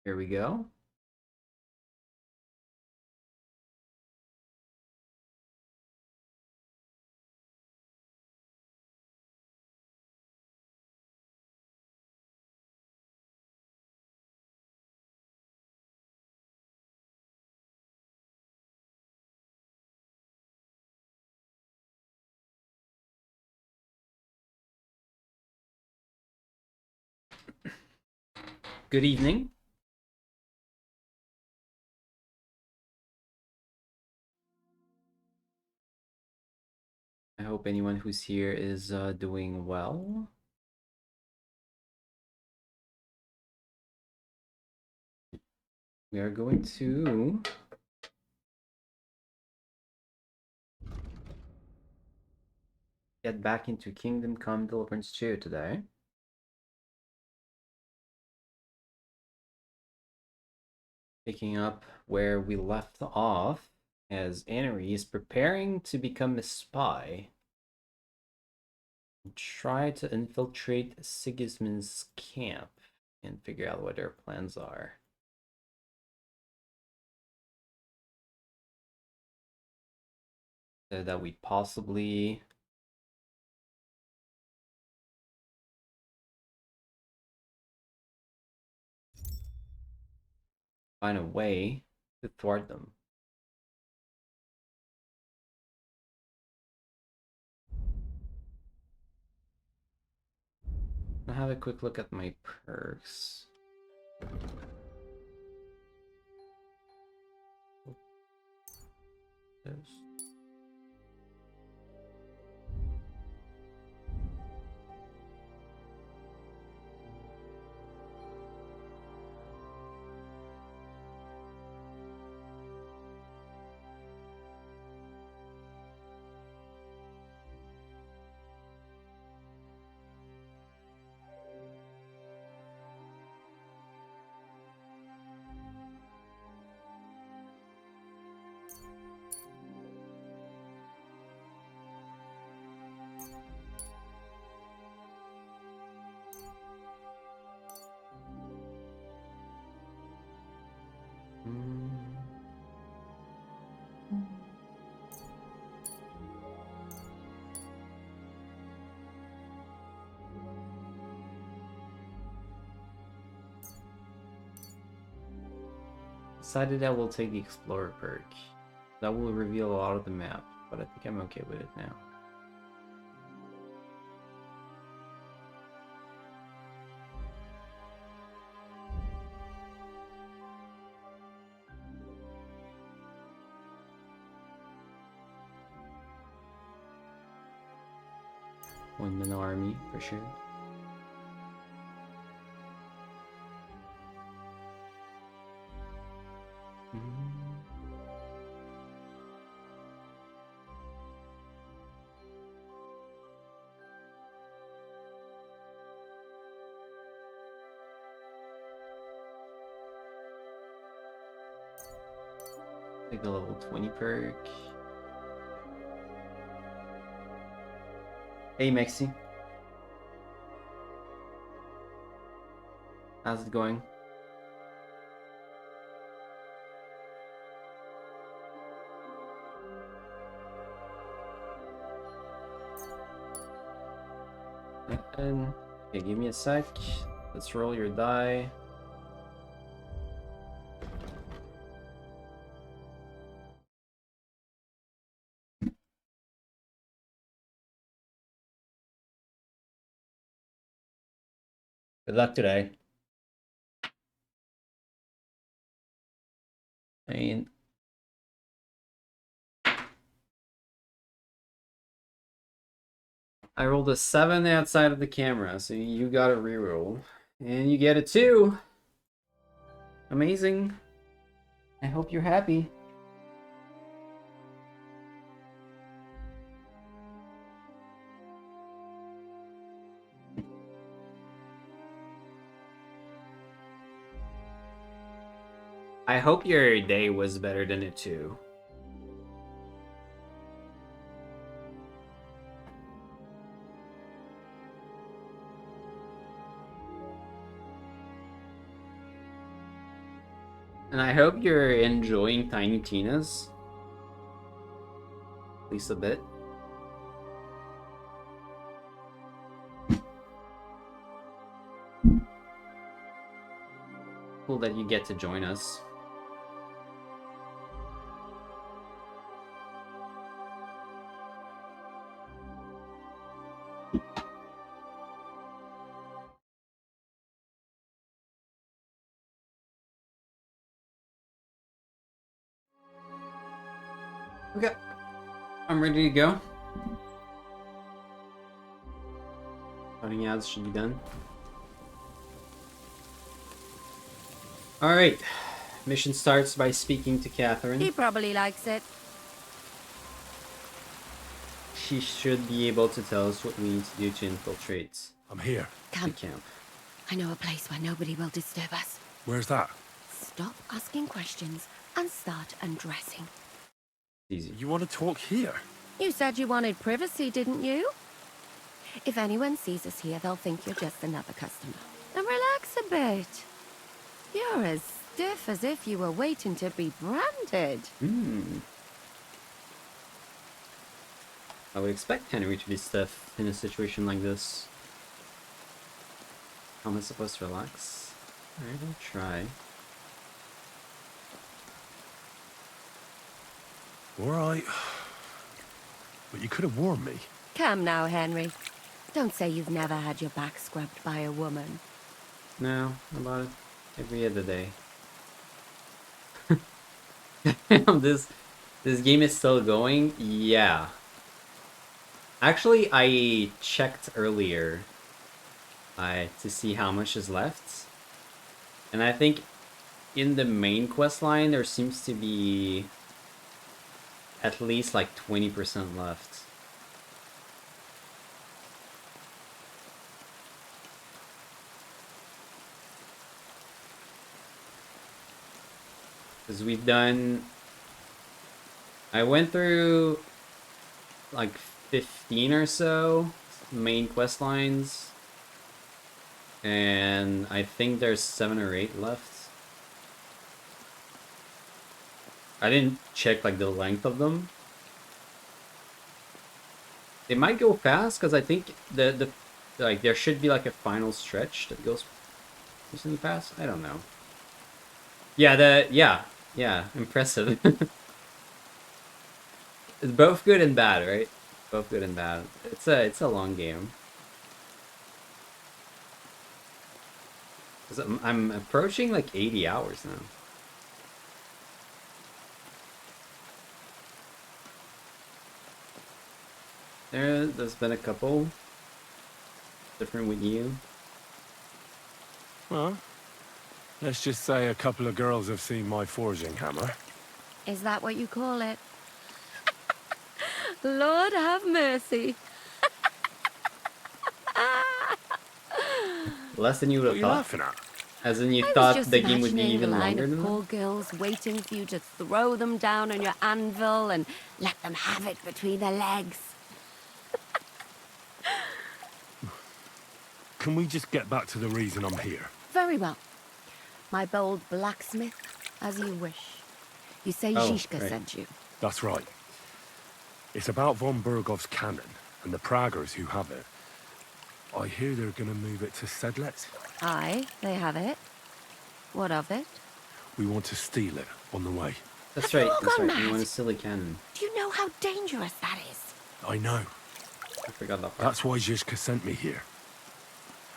Here we go. Good evening. I hope anyone who's here is doing well. We are going to get back into Kingdom Come Deliverance 2 today. Picking up where we left off as Annery is preparing to become a spy and try to infiltrate Sigismund's camp and figure out what their plans are. So that we possibly find a way to thwart them. I'll have a quick look at my perks. There's... Decided I will take the Explorer perk. That will reveal a lot of the map, but I think I'm okay with it now. One-man army, for sure. Take the level 20 perk. Hey Mexi. How's it going? And okay, give me a sec. Let's roll your die. Good luck today. I mean, I rolled a 7 outside of the camera, so you got a reroll. And you get a 2. Amazing. I hope you're happy. I hope your day was better than a 2. And I hope you're enjoying Tiny Tina's. At least a bit. Cool that you get to join us. Okay, I'm ready to go. Cutting ads should be done. Alright. Mission starts by speaking to Catherine. He probably likes it. She should be able to tell us what we need to do to infiltrate I'm here. the Come. camp. I know a place where nobody will disturb us. Where's that? Stop asking questions and start undressing. Easy. You want to talk here? You said you wanted privacy, didn't you? If anyone sees us here, they'll think you're just another customer. And relax a bit. You're as stiff as if you were waiting to be branded. I would expect Henry to be stiff in a situation like this. How am I supposed to relax? Alright, I'll try. Alright. But you could have warned me. Come now, Henry. Don't say you've never had your back scrubbed by a woman. No, about it every other day. This game is still going? Yeah. Actually, I checked earlier to see how much is left. And I think in the main quest line there seems to be at least like 20% left. Because we've done... I went through like 15 or so main quest lines. And I think there's 7 or 8 left. I didn't check like the length of them. They might go fast because I think the like there should be like a final stretch that goes recently fast. I don't know. Yeah, yeah, impressive. It's both good and bad, right? Both good and bad. It's a long game. 'Cause I'm approaching like 80 hours now. There's been a couple different with you. Well, let's just say a couple of girls have seen my forging hammer. Is that what you call it? Lord have mercy. Less than you would What have are you thought. laughing at? As in you I was thought just the game would be imagining even the line longer of than poor that? girls waiting for you to throw them down on your anvil and let them have it between their legs. Can we just get back to the reason I'm here? Very well. My bold blacksmith, as you wish. You say Oh, Zizka right. sent you. That's right. It's about von Bergov's cannon and the Praggers who have it. I hear they're gonna move it to Sedlec. Aye, they have it. What of it? We want to steal it on the way. That's Have you right, all that's gone right. You mad? want a silly cannon. Do you know how dangerous that is? I know. I forgot that part. That's why Zizka sent me here.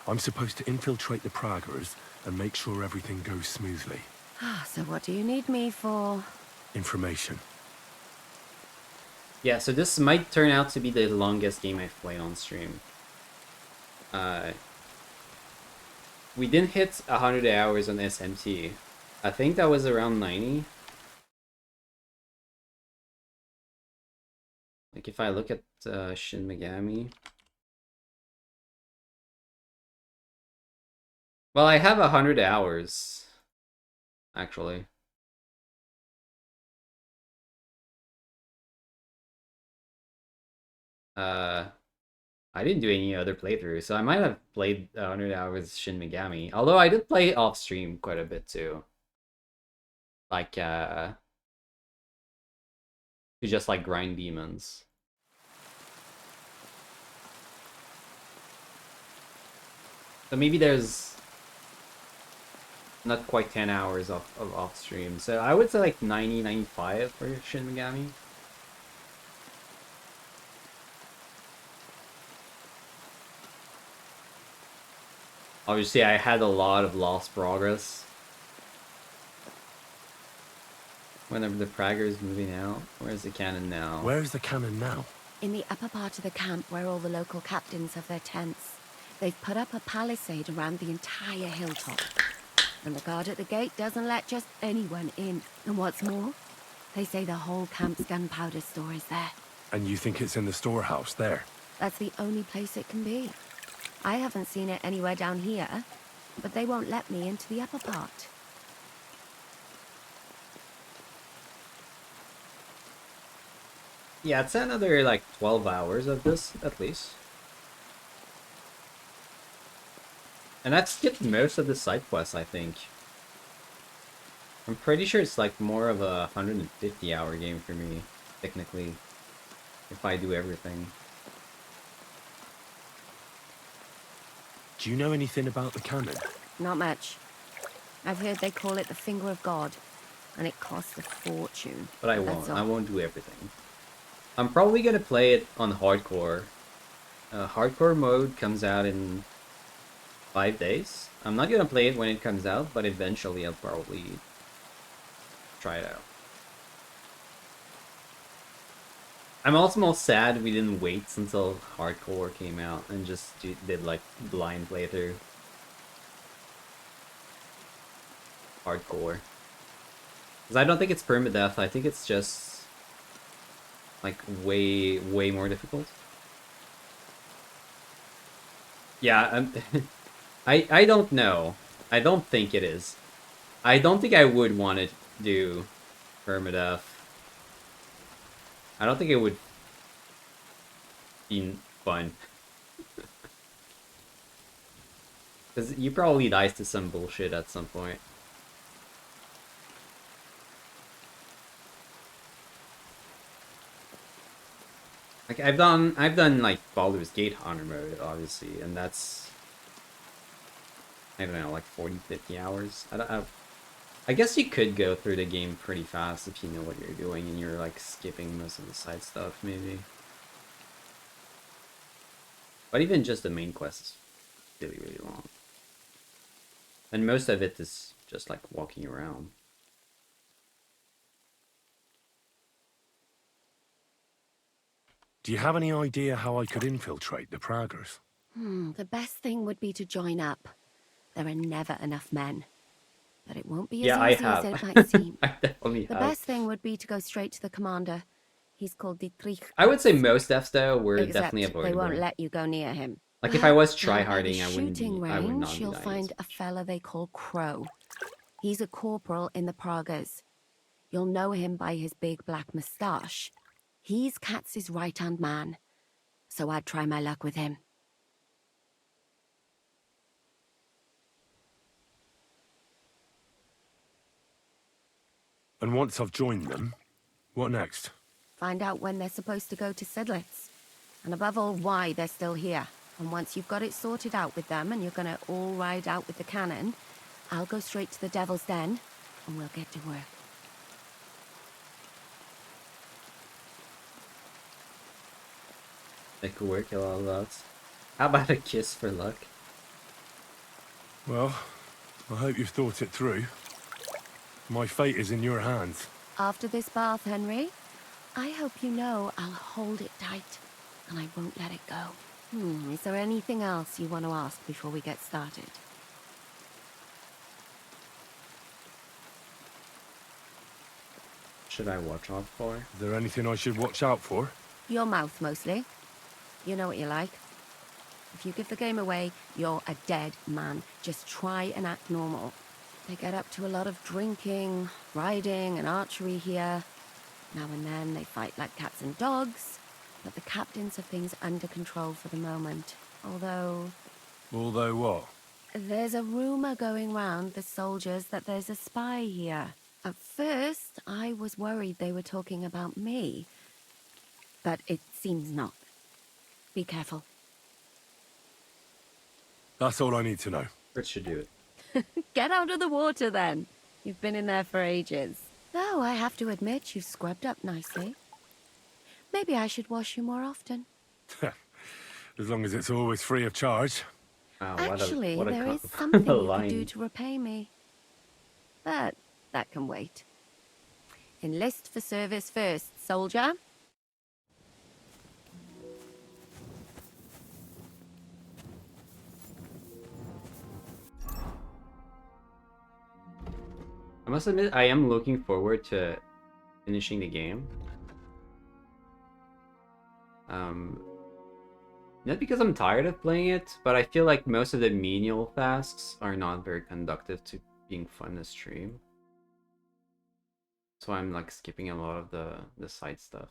I'm supposed to infiltrate the Praggers and make sure everything goes smoothly. So what do you need me for? Information. Yeah, so this might turn out to be the longest game I've played on stream. We didn't hit 100 hours on SMT. I think that was around 90. Like if I look at Shin Megami. Well, I have 100 hours, actually. I didn't do any other playthroughs, so I might have played 100 hours Shin Megami. Although I did play off stream quite a bit too. like to just like grind demons. So maybe there's not quite 10 hours of off stream. So I would say like 90, 95 for Shin Megami. Obviously, I had a lot of lost progress. Whenever the Prager is moving out. Where's the cannon now? Where's the cannon now? In the upper part of the camp where all the local captains have their tents. They've put up a palisade around the entire hilltop. And the guard at the gate doesn't let just anyone in. And what's more, they say the whole camp's gunpowder store is there. And you think it's in the storehouse there? That's the only place it can be. I haven't seen it anywhere down here, but they won't let me into the upper part. Yeah, it's another like 12 hours of this at least. And I've skipped most of the side quests, I think. I'm pretty sure it's like more of a 150-hour game for me, technically, if I do everything. Do you know anything about the cannon? Not much. I've heard they call it the Finger of God, and it costs a fortune. But I won't. I won't do everything. I'm probably gonna play it on hardcore. Hardcore mode comes out in 5 days. I'm not gonna play it when it comes out, but eventually I'll probably try it out. I'm also most sad we didn't wait until hardcore came out and just did like blind playthrough. Hardcore. Because I don't think it's permadeath, I think it's just like way more difficult. Yeah, I don't know. I don't think it is. I don't think I would want to do permadeath. I don't think it would be fun. Because you probably dies to some bullshit at some point. Like I've done like Baldur's Gate Honor mode, obviously, and that's, I don't know, like 40, 50 hours. I guess you could go through the game pretty fast if you know what you're doing and you're like skipping most of the side stuff, maybe. But even just the main quest is really, really long. And most of it is just like walking around. Do you have any idea how I could infiltrate the Praggers? The best thing would be to join up. There are never enough men. But it won't be as Yeah, I easy as have. it might seem. I definitely The have. best thing would be to go straight to the commander. He's called Dietrich. I would say most deaths, though, were Except definitely avoidable. they won't let you go near him. Like, if I was Down by tryharding, the I wouldn't be, shooting I would not range, be you'll dying find a fella they call Crow. He's a corporal in the Pragas. You'll know him by his big black moustache. He's Katz's right-hand man, so I'd try my luck with him. And once I've joined them, what next? Find out when they're supposed to go to Sedlitz. And above all, why they're still here. And once you've got it sorted out with them and you're gonna all ride out with the cannon, I'll go straight to the Devil's Den and we'll get to work. That could work a lot. How about a kiss for luck? Well, I hope you've thought it through. My fate is in your hands. After this bath, Henry, I hope you know I'll hold it tight and I won't let it go. Is there anything else you want to ask before we get started? Should I watch out for? Is there anything I should watch out for? Your mouth, mostly. You know what you like. If you give the game away, you're a dead man. Just try and act normal. They get up to a lot of drinking, riding, and archery here. Now and then they fight like cats and dogs, but the captains have things under control for the moment. Although Although what? there's a rumor going round the soldiers that there's a spy here. At first, I was worried they were talking about me. But it seems not. Be careful. That's all I need to know. Bert should do it. Get out of the water, then. You've been in there for ages. Though I have to admit you've scrubbed up nicely. Maybe I should wash you more often. As long as it's always free of charge. Wow, Actually, what a there con- is something you could line. do to repay me. But that can wait. Enlist for service first, soldier. I must admit, I am looking forward to finishing the game. Not because I'm tired of playing it, but I feel like most of the menial tasks are not very conductive to being fun to stream. So I'm like skipping a lot of the side stuff.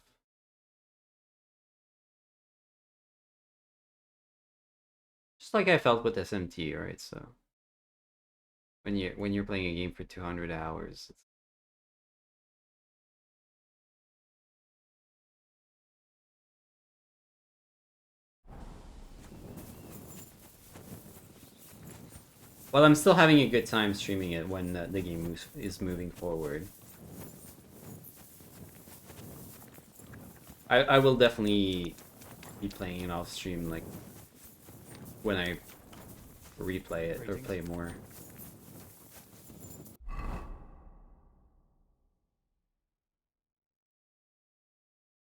Just like I felt with SMT, right? So when you're playing a game for 200 hours, it's... Well, I'm still having a good time streaming it when the game is moving forward. I will definitely be playing it off stream, like when I replay it or play more.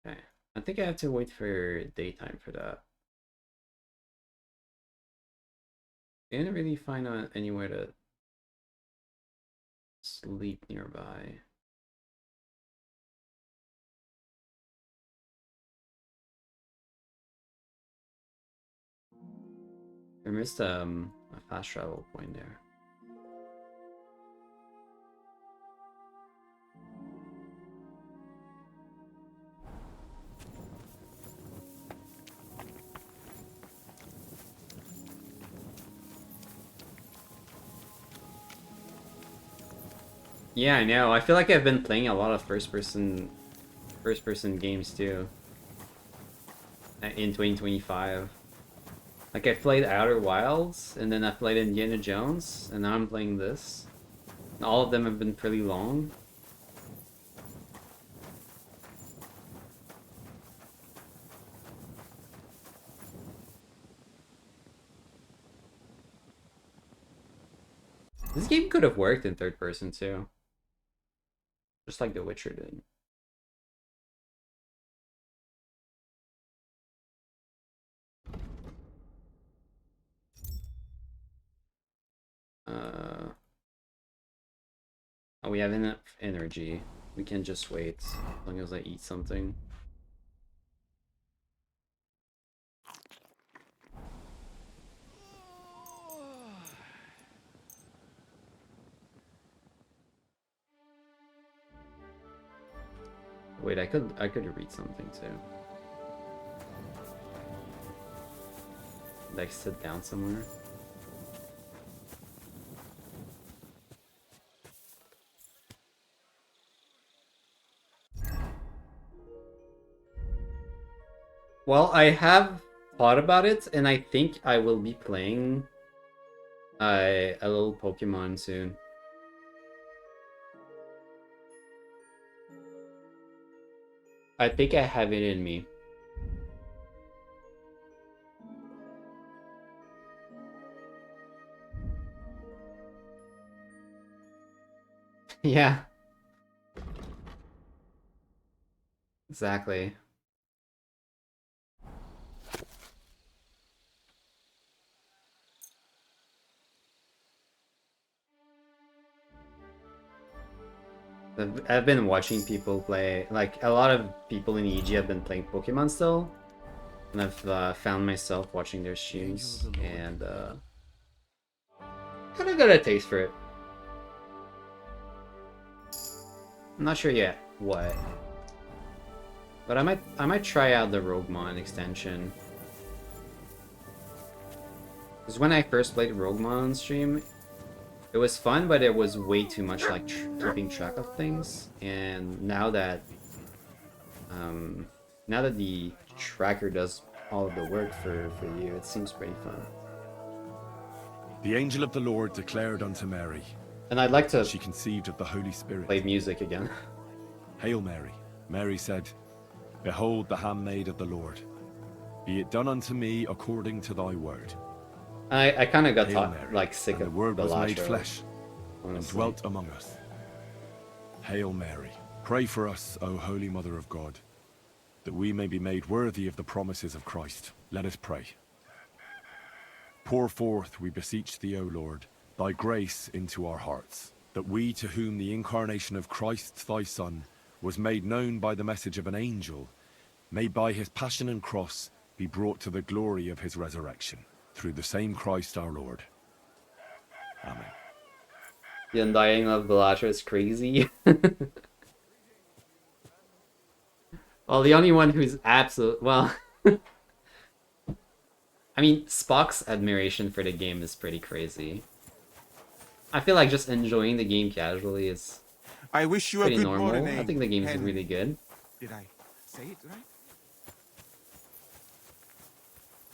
Okay, I think I have to wait for daytime for that. I didn't really find anywhere to sleep nearby. I missed a fast travel point there. Yeah, I know. I feel like I've been playing a lot of first person games too in 2025. Like I played Outer Wilds, and then I played Indiana Jones, and now I'm playing this. And all of them have been pretty long. This game could have worked in third person too. Just like The Witcher did. Oh, we have enough energy. We can just wait as long as I eat something. Wait, I could read something too. Like sit down somewhere. Well, I have thought about it, and I think I will be playing a little Pokemon soon. I think I have it in me. Yeah. Exactly. I've been watching people play, like a lot of people in EG have been playing Pokemon still, and I've found myself watching their streams, and kind of got a taste for it. I'm not sure yet what, but I might try out the Roguemon extension. Because when I first played Roguemon on stream, It was fun, but it was way too much like keeping track of things. And now that the tracker does all of the work for you, it seems pretty fun. The angel of the Lord declared unto Mary, And I'd like to she conceived of the Holy Spirit. play music again. Hail Mary. Mary said, Behold the handmaid of the Lord. Be it done unto me according to thy word. I kind of got Hail Mary. like sick And of the word the was last made show, flesh and honestly. dwelt among us. Hail Mary. Pray for us, O Holy Mother of God, that we may be made worthy of the promises of Christ. Let us pray. Pour forth, we beseech thee, O Lord, thy grace into our hearts, that we, to whom the incarnation of Christ thy Son was made known by the message of an angel, may by his passion and cross be brought to the glory of his resurrection, through the same Christ our Lord. Amen. The undying love of Bellatrix is crazy. Well, the only one who's absolute... Well... I mean, Spock's admiration for the game is pretty crazy. I feel like just enjoying the game casually is I wish you a pretty good normal. morning. I think the game's Henry. really good. Did I say it right?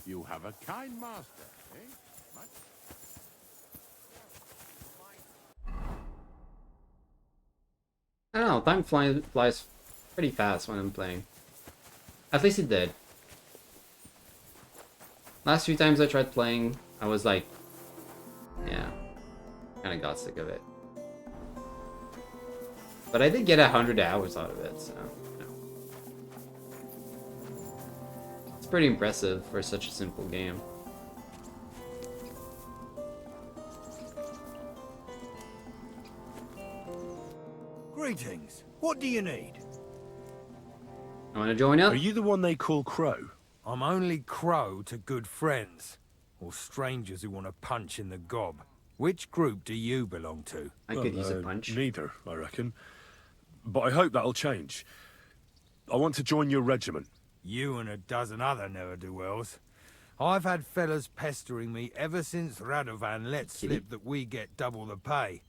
You have a kind master, eh? Much? I don't know, time flies pretty fast when I'm playing. At least it did. Last few times I tried playing, I was like, yeah, kind of got sick of it. But I did get 100 hours out of it, so, you know. It's pretty impressive for such a simple game. Greetings. What do you need? I want to join up? Are you the one they call Crow? I'm only Crow to good friends, or strangers who want to punch in the gob. Which group do you belong to? I could use a punch. Neither, I reckon. But I hope that'll change. I want to join your regiment. You and a dozen other ne'er-do-wells. I've had fellas pestering me ever since Radovan let slip that we get double the pay.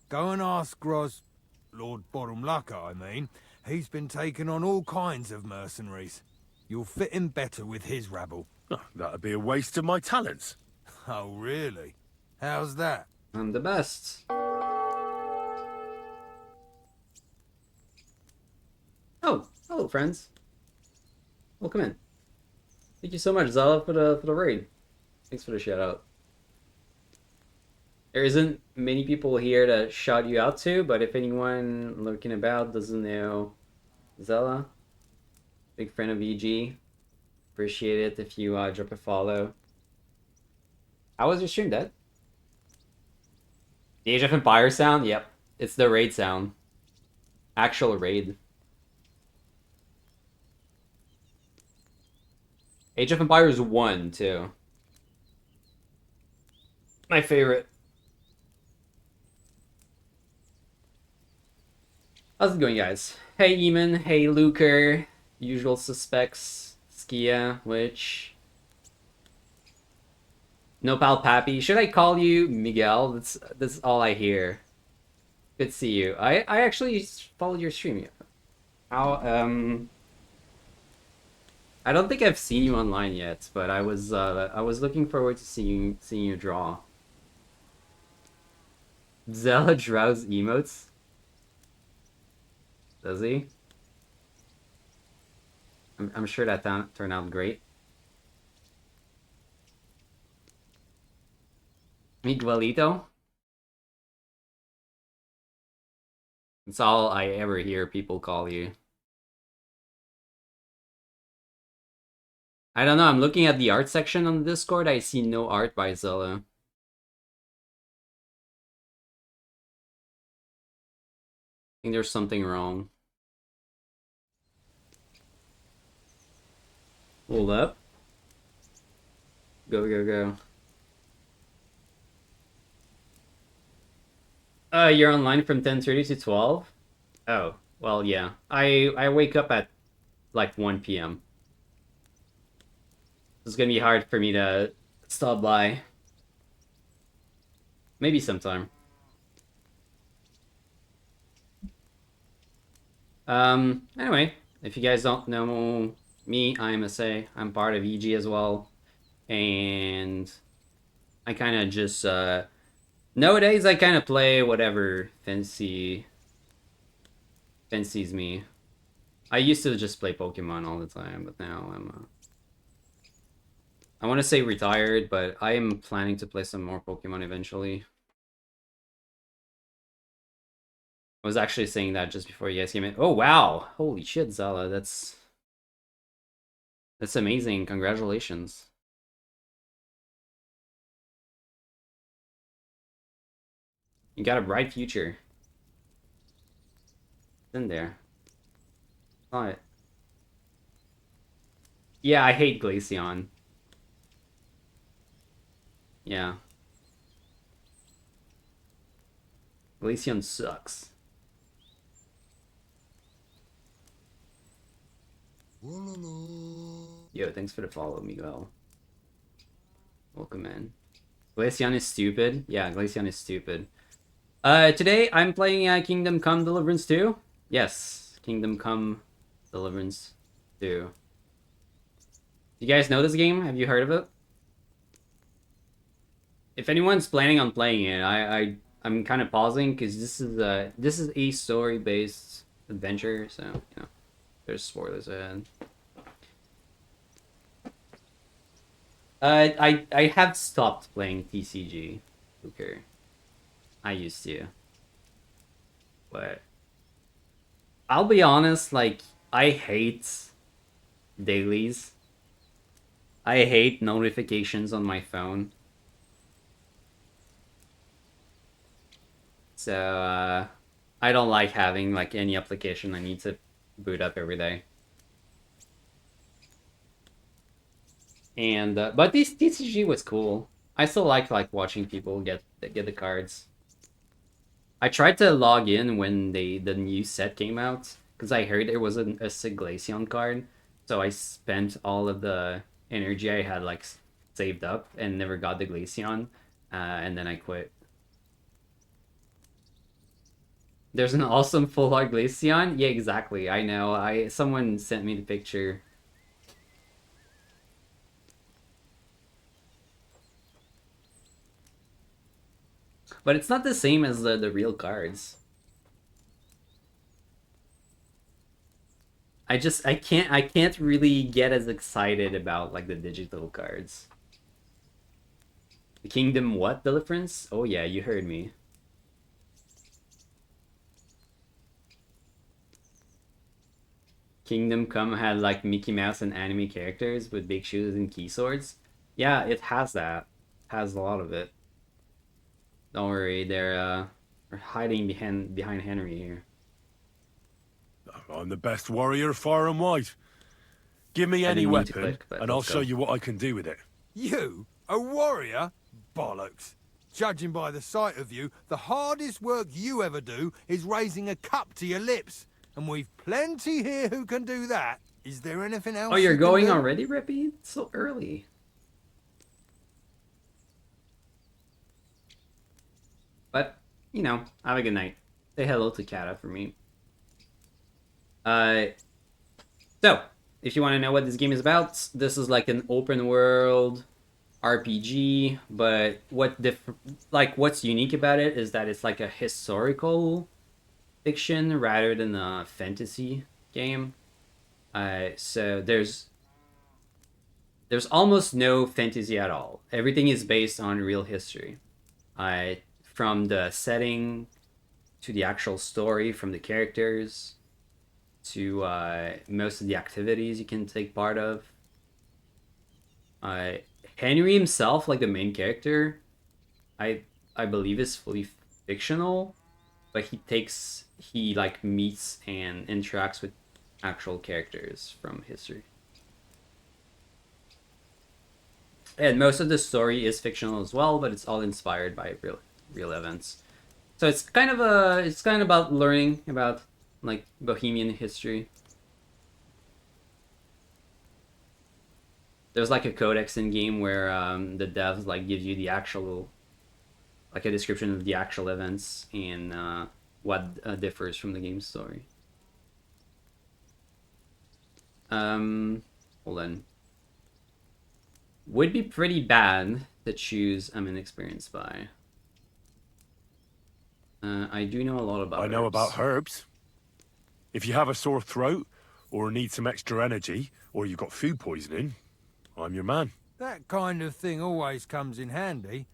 Go and ask Lord Borumlaka, I mean. He's been taking on all kinds of mercenaries. You'll fit in better with his rabble. Oh, that'd be a waste of my talents. Oh, really? How's that? I'm the best. Oh, hello friends. Welcome in. Thank you so much, Zala, for the raid. Thanks for the shout out. There isn't many people here to shout you out to, but if anyone lurking about doesn't know Zella, big friend of EG, appreciate it if you drop a follow. How was your stream, Dad? The Age of Empires sound? Yep, it's the raid sound. Actual raid. Age of Empires 1, too. My favorite. How's it going, guys? Hey, Eamon. Hey, Luker. Usual suspects. Skia, Witch. No Pal Pappy. Should I call you Miguel? That's all I hear. Good to see you. I actually followed your stream. How, I don't think I've seen you online yet, but I was looking forward to seeing you draw. Zella draws emotes? Does he? I'm sure that turned out great. Miguelito? That's all I ever hear people call you. I don't know, I'm looking at the art section on the Discord, I see no art by Zella. I think there's something wrong. Hold up. Go, go, go. You're online from 10:30 to 12? Oh, well, yeah. I wake up at like 1 p.m. It's gonna be hard for me to stop by. Maybe sometime. Anyway, if you guys don't know me, I'm SA. I'm part of EG as well, and I kind of just nowadays I kind of play whatever fancies me. I used to just play Pokemon all the time, but now I want to say retired, but I am planning to play some more Pokemon eventually. I was actually saying that just before you guys came in. Oh wow! Holy shit, Zala, that's amazing. Congratulations. You got a bright future. It's in there. Saw it. Yeah, I hate Glaceon. Yeah. Glaceon sucks. Yo, thanks for the follow, Miguel. Welcome in. Glaceon is stupid. Yeah, Glaceon is stupid. Today I'm playing Kingdom Come Deliverance 2. Yes, Kingdom Come Deliverance 2. You guys know this game? Have you heard of it? If anyone's planning on playing it, I'm kind of pausing because this is a story-based adventure, so you know there's spoilers ahead. I have stopped playing TCG, Booker. I used to, but I'll be honest. Like I hate dailies. I hate notifications on my phone. So I don't like having like any application I need to boot up every day. And but this TCG was cool. I still like watching people get the cards. I tried to log in when the new set came out because I heard there was a Siglacion card. So I spent all of the energy I had like saved up and never got the Glaceon, and then I quit. There's an awesome full art Glaceon. Yeah, exactly. I know. Someone sent me the picture. But it's not the same as the real cards. I can't really get as excited about like the digital cards. The Kingdom what Deliverance? Oh yeah, you heard me. Kingdom Come had like Mickey Mouse and anime characters with big shoes and key swords. Yeah, it has that. Has a lot of it. Don't worry, they're hiding behind Henry here. I'm the best warrior far and wide. Give me I any didn't mean to weapon, click, but and I'll let's show go. you what I can do with it. You? A warrior? Bollocks. Judging by the sight of you, the hardest work you ever do is raising a cup to your lips. And we've plenty here who can do that. Is there anything else Oh, you're you can going do? already, Rippy? It's so early. But, you know, have a good night. Say hello to Kata for me. Uh, so, if you want to know what this game is about, this is like an open world RPG, but what's unique about it is that it's like a historical fiction rather than a fantasy game. So there's almost no fantasy at all. Everything is based on real history. From the setting to the actual story, from the characters to most of the activities you can take part of. Uh, Henry himself, like the main character, I I believe is fully fictional, but he like meets and interacts with actual characters from history. And most of the story is fictional as well, but it's all inspired by real events. So it's kind of about learning about like Bohemian history. There's like a codex in game where the devs like gives you the actual like a description of the actual events and what differs from the game story. Hold on. Would be pretty bad to choose I'm an experienced spy. I do know a lot about I know herbs. about herbs. If you have a sore throat, or need some extra energy, or you've got food poisoning, I'm your man. That kind of thing always comes in handy,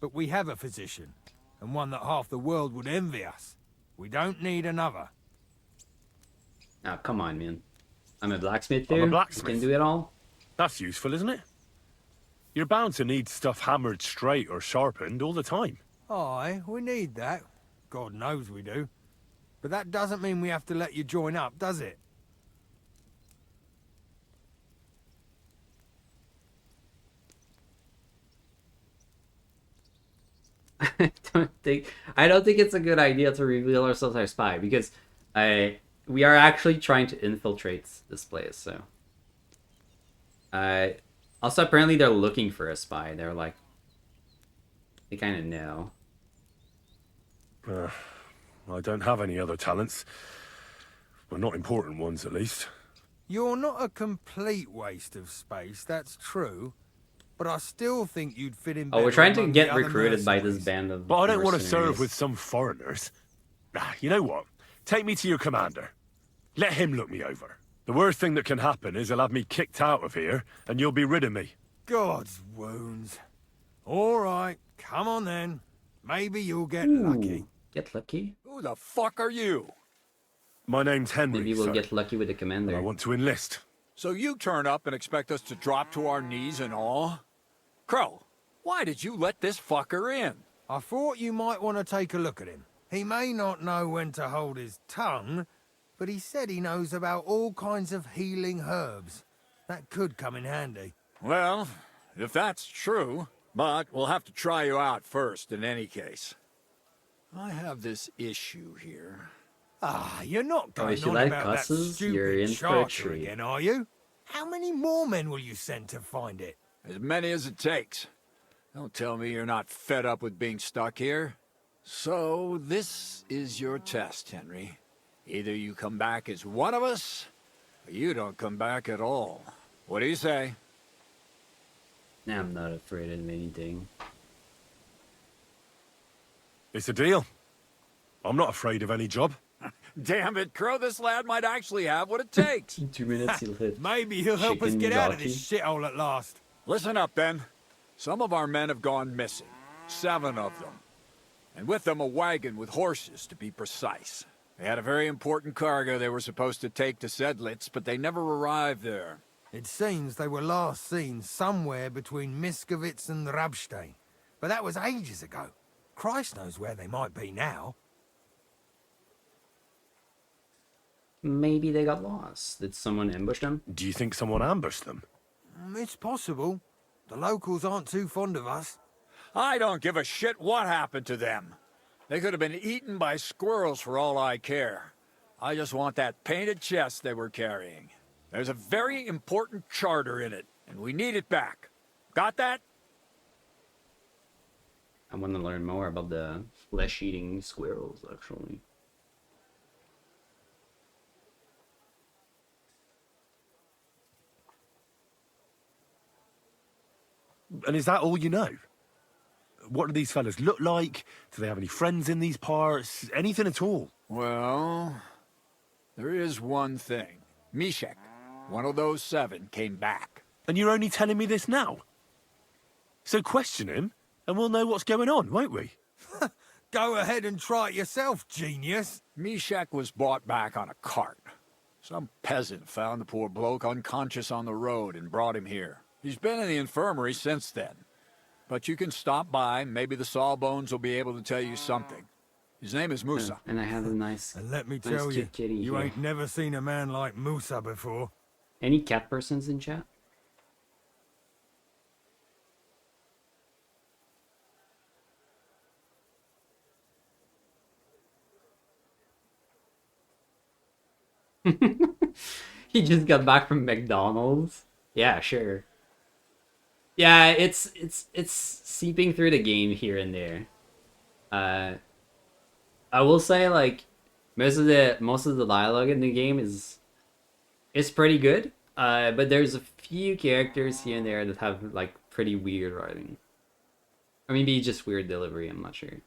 but we have a physician, and one that half the world would envy us. We don't need another. Ah, come on, man. I'm a blacksmith I'm too. a You blacksmith. can do it all. That's useful, isn't it? You're bound to need stuff hammered straight or sharpened all the time. Aye, we need that. God knows we do. But that doesn't mean we have to let you join up, does it? I don't think it's a good idea to reveal ourselves as spy because we are actually trying to infiltrate this place. So, also apparently they're looking for a spy. They're like, they kind of know. I don't have any other talents. Well, not important ones, at least. You're not a complete waste of space, that's true. But I still think you'd fit in Oh, we're better trying to among get the other recruited by this mercenaries. band of. But I don't want to serve mercenaries. with some foreigners. You know what? Take me to your commander. Let him look me over. The worst thing that can happen is he'll have me kicked out of here, and you'll be rid of me. God's wounds. All right, come on then. Maybe you'll get Ooh, lucky. get lucky. Who the fuck are you? My name's Henry, Maybe we'll sir, get lucky with the and commander. I want to enlist. So you turn up and expect us to drop to our knees in awe? Crow, why did you let this fucker in? I thought you might want to take a look at him. He may not know when to hold his tongue, but he said he knows about all kinds of healing herbs. That could come in handy. Well, if that's true, but we'll have to try you out first in any case. I have this issue here. Ah, you're not Oh, going if you on like about that cusses, you're stupid in for a charter treat. again, are you? How many more men will you send to find it? As many as it takes. Don't tell me you're not fed up with being stuck here. So, this is your test, Henry. Either you come back as one of us, or you don't come back at all. What do you say? Nah, I'm not afraid of anything. It's a deal. I'm not afraid of any job. Damn it, Crow, this lad might actually have what it takes. In 2 minutes, he'll hit. Maybe he'll help us Chicken get out of jockey. this shithole at last. Listen up, then. Some of our men have gone missing. 7 of them. And with them a wagon with horses, to be precise. They had a very important cargo they were supposed to take to Sedlitz, but they never arrived there. It seems they were last seen somewhere between Miskovitz and Rabstein. But that was ages ago. Christ knows where they might be now. Maybe they got lost. Did someone ambush them? Do you think someone ambushed them? It's possible. The locals aren't too fond of us. I don't give a shit what happened to them. They could have been eaten by squirrels for all I care. I just want that painted chest they were carrying. There's a very important charter in it, and we need it back. Got that? I want to learn more about the flesh-eating squirrels, actually. And is that all you know? What do these fellas look like? Do they have any friends in these parts? Anything at all? Well, there is one thing. Mishek, one of those 7, came back. And you're only telling me this now? So question him, and we'll know what's going on, won't we? Go ahead and try it yourself, genius. Mishek was brought back on a cart. Some peasant found the poor bloke unconscious on the road and brought him here. He's been in the infirmary since then. But you can stop by, maybe the Sawbones will be able to tell you something. His name is Musa. And I have a nice, And let me nice tell you, cute kitty you here. ain't never seen a man like Musa before. Any cat persons in chat? He just got back from McDonald's. Yeah, sure. Yeah, it's seeping through the game here and there. I will say like most of the dialogue in the game is pretty good. But there's a few characters here and there that have like pretty weird writing. Or maybe just weird delivery, I'm not sure.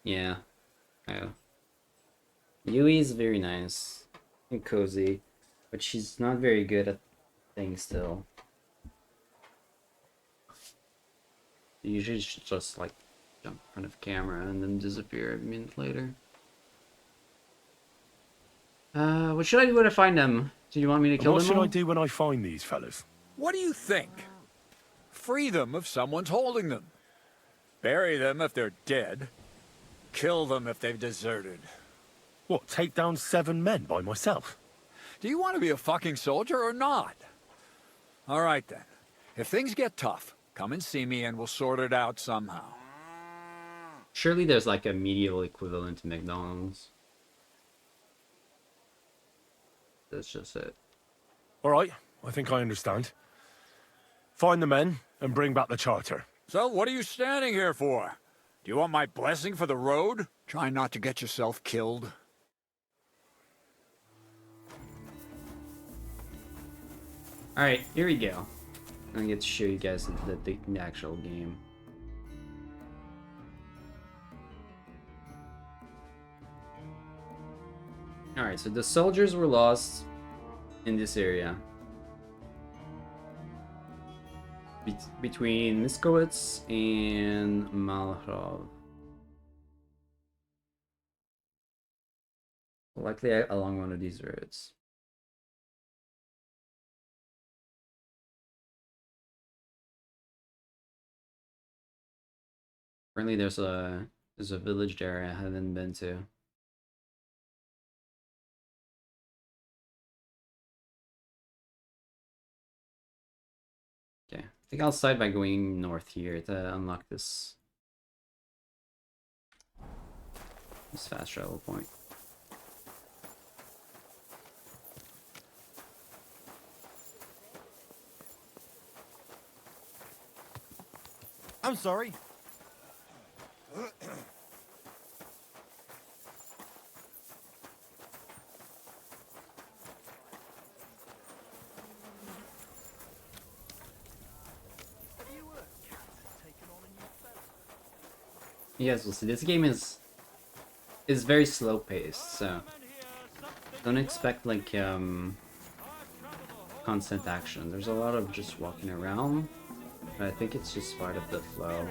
Yeah. Yeah. Yui is very nice and cozy, but she's not very good at things still. Usually she's just like jump in front of camera and then disappear a minute later. What should I do when I find them? Do you want me to And kill what them should all? I do when I find these fellas? What do you think? Free them if someone's holding them. Bury them if they're dead. Kill them if they've deserted. What, take down 7 men by myself? Do you want to be a fucking soldier or not? All right then. If things get tough, come and see me and we'll sort it out somehow. Surely there's like a medieval equivalent to McDonald's. That's just it. Alright, I think I understand. Find the men and bring back the charter. So what are you standing here for? Do you want my blessing for the road? Try not to get yourself killed. Alright, here we go. I get to show you guys the actual game. Alright, so the soldiers were lost in this area. Between Miskowitz and Malhrov. Likely along one of these roads. Apparently there's a village there I haven't been to. Okay, I think I'll start by going north here to unlock this fast travel point. I'm sorry. Yes, we'll see. This game is very slow paced, so don't expect like constant action. There's a lot of just walking around, but I think it's just part of the flow.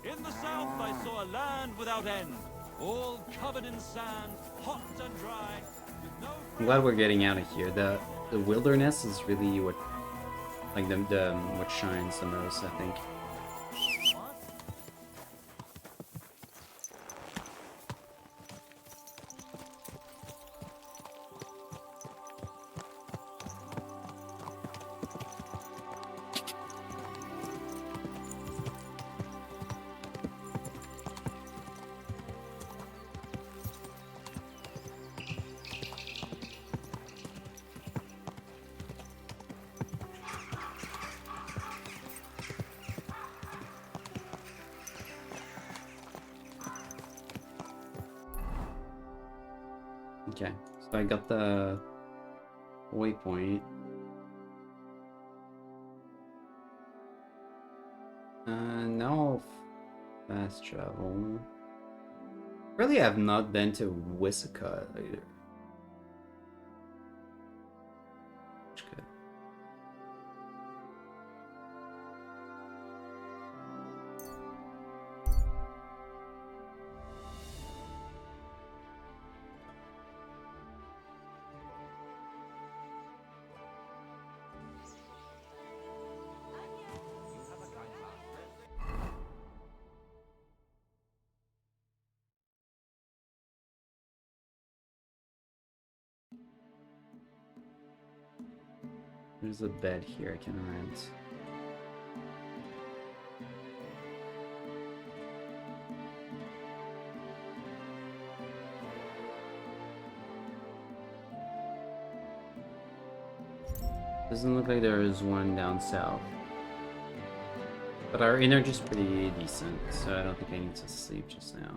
In the south I saw a land without end, all covered in sand, hot and dry, with no I'm glad we're getting out of here. The wilderness is really what like the what shines the most, I think. Okay, so I got the waypoint. Now fast travel. Really, have not been to Wissahickon either. Which good. There's a bed here I can rent. Doesn't look like there is one down south. But our energy's pretty decent, so I don't think I need to sleep just now.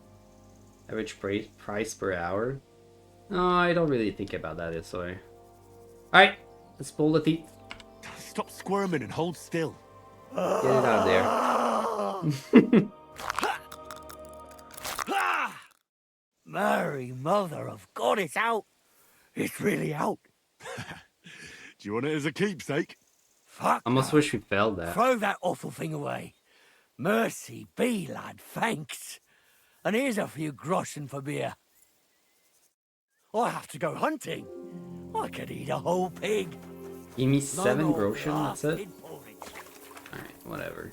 Average price per hour? No, I don't really think about that this way. Alright, let's pull the teeth. Stop squirming and hold still. Get it out of there. Mary, mother of God, it's out. It's really out. Do you want it as a keepsake? Fuck Almost no. wish we failed that. Throw that awful thing away. Mercy be, lad, thanks. And here's a few groschen for beer. I have to go hunting. I could eat a whole pig. Give me No 7 more groschen, that's it? blasted porridge. Alright, whatever.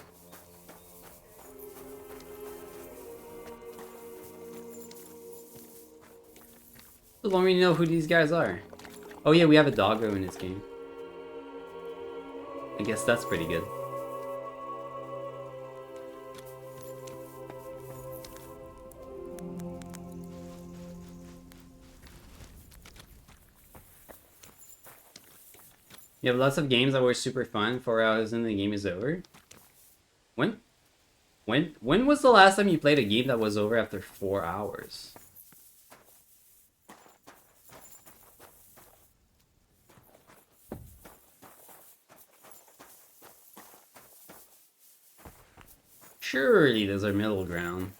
So let me know who these guys are. Oh yeah, we have a doggo in this game. I guess that's pretty good. You have lots of games that were super fun. 4 hours and the game is over. When was the last time you played a game that was over after 4 hours? Surely there's a middle ground.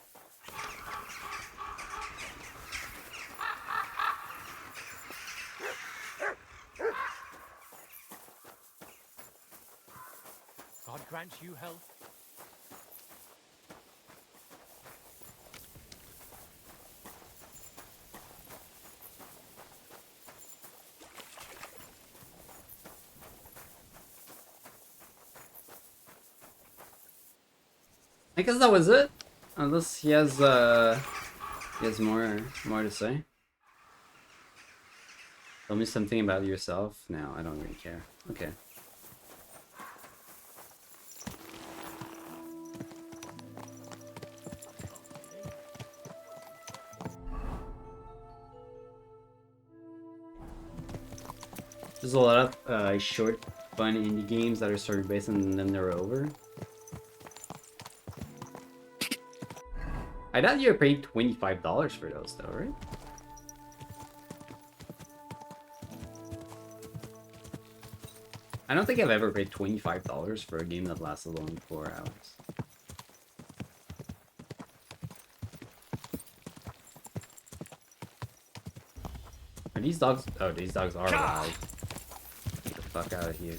God grant you health. I guess that was it. Unless he has more to say. Tell me something about yourself. No, I don't really care. Okay. There's a lot of short, fun indie games that are story-based and then they're over. I thought you were paying $25 for those though, right? I don't think I've ever paid $25 for a game that lasted only 4 hours. Are these dogs? Oh, these dogs are alive. Get the fuck out of here.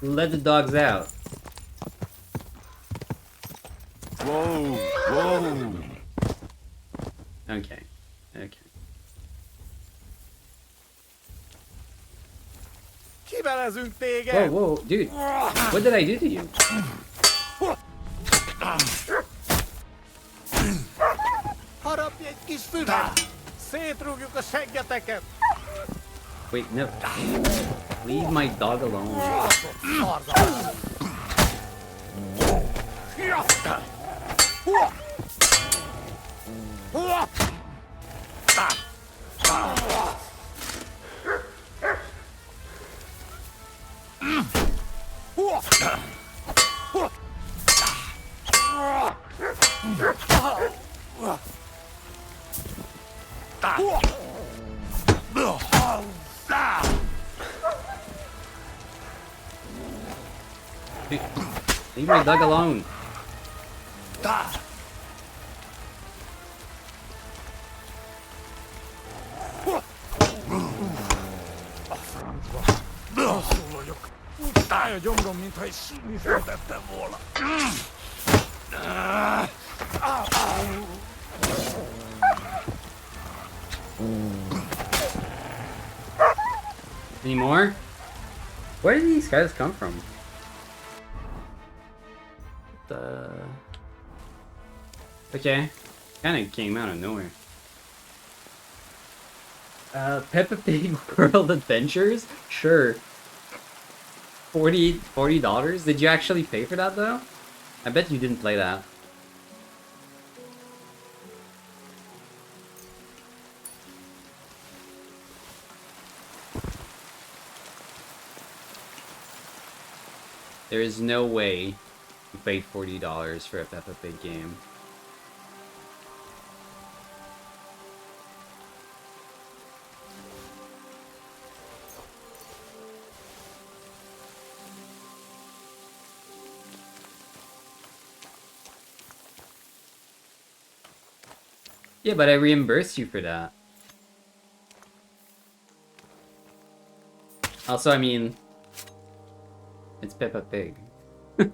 Let the dogs out. Whoa, whoa. Okay. Okay. Whoa, whoa, dude. What did I do to you? Wait, no. Leave my dog alone. Leave my dog alone. Any more? Where did these guys come from? Okay, kind of came out of nowhere. Peppa Pig World Adventures? Sure. $40? Did you actually pay for that though? I bet you didn't play that. There is no way you paid $40 for a Peppa Pig game. Yeah, but I reimbursed you for that. Also, I mean, it's Peppa Pig. That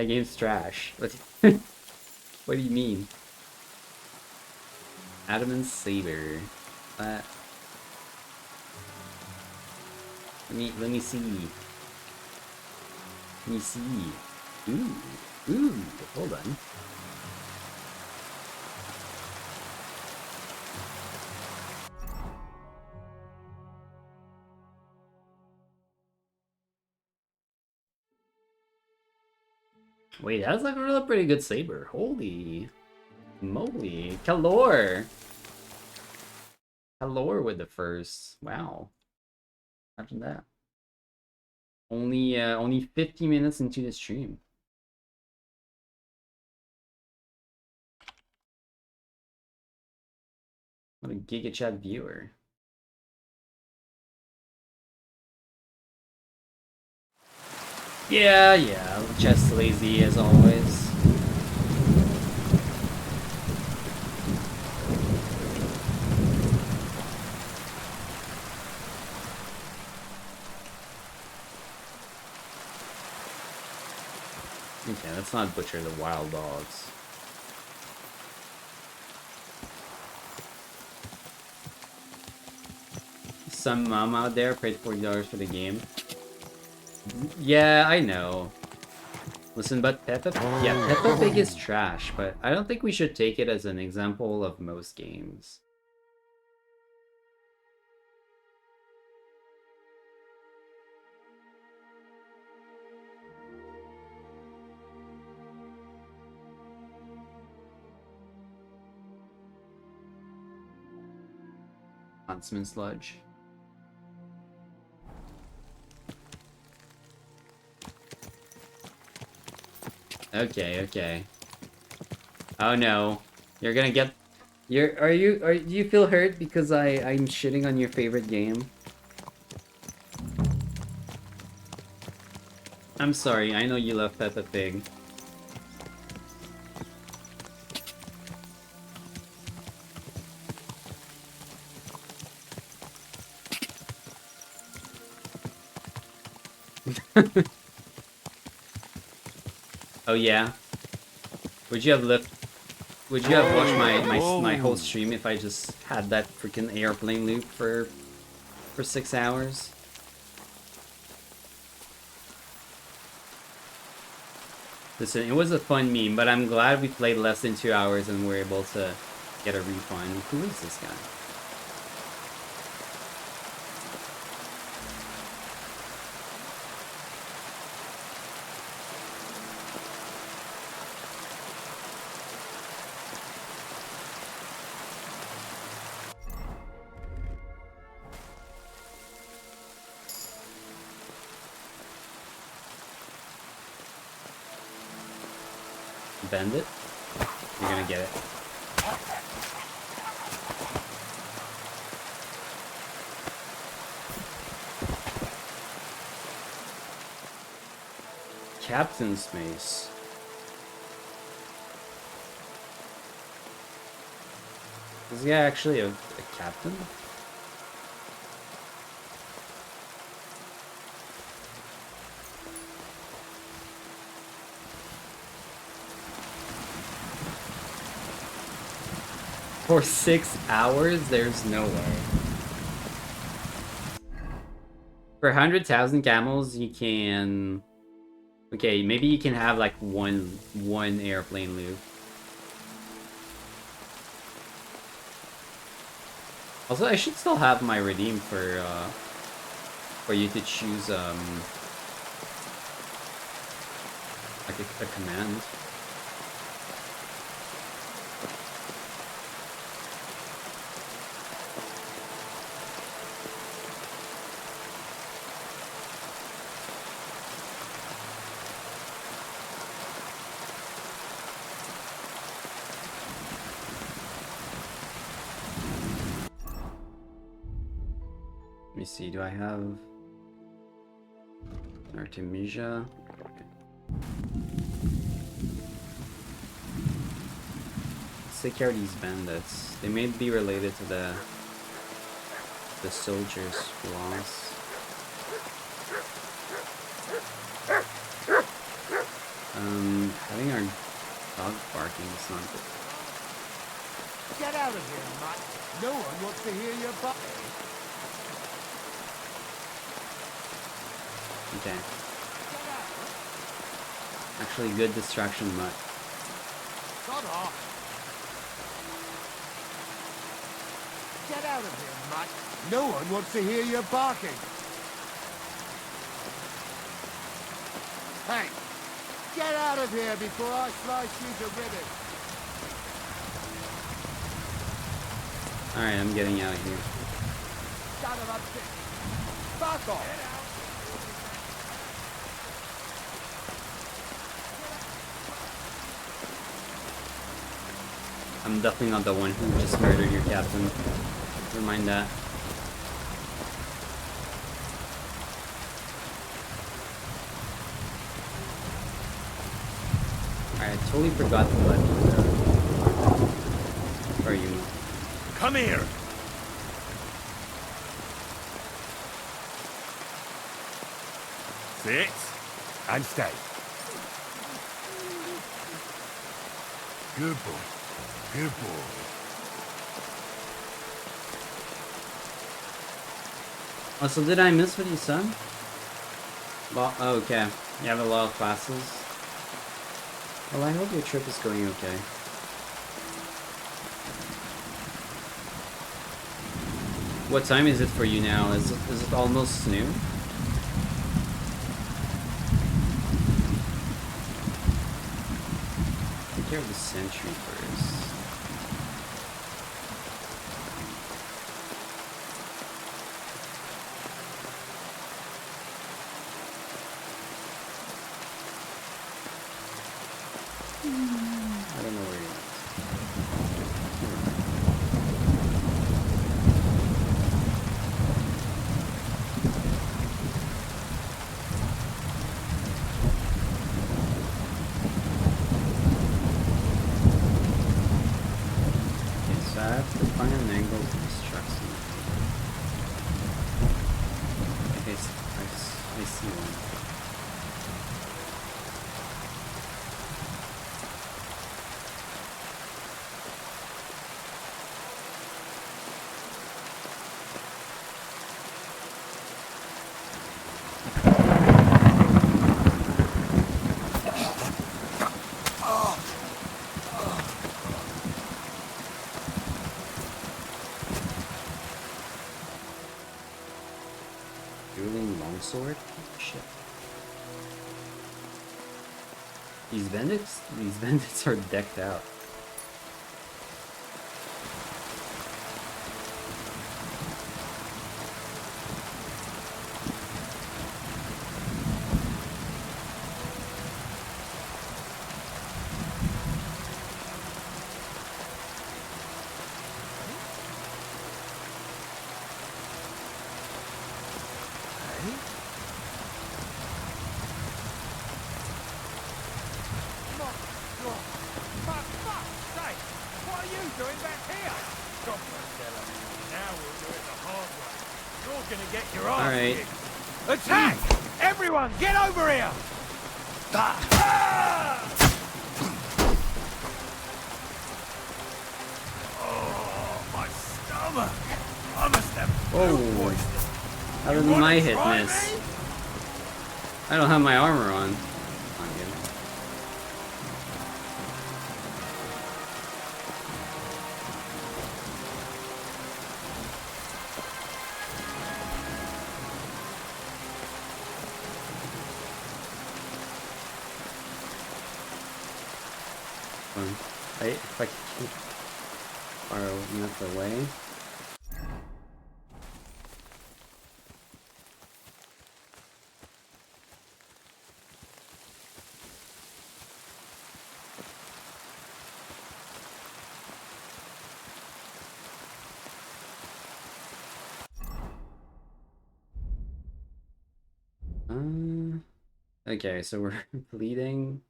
game's trash. What do you mean? Adam and Saber. Let me see. Let me see. Ooh, hold on. Wait, that's like a really pretty good saber. Holy moly. Kalor! Kalor with the first. Wow. Imagine that. Only 50 minutes into the stream. What a Giga Chat viewer. Yeah, just lazy as always. Okay, let's not butcher the wild dogs. Some mom out there paid $40 for the game. Yeah, I know. Listen, but Peppa Pig is trash, but I don't think we should take it as an example of most games. Huntsman Sludge. Okay. Oh no. You're gonna get... do you feel hurt because I'm shitting on your favorite game? I'm sorry, I know you love Peppa Pig. Oh yeah? Would you have watched my whole stream if I just had that freaking airplane loop for 6 hours? Listen, it was a fun meme, but I'm glad we played less than 2 hours and were able to get a refund. Who is this guy? Bend it? You're gonna get it. Captain's Mace. Is he actually a captain? For 6 hours? There's no way. For 100,000 camels, you can... Okay, maybe you can have like one airplane loop. Also, I should still have my redeem for you to choose like a command. me see, do I have Artemisia? Okay. Let's take care of these bandits. They may be related to the soldiers who lost. Having our dog barking is not good. Get out of here, Matt. No one wants to hear your butt. Okay. Actually, good distraction, Mutt. Shut off. Get out of here, Matt. No one wants to hear your barking. Hey, get out of here before I slice you to ribbons. Alright, I'm getting out of here. Son of a bitch. Fuck off. Get out. I'm definitely not the one who just murdered your captain. Never mind that. Alright, I totally forgot to let where are you? Come here! Sit and stay. Good boy. Good boy. Oh, so did I miss what you said? Well, oh, okay. You have a lot of classes. Well, I hope your trip is going okay. What time is it for you now? Is it almost noon? Take care of the sentry first. I don't know where he went. Okay, so I have to find an angle to distract him. Okay, I see one. Dueling longsword? Shit. These bandits are decked out. Alright. Attack! Everyone, get over here! Oh, my stomach! I must have Oh, how did my hit miss? I don't have my armor on. I'm good. Right, if I can keep far enough away. Okay, so we're bleeding.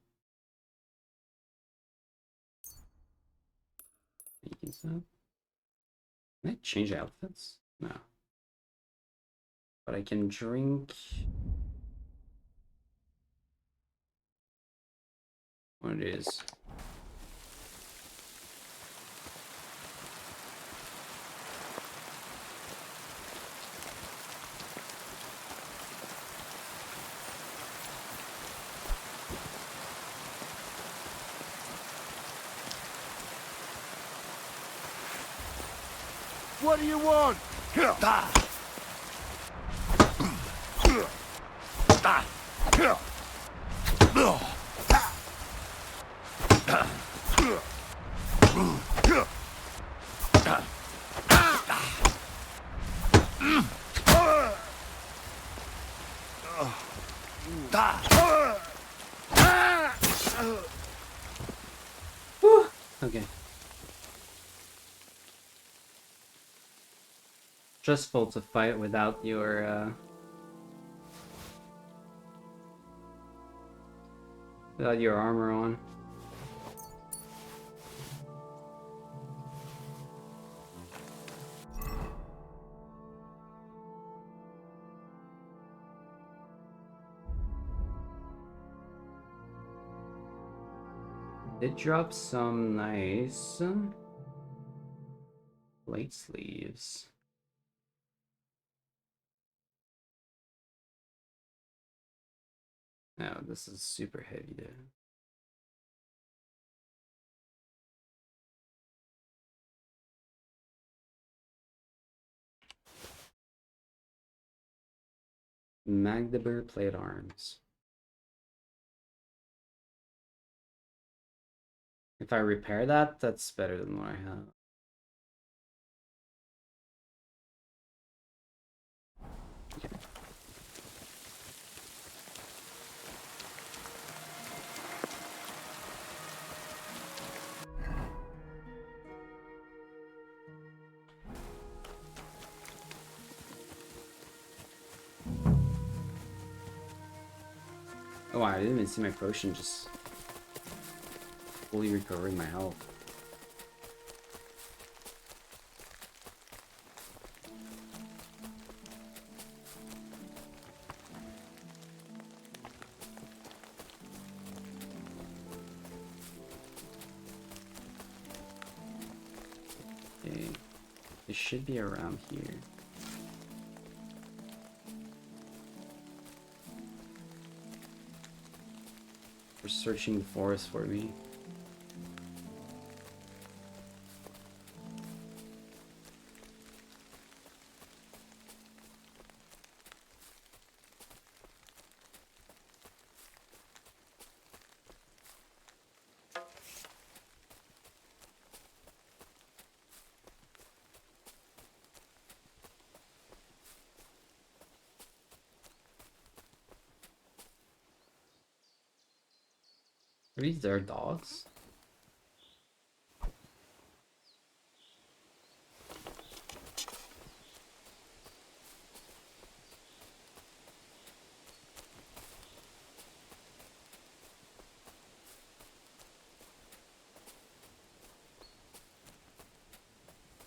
Making stuff. Can I change outfits? No. But I can drink. What it is. What do you want? Whew. Okay. Stressful to fight without your armor on. Did drop some nice light sleeves. No, this is super heavy though. Magdeburg plate arms. If I repair that, that's better than what I have. Okay. Oh wow, I didn't even see my potion just fully recovering my health. Okay, it should be around here. We're searching the forest for me. Are these their dogs?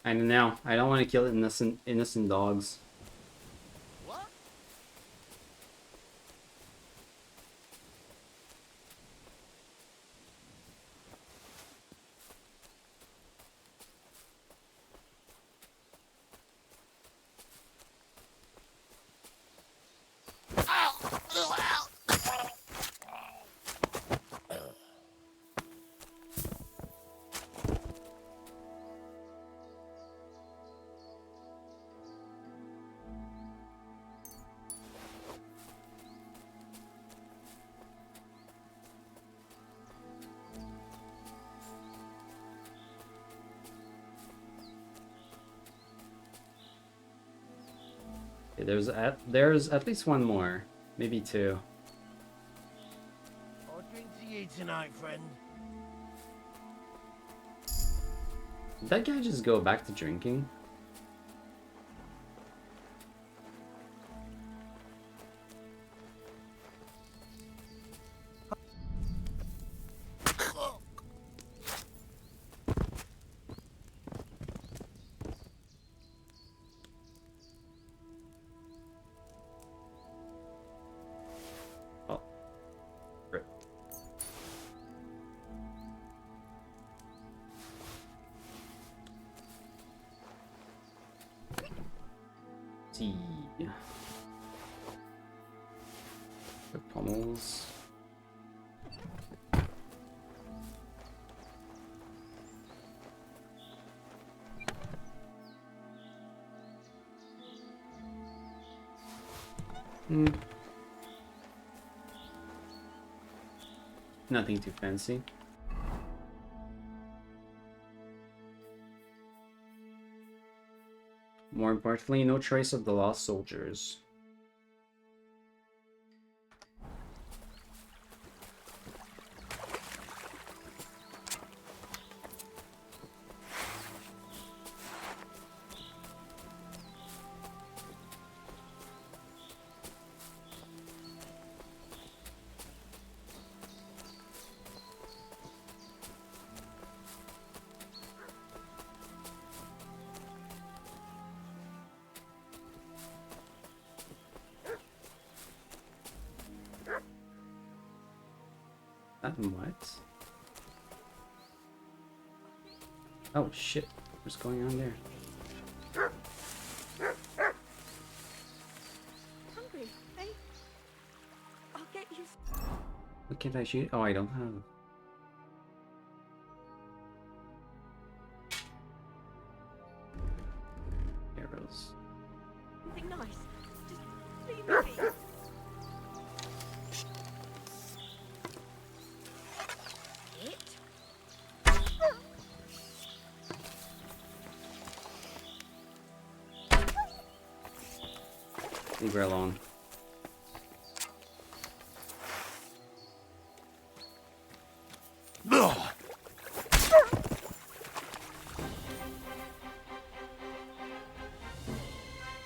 I know. I don't want to kill innocent dogs. Okay, there's at least one more, maybe two. I'll drink to you tonight, friend. Did that guy just go back to drinking? See. The pommels. Nothing too fancy. More importantly, no trace of the lost soldiers. What? Oh shit, what's going on there? Hungry, eh? I'll get you. What can I shoot? Oh, I don't have. Arrows. Something nice. Just leave me be. Leave her alone.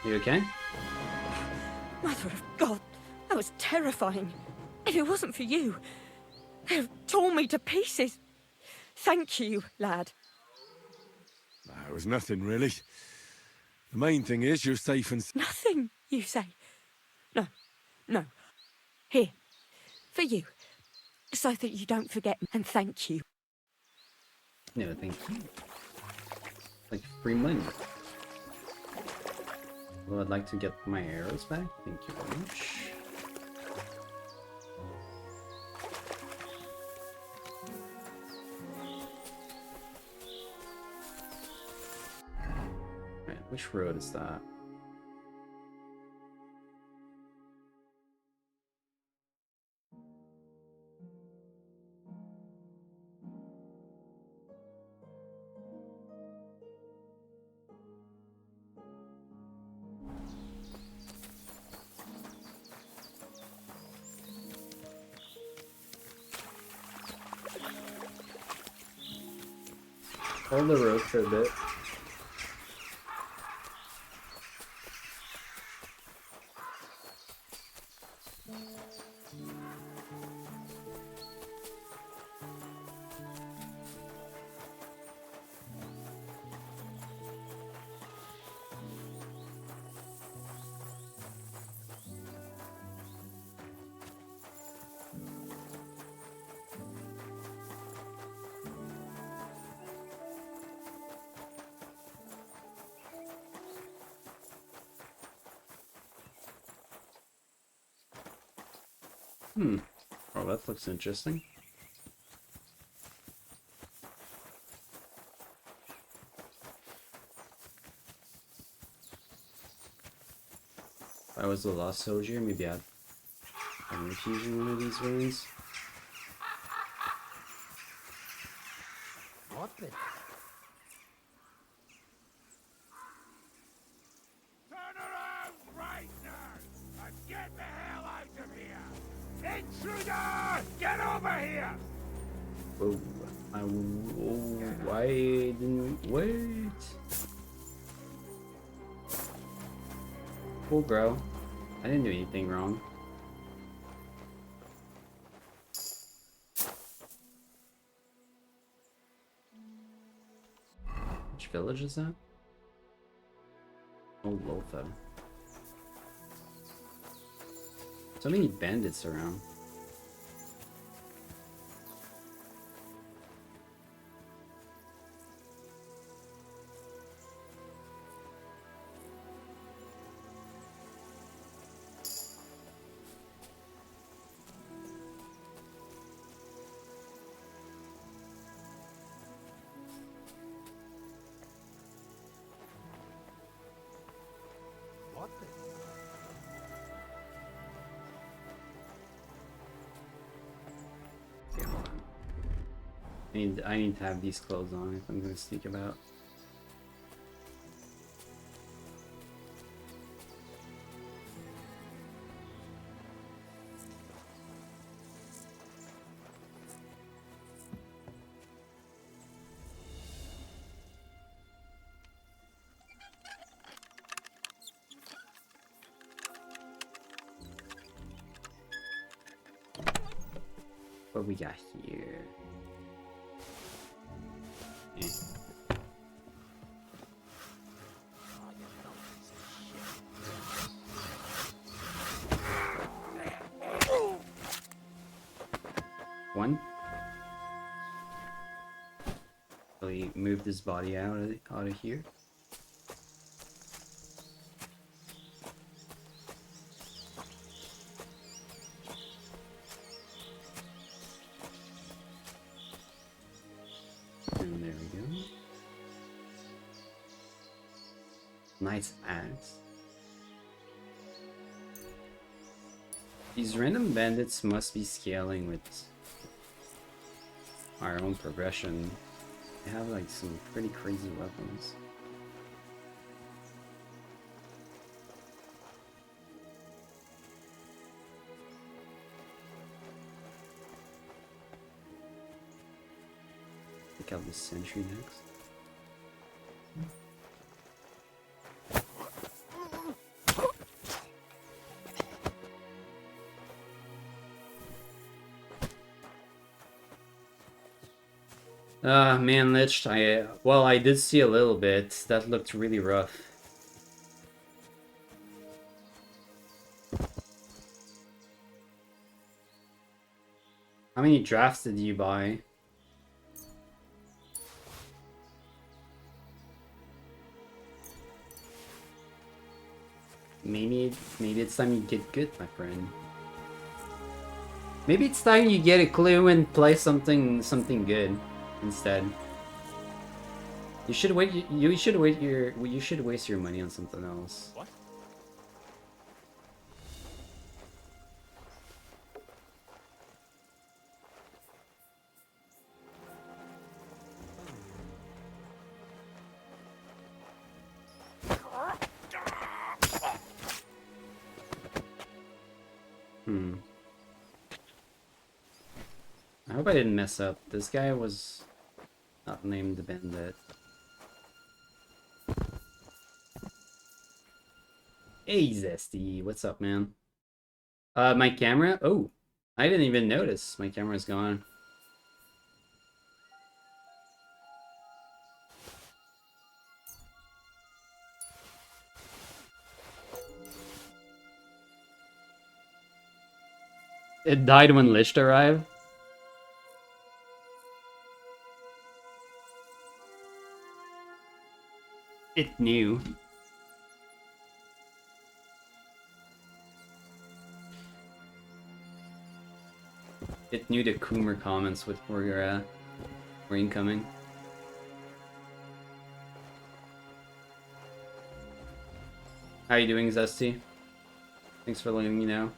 You okay? Mother of God, that was terrifying. If it wasn't for you, they'd have torn me to pieces. Thank you, lad. It was nothing, really. The main thing is you're safe and... Nothing, you say? No, no. Here, for you, so that you don't forget, and thank you. No, thank you. Like free money. Well, I'd like to get my arrows back. Thank you very much. Right, which road is that? Hold the road for a bit. Oh, that looks interesting. If I was the lost soldier, maybe I'd refuse in one of these ruins. What the... Turn around right now and get the hell out of here! Intruder! Get over here! Oh, why didn't wait? Cool, bro. I didn't do anything wrong. Which village is that? Oh, Lotha. So many bandits around. I need to have these clothes on if I'm gonna sneak about. What we got here? One. So he moved his body out of here. And there we go. Nice axe. These random bandits must be scaling with our own progression. They have like some pretty crazy weapons. Take out the sentry next. Man, Lich, well, I did see a little bit. That looked really rough. How many drafts did you buy? Maybe it's time you get good, my friend. Maybe it's time you get a clue and play something good instead. You should waste your money on something else. What? I hope I didn't mess up. This guy was not named the Bandit. Hey Zesty, what's up, man? My camera? Oh, I didn't even notice. My camera's gone. It died when Lich arrived. It knew. It knew the Coomer comments were incoming. How you doing, Zesty? Thanks for letting me know.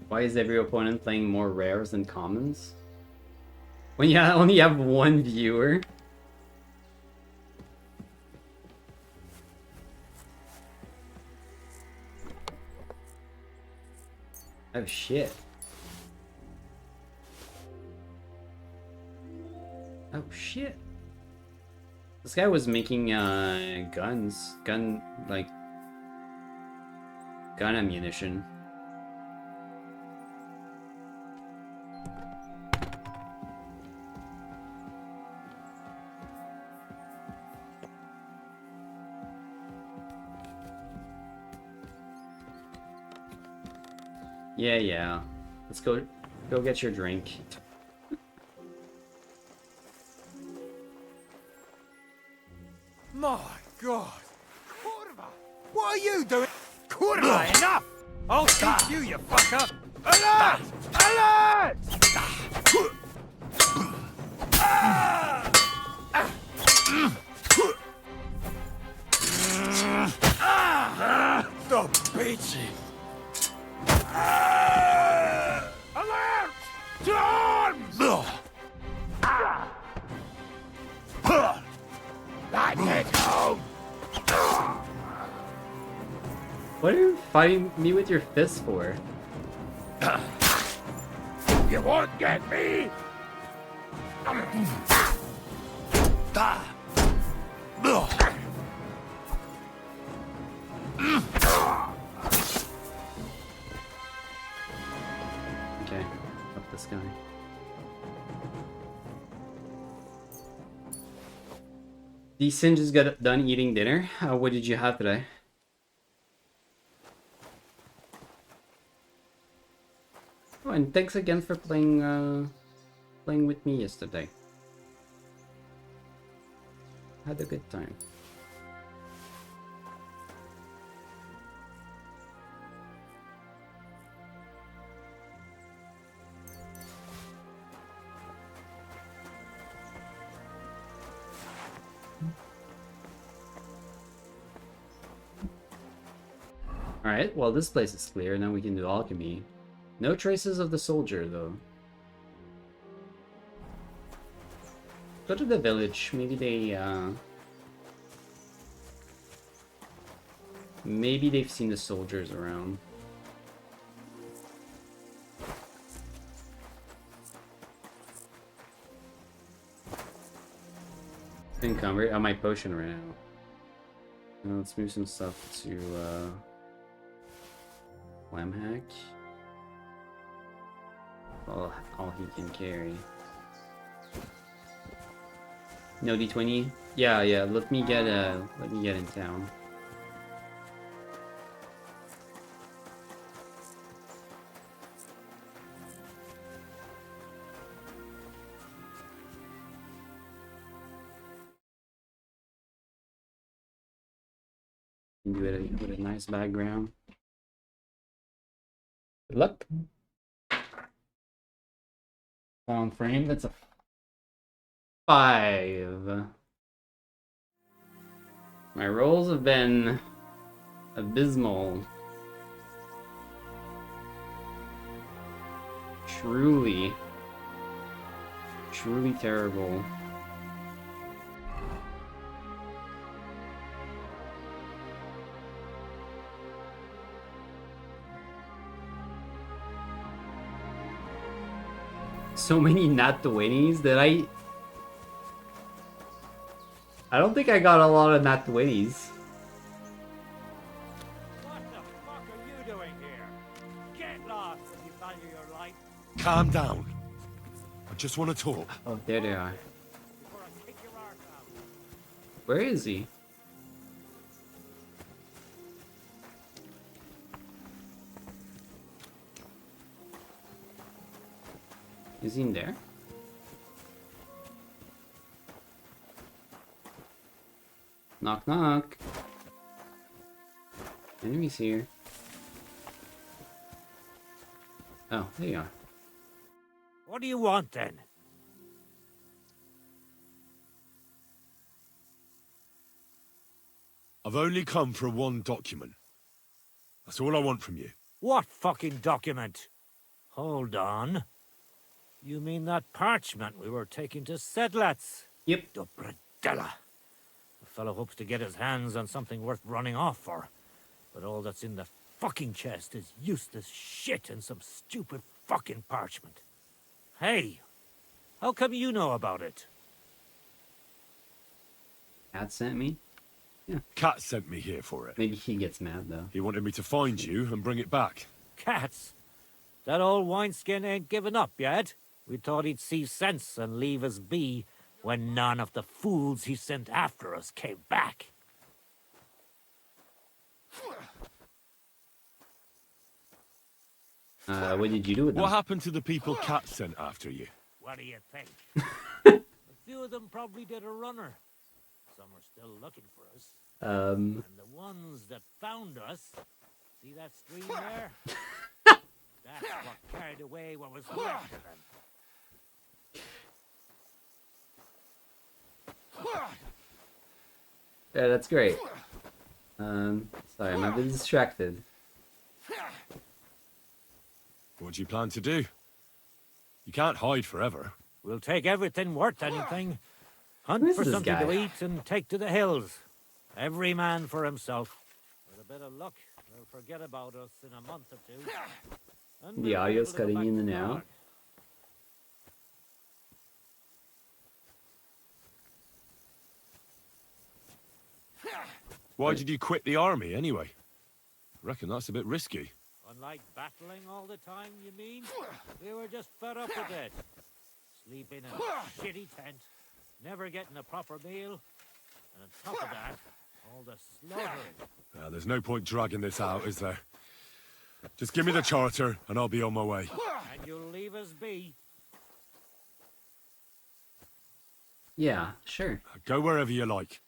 Why is every opponent playing more rares than commons? When you only have one viewer? Oh shit. Oh shit. This guy was making gun ammunition. Yeah. Let's go get your drink. My God! Curva! What are you doing? Curva, enough! I'll teach you, you fucker! Alert! Alert! The bitch! Alert! To arms! Let it go! What are you fighting me with your fists for? You won't get me! Okay, up this guy. Decent just got done eating dinner. What did you have today? Oh, and thanks again for playing with me yesterday. Had a good time. Alright, well this place is clear, now we can do alchemy. No traces of the soldier, though. Go to the village, maybe maybe they've seen the soldiers around. Encumbered? Oh, my potion right now. Now let's move some stuff to, Lamb Hack. All he can carry. No D20? Yeah, let me get in town. Do it with a nice background. Good luck. Found frame, that's a 5. My rolls have been abysmal. Truly terrible. So many nat 20s that I don't think I got a lot of nat 20s. What the fuck are you doing here? Get lost if you value your life Calm down. I just want to talk. Oh, there they are. before I kick your arse out. Where is he? Is he in there? Knock knock. Enemies here. Oh, there you are. What do you want then? I've only come for one document. That's all I want from you. What fucking document? Hold on. You mean that parchment we were taking to Sedlets? Yep. Dobradella. The fellow hopes to get his hands on something worth running off for. But all that's in the fucking chest is useless shit and some stupid fucking parchment. Hey, how come you know about it? Cat sent me? Cat sent me here for it. Maybe he gets mad though. He wanted me to find you and bring it back. Cats? That old wineskin ain't given up yet. We thought he'd see sense and leave us be when none of the fools he sent after us came back. What did you do with them? What happened to the people Cat sent after you? What do you think? A few of them probably did a runner. Some are still looking for us. And the ones that found us See that stream there? That's what carried away what was left of them. Yeah, that's great. Sorry, I'm a bit distracted. What do you plan to do? You can't hide forever. We'll take everything worth anything. Hunt Who is for this something guy? to eat and take to the hills. Every man for himself. With a bit of luck, they'll forget about us in a month or two. And The we'll be audio's able to go cutting back in to and out. Bard. Why did you quit the army, anyway? Reckon that's a bit risky. Unlike battling all the time, you mean? We were just fed up with it. Sleeping in a shitty tent, never getting a proper meal, and on top of that, all the slaughtering. There's no point dragging this out, is there? Just give me the charter, and I'll be on my way. And you'll leave us be. Yeah, sure. Go wherever you like.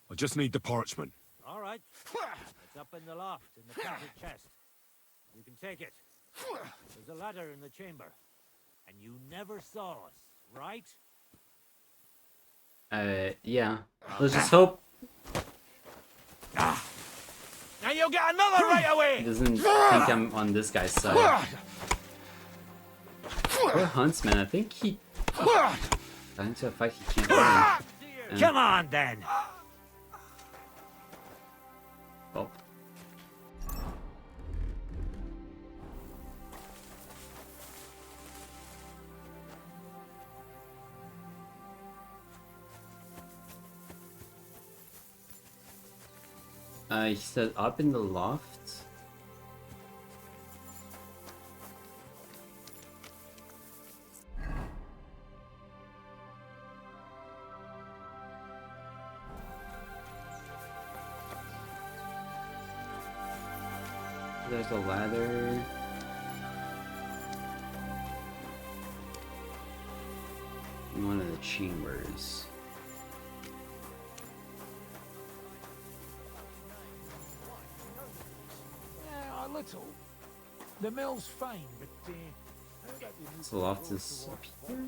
I just need the parchment. All right. It's up in the loft, in the printed chest. You can take it. There's a ladder in the chamber. And you never saw us, right? Yeah. Let's just hope Now you'll get another right he away! doesn't think I'm on this guy's side. Poor Huntsman, I think he got into a fight he can't win. Come on, then! Oh. He said up in the loft. There's a ladder. In one of the chambers. Yeah, a little. The mill's fine, but So the loft is up here?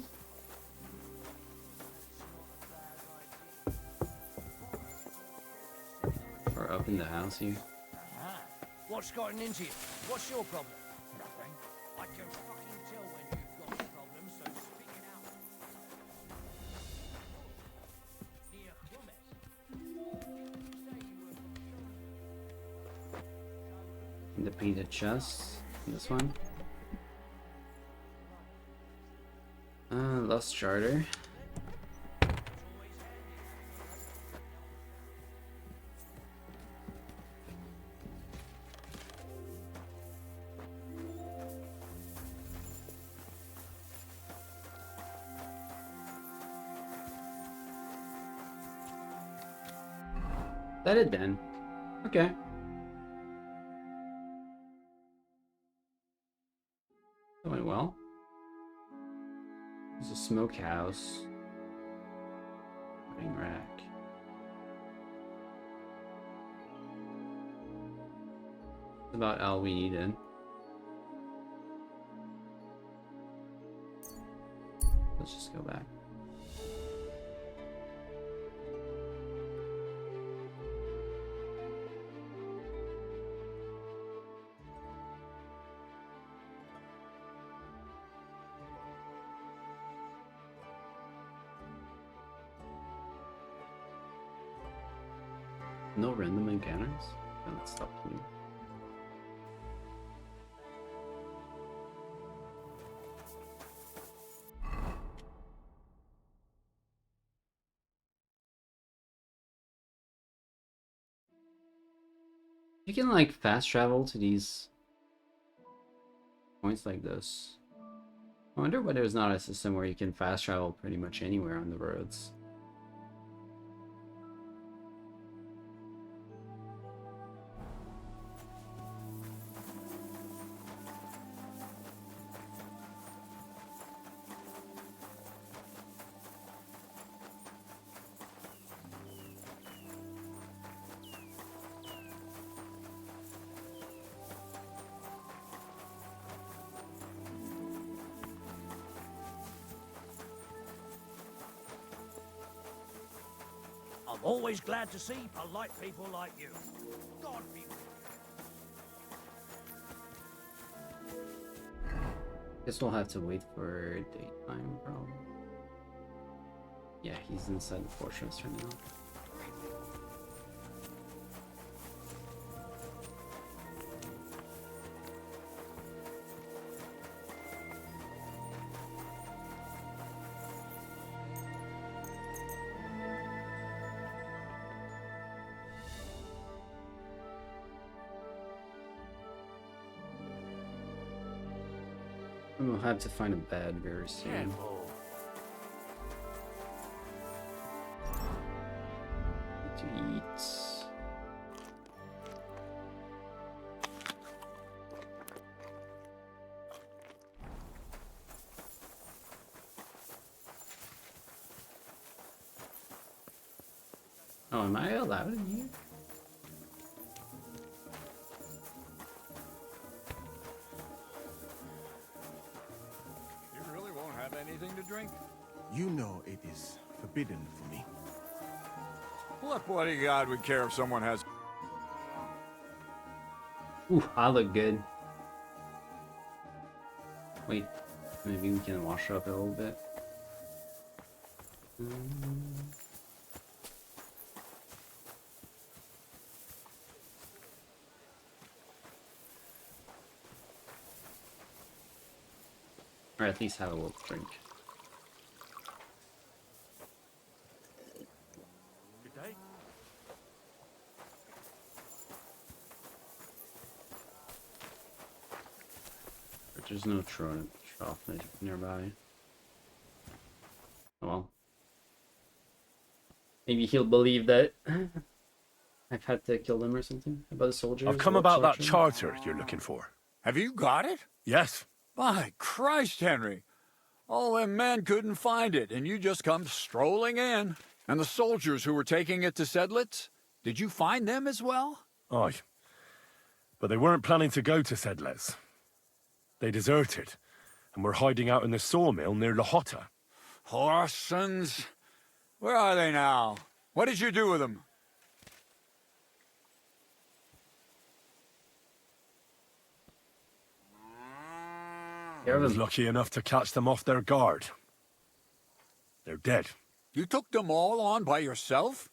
Or up in the house here? What's gotten into you? What's your problem? Nothing. I can fucking tell when you've got a problem, so speak it out. Here, In the painted chest. This one. Lost charter. That it then. Okay. That went well. There's a smokehouse. Wedding rack. That's about all we needed. Let's just go back. No random encounters? That stopped me. You can like fast travel to these points like this. I wonder why there's not a system where you can fast travel pretty much anywhere on the roads. I'm always glad to see polite people like you. God be with you. Guess we'll have to wait for daytime, probably. Yeah, he's inside the fortress right now. We'll have to find a bed very soon. Careful. Need to eat. Oh, am I allowed in here? You really won't have anything to drink? You know it is forbidden for me. What bloody god would care if someone has... Ooh, I look good. Wait, maybe we can wash up a little bit. Or at least have a little drink. Good day. But there's no trough nearby. Oh well. Maybe he'll believe that I've had to kill them or something about the soldiers. I've come or about that torture. charter you're looking for. Have you got it? Yes. By Christ, Henry. All them men couldn't find it, and you just come strolling in. And the soldiers who were taking it to Sedlitz, did you find them as well? Aye. But they weren't planning to go to Sedlitz. They deserted, and were hiding out in the sawmill near Lahota. Horsons. Where are they now? What did you do with them? I was lucky enough to catch them off their guard. They're dead. You took them all on by yourself?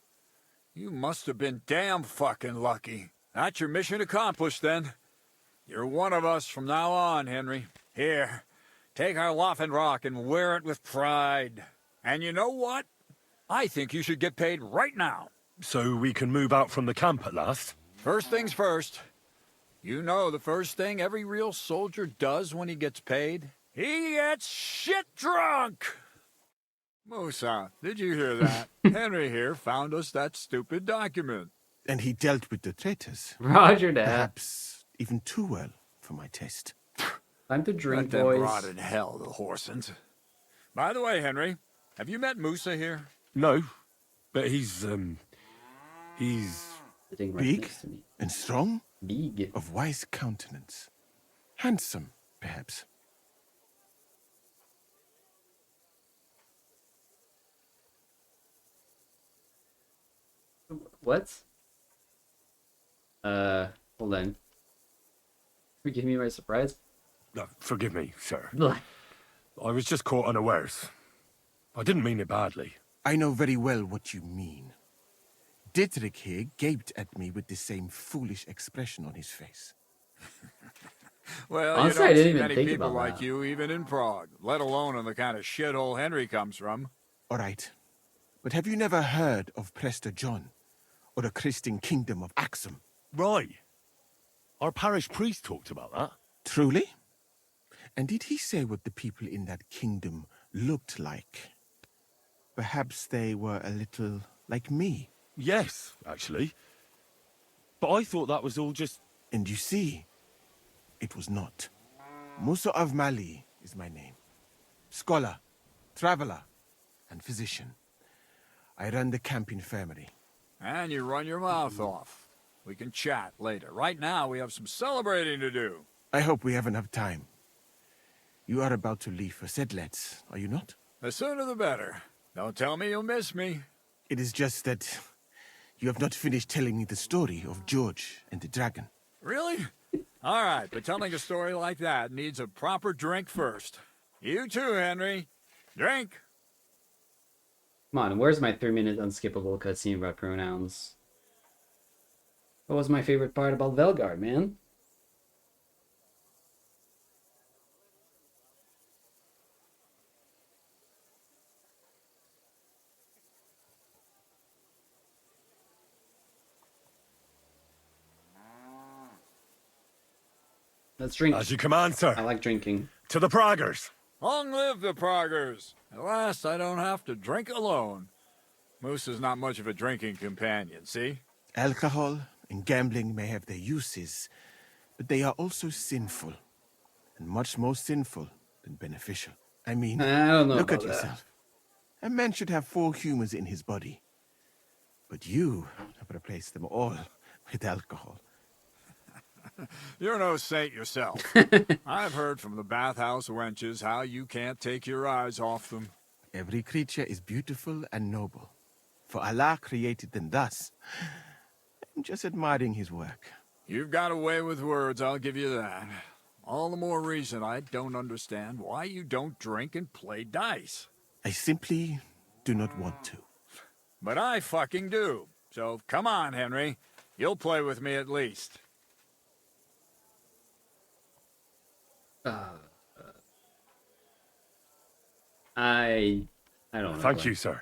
You must have been damn fucking lucky. That's your mission accomplished, then. You're one of us from now on, Henry. Here, take our Waffenrock and wear it with pride. And you know what? I think you should get paid right now. So we can move out from the camp at last? First things first. You know the first thing every real soldier does when he gets paid? He gets shit drunk! Musa, did you hear that? Henry here found us that stupid document. And he dealt with the traitors. Roger that. Perhaps even too well for my taste. Time to drink, Let them boys. rot in hell, the Horsens. By the way, Henry, have you met Musa here? No. But he's Sitting right Big next to me. and strong, Big. of wise countenance. Handsome, perhaps. What? Hold on. Forgive me my surprise. forgive me, sir. Blah. I was just caught unawares. I didn't mean it badly. I know very well what you mean. Dietrich here gaped at me with the same foolish expression on his face. Well, Honestly, you I don't didn't see even many think people about like that. you even in Prague, let alone in the kind of shithole Henry comes from. All right. But have you never heard of Prester John? Or the Christian kingdom of Axum? Right. Our parish priest talked about that. Truly? And did he say what the people in that kingdom looked like? Perhaps they were a little like me. Yes, actually. But I thought that was all just... And you see, it was not. Musa of Mali is my name. Scholar, traveler, and physician. I run the camp infirmary. And you run your mouth off. We can chat later. Right now, we have some celebrating to do. I hope we have enough time. You are about to leave for Sedlitz, are you not? The sooner the better. Don't tell me you'll miss me. It is just that You have not finished telling me the story of George and the dragon. Really? All right, but telling a story like that needs a proper drink first. You too, Henry. Drink. Come on, where's my 3-minute unskippable cutscene about pronouns? What was my favorite part about Velgard, man? Let's drink. As you command, sir. I like drinking. To the Praggers. Long live the Proggers. At last, I don't have to drink alone. Moose is not much of a drinking companion, see? Alcohol and gambling may have their uses, but they are also sinful, and much more sinful than beneficial. I mean, I don't know look about at yourself. A man should have 4 humors in his body, but you have replaced them all with alcohol. You're no saint yourself. I've heard from the bathhouse wenches how you can't take your eyes off them. Every creature is beautiful and noble, for Allah created them thus. I'm just admiring his work. You've got a way with words, I'll give you that. All the more reason I don't understand why you don't drink and play dice. I simply do not want to. But I fucking do. So come on, Henry. You'll play with me at least. I don't know. Thank you, sir.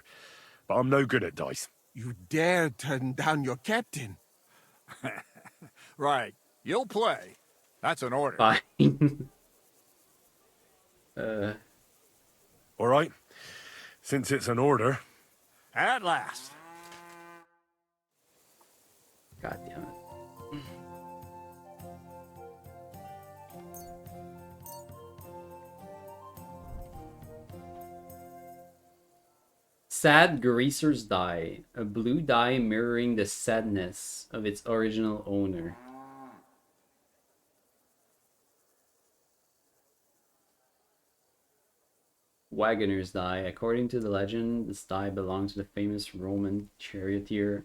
But I'm no good at dice. You dare turn down your captain? Right. You'll play. That's an order. Fine. All right. Since it's an order. At last. God damn it. Sad Greaser's Dye. A blue dye mirroring the sadness of its original owner. Wagoner's Dye. According to the legend, this dye belonged to the famous Roman charioteer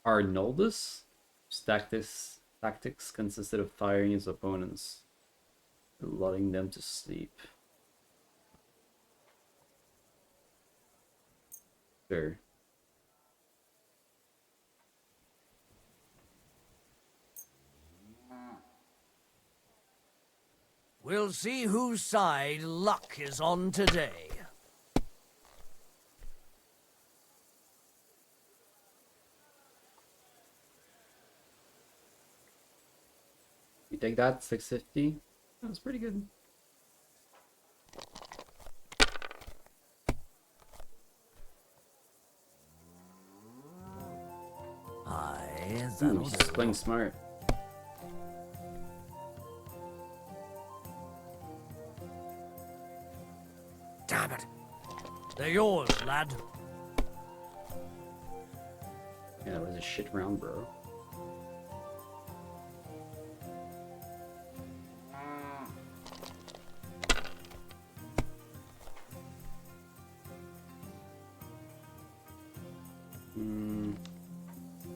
Arnoldus. His tactics consisted of firing his opponents, lulling them to sleep. Sure. We'll see whose side luck is on today. You take that, 650. That was pretty good. Ooh, he's just playing smart. Damn it. They're yours, lad. Yeah, that was a shit round, bro.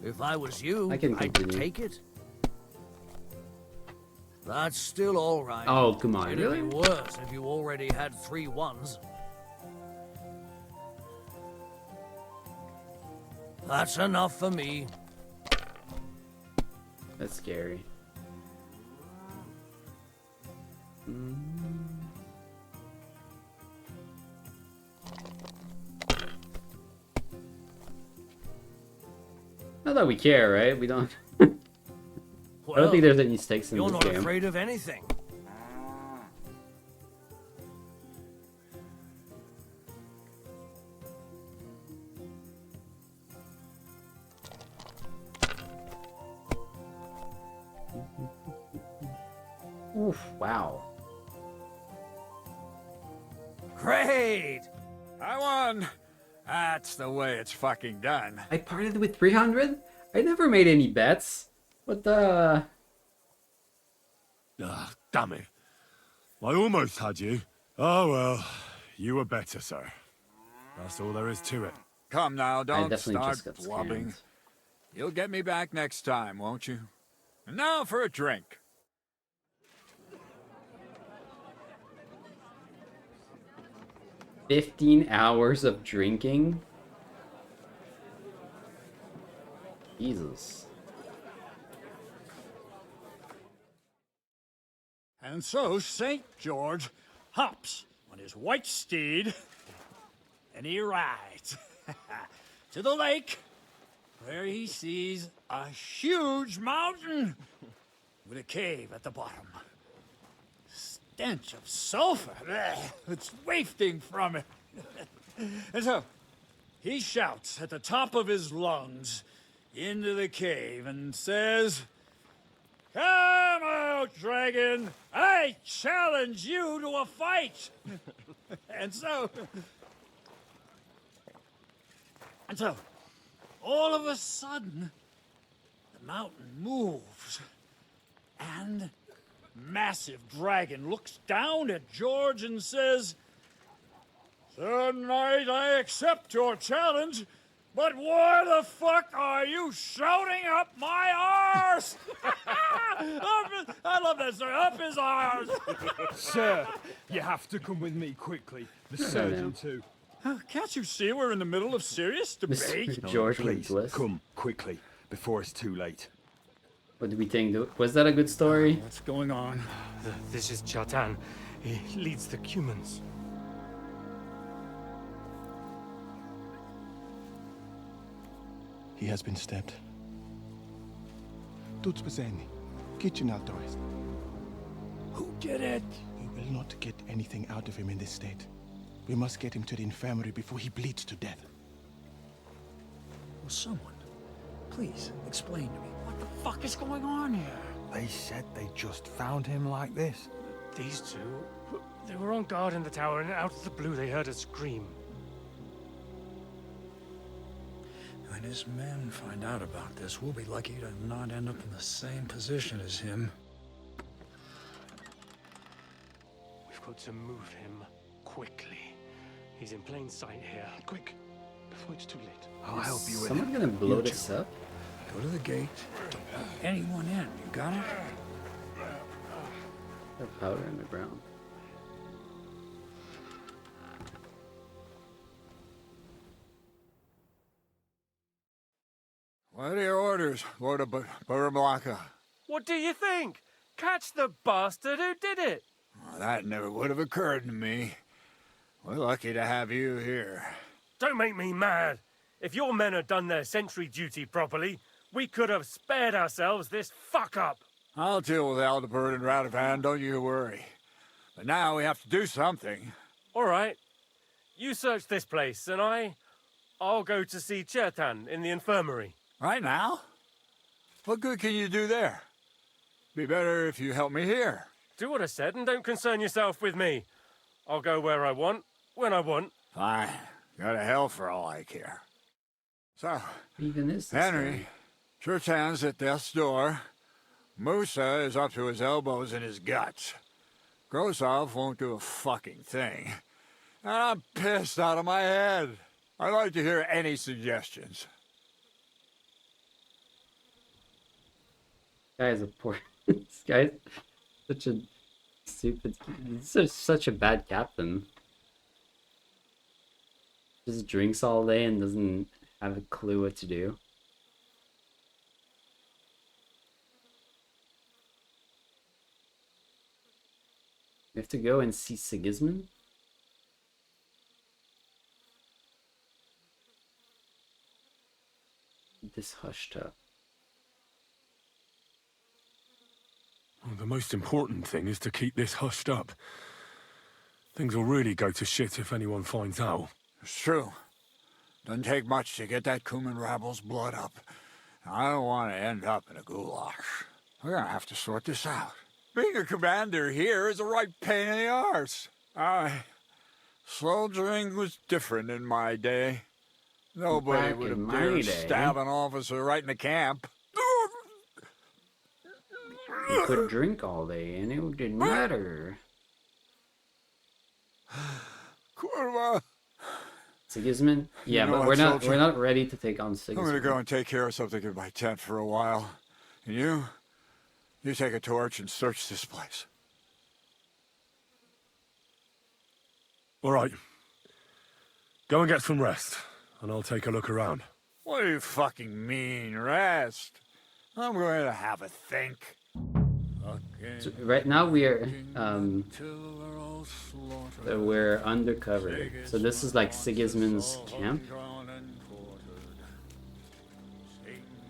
If I was you, I can I'd continue. take it. That's still all right. Oh, come on, It'd really? be worse if you already had 3 1s. That's enough for me. That's scary. Not that we care, right? We don't. I don't think there's any stakes in You're this not game. afraid of anything. Oof, wow. Great! I won. That's the way it's fucking done. I parted with 300? I never made any bets. What the... Ah, damn it. I almost had you. Oh well, you were better, sir. That's all there is to it. Come now, don't definitely start just got blubbing. scammed. You'll get me back next time, won't you? And now for a drink. $15 of drinking? Jesus. And so St. George hops on his white steed, and he rides to the lake, where he sees a huge mountain with a cave at the bottom. Stench of sulfur, it's wafting from it. And so he shouts at the top of his lungs into the cave and says, "Come out, dragon! I challenge you to a fight!" And so, all of a sudden, the mountain moves, and massive dragon looks down at George and says, "Sir Knight, I accept your challenge, but why the fuck are you shouting up my arse?" I love that, sir. Up his arse. Sir, you have to come with me quickly. The surgeon too. Can't you see we're in the middle of serious debate? Mr. George Please, Bliss. come quickly, before it's too late. What do we think? Was that a good story? What's going on? This is Chatan. He leads the Cumans. He has been stabbed. Tudo bem. Kitchen outdoors. Who did it? We will not get anything out of him in this state. We must get him to the infirmary before he bleeds to death. Will someone please explain to me what the fuck is going on here? They said they just found him like this. These two, they were on guard in the tower, and out of the blue they heard a scream. When his men find out about this, we'll be lucky to not end up in the same position as him. We've got to move him quickly. He's in plain sight here. Quick, before it's too late. I'll help you with Someone it. gonna blow this up? Go to the gate. Don't let anyone in. You got it? There's powder in the ground. What are your orders, Lord of Buramlaka? What do you think? Catch the bastard who did it! Well, that never would have occurred to me. We're lucky to have you here. Don't make me mad. If your men had done their sentry duty properly, we could have spared ourselves this fuck-up. I'll deal with Aldebert and Radovan, don't you worry. But now we have to do something. All right. You search this place, and I'll go to see Chertan in the infirmary. Right now? What good can you do there? Be better if you help me here. Do what I said, and don't concern yourself with me. I'll go where I want, when I want. Fine. Go to hell for all I care. So, Even is this Henry, Chertan's at death's door. Musa is up to his elbows in his guts. Grosov won't do a fucking thing. And I'm pissed out of my head. I'd like to hear any suggestions. Guy's a poor. This guy's such a stupid. He's such a bad captain. Just drinks all day and doesn't have a clue what to do. We have to go and see Sigismund. This hushed up. Well, the most important thing is to keep this hushed up. Things will really go to shit if anyone finds out. It's true. Doesn't take much to get that Cuman rabble's blood up. I don't want to end up in a goulash. We're gonna have to sort this out. Being a commander here is a right pain in the arse. Soldiering was different in my day. Nobody Back would in have my dared day. stab an officer right in the camp. You could drink all day and it didn't matter. Kurva! Sigismund? Yeah, You know but what, soldier? we're not ready to take on I'm Sigismund. gonna go and take care of something in my tent for a while. And you take a torch and search this place. All right. Go and get some rest, and I'll take a look around. What do you fucking mean, rest? I'm going to have a think. So right now we're undercover. So this is like Sigismund's camp.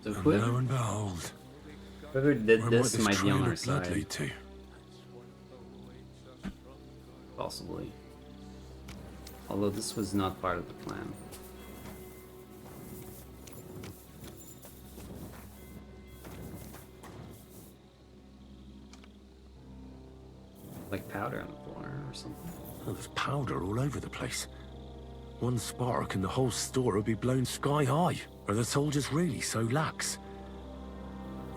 So And lo and behold, whoever did where this might might be on trail our of blood side. lead to? Possibly. Although this was not part of the plan. Like powder on the floor or something. Oh, there's powder all over the place. One spark and the whole store would be blown sky high. Are the soldiers really so lax?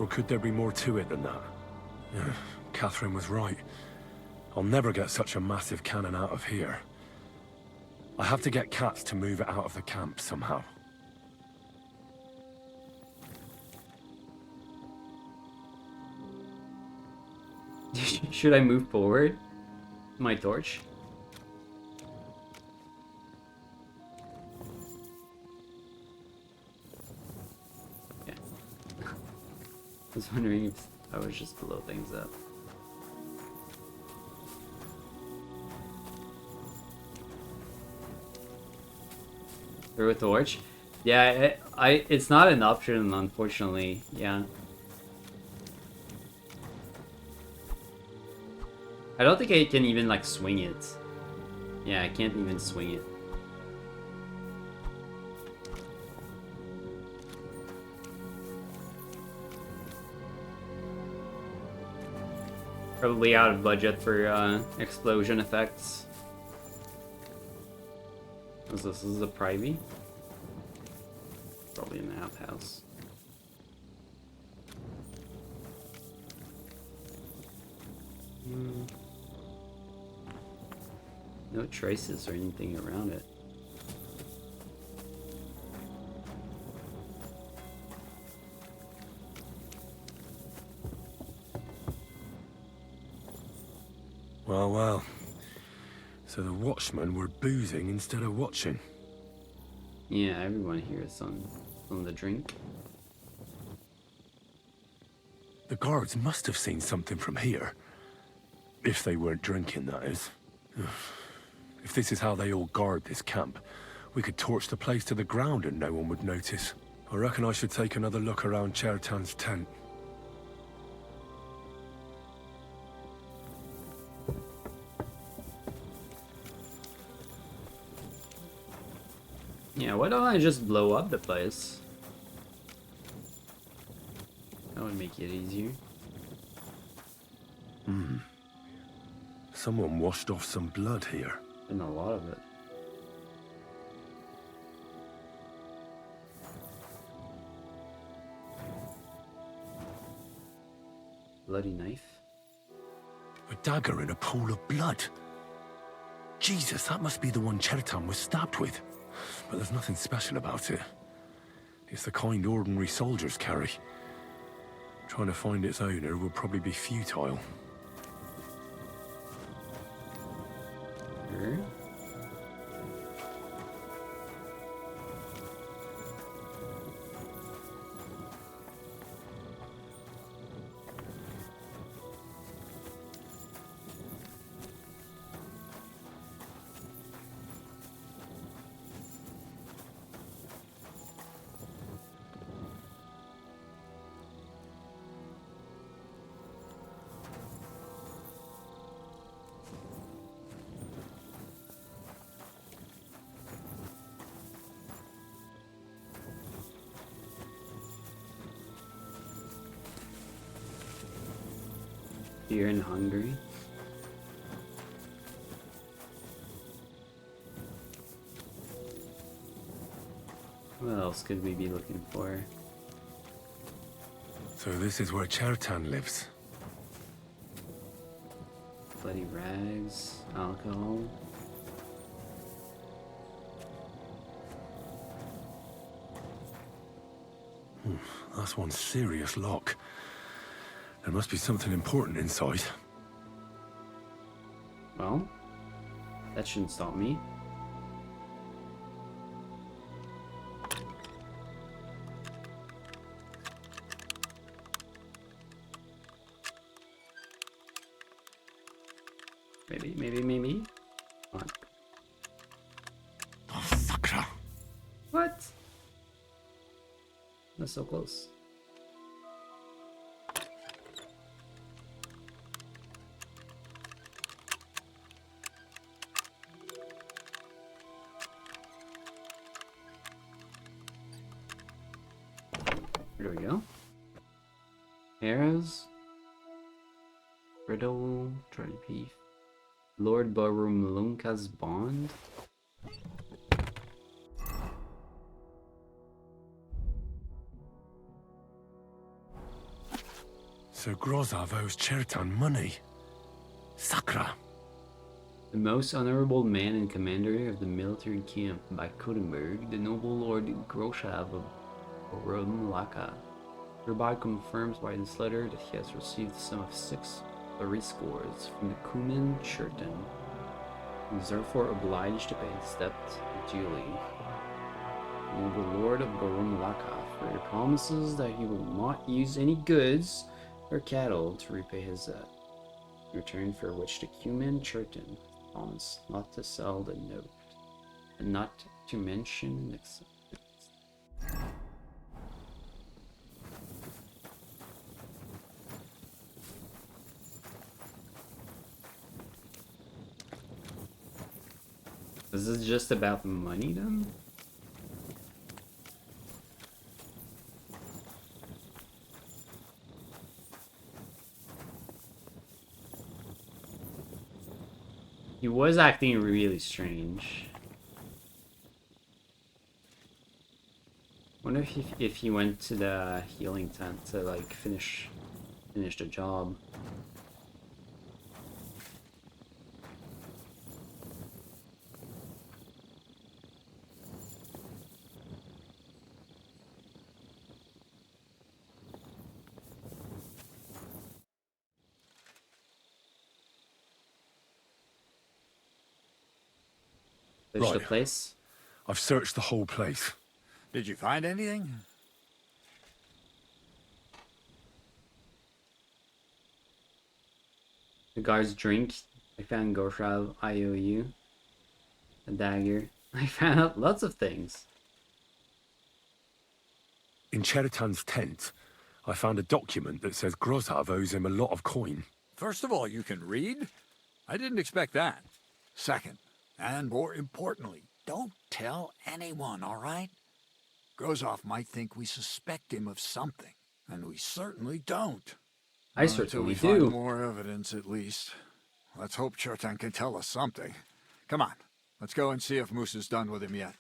Or could there be more to it than that? Yeah, Catherine was right. I'll never get such a massive cannon out of here. I have to get Katz to move it out of the camp somehow. Should I move forward? My torch? Yeah. I was wondering if I was just blow things up. Through a torch? Yeah, it's not an option, unfortunately. Yeah. I don't think I can even, like, swing it. Yeah, I can't even swing it. Probably out of budget for, explosion effects. What's this? This is a privy? Probably an outhouse. No traces or anything around it. Well, well. So the watchmen were boozing instead of watching. Yeah, everyone here is on the drink. The guards must have seen something from here. If they weren't drinking, that is. If this is how they all guard this camp, we could torch the place to the ground and no one would notice. I reckon I should take another look around Chertan's tent. Yeah, why don't I just blow up the place? That would make it easier. Someone washed off some blood here. And a lot of it. Bloody knife. A dagger in a pool of blood. Jesus, that must be the one Chertan was stabbed with. But there's nothing special about it. It's the kind ordinary soldiers carry. Trying to find its owner will probably be futile. Sure. Fear and hungry. What else could we be looking for? So this is where Chertan lives. Bloody rags, alcohol. That's one serious lock. There must be something important inside. Well, that shouldn't stop me. Maybe. Come on. Oh, Sakra! What? That's so close. There we go. Arrows. Riddle. Trophy. Lord Barumlunka's bond. So Grozov owes Chertan money. Sakra! The most honorable man and commander of the military camp by Kudenberg, the noble Lord Groshav of Oromlaka, hereby confirms by this letter that he has received the sum of 6 scores from the Kumen Chertan, and is therefore obliged to pay his debt duly. Noble Lord of Oromlaka, for he promises that he will not use any goods or cattle to repay his debt, in return for which the Kumen Chertan promised not to sell the note, and not to mention acceptance. Is this just about money then? He was acting really strange. Wonder if he went to the healing tent to like finish the job. Search the Right. place. I've searched the whole place. Did you find anything? The guard's drink. I found Goshav IOU. A dagger. I found out lots of things. In Cheritan's tent, I found a document that says Grozov owes him a lot of coin. First of all, you can read? I didn't expect that. Second, and more importantly, don't tell anyone, all right? Grozov might think we suspect him of something, and we certainly don't. I Until certainly we do. find more evidence, at least. Let's hope Chertan can tell us something. Come on, let's go and see if Moosa's done with him yet.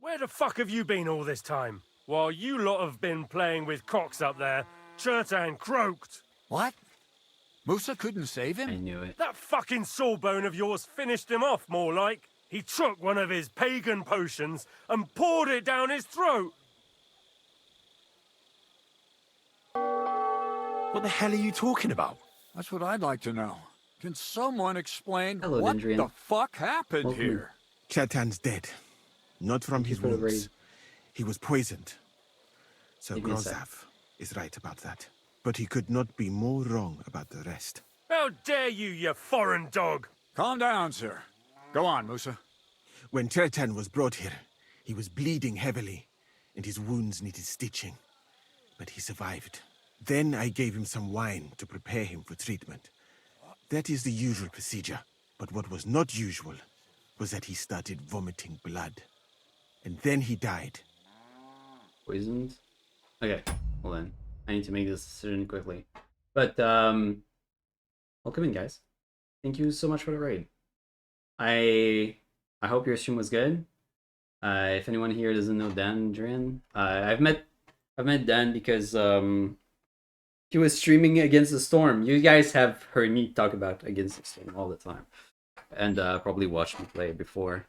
Where the fuck have you been all this time? While you lot have been playing with cocks up there, Chertan croaked. What? Moosa couldn't save him? I knew it. That fucking sawbone of yours finished him off, more like. He took one of his pagan potions and poured it down his throat. What the hell are you talking about? That's what I'd like to know. Can someone explain Hello, what Dendrian. the fuck happened Welcome. here? Chertan's dead. Not from Thank you his for the wounds. raid. He was poisoned. So Give me a sec. Grozov is right about that. But he could not be more wrong about the rest. How dare you, you foreign dog! Calm down, sir. Go on, Moosa. When Chertan was brought here, he was bleeding heavily, and his wounds needed stitching. But he survived. Then I gave him some wine to prepare him for treatment. That is the usual procedure. But what was not usual was that he started vomiting blood. And then he died. Poisoned. Okay, hold on. I need to make this decision quickly. But welcome in, guys. Thank you so much for the raid. I hope your stream was good. If anyone here doesn't know Dendrian, I've met Dan because he was streaming Against the Storm. You guys have heard me talk about Against the Storm all the time, and probably watched me play it before.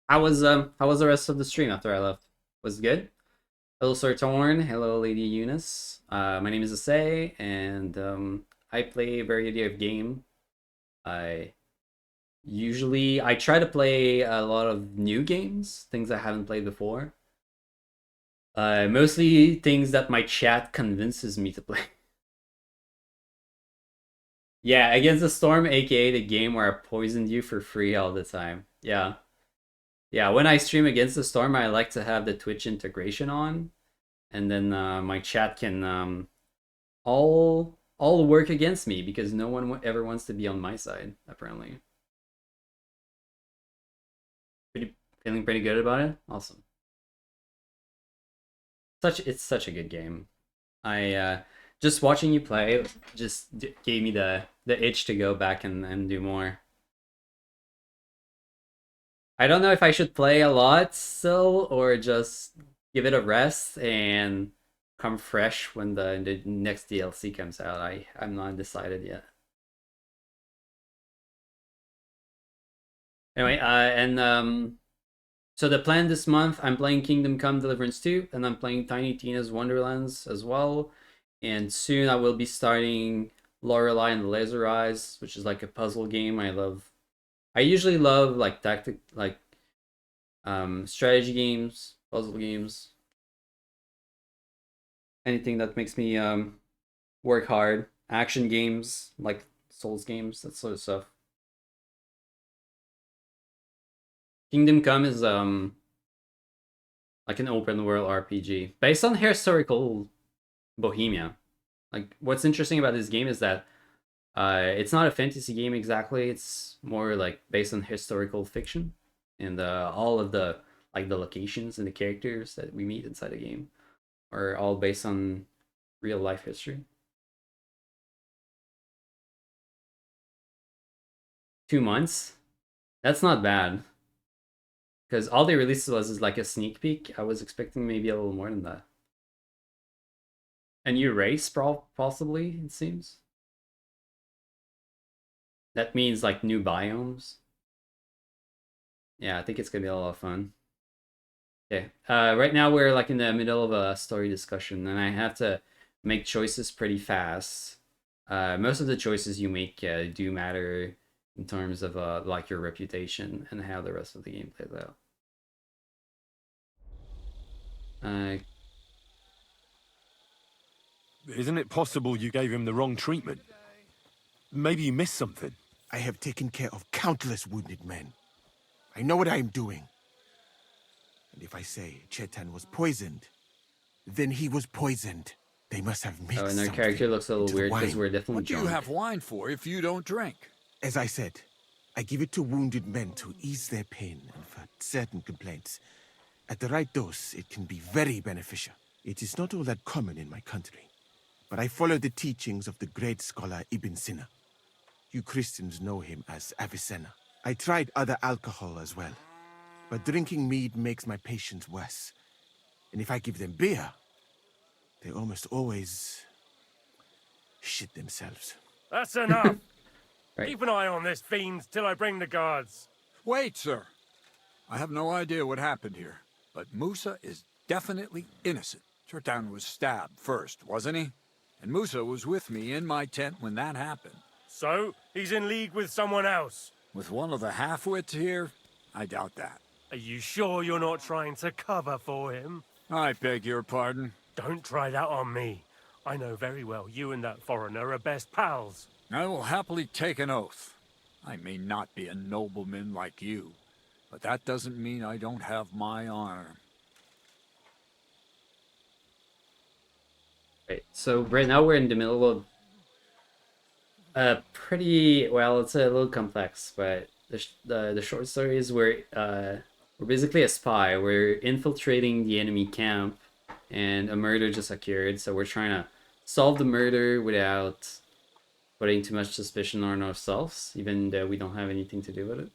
how was the rest of the stream after I left? Was it good? Hello, Sir Torn. Hello, Lady Eunice. My name is Asay, and I play a variety of game. I I try to play a lot of new games, things I haven't played before. Mostly things that my chat convinces me to play. Yeah, Against the Storm, aka the game where I poisoned you for free all the time. Yeah. Yeah, when I stream Against the Storm, I like to have the Twitch integration on, and then my chat can all work against me because no one ever wants to be on my side, apparently. Feeling pretty good about it? Awesome. It's such a good game. I just watching you play just gave me the itch to go back and do more. I don't know if I should play a lot still or just give it a rest and come fresh when the next DLC comes out. I'm not decided yet. Anyway, so the plan this month, I'm playing Kingdom Come Deliverance 2, and I'm playing Tiny Tina's Wonderlands as well. And soon I will be starting Lorelei and the Laser Eyes, which is like a puzzle game. I usually love like strategy games, puzzle games, anything that makes me work hard. Action games, like Souls games, that sort of stuff. Kingdom Come is like an open world RPG based on historical Bohemia. Like what's interesting about this game is that it's not a fantasy game exactly. It's more like based on historical fiction, and all of the the locations and the characters that we meet inside the game are all based on real life history. 2 months? That's not bad. Because all they released was is like a sneak peek. I was expecting maybe a little more than that. A new race, possibly, it seems. That means like new biomes. Yeah, I think it's gonna be a lot of fun. Okay. Right now we're like in the middle of a story discussion, and I have to make choices pretty fast. Most of the choices you make do matter in terms of like your reputation and how the rest of the game plays out. Isn't it possible you gave him the wrong treatment? Maybe you missed something. I have taken care of countless wounded men. I know what I am doing. And if I say Chetan was poisoned, then he was poisoned. They must have mixed and our something character looks a little into the weird because wine. we're definitely What do you drunk. have wine for if you don't drink? As I said, I give it to wounded men to ease their pain and for certain complaints. At the right dose, it can be very beneficial. It is not all that common in my country, but I follow the teachings of the great scholar Ibn Sina. You Christians know him as Avicenna. I tried other alcohol as well, but drinking mead makes my patients worse. And if I give them beer, they almost always shit themselves. That's enough. Right. Keep an eye on this fiend till I bring the guards. Wait, sir. I have no idea what happened here, but Musa is definitely innocent. Chertan was stabbed first, wasn't he? And Musa was with me in my tent when that happened. So, he's in league with someone else. With one of the half-wits here? I doubt that. Are you sure you're not trying to cover for him? I beg your pardon. Don't try that on me. I know very well you and that foreigner are best pals. I will happily take an oath. I may not be a nobleman like you, but that doesn't mean I don't have my honor. Right. So right now we're in the middle of pretty well. It's a little complex, but the short story is we're basically a spy. We're infiltrating the enemy camp, and a murder just occurred. So we're trying to solve the murder without putting too much suspicion on ourselves, even though we don't have anything to do with it.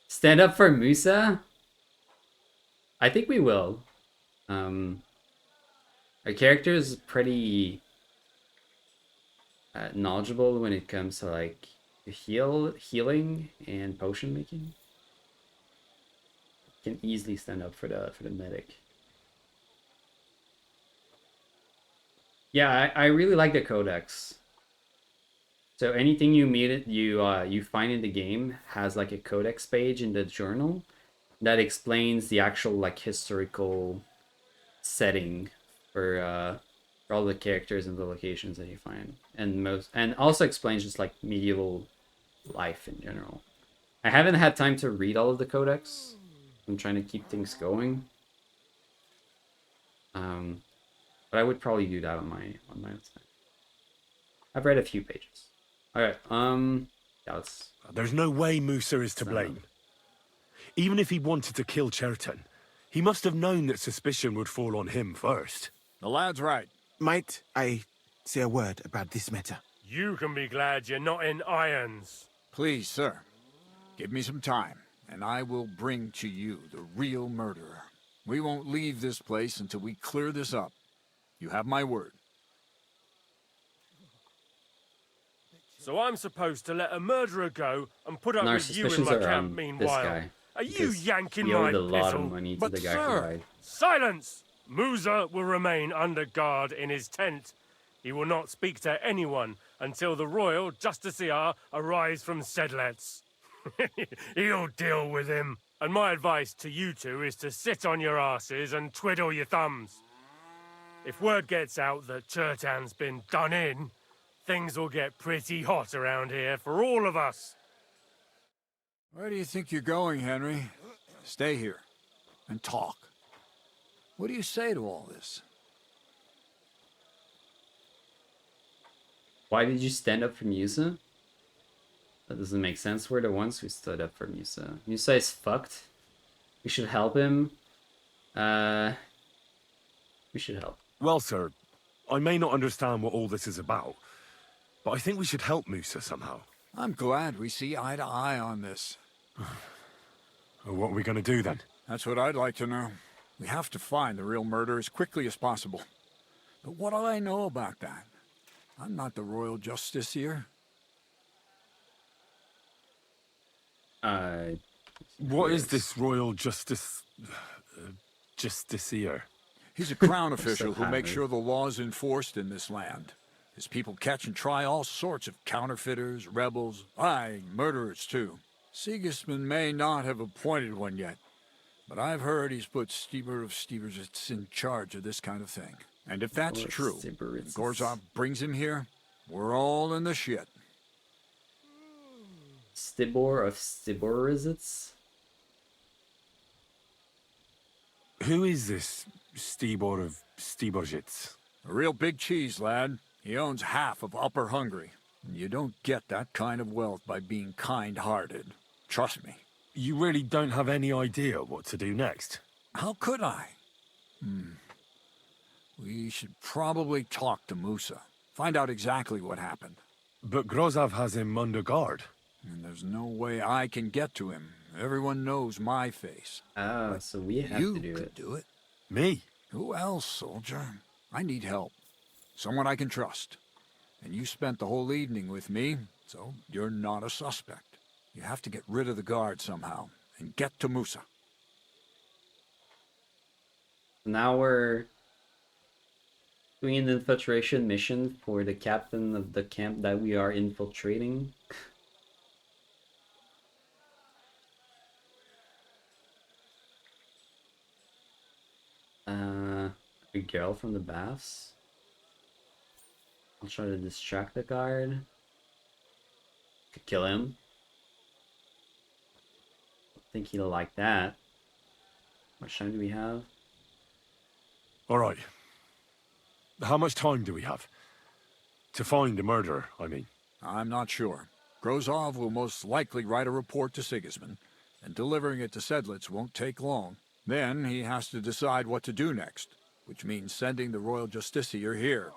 Stand up for Musa? I think we will. Our character is pretty knowledgeable when it comes to like healing and potion making. Can easily stand up for the medic. Yeah, I really like the codex. So anything you find in the game has like a codex page in the journal that explains the actual like historical setting for all the characters and the locations that you find, and also explains just like medieval life in general. I haven't had time to read all of the codex. I'm trying to keep things going. But I would probably do that on my own time. I've read a few pages. All right. Yeah, let's. There's no way Musa is to blame. Even if he wanted to kill Cherton, he must have known that suspicion would fall on him first. The lad's right. Might I say a word about this matter? You can be glad you're not in irons. Please, sir. Give me some time, and I will bring to you the real murderer. We won't leave this place until we clear this up. You have my word. So I'm supposed to let a murderer go and put up And our with you in suspicions my are camp on meanwhile? this guy. Are you because yanking he my owed a lot pizzle? of money to But the guy sir- who died. Silence! Musa will remain under guard in his tent. He will not speak to anyone until the royal justiciar arrives from Sedlets. He'll deal with him. And my advice to you two is to sit on your asses and twiddle your thumbs. If word gets out that Chertan's been done in, things will get pretty hot around here for all of us. Where do you think you're going, Henry? Stay here and talk. What do you say to all this? Why did you stand up for Musa? That doesn't make sense. We're the ones who stood up for Musa. Musa is fucked. We should help him. We should help. Well, sir, I may not understand what all this is about, but I think we should help Musa somehow. I'm glad we see eye to eye on this. What are we going to do then? That's what I'd like to know. We have to find the real murderer as quickly as possible. But what do I know about that? I'm not the royal justiciar. What is this royal justiciar? He's a crown official So who makes hammered. sure the law is enforced in this land. His people catch and try all sorts of counterfeiters, rebels, aye, murderers too. Sigismund may not have appointed one yet, but I've heard he's put Stieber of Stieberitz in charge of this kind of thing. And if that's Or true, Stieberitz. and Gorzov brings him here, we're all in the shit. Stibor of Stiborizitz? Who is this Stibor of Stiborzitz? A real big cheese, lad. He owns half of Upper Hungary. You don't get that kind of wealth by being kind-hearted. Trust me. You really don't have any idea what to do next? How could I? We should probably talk to Musa. Find out exactly what happened. But Grozov has him under guard. And there's no way I can get to him. Everyone knows my face. Ah, so we have You to do could it. do it. Me? Who else, soldier? I need help. Someone I can trust. And you spent the whole evening with me, so you're not a suspect. You have to get rid of the guard somehow, and get to Musa. Now we're doing an infiltration mission for the captain of the camp that we are infiltrating. A girl from the baths. I'll try to distract the guard. Could kill him. I think he'll like that. How much time do we have? All right. How much time do we have? To find the murderer, I mean. I'm not sure. Grozov will most likely write a report to Sigismund, and delivering it to Sedlitz won't take long. Then he has to decide what to do next, which means sending the royal justiciar here.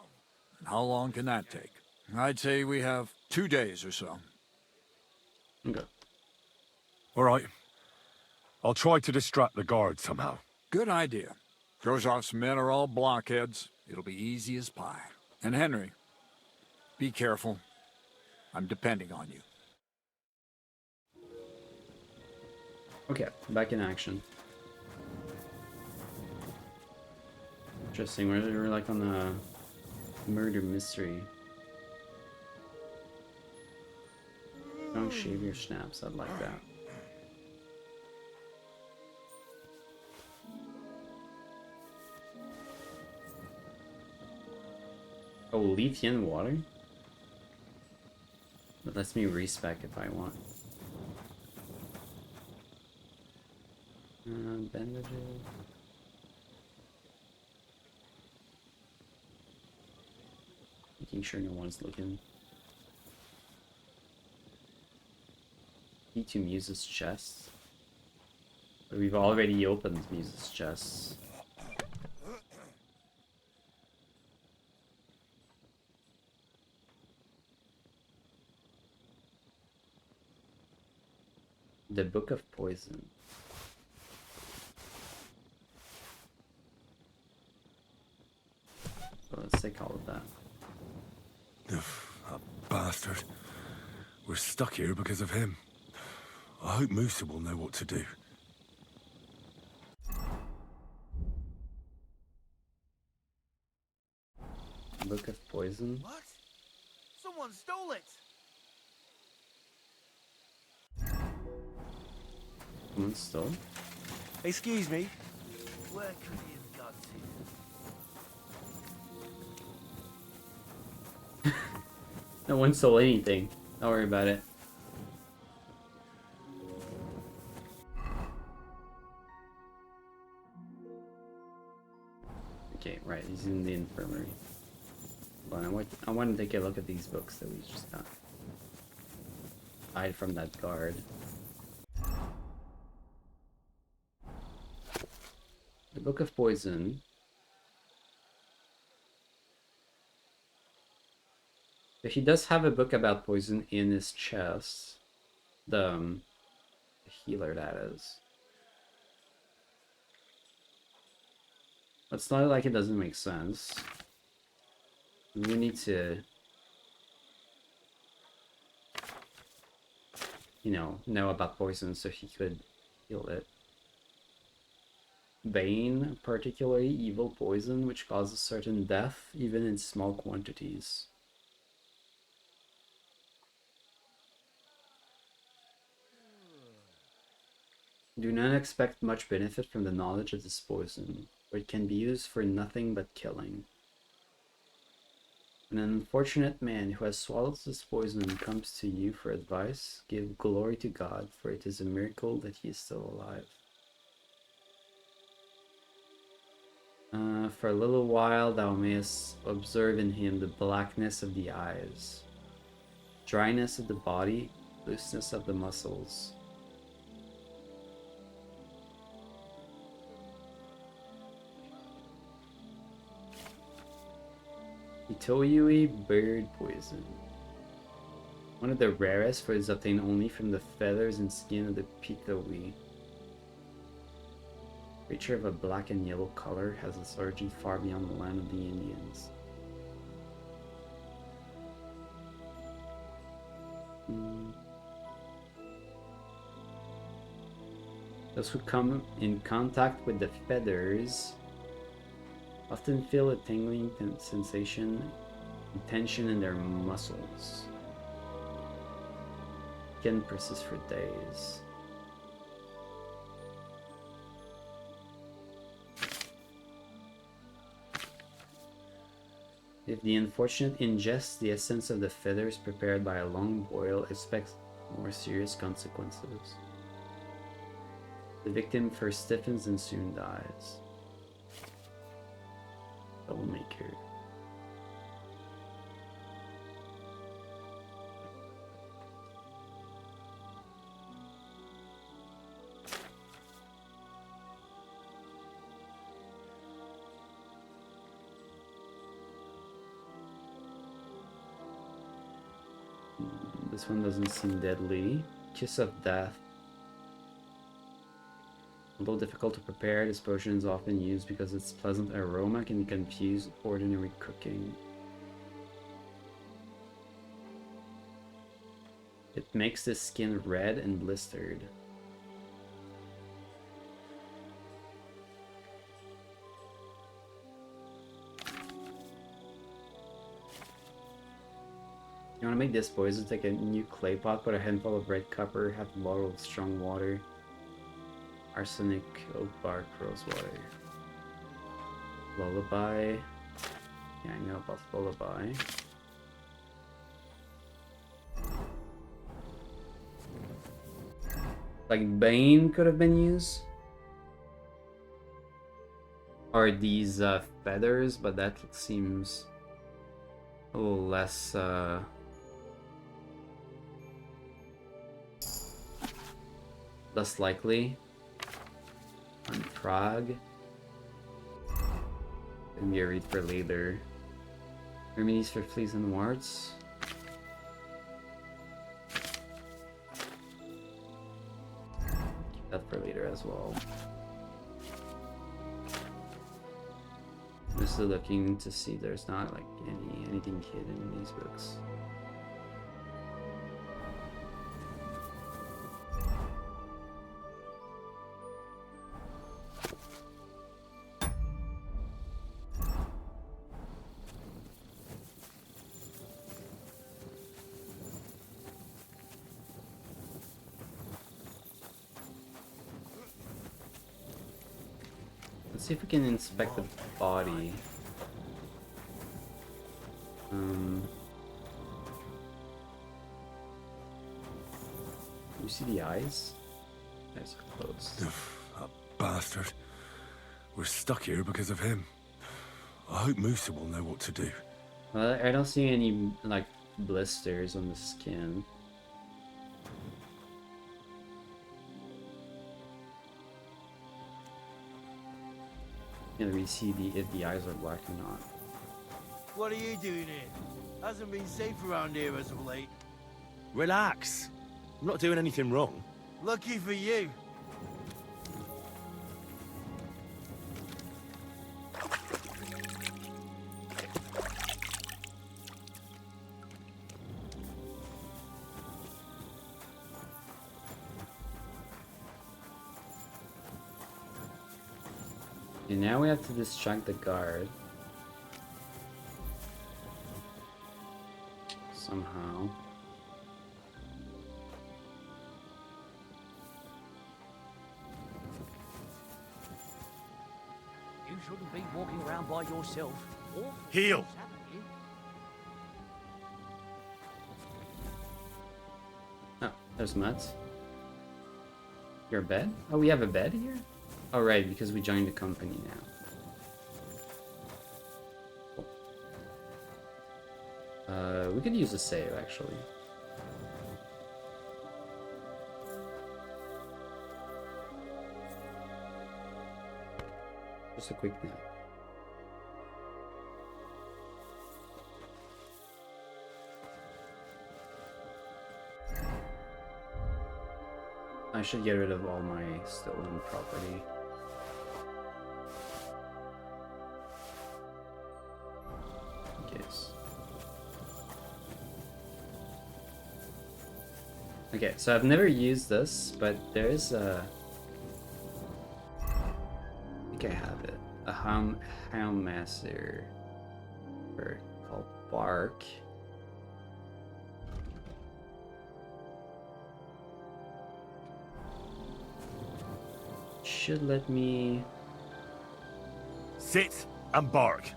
And how long can that take? I'd say we have 2 days or so. Okay. All right. I'll try to distract the guard somehow. Good idea. Grozov's men are all blockheads. It'll be easy as pie. And Henry, be careful. I'm depending on you. Okay, back in action. Interesting. We're like on a murder mystery. Don't shave your snaps. I'd like that. Oh, Lethean water? That lets me respec if I want. Bandages. Making sure no one's looking. Need to Muse's chest. But we've already opened Muse's chest. The Book of Poison. So let's take all of that. That bastard. We're stuck here because of him. I hope Musa will know what to do. Book of Poison. What? Someone stole it! Someone stole? Excuse me. Where could he have got to? No one stole anything. Don't worry about it. Okay, right, he's in the infirmary. But I want to take a look at these books that we just got. Hide from that guard. The Book of Poison. So he does have a book about poison in his chest. The healer, that is. It's not like it doesn't make sense. We need to, you know about poison so he could heal it. Bane, particularly evil poison which causes certain death even in small quantities. Do not expect much benefit from the knowledge of this poison, for it can be used for nothing but killing. When an unfortunate man who has swallowed this poison comes to you for advice, give glory to God, for it is a miracle that he is still alive. For a little while thou mayest observe in him the blackness of the eyes, dryness of the body, looseness of the muscles. Itoyui bird poison. One of the rarest, for it is obtained only from the feathers and skin of the pitoi. Creature of a black and yellow color, has its origin far beyond the land of the Indians. Those who come in contact with the feathers often feel a tingling sensation and tension in their muscles. It can persist for days. If the unfortunate ingests the essence of the feathers prepared by a long boil, expect more serious consequences. The victim first stiffens and soon dies. Troublemaker. This one doesn't seem deadly. Kiss of Death. Although difficult to prepare, this potion is often used because its pleasant aroma can confuse ordinary cooking. It makes the skin red and blistered. You want to make this, boys? Let's take a new clay pot, put a handful of red copper, half a bottle of strong water, arsenic, oak bark, rose water. Lullaby. Yeah, I know about lullaby. Like Bane could have been used. Or these feathers, but that seems a little less less likely. On Prague. Maybe a read for later. Remedies for fleas and warts. Keep that for later as well. I'm still looking to see there's not like anything hidden in these books. Let's see if we can inspect the body. You see the eyes? Eyes are closed. That bastard. We're stuck here because of him. I hope Musa will know what to do. Well, I don't see any like blisters on the skin. Can't really see if the eyes are black or not. What are you doing here? Hasn't been safe around here as of late. Relax. I'm not doing anything wrong. Lucky for you. And now we have to distract the guard. Somehow. You shouldn't be walking around by yourself. Heal! Oh, there's Matt. Your bed? Oh, we have a bed here? Oh, right, because we joined the company now. We could use a save, actually. Just a quick nap. I should get rid of all my stolen property. Yes. Okay, so I've never used this, but there is a... I think I have it. A Houndmaster bird called Bark. Should let me... Sit and bark.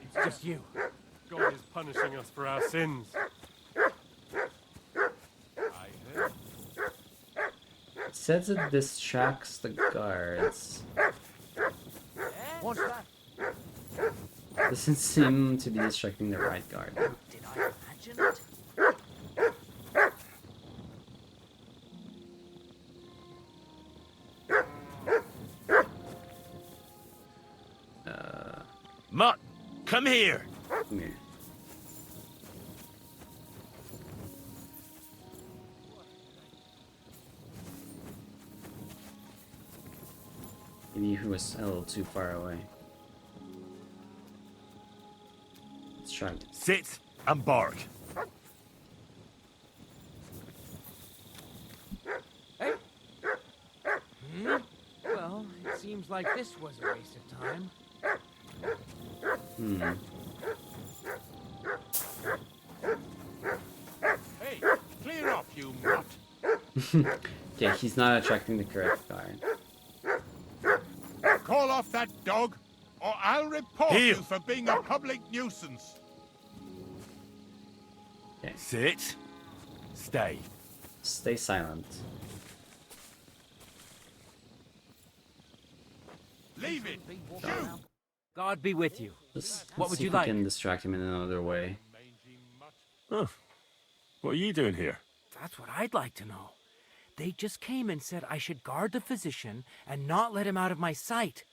It's just you. God is punishing us for our sins. It says it distracts the guards. What's that? Doesn't seem to be distracting the right guard. Did I imagine it? Mutt, come here. Come here. Maybe he was a little too far away. Let's try it. Sit and bark. Well, it Seems like this was a waste of time. Hey, clear off, you mutt. Yeah, he's not attracting the correct guard. Call off that dog, or I'll report you for being a public nuisance. Okay. Sit. Stay. Stay silent. Leave it. God be with you. Just What would see you if like? we can distract him in another way. Oh. What are you doing here? That's what I'd like to know. They just came and said I should guard the physician and not let him out of my sight.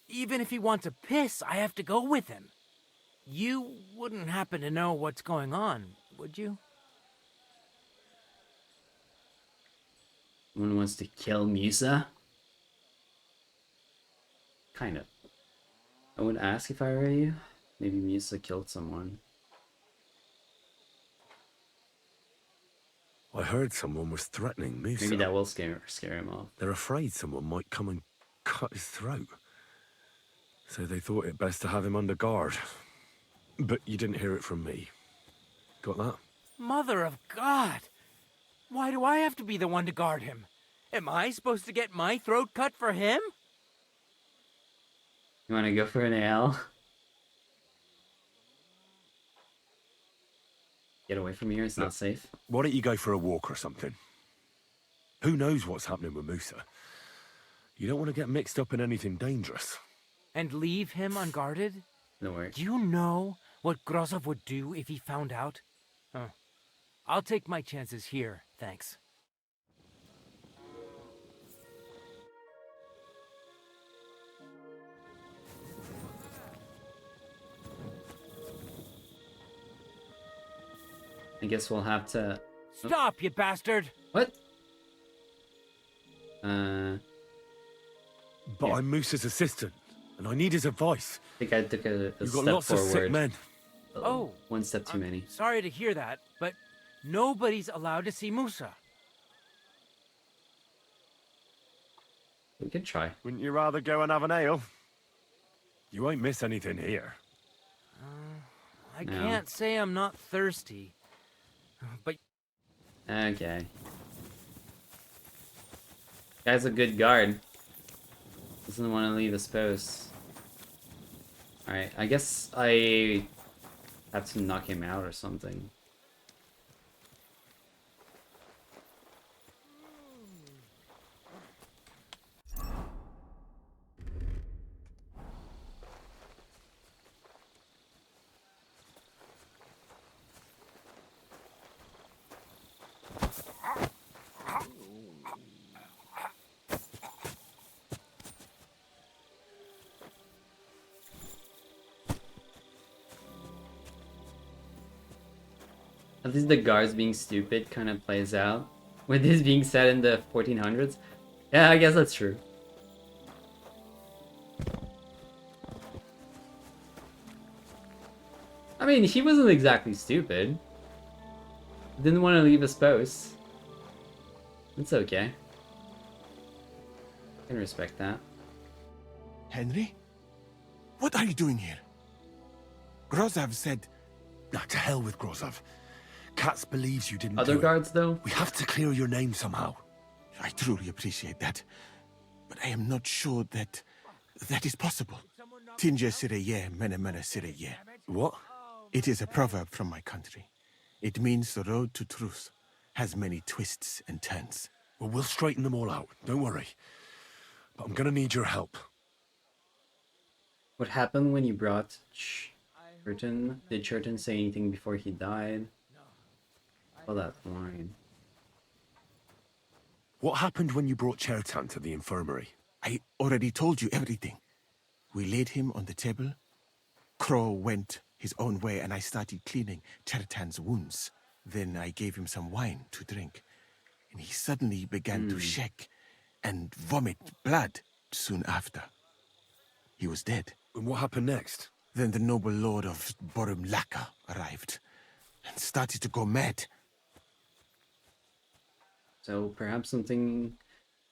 Even if he wants to piss, I have to go with him. You wouldn't happen to know what's going on, would you? Someone wants to kill Musa? Kind of. I would ask if I were you. Maybe Musa killed someone. I heard someone was threatening Musa. Maybe that will scare him off. They're afraid someone might come and cut his throat. So they thought it best to have him under guard. But you didn't hear it from me. Got that? Mother of God! Why do I have to be the one to guard him? Am I supposed to get my throat cut for him? You want to go for an ale? Get away from here, it's not safe. Why don't you go for a walk or something? Who knows what's happening with Musa? You don't want to get mixed up in anything dangerous. And leave him unguarded? Don't worry. Do you know what Grozov would do if he found out? I'll take my chances here, thanks. I guess we'll have to... Stop, you bastard! What? But I'm Musa's assistant, and I need his advice. I think I took a You've step got lots forward. of sick men. Oh. One step too many. Sorry to hear that, but nobody's allowed to see Musa. We could try. Wouldn't you rather go and have an ale? You won't miss anything here. I can't say I'm not thirsty. But... Okay. Guy's a good guard. Doesn't want to leave his post. Alright, I guess I have to knock him out or something. At least the guards being stupid kind of plays out. With this being set in the 1400s. Yeah, I guess that's true. I mean, he wasn't exactly stupid. Didn't want to leave his post. It's okay. I can respect that. Henry? What are you doing here? Grozov said... Nah, to hell with Grozov. Katz believes you didn't Other do guards, though? We have to clear your name somehow. I truly appreciate that. But I am not sure that is possible. Tinja Sireye, mene mene Sireye. What? It is a proverb from my country. It means the road to truth has many twists and turns. Well, we'll straighten them all out. Don't worry. But I'm gonna need your help. What happened when you brought Churton? Did Churton say anything before he died? Oh, that line. What happened when you brought Chertan to the infirmary? I already told you everything. We laid him on the table. Crow went his own way and I started cleaning Chertan's wounds. Then I gave him some wine to drink. And he suddenly began to shake and vomit blood soon after. He was dead. And what happened next? Then the noble lord of Borum Laka arrived and started to go mad. So perhaps something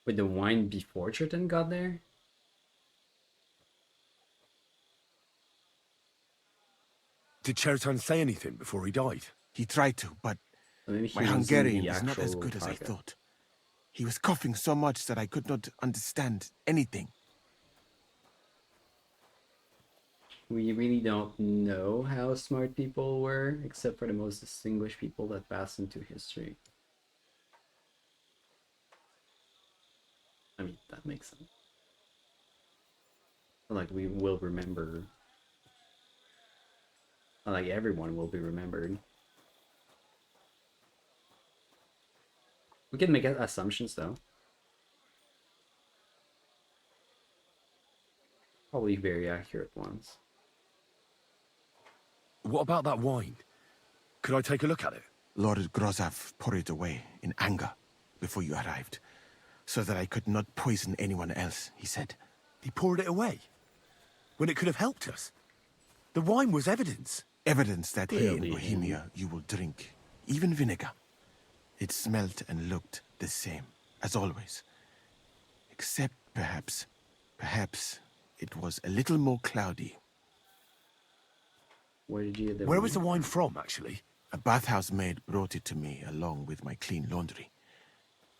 with the wine before Churton got there? Did Cheriton say anything before he died? He tried to, but So maybe he my was in Hungarian the is not as actual good as I target. thought. He was coughing so much that I could not understand anything. We really don't know how smart people were, except for the most distinguished people that passed into history. I mean, that makes sense. Like, we will remember. Like, everyone will be remembered. We can make assumptions, though. Probably very accurate ones. What about that wine? Could I take a look at it? Lord Grozov poured it away in anger before you arrived, so that I could not poison anyone else, he said. He poured it away? When it could have helped us? The wine was evidence. Evidence that here in Clearly Bohemia you will drink, even vinegar. It smelt and looked the same, as always. Except perhaps it was a little more cloudy. Where did you get the Where wine? was the wine from, actually? A bathhouse maid brought it to me along with my clean laundry.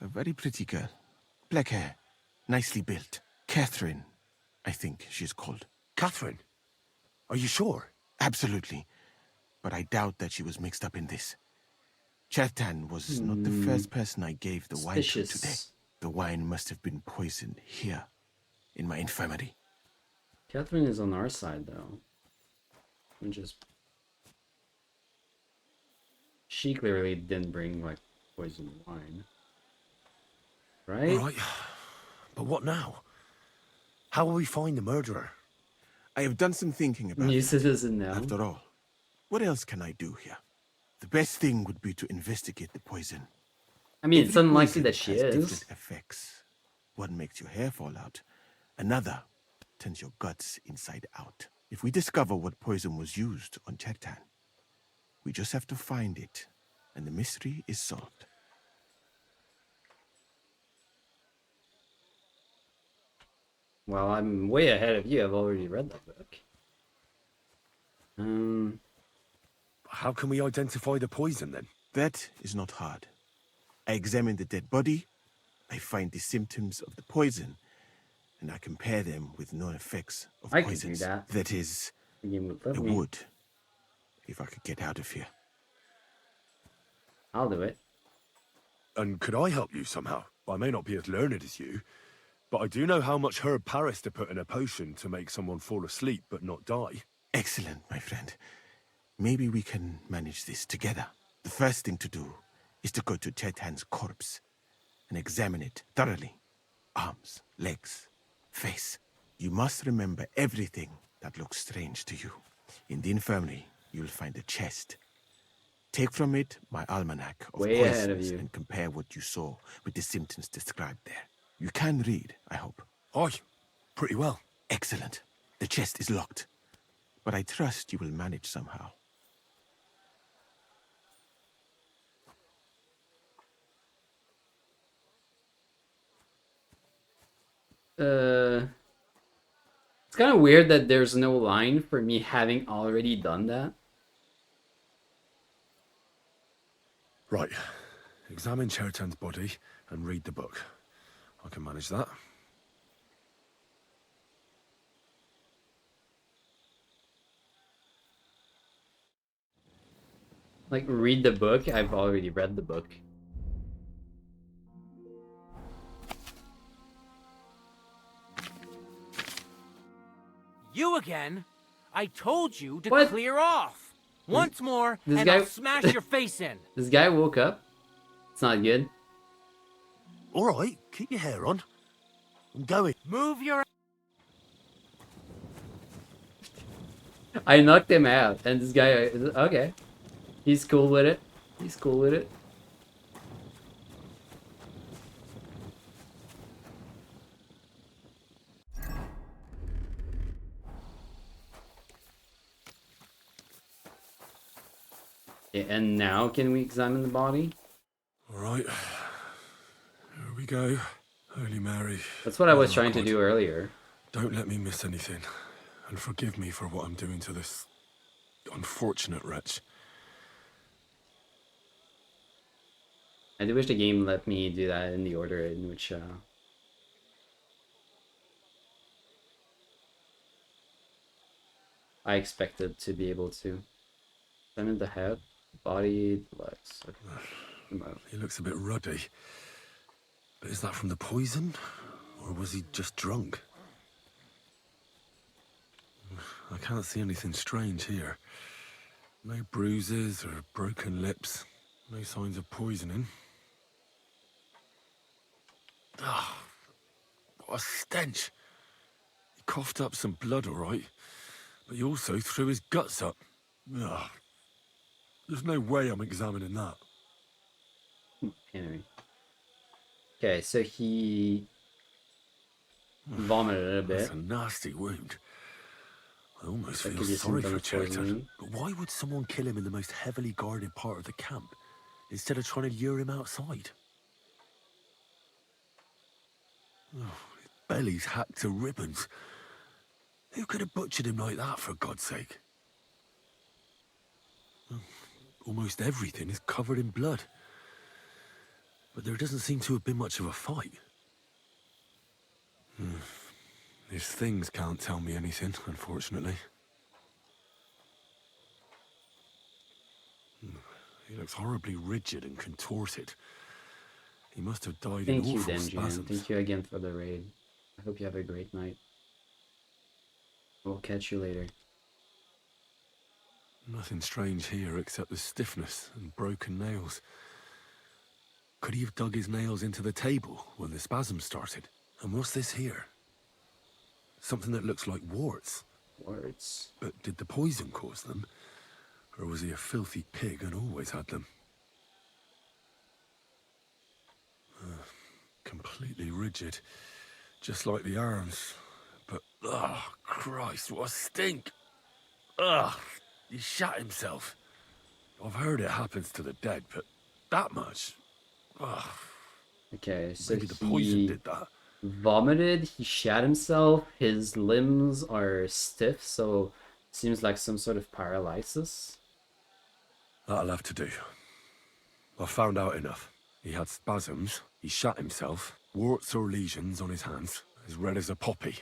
A very pretty girl. Black hair, nicely built. Catherine, I think she's called. Catherine? Are you sure? Absolutely. But I doubt that she was mixed up in this. Chertan was not the first person I gave the wine to today. Suspicious. The wine must have been poisoned here, in my infirmary. Catherine is on our side, though. And just... She clearly didn't bring, like, poisoned wine. Right? All right. But what now? How will we find the murderer? I have done some thinking about New it. citizen now. After all, what else can I do here? The best thing would be to investigate the poison. I mean, it's Every unlikely poison that she has is. different effects. One makes your hair fall out. Another turns your guts inside out. If we discover what poison was used on Chertan, we just have to find it, and the mystery is solved. Well, I'm way ahead of you. I've already read that book. How can we identify the poison, then? That is not hard. I examine the dead body, I find the symptoms of the poison, and I compare them with known effects of I can do poisons. that. That is, The game would I let me. would, if I could get out of here. I'll do it. And could I help you somehow? I may not be as learned as you, but I do know how much herb Paris to put in a potion to make someone fall asleep but not die. Excellent, my friend. Maybe we can manage this together. The first thing to do is to go to Chetan's corpse and examine it thoroughly. Arms, legs, face. You must remember everything that looks strange to you. In the infirmary, you'll find a chest. Take from it my almanac of Way ahead of poisons you. and compare what you saw with the symptoms described there. You can read, I hope. Aye, pretty well. Excellent. The chest is locked, but I trust you will manage somehow. It's kind of weird that there's no line for me having already done that. Right. Examine Cheriton's body and read the book. I can manage that. Like, read the book? I've already read the book. You again? I told you to What? clear off. Once more, this and guy- I'll smash your face in. This guy woke up. It's not good. All right, keep your hair on. I'm going. Move your... I knocked him out, and this guy... Okay. He's cool with it. He's cool with it. Okay, and now can we examine the body? All right. Here we go. Holy Mary. That's what I was Mother of trying to God, do earlier. Don't let me miss anything. And forgive me for what I'm doing to this unfortunate wretch. I do wish the game let me do that in the order in which I expected to be able to. Examine the head, body, legs. Okay. He looks a bit ruddy. But is that from the poison? Or was he just drunk? I can't see anything strange here. No bruises or broken lips. No signs of poisoning. Ah, what a stench. He coughed up some blood, all right. But he also threw his guts up. Ugh. There's no way I'm examining that. Anyway. Okay, so he vomited a bit. That's a nasty wound. I almost That feel could be a sorry symptom for of Cheriton. poisoning. But why would someone kill him in the most heavily guarded part of the camp, instead of trying to lure him outside? Oh, his belly's hacked to ribbons. Who could have butchered him like that, for God's sake? Almost everything is covered in blood. But there doesn't seem to have been much of a fight. His things can't tell me anything, unfortunately. He looks horribly rigid and contorted. He must have died in Thank you, awful Denjian. spasms. Thank you again for the raid. I hope you have a great night. We'll catch you later. Nothing strange here except the stiffness and broken nails. Could he have dug his nails into the table when the spasm started? And what's this here? Something that looks like warts. Warts? But did the poison cause them? Or was he a filthy pig and always had them? Completely rigid. Just like the arms. But, oh, Christ, what a stink! Ugh, he shat himself. I've heard it happens to the dead, but that much? Ugh. Okay, so Maybe the poison did that. Vomited, he shat himself, his limbs are stiff, so seems like some sort of paralysis. That'll have to do. I've found out enough. He had spasms, he shat himself, warts or lesions on his hands, as red as a poppy.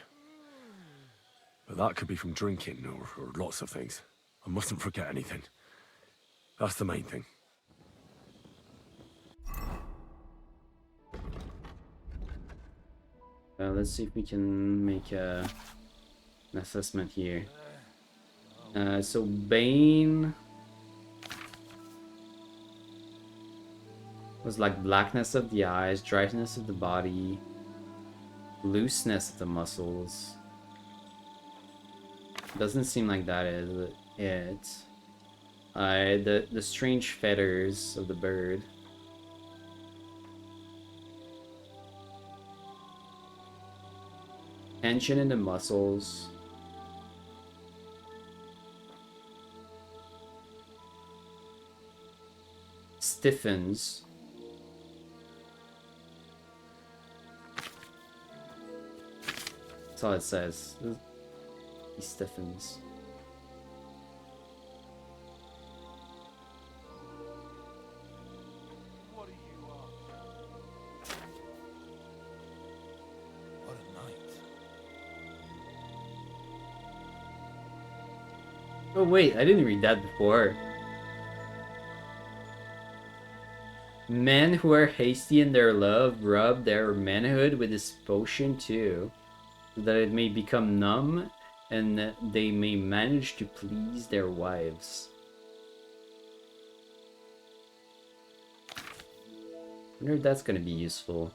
But that could be from drinking or lots of things. I mustn't forget anything. That's the main thing. Let's see if we can make an assessment here. So Bane was like blackness of the eyes, dryness of the body, looseness of the muscles. Doesn't seem like that is it. The strange feathers of the bird. Tension in the muscles. Stiffens. That's all it says. He stiffens. What a night. Oh wait, I didn't read that before. Men who are hasty in their love rub their manhood with this potion too, so that it may become numb and that they may manage to please their wives. Wonder if that's gonna be useful.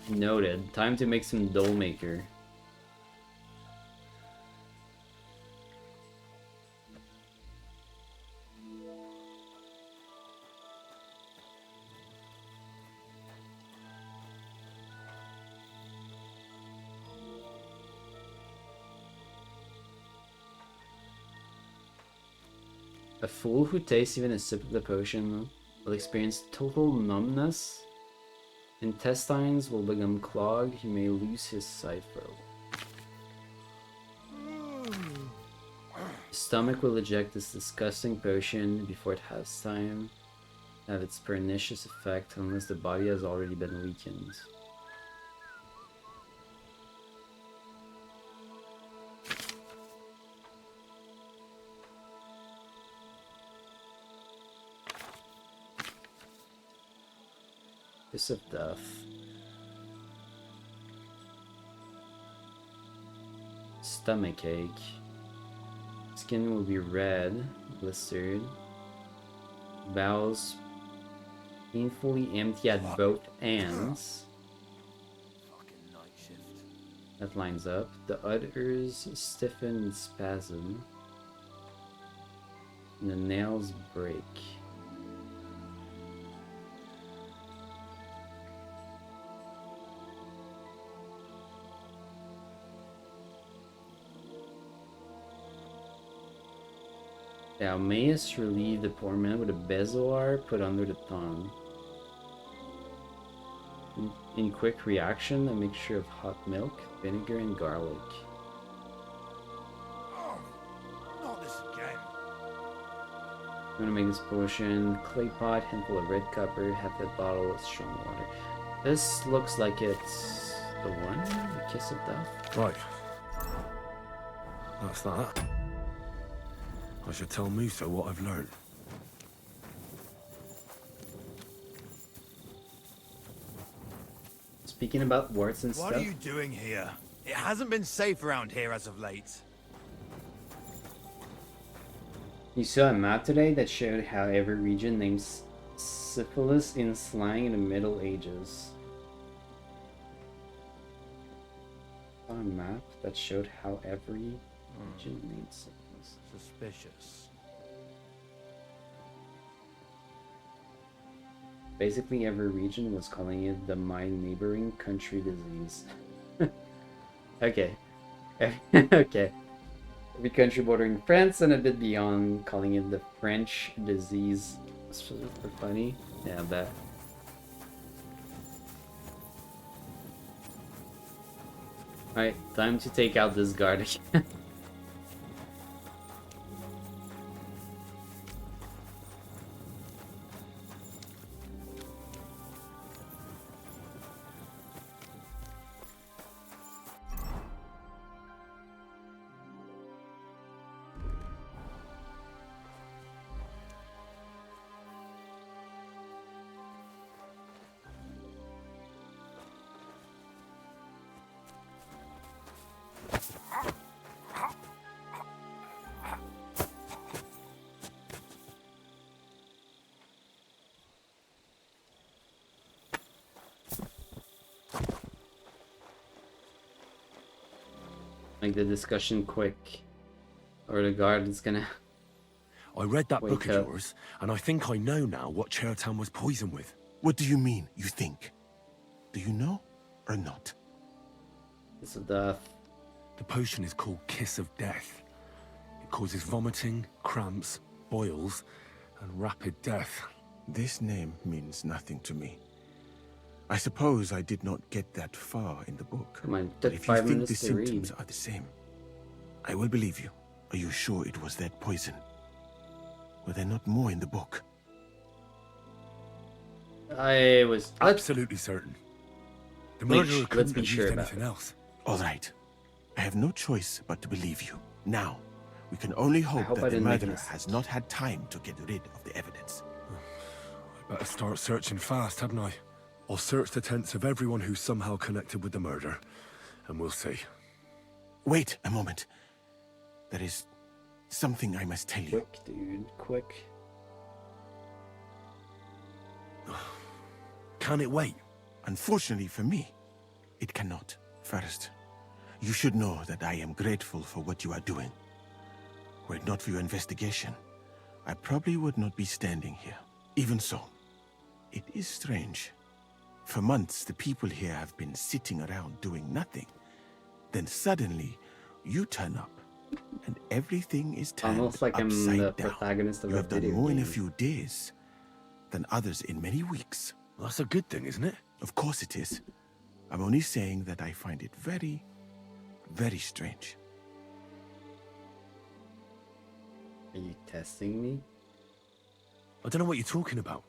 Noted. Time to make some dough maker. A fool who tastes even a sip of the potion will experience total numbness intestines will become clogged. He may lose his sight for a while. His stomach will eject this disgusting potion before it has time to have its pernicious effect unless the body has already been weakened. Kiss of death. Stomachache. Skin will be red, blistered. Bowels painfully empty at both ends. That lines up. The udders stiffen and spasm. And the nails break. Thou mayest relieve the poor man with a bezoar put under the tongue. In quick reaction, a mixture of hot milk, vinegar, and garlic. Oh, not this again. I'm gonna make this potion. Clay pot, handful of red copper, half that bottle of strong water. This looks like it's the one, the kiss of death. Right. That's that. I should tell Musa what I've learned. Speaking about warts and What stuff. are you doing here? It hasn't been safe around here as of late. You saw a map today that showed how every region names syphilis in slang in the Middle Ages. Saw a map that showed how every region named syphilis. Suspicious. Basically, every region was calling it the my neighboring country disease. Okay. Okay. Every country bordering France and a bit beyond calling it the French disease. It's super funny. Yeah, I bet. Alright, time to take out this guard again. Make the discussion quick, or the guard is gonna. I read that Wake book of up. yours, and I think I know now what Chertown was poisoned with. What do you mean, you think? Do you know or not? It's a death. The potion is called Kiss of Death. It causes vomiting, cramps, boils, and rapid death. This name means nothing to me. I suppose I did not get that far in the book. Come on, But took if you 5 think the minutes to read. symptoms are the same, I will believe you. Are you sure it was that poison? Were there not more in the book? I was Absolutely certain. The Let's- murderer let's couldn't be have sure used about anything else. All right. I have no choice but to believe you. Now, we can only hope hope I that the didn't make a murderer mistake. has not had time to get rid of the evidence. I better start searching fast, hadn't I? I'll search the tents of everyone who's somehow connected with the murder, and we'll see. Wait a moment. There is something I must tell you. quick, dude. Quick. Can it wait? Unfortunately for me, it cannot. First, you should know that I am grateful for what you are doing. Were it not for your investigation, I probably would not be standing here. Even so, it is strange. For months, the people here have been sitting around doing nothing. Then suddenly, you turn up, and everything is turned Almost like I'm upside the down. protagonist of You a have done video more in a game. few days than others in many weeks. Well, that's a good thing, isn't it? Of course it is. I'm only saying that I find it very, very strange. Are you testing me? I don't know what you're talking about.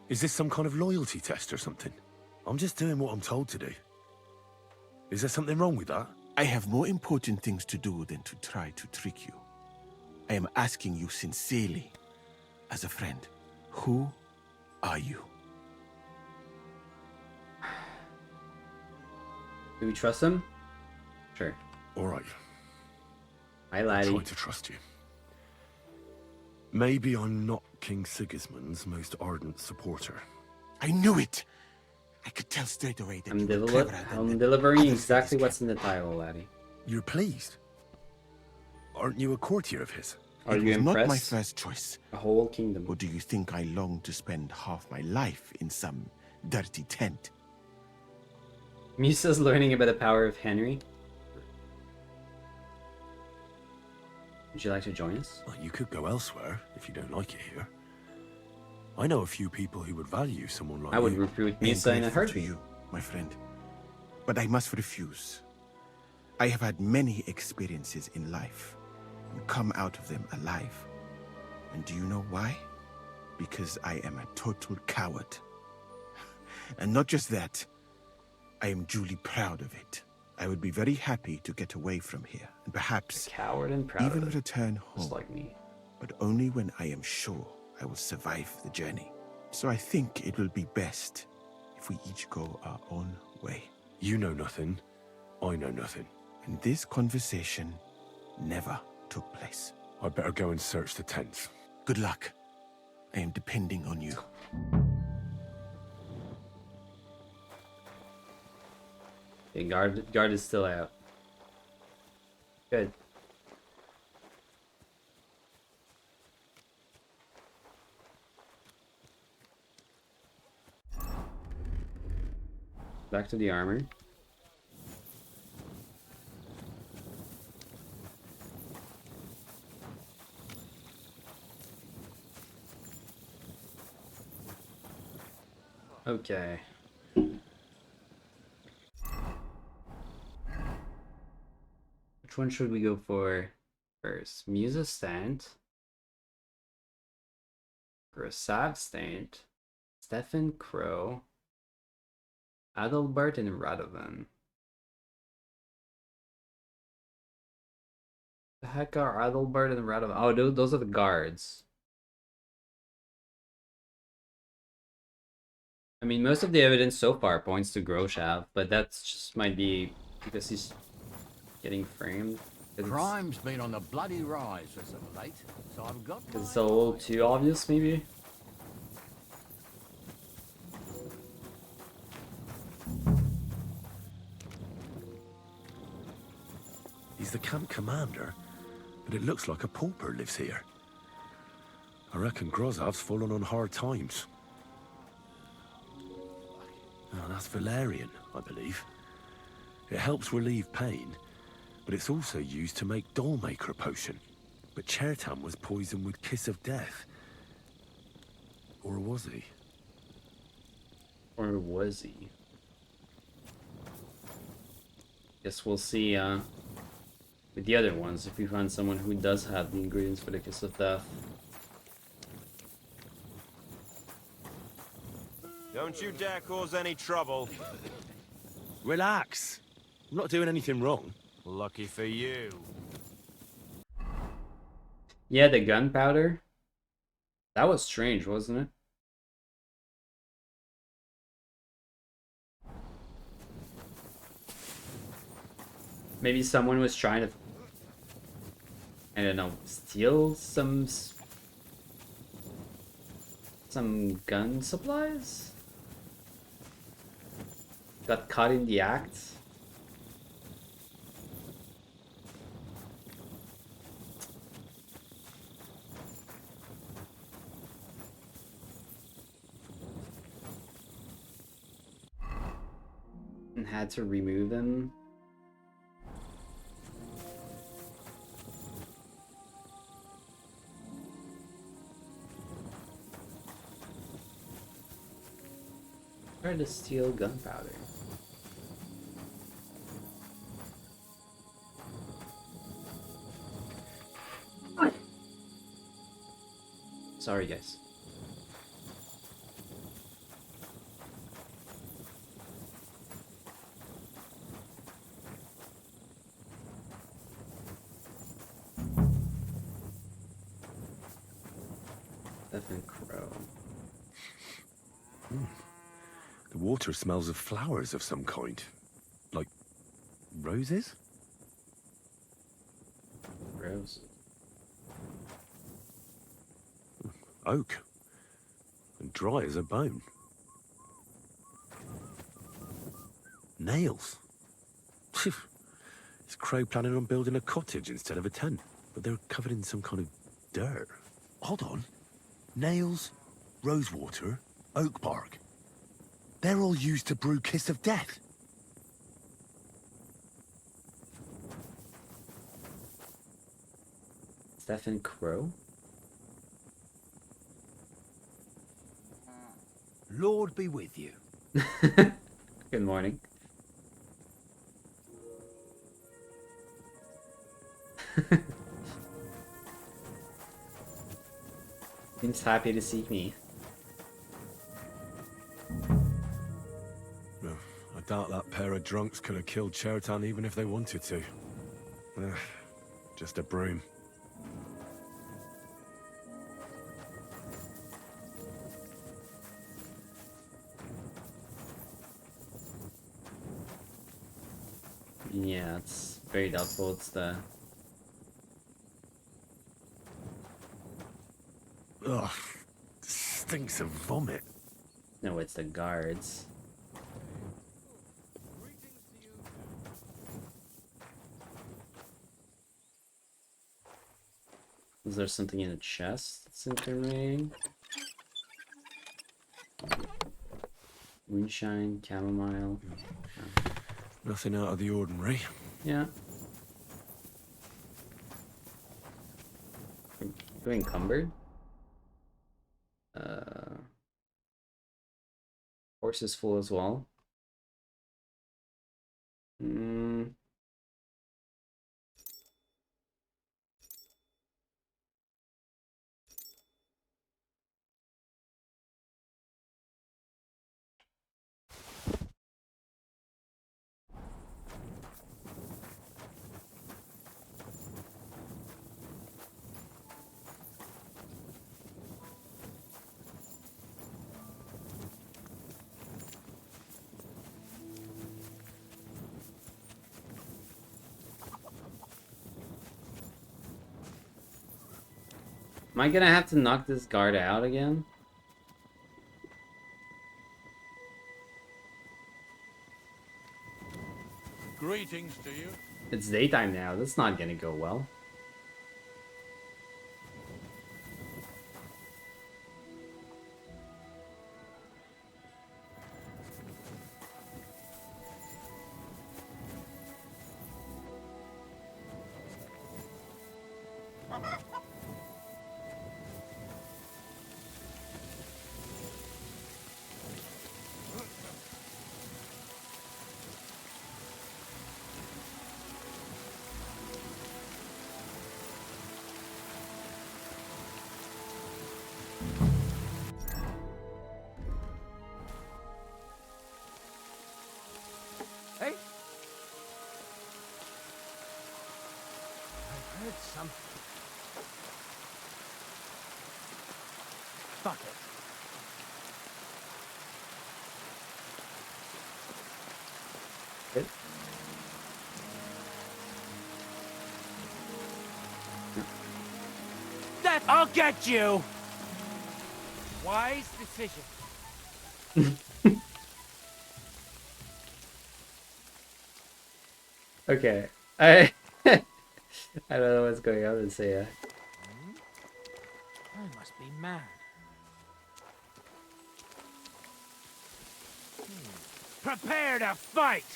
Is this some kind of loyalty test or something? I'm just doing what I'm told to do. Is there something wrong with that? I have more important things to do than to try to trick you. I am asking you sincerely, as a friend. Who are you? Do we trust him? Sure. All right. Hi, I'm laddie. trying to trust you. Maybe I'm not King Sigismund's most ardent supporter. I knew it! I could tell straight away that you were cleverer than I'm the delivering others in exactly this what's camp. in the title, laddie. You're pleased? Aren't you a courtier of his? Are It you was not my impressed? first choice. A whole kingdom. Or do you think I long to spend half my life in some dirty tent? Musa's learning about the power of Henry. Would you like to join us? Well, you could go elsewhere if you don't like it here. I know a few people who would value someone like I would you. recruit I am Musa in a grateful to heartbeat. you, my friend. But I must refuse. I have had many experiences in life and come out of them alive. And do you know why? Because I am a total coward. And not just that, I am duly proud of it. I would be very happy to get away from here and perhaps Coward and proud even of it, return home. just like me. But only when I am sure I will survive the journey. So I think it will be best if we each go our own way. You know nothing. I know nothing. And this conversation never took place. I'd better go and search the tents. Good luck. I am depending on you. Okay, guard is still out. Good. Back to the armor. Okay. Which one should we go for first? Musa stand. Grasav stand. Stefan Crow. Adalbert and Radovan. The heck are Adalbert and Radovan? Oh, those are the guards. I mean, most of the evidence so far points to Groshav, but that's just might be because he's getting framed. Crime's been on the bloody rise as of late, so I've got. It's a little too obvious, maybe. He's the camp commander, but it looks like a pauper lives here. I reckon Grozov's fallen on hard times. Oh, that's valerian, I believe. It helps relieve pain, but it's also used to make Dollmaker potion. But Chertam was poisoned with Kiss of Death. Or was he? Or was he? Guess we'll see with the other ones if we find someone who does have the ingredients for the Kiss of Death. Don't you dare cause any trouble. Relax. I'm not doing anything wrong. Lucky for you. Yeah, the gunpowder. That was strange, wasn't it? Maybe someone was trying to, I don't know, steal some gun supplies? Got caught in the act? And had to remove them? Try to steal gunpowder. Sorry, guys. Definitely crow. The water smells of flowers of some kind. Like roses? Rose. Oak. And dry as a bone. Nails. Is Crow planning on building a cottage instead of a tent? But they're covered in some kind of dirt. Hold on. Nails, rosewater, oak bark. They're all used to brew Kiss of Death. Stephen Crow? Lord be with you. Good morning. Seems happy to see me. No, I doubt that pair of drunks could have killed Chertan even if they wanted to. Just a broom. Yeah, it's very doubtful it's the... Ugh, stinks of vomit. No, it's the guards. Is there something in a chest that's incriminating? Moonshine, chamomile. Oh. Nothing out of the ordinary. Yeah. We're encumbered? Horse is full as well. Am I gonna have to knock this guard out again? Greetings to you. It's daytime now. That's not gonna go well. Hey? I heard something. Fuck it. Good. That I'll get you. Wise decision. Okay. I don't know what's going on with Saya. I must be mad. Prepare to fight.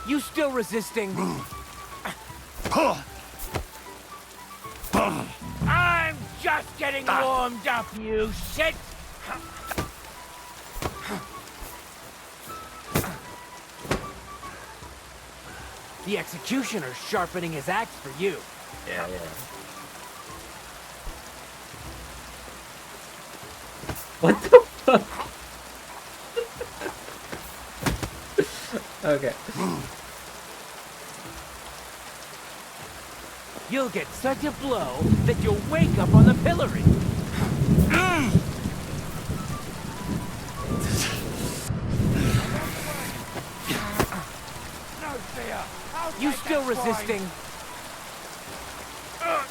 You still resisting? I'm just getting warmed up, you shit! The executioner's sharpening his axe for you. Yeah. What the fuck? Okay. You'll get such a blow that you'll wake up on the pillory. You still resisting? I'll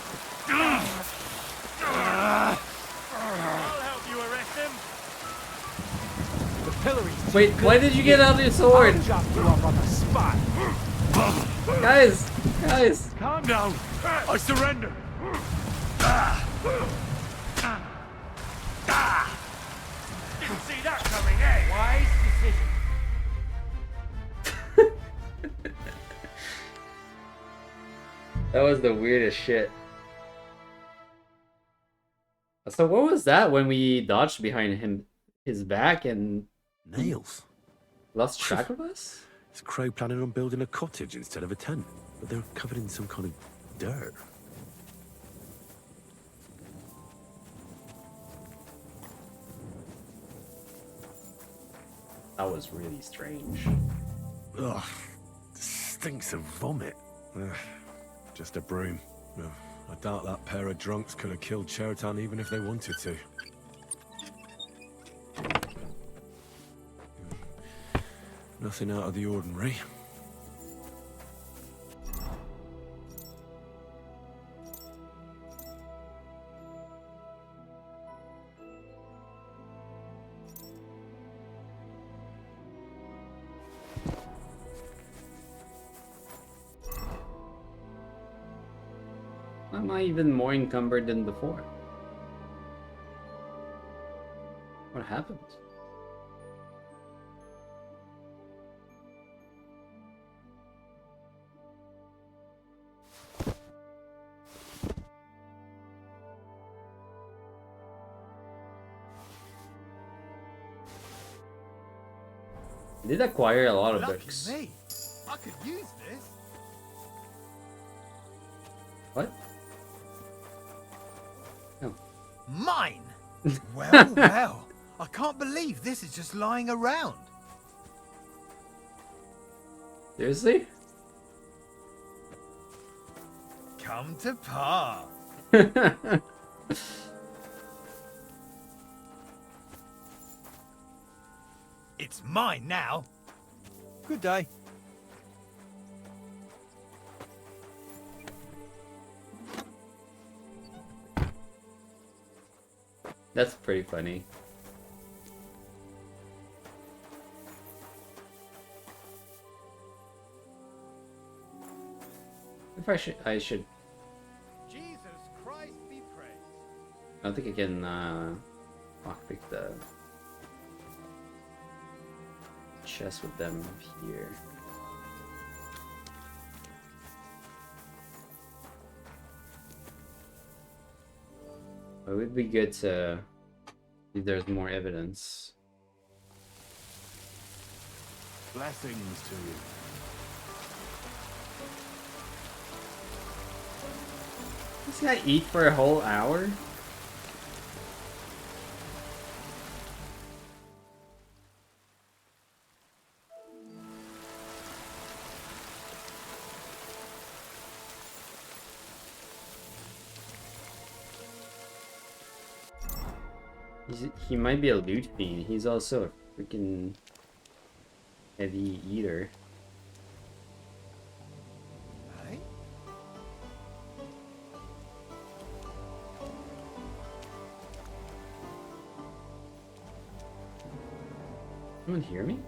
help you arrest him. The pillory's Wait, why did you get out your sword? I'll chop you up on the spot. Guys! Calm down. I surrender. Didn't see that coming, eh? Wise decision. That was the weirdest shit. So what was that when we dodged behind his back and Nails. lost track of us? Is Crow planning on building a cottage instead of a tent? But they're covered in some kind of dirt. That was really strange. Ugh. Stinks of vomit. Ugh, just a broom. Ugh, I doubt that pair of drunks could have killed Chertan even if they wanted to. Nothing out of the ordinary. Why am I even more encumbered than before? What happened? I did acquire a lot of books. Me. I could use this. What? Oh. Mine? Well, well. I can't believe this is just lying around. Seriously? Come to Pa. It's mine now. Good day. That's pretty funny. If I should. Jesus Christ be praised. I don't think I can lockpick the chest with them here. It would be good to see if there's more evidence. Blessings to you. This guy eat for a whole hour? He might be a loot fiend. He's also a freaking heavy eater. Hey? Anyone hear me?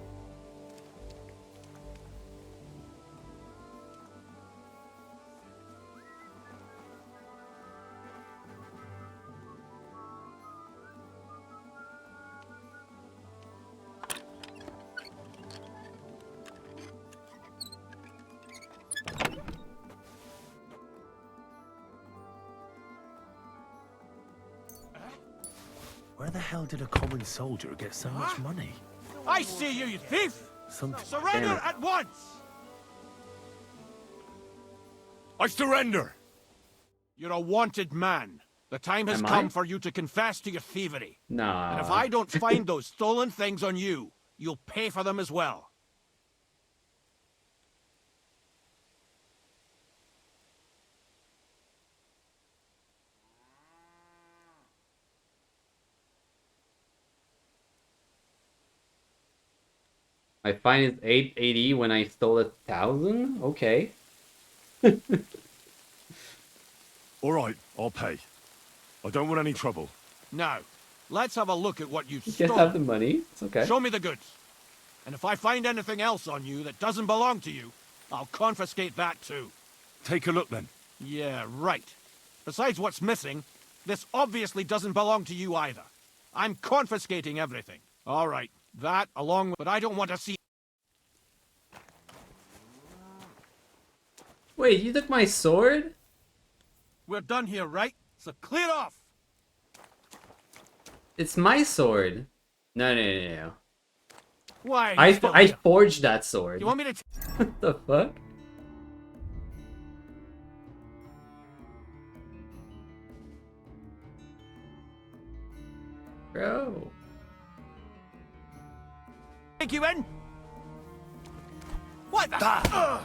Where the hell did a common soldier get so much money? I see you, you thief! Something. Surrender at once! I surrender! You're a wanted man. The time has Am come I? for you to confess to your thievery. Nah. And if I don't find those stolen things on you, you'll pay for them as well. My fine is 880 when I stole 1,000? Okay. Alright, I'll pay. I don't want any trouble. Now, let's have a look at what you've You can stolen. have the money. It's okay. Show me the goods. And if I find anything else on you that doesn't belong to you, I'll confiscate that too. Take a look then. Yeah, right. Besides what's missing, this obviously doesn't belong to you either. I'm confiscating everything. All right, that along with... But I don't want to see... Wait, you took my sword? We're done here, right? So clear off! It's my sword. No, no, no, no. Why? I forged that sword. You want me to... What the fuck? Bro. Take you in? What the...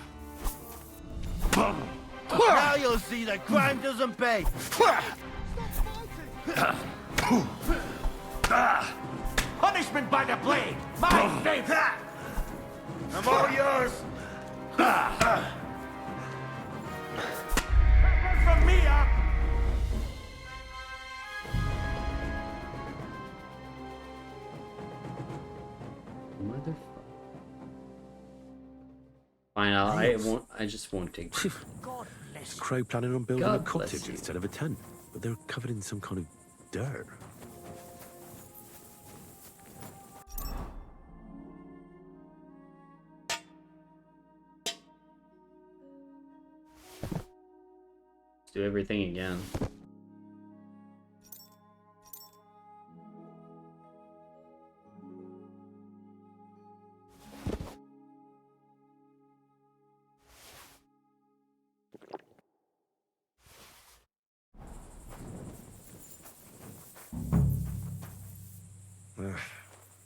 Now you'll see that crime doesn't pay. Punishment by the blade! My favorite! I'm all yours. From me up! Motherfucker. Fine, I won't. I just won't take. Is Crow planning on building God a bless cottage you. instead of a tent? But they're covered in some kind of dirt. Let's do everything again.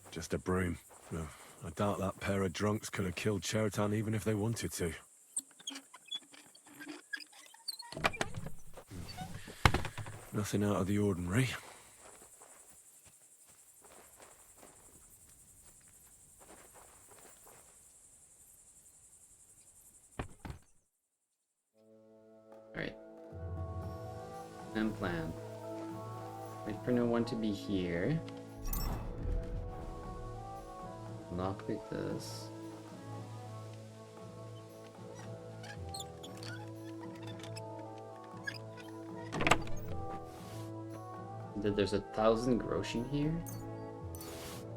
Just a broom. I doubt that pair of drunks could have killed Cheriton even if they wanted to. Nothing out of the ordinary. Alright. And plan. Wait for no one to be here. Lockpick this. There's 1,000 grosh in here?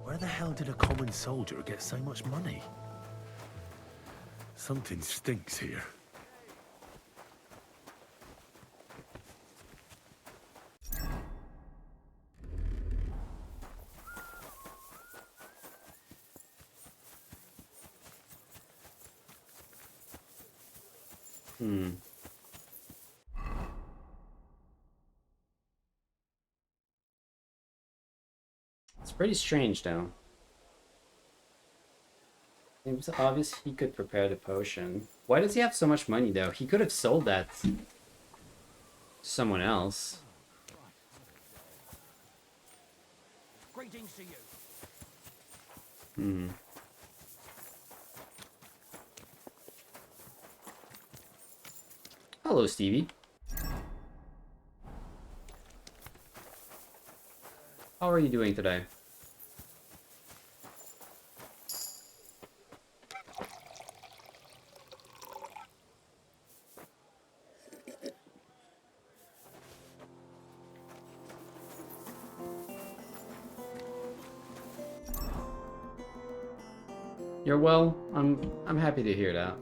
Where the hell did a common soldier get so much money? Something stinks here. It's pretty strange though. It was obvious he could prepare the potion. Why does he have so much money though? He could have sold that to someone else. Greetings to you. Hmm. Hello, Stevie. How are you doing today? You're well? I'm happy to hear that.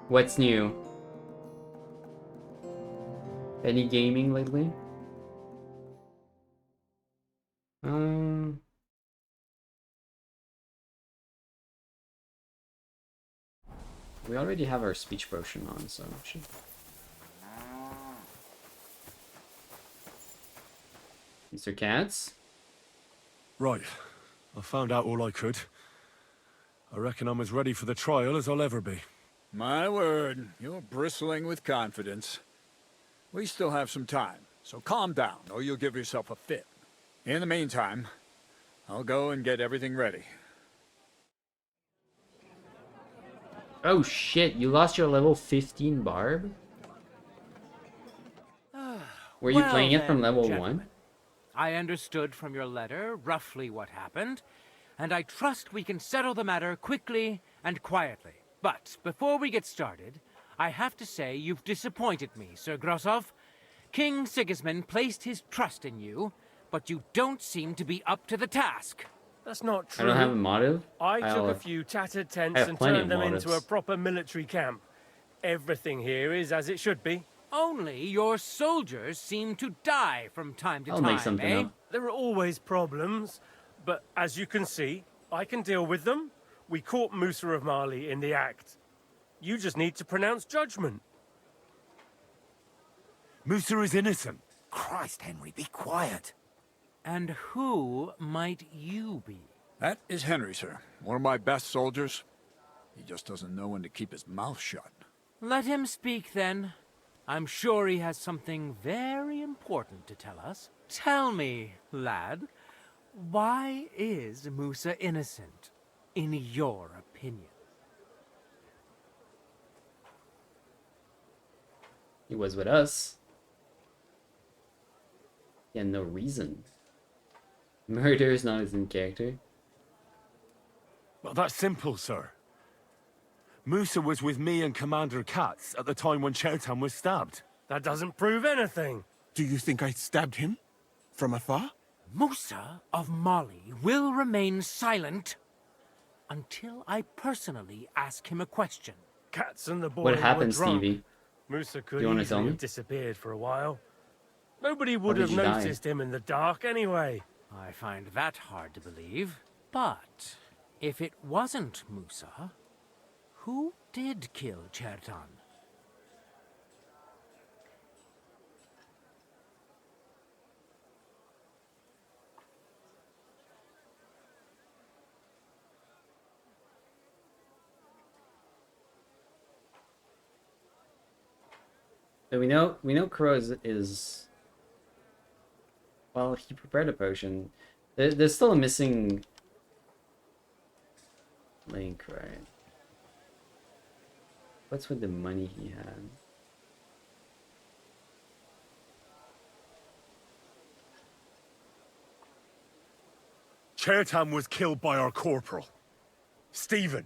What's new? Any gaming lately? We already have our speech potion on, so should... Mr. Katz? Right. I found out all I could. I reckon I'm as ready for the trial as I'll ever be. My word, you're bristling with confidence. We still have some time, so calm down, or you'll give yourself a fit. In the meantime, I'll go and get everything ready. Oh shit, you lost your level 15 barb? Were you Well playing it from then, level gentlemen, 1? I understood from your letter roughly what happened, and I trust we can settle the matter quickly and quietly. But before we get started, I have to say you've disappointed me, Sir Grosov. King Sigismund placed his trust in you, but you don't seem to be up to the task. That's not I true. don't have a motive. I took a few tattered tents have and plenty turned of them into a motives. proper military camp. Everything here is as it should be. Only your soldiers seem to die from time to I'll time, make something eh? up. There are always problems, but as you can see, I can deal with them. We caught Musa of Mali in the act. You just need to pronounce judgment. Musa is innocent. Christ, Henry, be quiet. And who might you be? That is Henry, sir. One of my best soldiers. He just doesn't know when to keep his mouth shut. Let him speak, then. I'm sure he has something very important to tell us. Tell me, lad, why is Musa innocent, in your opinion? He was with us. He had no reason. Murder is not his in character. Well, that's simple, sir. Musa was with me and Commander Katz at the time when Chertan was stabbed. That doesn't prove anything. Do you think I stabbed him? From afar? Musa of Mali will remain silent until I personally ask him a question. Katz and the boy What happened, were drunk. Stevie? Musa could You wanna tell easily me? have disappeared for a while. Nobody would did have you die? noticed him in the dark anyway. I find that hard to believe. But if it wasn't Musa, who did kill Chertan? So we know Crow is well, he prepared a potion. There's still a missing link, right? What's with the money he had? Chertan was killed by our corporal, Stephen,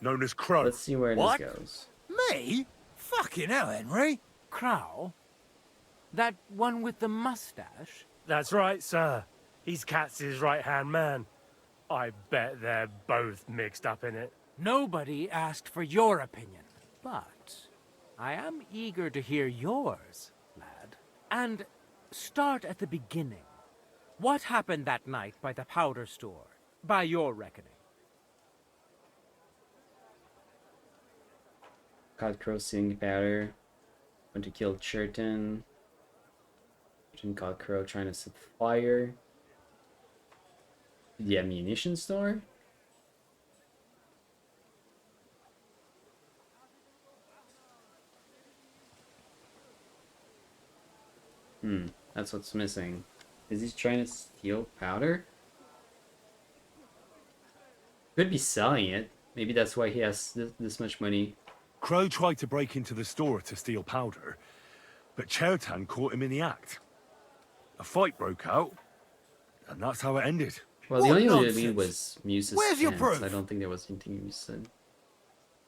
known as Crow. Let's see where What? this goes. Me? Fucking hell, Henry. Crow? That one with the mustache? That's right, sir. He's Katz's right-hand man. I bet they're both mixed up in it. Nobody asked for your opinion, but I am eager to hear yours, lad. And start at the beginning. What happened that night by the powder store, by your reckoning? Caught Crow seeing powder. Went to kill Chertan. Chertan caught Crow trying to set fire. The ammunition store? That's what's missing. Is he trying to steal powder? Could be selling it. Maybe that's why he has this much money. Crow tried to break into the store to steal powder, but Chertan caught him in the act. A fight broke out, and that's how it ended. Well, the What only nonsense? lead was Muse's Where's your stance. proof? I don't think there was anything Muse said.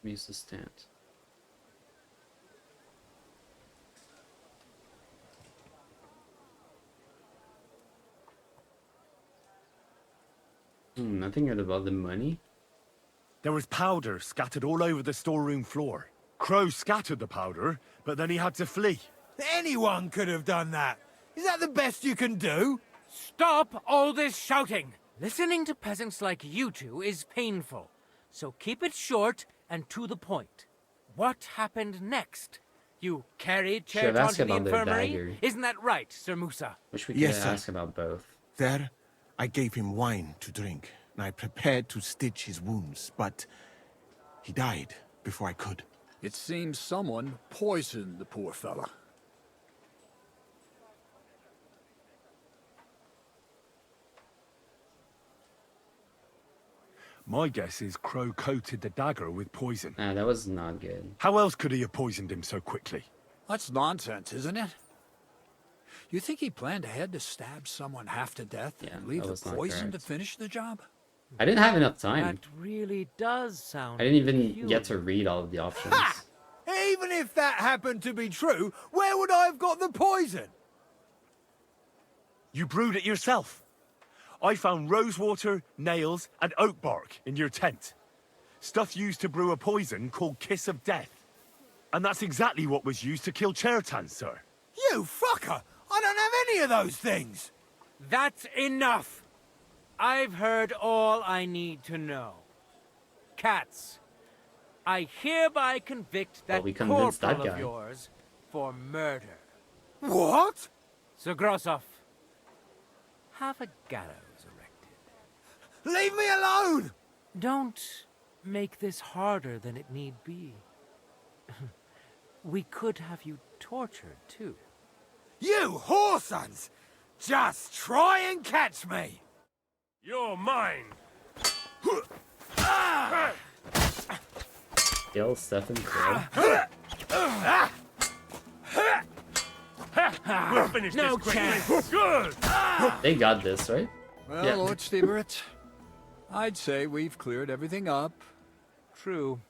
Muse's stance. Nothing about the money? There was powder scattered all over the storeroom floor. Crow scattered the powder, but then he had to flee. Anyone could have done that. Is that the best you can do? Stop all this shouting! Listening to peasants like you two is painful, so keep it short and to the point. What happened next? You carried Should have Cherton asked to the about their infirmary? dagger. Isn't that right, Sir Musa? Wish we could Yes, sir. ask about both. There, I gave him wine to drink, and I prepared to stitch his wounds, but he died before I could. It seems someone poisoned the poor fella. My guess is Crow coated the dagger with poison. Ah, that was not good. How else could he have poisoned him so quickly? That's nonsense, isn't it? You think he planned ahead to stab someone half to death and leave that the was not poison to correct. finish the job? I didn't have enough time. That really does sound I didn't even peculiar. get to read all of the options. Ha! Even if that happened to be true, where would I have got the poison? You brewed it yourself. I found rosewater, nails, and oak bark in your tent. Stuff used to brew a poison called Kiss of Death. And that's exactly what was used to kill Chertan, sir. You fucker! I don't have any of those things! That's enough! I've heard all I need to know. Cats, I hereby convict that we convinced that corporal of guy. yours for murder. What? Sir Grossoff, have a gallows erected. Leave me alone! Don't make this harder than it need be. We could have you tortured, too. You whoresons! Just try and catch me! You're mine. Kill Stefan Crow. We'll finish No this quickly. chance. Good. They got this, right? Well, Yeah. Lord Stieberitz, I'd say we've cleared everything up. True.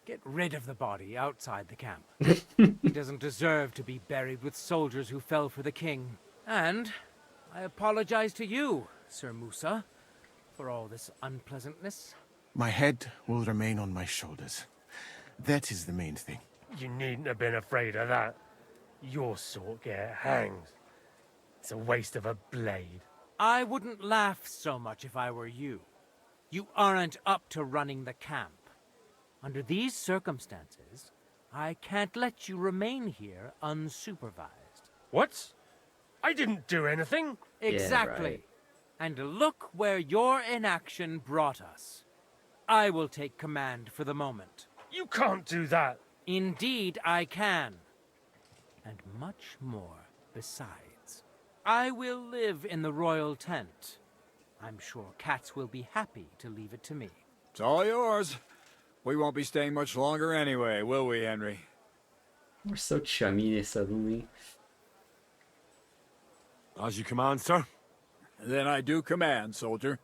Get rid of the body outside the camp. He doesn't deserve to be buried with soldiers who fell for the king. And I apologize to you, Sir Musa, for all this unpleasantness. My head will remain on my shoulders. That is the main thing. You needn't have been afraid of that. Your sort get hanged. It's a waste of a blade. I wouldn't laugh so much if I were you. You aren't up to running the camp. Under these circumstances, I can't let you remain here unsupervised. What? I didn't do anything. Exactly. right. And look where your inaction brought us. I will take command for the moment. You can't do that. Indeed, I can. And much more besides. I will live in the royal tent. I'm sure cats will be happy to leave it to me. It's all yours. We won't be staying much longer anyway, will we, Henry? We're so chummy suddenly. As you command, sir. Then I do command, soldier.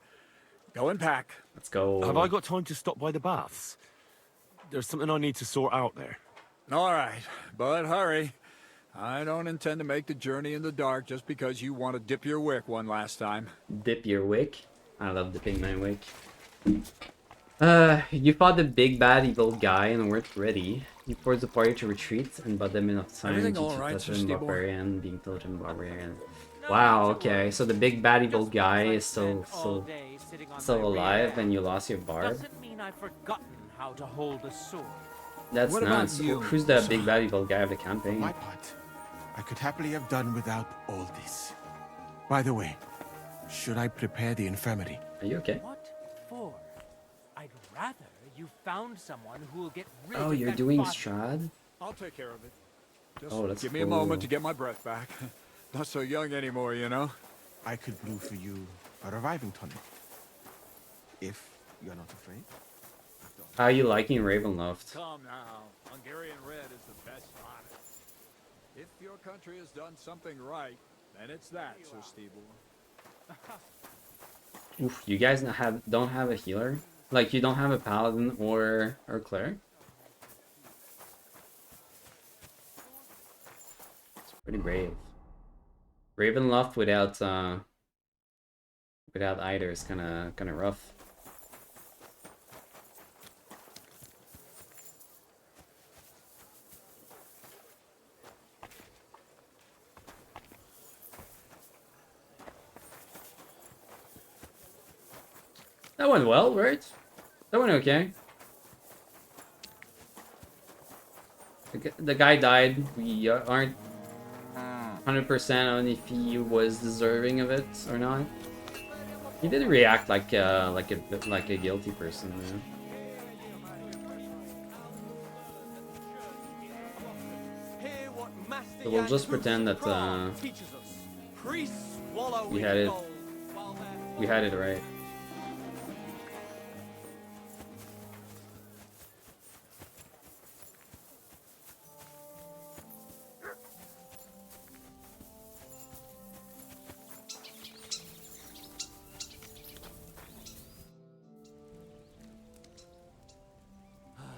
Go and pack. Let's go. Have I got time to stop by the baths? There's something I need to sort out there. All right, but hurry. I don't intend to make the journey in the dark just because you want to dip your wick one last time. Dip your wick. I love dipping my wick. You fought the big bad evil guy and weren't ready. You forced the party to retreat and bought them enough time Everything to all right, touch Sir him Steve? barbarian, being totem barbarian. Wow, okay, so the big bad evil guy is still alive and you lost your barb? Doesn't mean I've forgotten how to hold a sword. That's What about nuts. you, Who's the sir? big bad evil guy of the For campaign? my part, I could happily have done without all this. By the way, should I prepare the infirmary? Are you okay? What for? I'd rather you found someone who will get rid Oh, of you're that doing body. Strahd? I'll take care of it. Just Oh, that's give me a cool. moment to get my breath back. Not so young anymore, you know? I could brew for you a reviving tonic. If you're not afraid. How are you liking Ravenloft? Come now. Hungarian red is the best honor. If your country has done something right, then it's that, Sir Steve. Oof, you guys don't have a healer? Like, you don't have a paladin or cleric? It's pretty brave. Ravenloft without either is kinda rough. That went well, right? That went okay. The guy died. We aren't 100% on if he was deserving of it or not. He did react like a guilty person, man. So we'll just pretend that we had it. We had it right.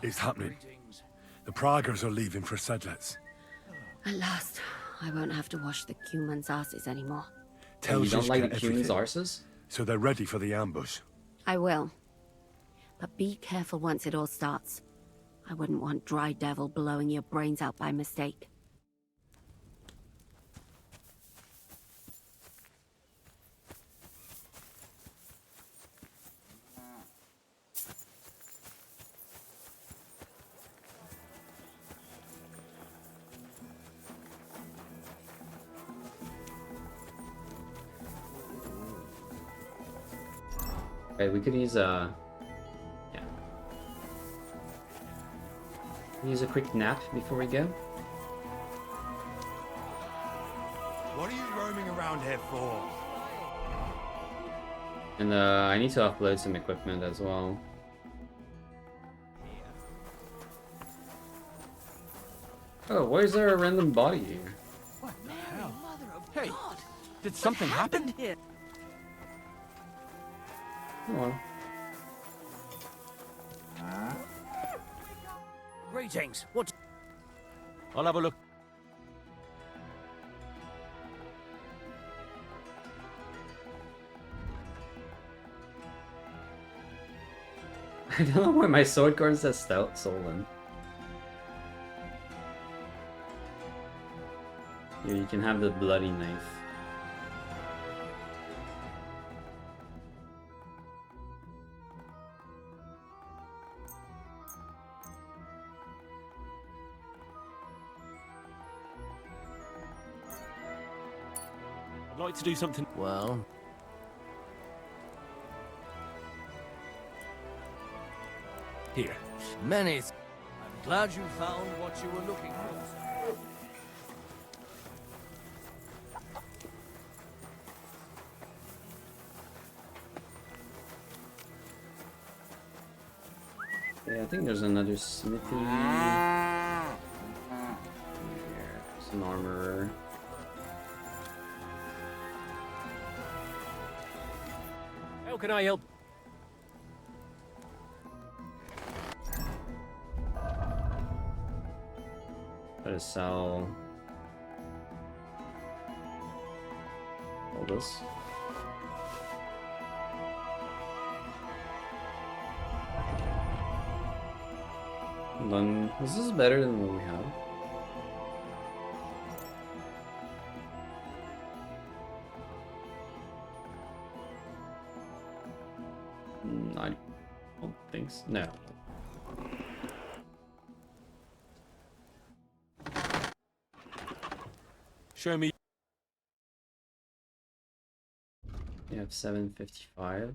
It's happening. The Praggers are leaving for Sedlets. At last, I won't have to wash the Cuman's asses anymore. Tell you don't like the Zizka Cuman's everything, arses? so they're ready for the ambush. I will. But be careful once it all starts. I wouldn't want Dry Devil blowing your brains out by mistake. Okay, we could use a... Yeah. Use a quick nap before we go. What are you roaming around here for? And I need to upload some equipment as well. Oh, why is there a random body here? What the hell? Hey, did something happen? Oh well. Greetings. What? I'll have a look. I don't know why my sword card says stout stolen. Here, you can have the bloody knife. I'd like to do something. Well, Here. many. I'm glad you found what you were looking for. Yeah, I think there's another smithy. Here, there's an armorer. How can I help? Try to sell all this. And then this is better than what we have. I don't think so. No. Show me. You have 755.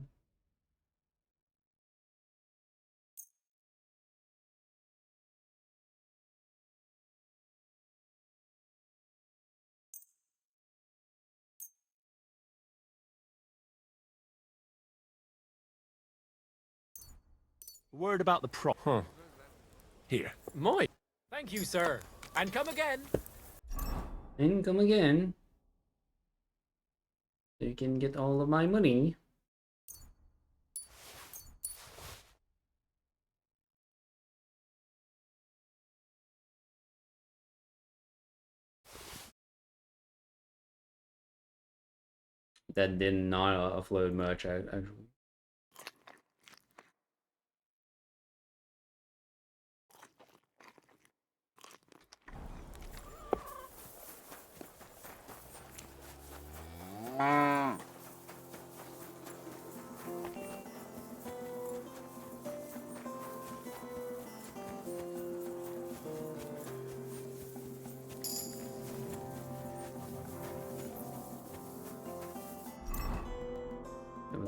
Word about the prop. Huh. Here. My. Thank you, sir. And come again. And come again. So you can get all of my money. That did not offload much, actually.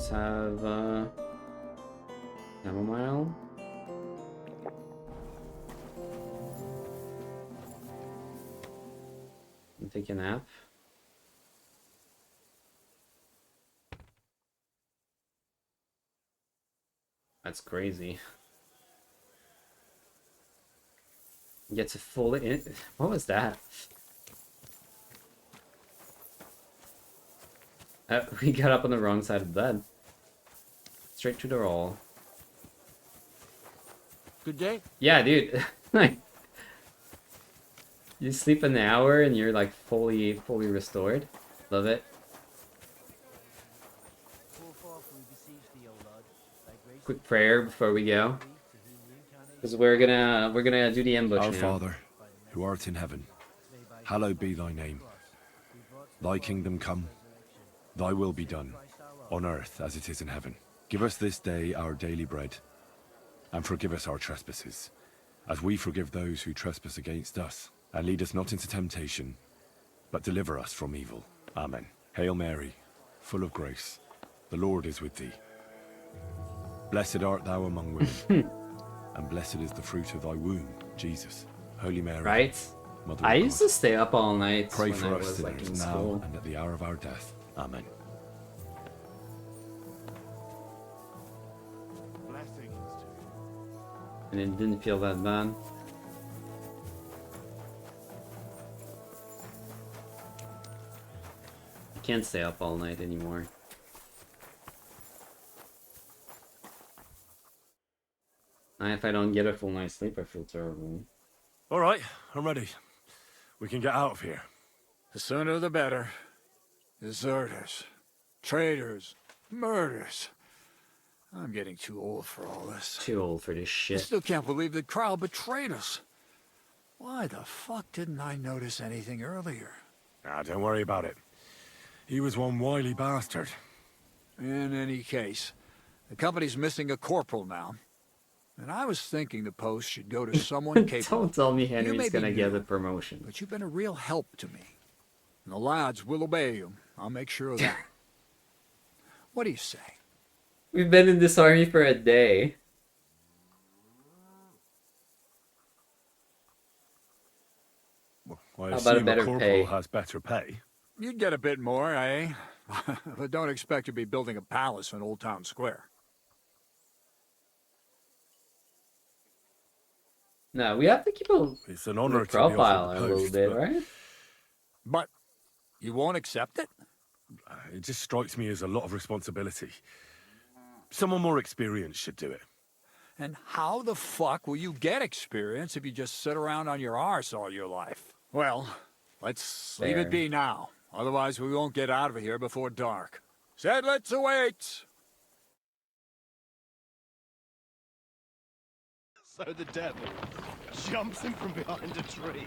Let's have chamomile. And take a nap. That's crazy. Get to fully in. What was that? We got up on the wrong side of the bed. Straight to the roll. Good day? Yeah, dude. Like, you sleep an hour and you're like fully restored. Love it. Quick prayer before we go, because we're gonna do the ambush Our now. Father, who art in heaven, hallowed be thy name. Thy kingdom come, thy will be done, on earth as it is in heaven. Give us this day our daily bread, and forgive us our trespasses, as we forgive those who trespass against us. And lead us not into temptation, but deliver us from evil. Amen. Hail Mary, full of grace, the Lord is with thee. Blessed art thou among women, and blessed is the fruit of thy womb, Jesus. Holy Mary, Right? Mother I of used God, to stay up all night pray when for I us was like sinners in now school. and at the hour of our death. Amen. And it didn't feel that bad. I can't stay up all night anymore. If I don't get a full night's sleep, I feel terrible. All right, I'm ready. We can get out of here. The sooner the better. Deserters, traitors, murders. I'm getting too old for all this. Too old for this I shit. still can't believe that Kyle betrayed us. Why the fuck didn't I notice anything earlier? Ah, don't worry about it. He was one wily bastard. In any case, the company's missing a corporal now. And I was thinking the post should go to someone capable. Don't tell me You may Henry's be gonna get new, a promotion. but you've been a real help to me. And the lads will obey you. I'll make sure of that. What do you say? We've been in this army for a day. Well, I How about a assume better corporal pay? has better pay. You'd get a bit more, eh? But don't expect to be building a palace in Old Town Square. No, we have to keep a It's an honor to be profile offered a the little post, bit, but right? But you won't accept it? it just strikes me as a lot of responsibility. Someone more experienced should do it. And how the fuck will you get experience if you just sit around on your arse all your life? Well, let's leave Fair. it be now. Otherwise, we won't get out of here before dark. Sedlitz awaits! So the devil jumps him from behind a tree.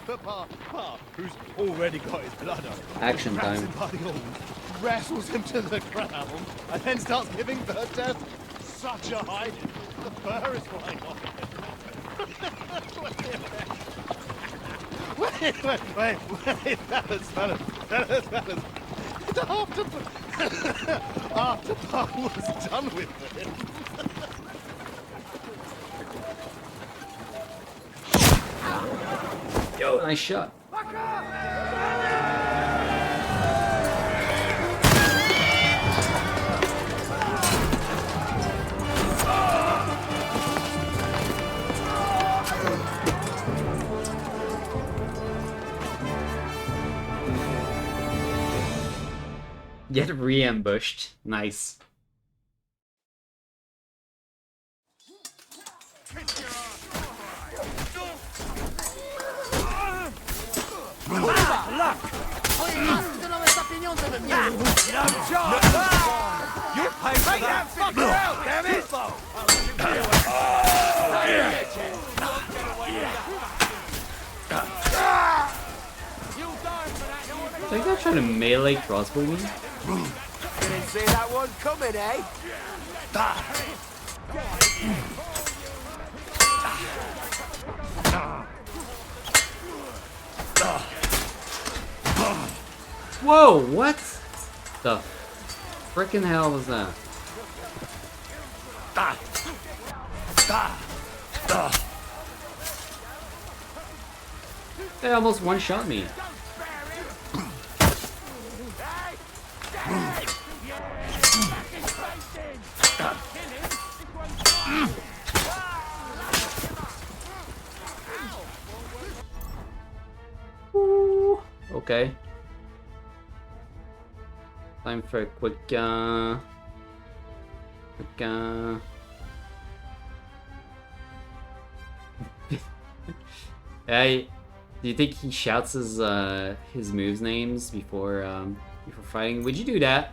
But Pa, who's already got his blood up, Action grabs time. him by the horn, wrestles him to the ground, and then starts giving bird death such a hiding. The fur is flying off him. Wait, fellas. After Pa was done with him. Yo, nice shot. Get re-ambushed. Nice. You pay for that fucker out, damn it! I think they're trying to melee crossbow me. Didn't see that one coming, eh? Whoa, what? The frickin' hell was that? They almost one-shot me. Ooh, okay. Time for a quick Hey, do you think he shouts his moves names before fighting? Would you do that?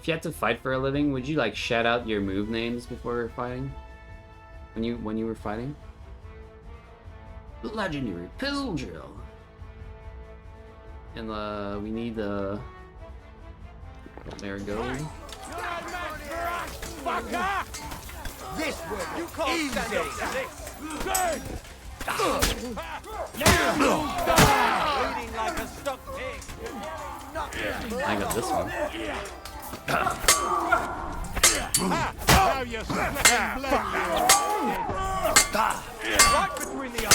If you had to fight for a living, would you like shout out your move names before fighting? When you were fighting? Legendary pistol drill. And we need there it goes. This will you can't stand up to this. Good. Bleeding like a stuck pig. I got this one. Now you're sweating blood. Right between the eyes.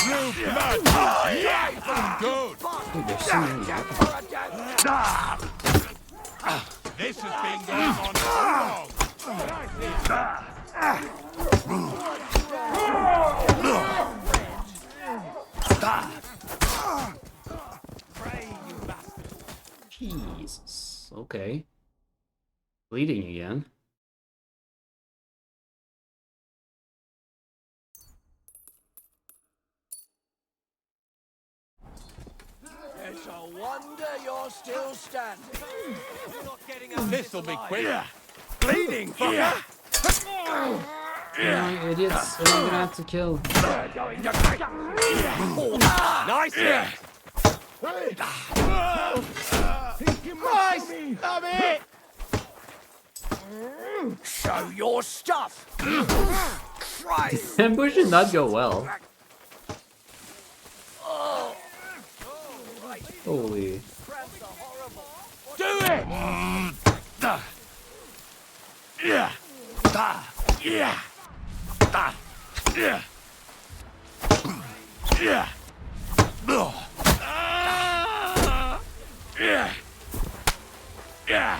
Good. Dude, there's so many. This has been going on too Jesus. Okay. Bleeding again. It's a wonder you're still standing. You're not getting out. This'll be quick. Bleeding, fucker. Yeah, you idiots. I'm gonna have to kill. Nice hit. Christ, stop it. Show your stuff. Christ. Ambush should not go well. Holy. Do it! Yeah. Yeah. Yeah. Yeah. Yeah. Yeah.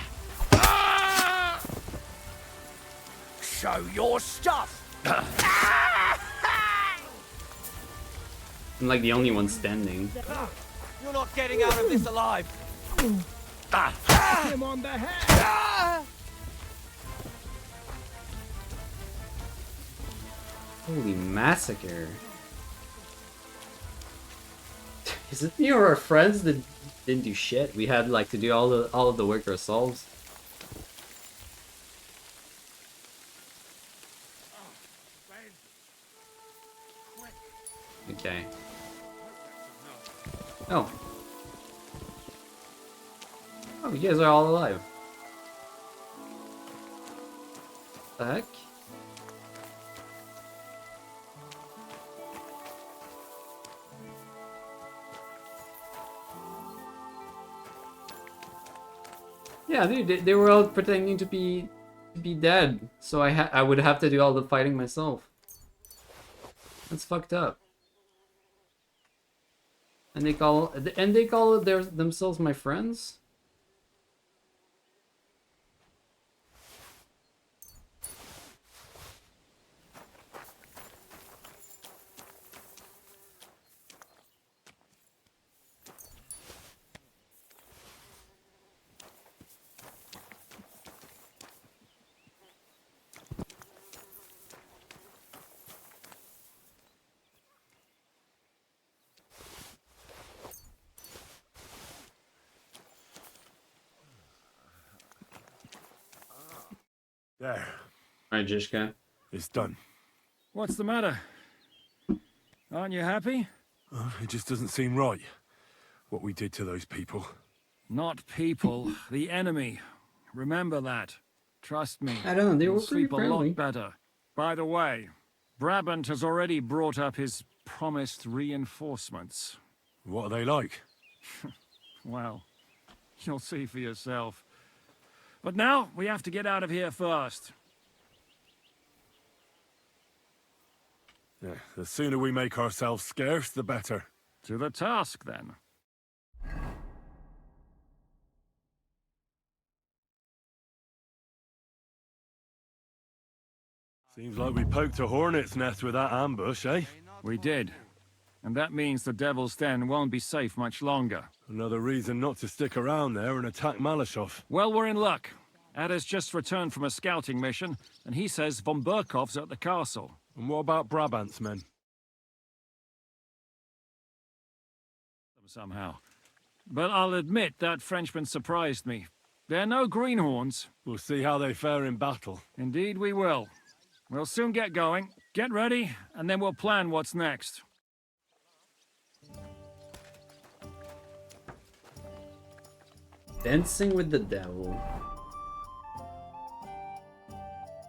Show your stuff. I'm like the only one standing. You're not getting out of this alive. Him on the head. Holy massacre. Is it me or our friends that didn't do shit? We had like to do all of the work ourselves. Okay. Oh. Oh, you guys are all alive. The heck? Yeah, dude, they were all pretending to be dead, so I would have to do all the fighting myself. That's fucked up. And they call themselves my friends? There. Alright, Jishka. It's done. What's the matter? Aren't you happy? It just doesn't seem right, what we did to those people. Not people, the enemy. Remember that. Trust me. I don't know, they were You'll pretty sleep a friendly. lot better. By the way, Brabant has already brought up his promised reinforcements. What are they like? Well, You'll see for yourself. But now, we have to get out of here first. Yeah, the sooner we make ourselves scarce, the better. To the task, then. Seems like we poked a hornet's nest with that ambush, eh? We did. And that means the Devil's Den won't be safe much longer. Another reason not to stick around there and attack Malashov. Well, we're in luck. Ada's just returned from a scouting mission, and he says von Burkov's at the castle. And what about Brabant's men? Somehow. But I'll admit that Frenchman surprised me. They're no greenhorns. We'll see how they fare in battle. Indeed we will. We'll soon get going. Get ready, and then we'll plan what's next. Dancing with the Devil.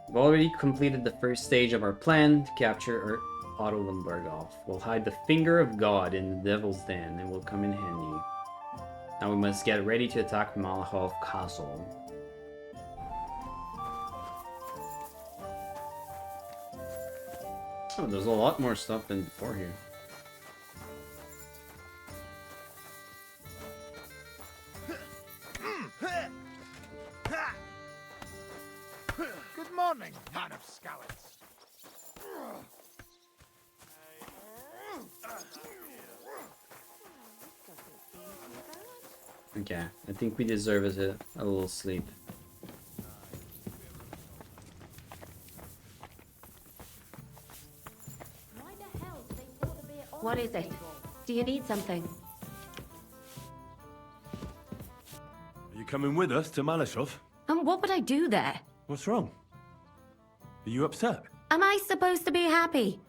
We've already completed the first stage of our plan to capture Otto von Berghoff. We'll hide the finger of God in the Devil's Den and will come in handy. Now we must get ready to attack Malachov Castle. Oh, there's a lot more stuff than before here. Good morning, man of scallops. Okay, I think we deserve a little sleep. What is it? Do you need something? Are you coming with us to Malashov? And what would I do there? What's wrong? Are you upset? Am I supposed to be happy?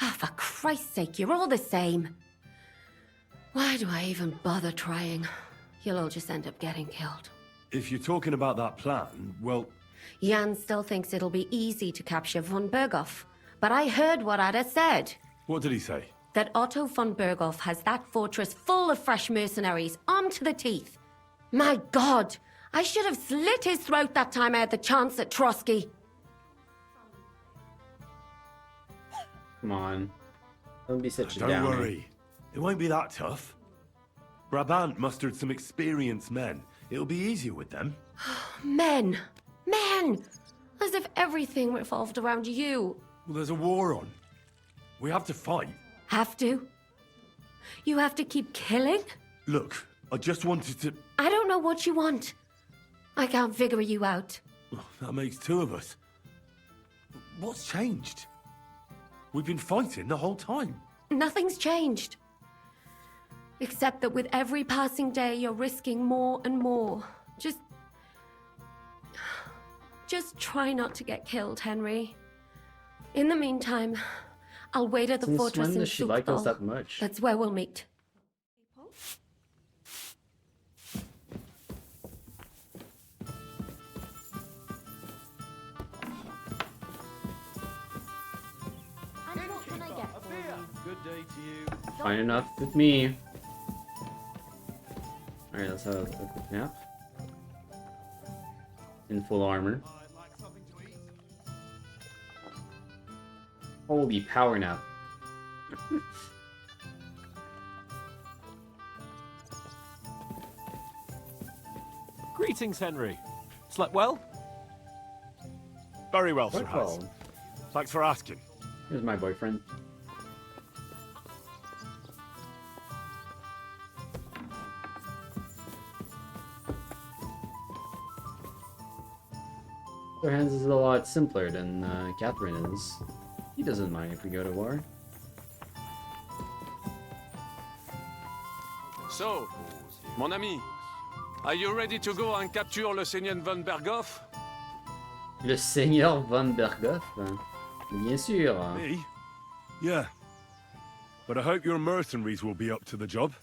Ah, for Christ's sake, you're all the same. Why do I even bother trying? You'll all just end up getting killed. If you're talking about that plan, well... Jan still thinks it'll be easy to capture von Berghoff. But I heard what Ada said. What did he say? That Otto von Berghoff has that fortress full of fresh mercenaries, armed to the teeth. My God! I should have slit his throat that time I had the chance at Trotsky. Come on. Don't be such a Don't downer. worry. It won't be that tough. Brabant mustered some experienced men. It'll be easier with them. Men! Men! As if everything revolved around you. Well, there's a war on. We have to fight. Have to? You have to keep killing? Look, I just wanted to... I don't know what you want. I can't figure you out. Oh, that makes two of us. What's changed? We've been fighting the whole time. Nothing's changed. Except that with every passing day, you're risking more and more. Just try not to get killed, Henry. In the meantime, I'll wait at the Since fortress when in does she like us Sukdal. that much? That's where we'll meet. Good day to you. Fine enough with me. Alright, let's have a quick nap. In full armor. Holy power nap. Greetings, Henry. Slept well? Very well, Sir Quite Hans. well. Thanks for asking. Here's my boyfriend. Sir Hans is a lot simpler than Catherine is. He doesn't mind if we go to war. So, mon ami, are you ready to go and capture le Seigneur von Berghoff? Le Seigneur von Berghoff? Bien sûr. Me? Yeah. But I hope your mercenaries will be up to the job.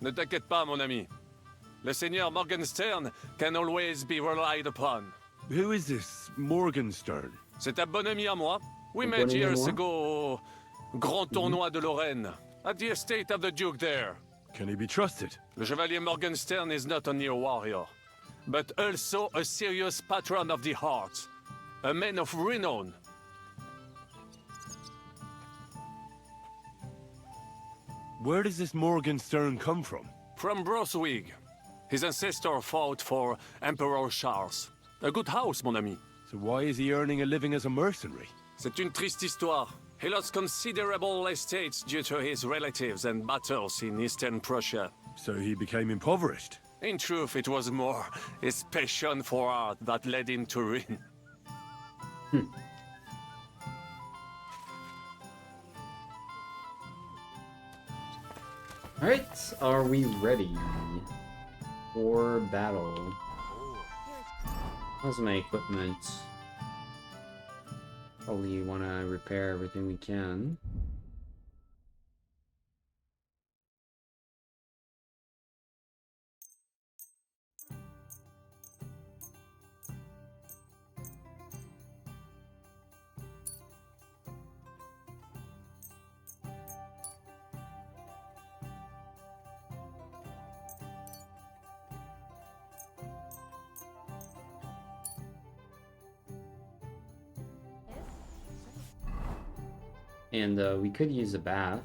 Ne t'inquiète pas, mon ami. Le Seigneur Morgenstern can always be relied upon. Who is this Morgenstern? C'est un bon ami à moi. We Un met bon ami à years moi? ago au Grand Tournoi de Lorraine, at the estate of the Duke there. Can he be trusted? Le Chevalier Morgenstern is not only a warrior, but also a serious patron of the hearts. A man of renown. Where does this Morgenstern come from? From Broswig. His ancestor fought for Emperor Charles. A good house, mon ami. So why is he earning a living as a mercenary? C'est une triste histoire. He lost considerable estates due to his relatives and battles in Eastern Prussia. So he became impoverished? In truth, it was more his passion for art that led him to ruin. Alright, are we ready for battle? How's my equipment? Probably want to repair everything we can. And we could use a bath.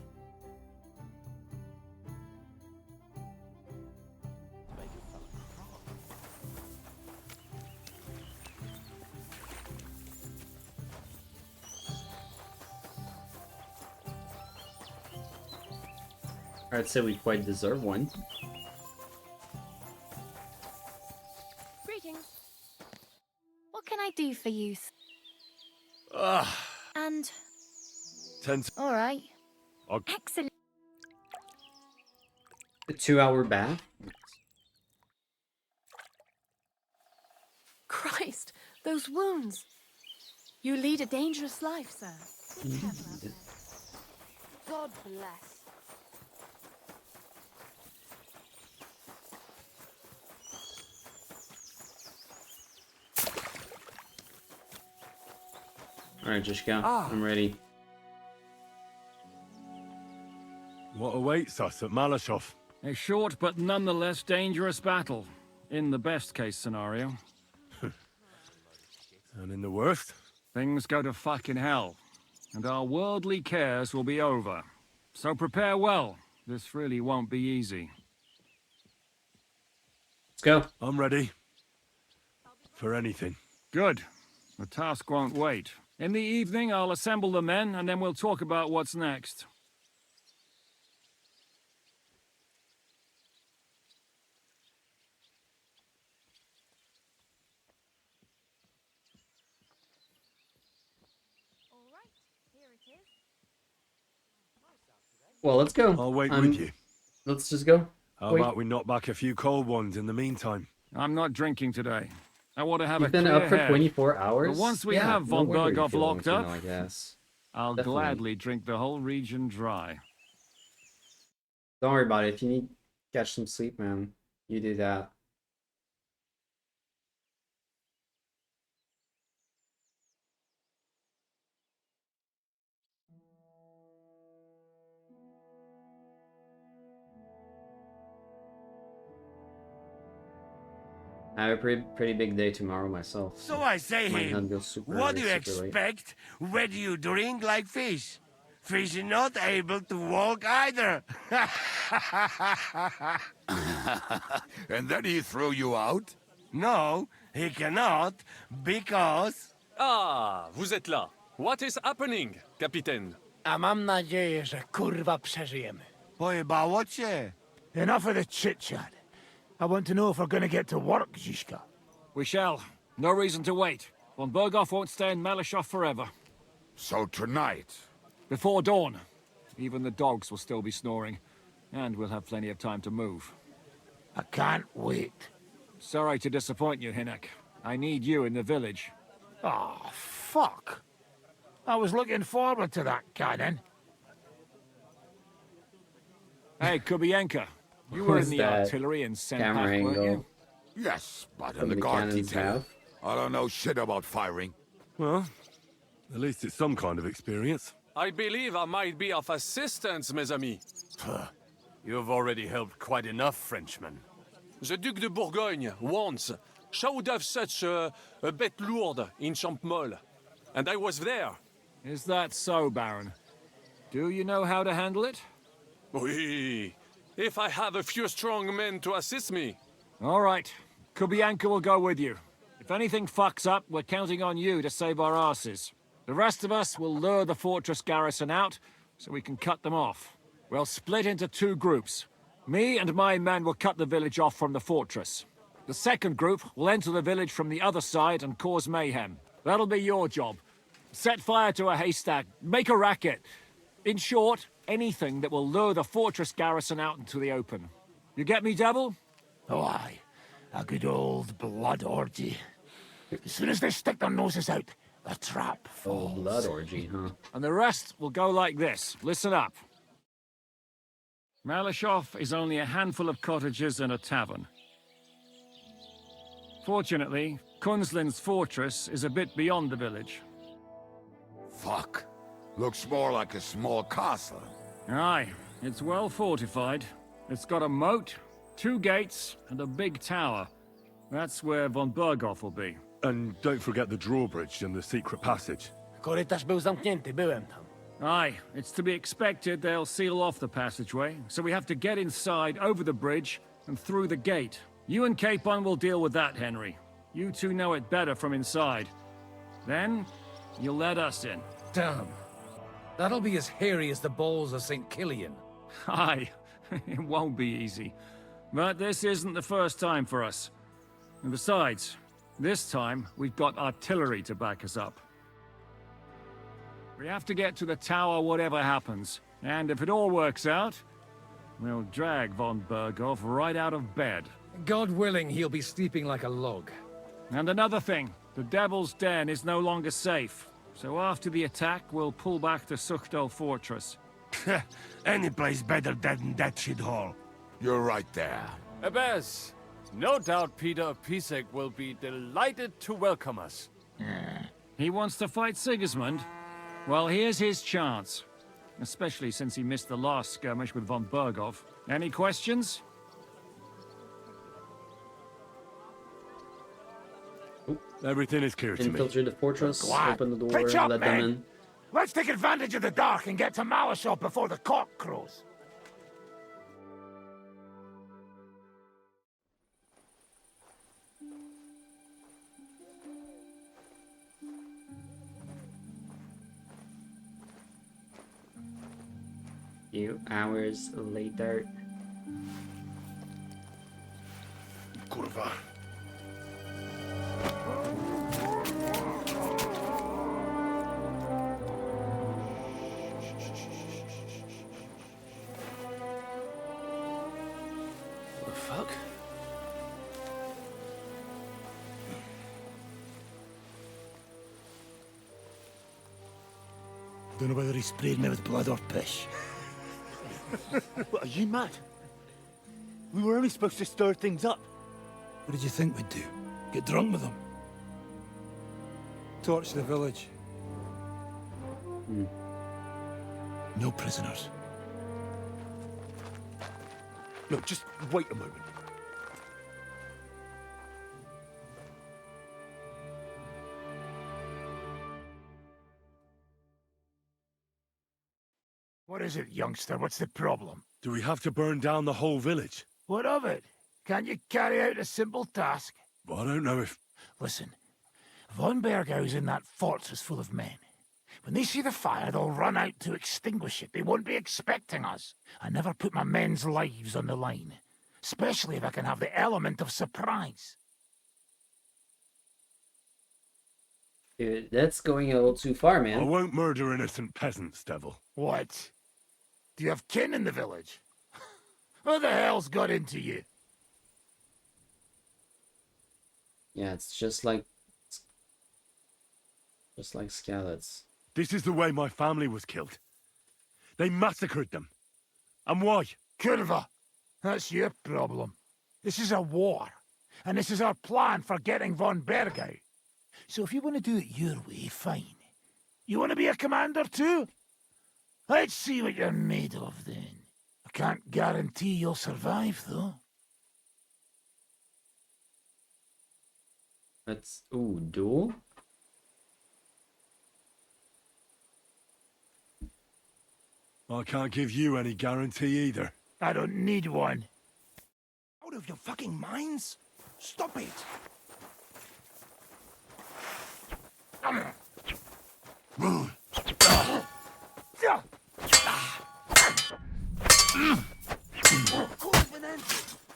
I'd say we quite deserve one. Greetings. What can I do for you? And... all right. Excellent. A 2-hour bath? Christ, those wounds. You lead a dangerous life, sir. God bless. Alright, Jishka, I'm ready. What awaits us at Malashov? A short but nonetheless dangerous battle, in the best case scenario. And in the worst? Things go to fucking hell, and our worldly cares will be over. So prepare well, this really won't be easy. Let's go. I'm ready. For anything. Good. The task won't wait. In the evening, I'll assemble the men, and then we'll talk about what's next. Well, let's go. I'll wait with you. Let's just go. How about we knock back a few cold ones in the meantime? I'm not drinking today. I want to have You've a been clear up for head. 24 hours? But once we Yeah, have no von wonder you Berghoff feel locked like, up, I guess. I'll Definitely. gladly drink the whole region dry. Don't worry about it. If you need to catch some sleep, man, you do that. I have a pretty big day tomorrow myself. So I say Might not him, go super, what do you super late. expect when you drink like fish? Fish is not able to walk either. And then he threw you out? No, he cannot, because... Ah, vous êtes là. What is happening, Capitaine? A mam nadzieję, że kurwa przeżyjemy. Pojebało cię. Enough of the chit-chat. I want to know if we're gonna get to work, Zizka. We shall. No reason to wait. Von Berghoff won't stay in Malashov forever. So tonight? Before dawn. Even the dogs will still be snoring. And we'll have plenty of time to move. I can't wait. Sorry to disappoint you, Hinnek. I need you in the village. Oh, fuck. I was looking forward to that, Cannon. Hey, Kubienka. You were in Who's the that artillery in camera Senpak, weren't angle? you? Yes, but From in the the guard cannon's detail. mouth? I don't know shit about firing. Well, at least it's some kind of experience. I believe I might be of assistance, mes amis. You've already helped quite enough Frenchmen. The Duc de Bourgogne once showed off such a bête lourde in Champmol, and I was there. Is that so, Baron? Do you know how to handle it? Oui, if I have a few strong men to assist me. All right. Kubianka will go with you. If anything fucks up, we're counting on you to save our asses. The rest of us will lure the fortress garrison out, so we can cut them off. We'll split into 2 groups. Me and my men will cut the village off from the fortress. The second group will enter the village from the other side and cause mayhem. That'll be your job. Set fire to a haystack, make a racket. In short, anything that will lure the fortress garrison out into the open. You get me, Devil? Oh, aye. A good old blood orgy. As soon as they stick their noses out, the trap falls. Oh, blood orgy, huh? And the rest will go like this. Listen up. Malashov is only a handful of cottages and a tavern. Fortunately, Kunzlin's fortress is a bit beyond the village. Fuck. Looks more like a small castle. Aye, it's well fortified. It's got a moat, 2 gates, and a big tower. That's where von Berghoff will be. And don't forget the drawbridge and the secret passage. Korytarz był zamknięty, byłem tam. Aye, it's to be expected they'll seal off the passageway, so we have to get inside, over the bridge, and through the gate. You and Capon will deal with that, Henry. You two know it better from inside. Then, you'll let us in. Damn. That'll be as hairy as the balls of St. Killian. Aye, it won't be easy. But this isn't the first time for us. And besides, this time we've got artillery to back us up. We have to get to the tower whatever happens. And if it all works out, we'll drag von Berghoff right out of bed. God willing, he'll be sleeping like a log. And another thing, the Devil's Den is no longer safe. So after the attack, we'll pull back to Suchtal Fortress. Any place better than that shithole. You're right there. Abbess, no doubt Peter of Pisek will be delighted to welcome us. He wants to fight Sigismund? Well, here's his chance. Especially since he missed the last skirmish with von Berghoff. Any questions? Everything is clear to me. Infiltrate the fortress, Go on. open the door, Pitch up, let them men. in. Let's take advantage of the dark and get to Malashov before the cock crows. Few hours later. Kurwa. What the fuck? Don't know whether he sprayed me with blood or piss. What, are you mad? We were only supposed to stir things up. What did you think we'd do? Get drunk with them? Torch the village. No prisoners. Look, just wait a moment. What is it, youngster? What's the problem? Do we have to burn down the whole village? What of it? Can't you carry out a simple task? Well, I don't know if... Listen, von Bergau's in that fortress full of men. When they see the fire, they'll run out to extinguish it. They won't be expecting us. I never put my men's lives on the line, especially if I can have the element of surprise. Dude, that's going a little too far, man. I won't murder innocent peasants, Devil. What? Do you have kin in the village? Who the hell's got into you? Yeah, it's just like Skalitz. This is the way my family was killed. They massacred them. And why? Kurva, that's your problem. This is a war, and this is our plan for getting von Bergau. So if you want to do it your way, fine. You want to be a commander too? Let's see what you're made of then. A Can't guarantee you'll survive, though. Let's... Ooh, duel? I can't give you any guarantee either. I don't need one. Out of your fucking minds? Stop it!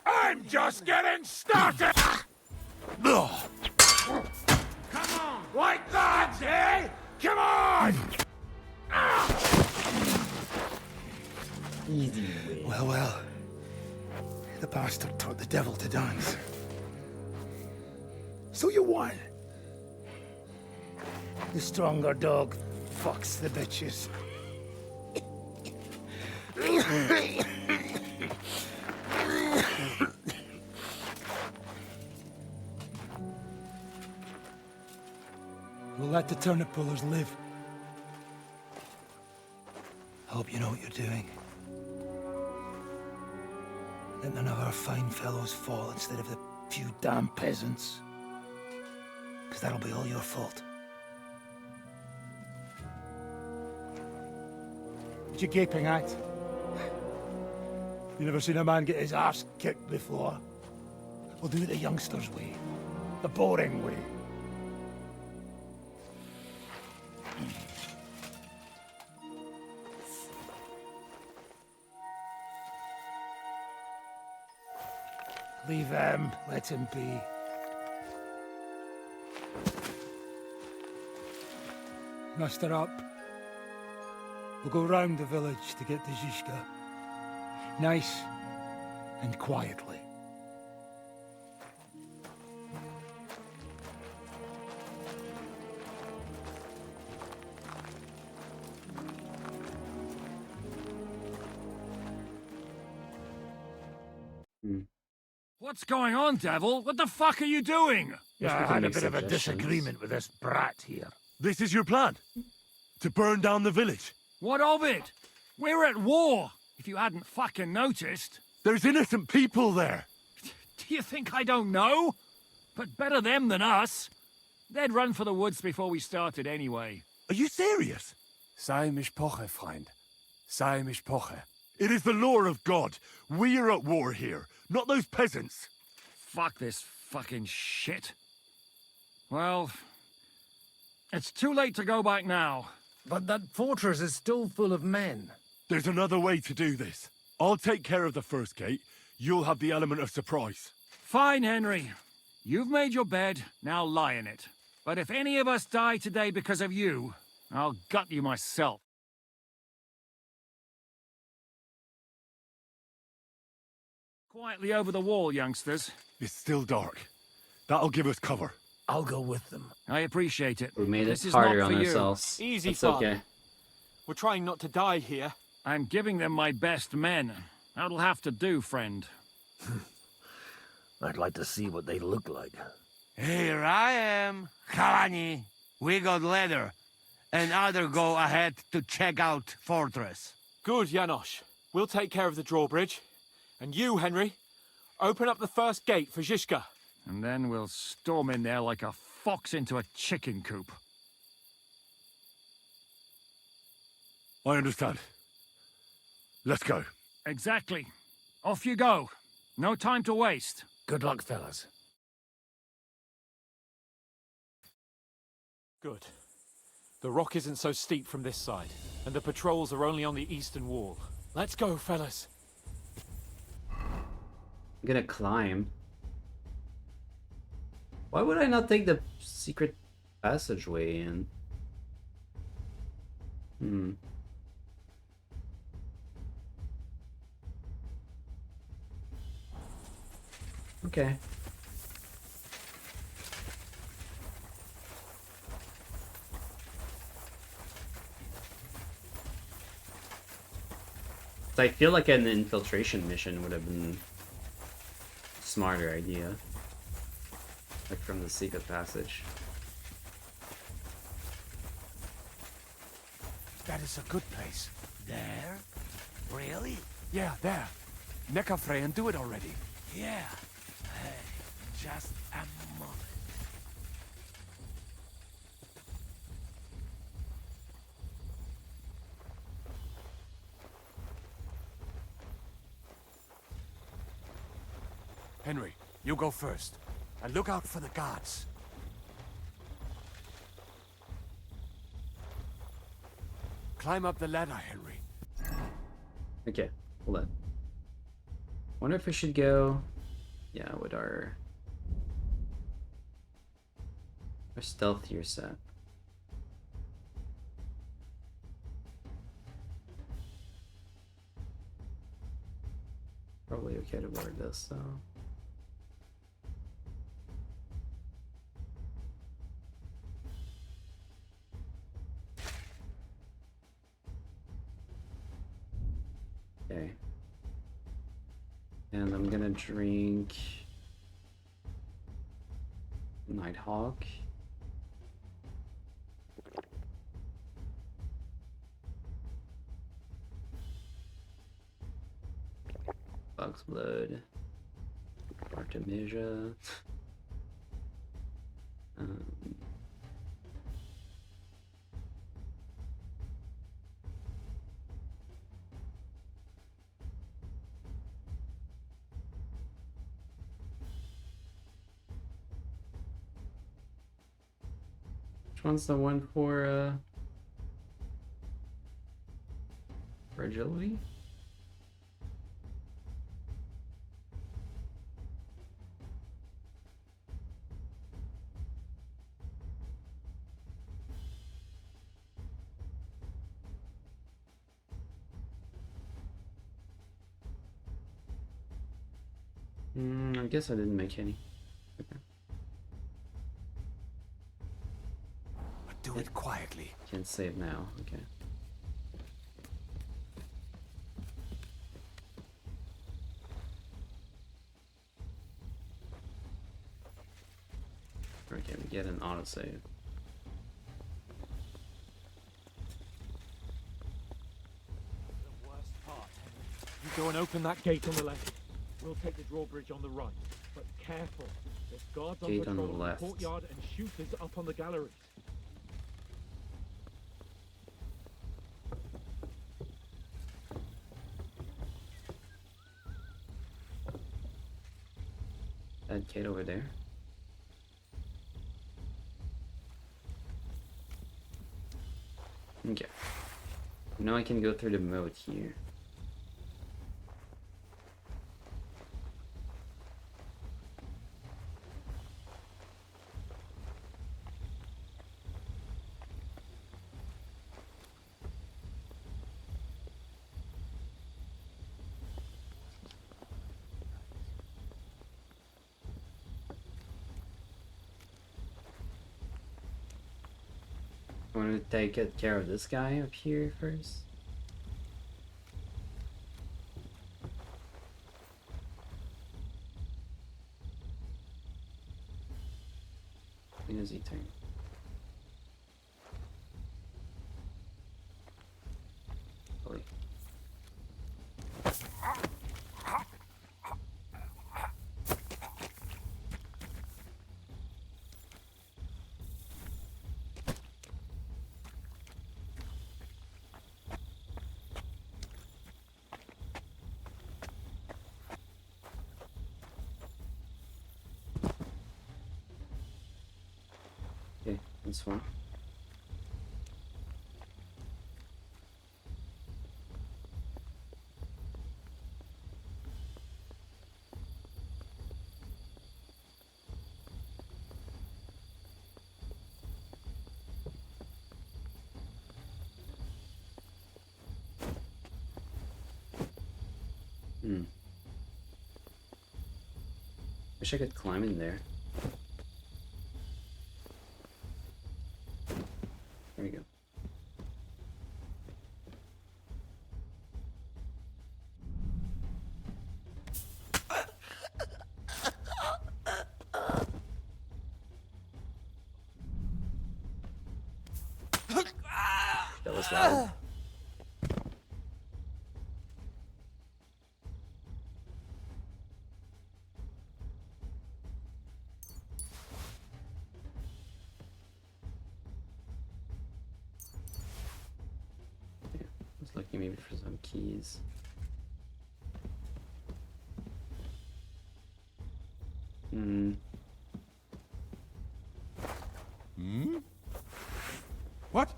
I'm just getting started! Come on! Like that, eh? Come on! Easy. Well, well. The bastard taught the devil to dance. So you won. The stronger dog fucks the bitches. We'll let the turnip pullers live. I hope you know what you're doing. Let none of our fine fellows fall instead of the few damn peasants. Because that'll be all your fault. What you gaping at? You never seen a man get his arse kicked before? We'll do it the youngsters' way. The boring way. Leave him, let him be. Muster up. We'll go round the village to get to Zizka. Nice and quietly. What's going on, Devil? What the fuck are you doing? Yeah, I had a bit of a disagreement with this brat here. This is your plan? To burn down the village? What of it? We're at war, if you hadn't fucking noticed. There's innocent people there. Do you think I don't know? But better them than us. They'd run for the woods before we started anyway. Are you serious? Sei mishpoche, Freund. Sei mishpoche. It is the law of God. We are at war here, not those peasants. Fuck this fucking shit. Well, it's too late to go back now. But that fortress is still full of men. There's another way to do this. I'll take care of the first gate. You'll have the element of surprise. Fine, Henry. You've made your bed, now lie in it. But if any of us die today because of you, I'll gut you myself. Quietly over the wall, youngsters. It's still dark. That'll give us cover. I'll go with them. I appreciate it. We made This it is harder not on for you. ourselves. Easy, It's Father. okay. We're trying not to die here. I'm giving them my best men. That'll have to do, friend. I'd like to see what they look like. Here I am, Kalani. We got leather, and other go ahead to check out fortress. Good, Janosch. We'll take care of the drawbridge. And you, Henry, open up the first gate for Zizka. And then we'll storm in there like a fox into a chicken coop. I understand. Let's go. Exactly. Off you go. No time to waste. Good luck, fellas. Good. The rock isn't so steep from this side, and the patrols are only on the eastern wall. Let's go, fellas. I'm gonna climb. Why would I not take the secret passageway in? Okay. So I feel like an infiltration mission would have been a smarter idea. Like from the secret passage. That is a good place. There? Really? Yeah, there. Neck up, Frey, and do it already. Yeah. Hey, just a moment. Henry, you go first. And look out for the guards. Climb up the ladder, Henry. Okay, hold on. Wonder if we should go, yeah, with our stealthier set. Probably okay to wear this though. Okay. And I'm gonna drink Nighthawk. Bug's Blood. Artemisia. Which one's the one for agility? I guess I didn't make any. Okay. But do it quietly. Can't save now. Okay. Okay, we get an autosave. The worst part, Henry. You go and open that gate on the left. We'll take the drawbridge on the right. But careful. There's guards on Gate on patrol the in the left. courtyard and shooters up on the galleries. That gate over there. Okay. Now I can go through the moat here. I want to take care of this guy up here first. When does he turn? Holy. Okay, this one. Wish I could climb in there. There we go. That was loud. Looking maybe for some keys. What?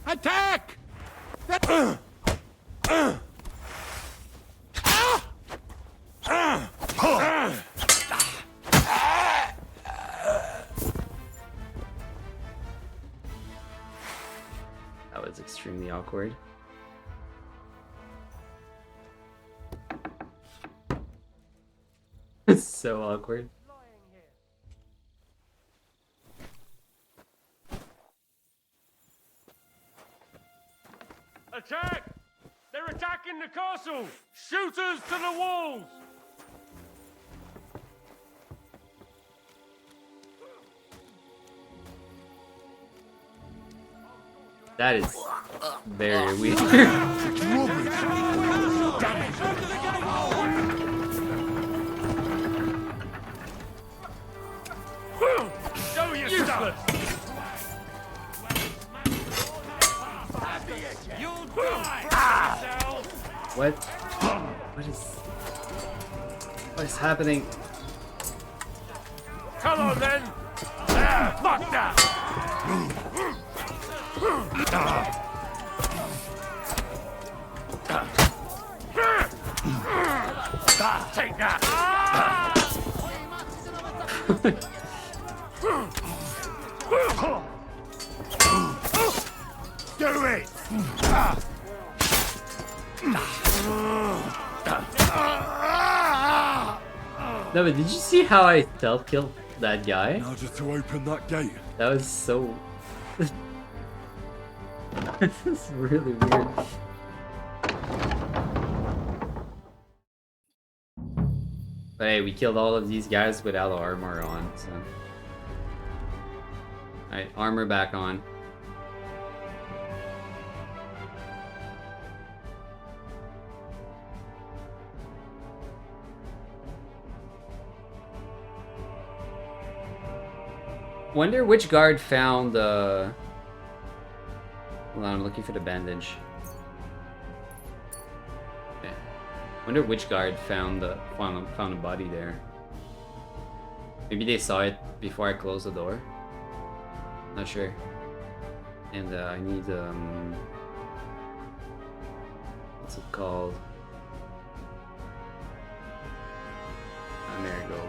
Attack! That was extremely awkward. It's so awkward. Attack! They're attacking the castle! Shooters to the walls! That is very weird. Show yourself! You'll die! What is happening? Come on then! Fuck that! Take that! Do it! No, but did you see how I self-killed that guy? Now just to open that gate. That was so... This is really weird. But hey, we killed all of these guys without armor on, so... Alright, armor back on. Wonder which guard found hold on, I'm looking for the bandage. Okay. Wonder which guard found found a body there. Maybe they saw it before I closed the door. Not sure. And I need what's it called? There you go.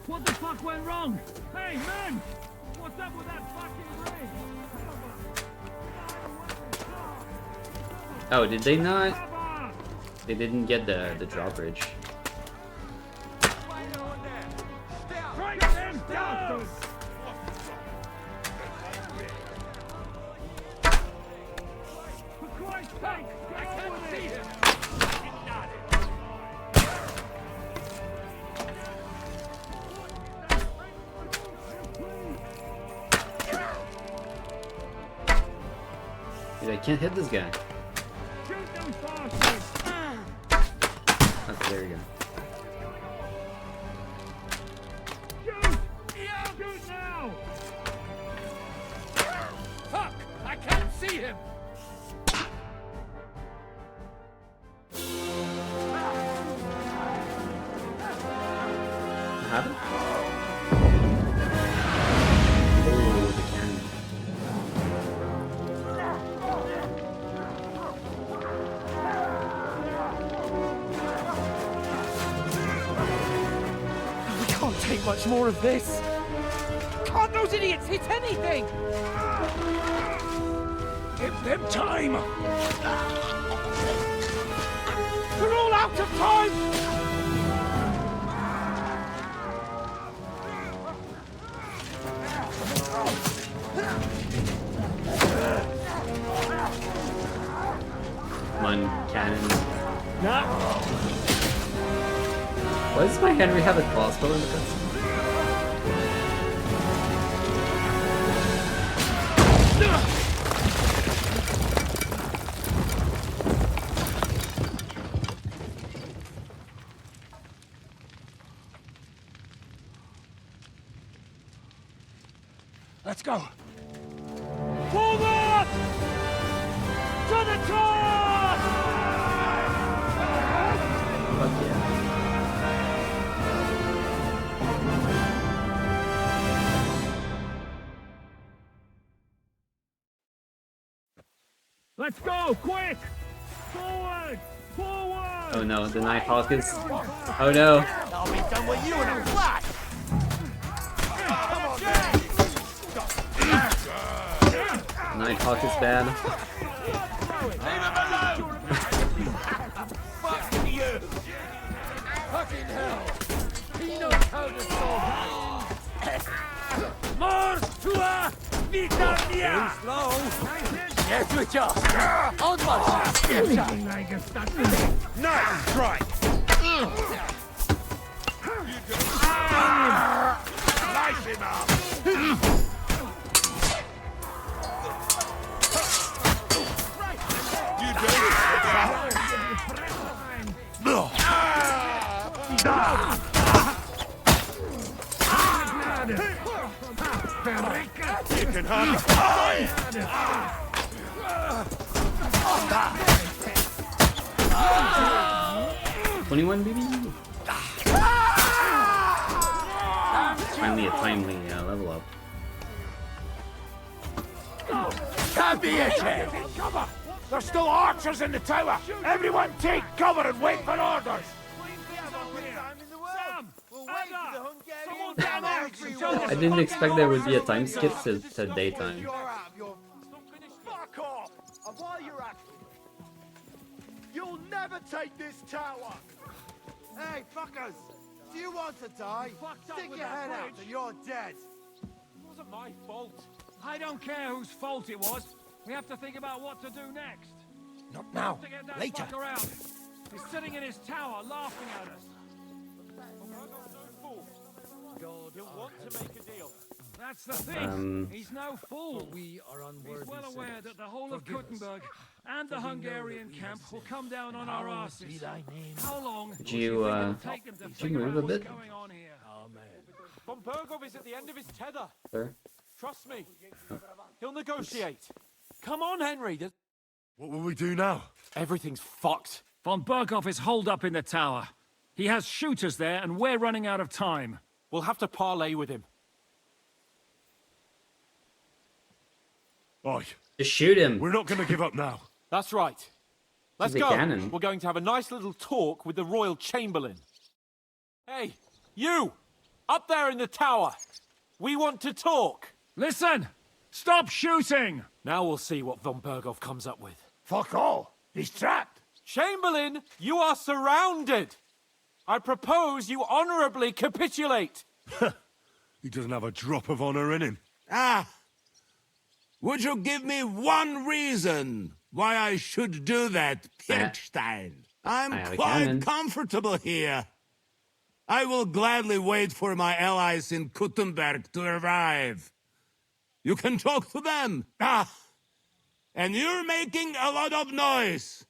What the fuck went wrong? Hey, men! What's up with that fucking bridge? Oh, did they not? They didn't get the drawbridge. Break them down! For Christ's sake, I can't see him! Dude, I can't hit this guy. Okay, there we go. Shoot now! Fuck! I can't see him! What happened? Oh, the cannon. We can't take much more of this! Can't those idiots hit anything? Give them time! We're all out of time! Come on, cannon. No! Why does my Henry have a crossbow in the cutscene? Let's go. Forward! To the top! Fuck yeah. Let's go, quick! Forward! Forward! Oh no, the Nighthawk is... Oh no! I'll be done with you in a flash! Nighthawk is bad. Leave him alone! Fuck you! Fucking hell! He knows how to solve that! Mors tua vitania! Slow! Yes, switch off! On march! Nice strike! Slice him up! You can hardly... 21, baby! Finally a timely level up. Can't be it, Ted. Cover! There's still archers in the tower. Everyone take cover and wait for orders. I didn't expect there would be a time skip to daytime. Fuck off! And while you're at it, you'll never take this tower! Hey, fuckers! Do you want to die? Stick your head out and you're dead! It wasn't my fault. I don't care whose fault it was. We have to think about what to do next. Not now. Later. Out. He's sitting in his tower laughing at us. God, he'll want to make a deal. That's the thing. He's no fool. We are unworthy. He's well aware that the whole of Kuttenberg and the Hungarian camp will come down on our asses. How long Could you move a bit? Von Bergov is at the end of his tether. Sir? Trust me. He'll negotiate. Come on, Henry. What will we do now? Everything's fucked. Von Berghoff is holed up in the tower. He has shooters there, and we're running out of time. We'll have to parley with him. Oi. Just shoot him. We're not going to give up now. That's right. Let's He's a go. cannon. We're going to have a nice little talk with the Royal Chamberlain. Hey, you! Up there in the tower! We want to talk! Listen! Stop shooting! Now we'll see what Von Berghoff comes up with. Fuck all. He's trapped. Chamberlain, you are surrounded! I propose you honorably capitulate! He doesn't have a drop of honor in him. Ah! Would you give me one reason why I should do that, Pirkstein? I'm quite comfortable here. I will gladly wait for my allies in Kuttenberg to arrive. You can talk to them. Ah! And you're making a lot of noise.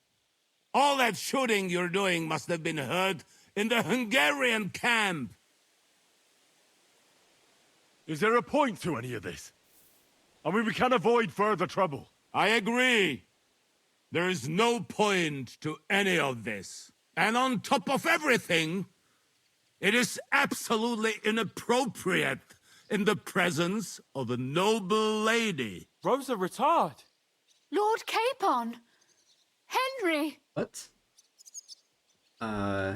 All that shooting you're doing must have been heard in the Hungarian camp. Is there a point to any of this? I mean, we can avoid further trouble. I agree. There is no point to any of this. And on top of everything, it is absolutely inappropriate in the presence of a noble lady. Rosa Retard. Lord Capon. Henry. What? A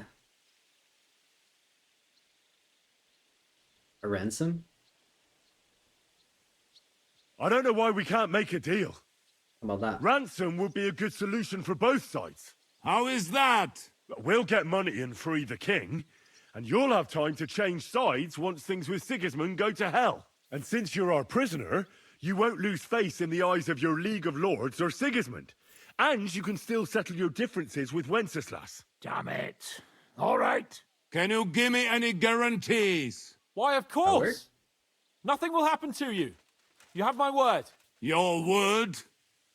ransom? I don't know why we can't make a deal. How about that? Ransom would be a good solution for both sides. How is that? We'll get money and free the king, and you'll have time to change sides once things with Sigismund go to hell. And since you're our prisoner, you won't lose face in the eyes of your League of Lords or Sigismund. And you can still settle your differences with Wenceslas. Damn it. All right. Can you give me any guarantees? Why, of course. Nothing will happen to you. You have my word. Your word,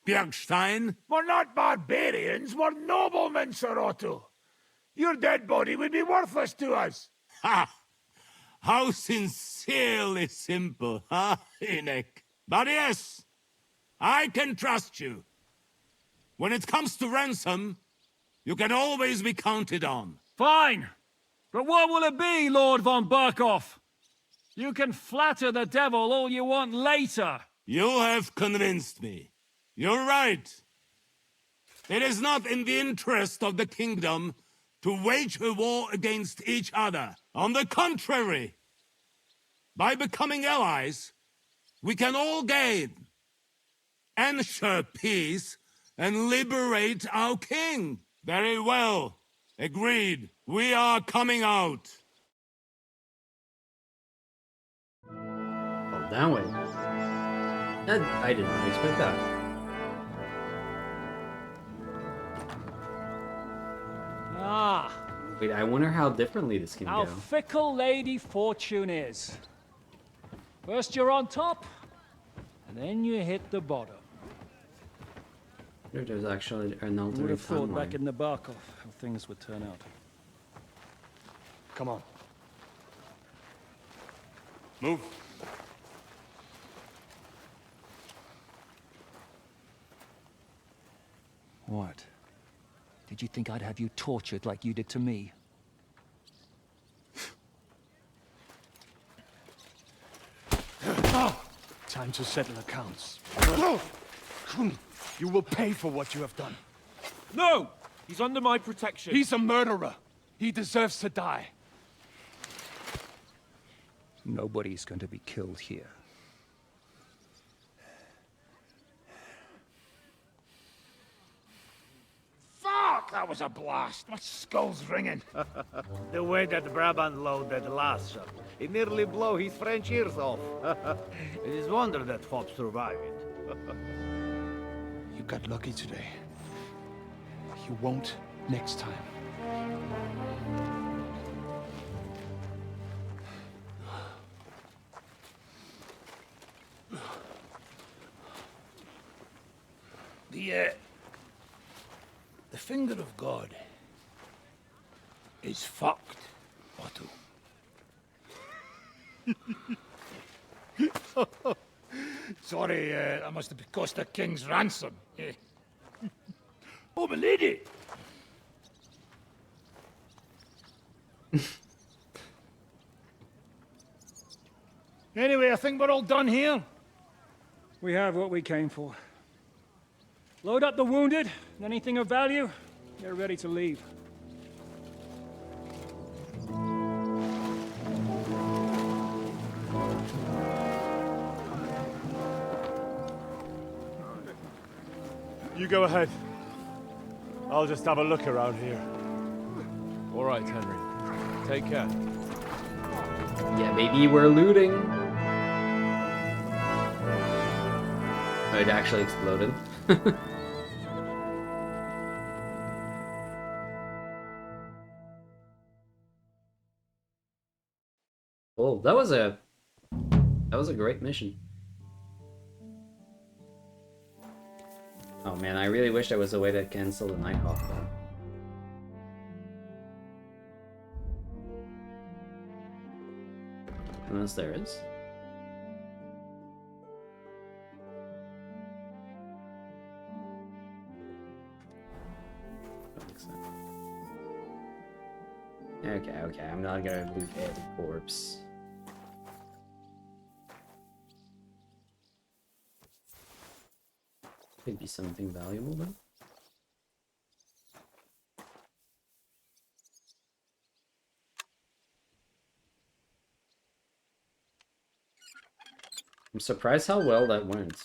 Bjergstein? We're not barbarians, we're noblemen, Sir Otto. Your dead body would be worthless to us. Ha! How sincerely simple, huh, Enoch? But yes, I can trust you. When it comes to ransom, you can always be counted on. Fine. But what will it be, Lord von Burkhoff? You can flatter the devil all you want later. You have convinced me. You're right. It is not in the interest of the kingdom to wage a war against each other. On the contrary, by becoming allies, we can all gain, ensure peace, and liberate our king. Very well. Agreed. We are coming out. Oh, that way. I did not expect that. Ah. Wait, I wonder how differently this can How go. fickle Lady Fortune is. First you're on top, and then you hit the bottom. There's actually an Who would alternate have thought back timeline. in the Barkov how things would turn out. Come on. Move. What? Did you think I'd have you tortured like you did to me? Time to settle accounts. You will pay for what you have done. No! He's under my protection. He's a murderer. He deserves to die. Nobody's going to be killed here. Fuck! That was a blast. My skull's ringing. The way that Brabant loaded last shot, it nearly blow his French ears off. It is wonder that Fop survived it. You got lucky today. You won't next time. The finger of God is fucked, Otto. Sorry, that must have cost the king's ransom. Oh, my lady! Anyway, I think we're all done here. We have what we came for. Load up the wounded, and anything of value, they're ready to leave. You go ahead. I'll just have a look around here. All right, Henry. Take care. Yeah, maybe we're looting. Oh, it actually exploded. Oh, that was a great mission. Oh man, I really wish there was a way to cancel the Nighthawk though. Unless there is. Okay, I'm not gonna loot every corpse. Could be something valuable though. I'm surprised how well that went.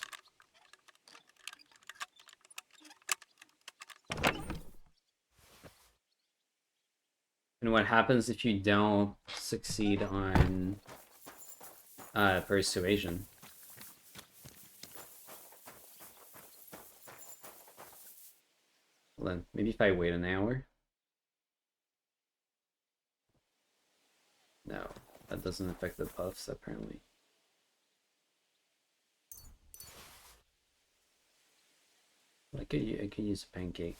And what happens if you don't succeed on persuasion? Well then, maybe if I wait an hour? No, that doesn't affect the buffs apparently. I could use a pancake.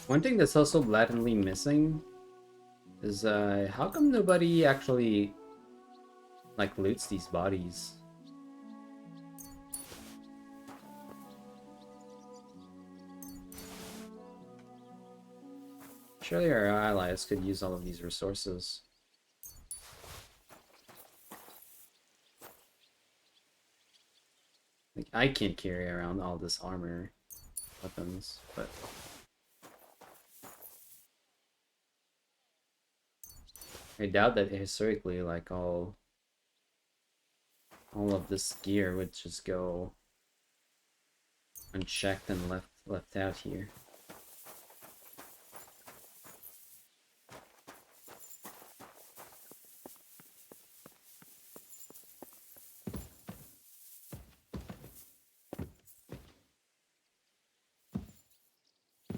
One thing that's also blatantly missing is how come nobody actually like loots these bodies? Surely our allies could use all of these resources. Like, I can't carry around all this armor, weapons, but I doubt that historically, like, all of this gear would just go unchecked and left out here.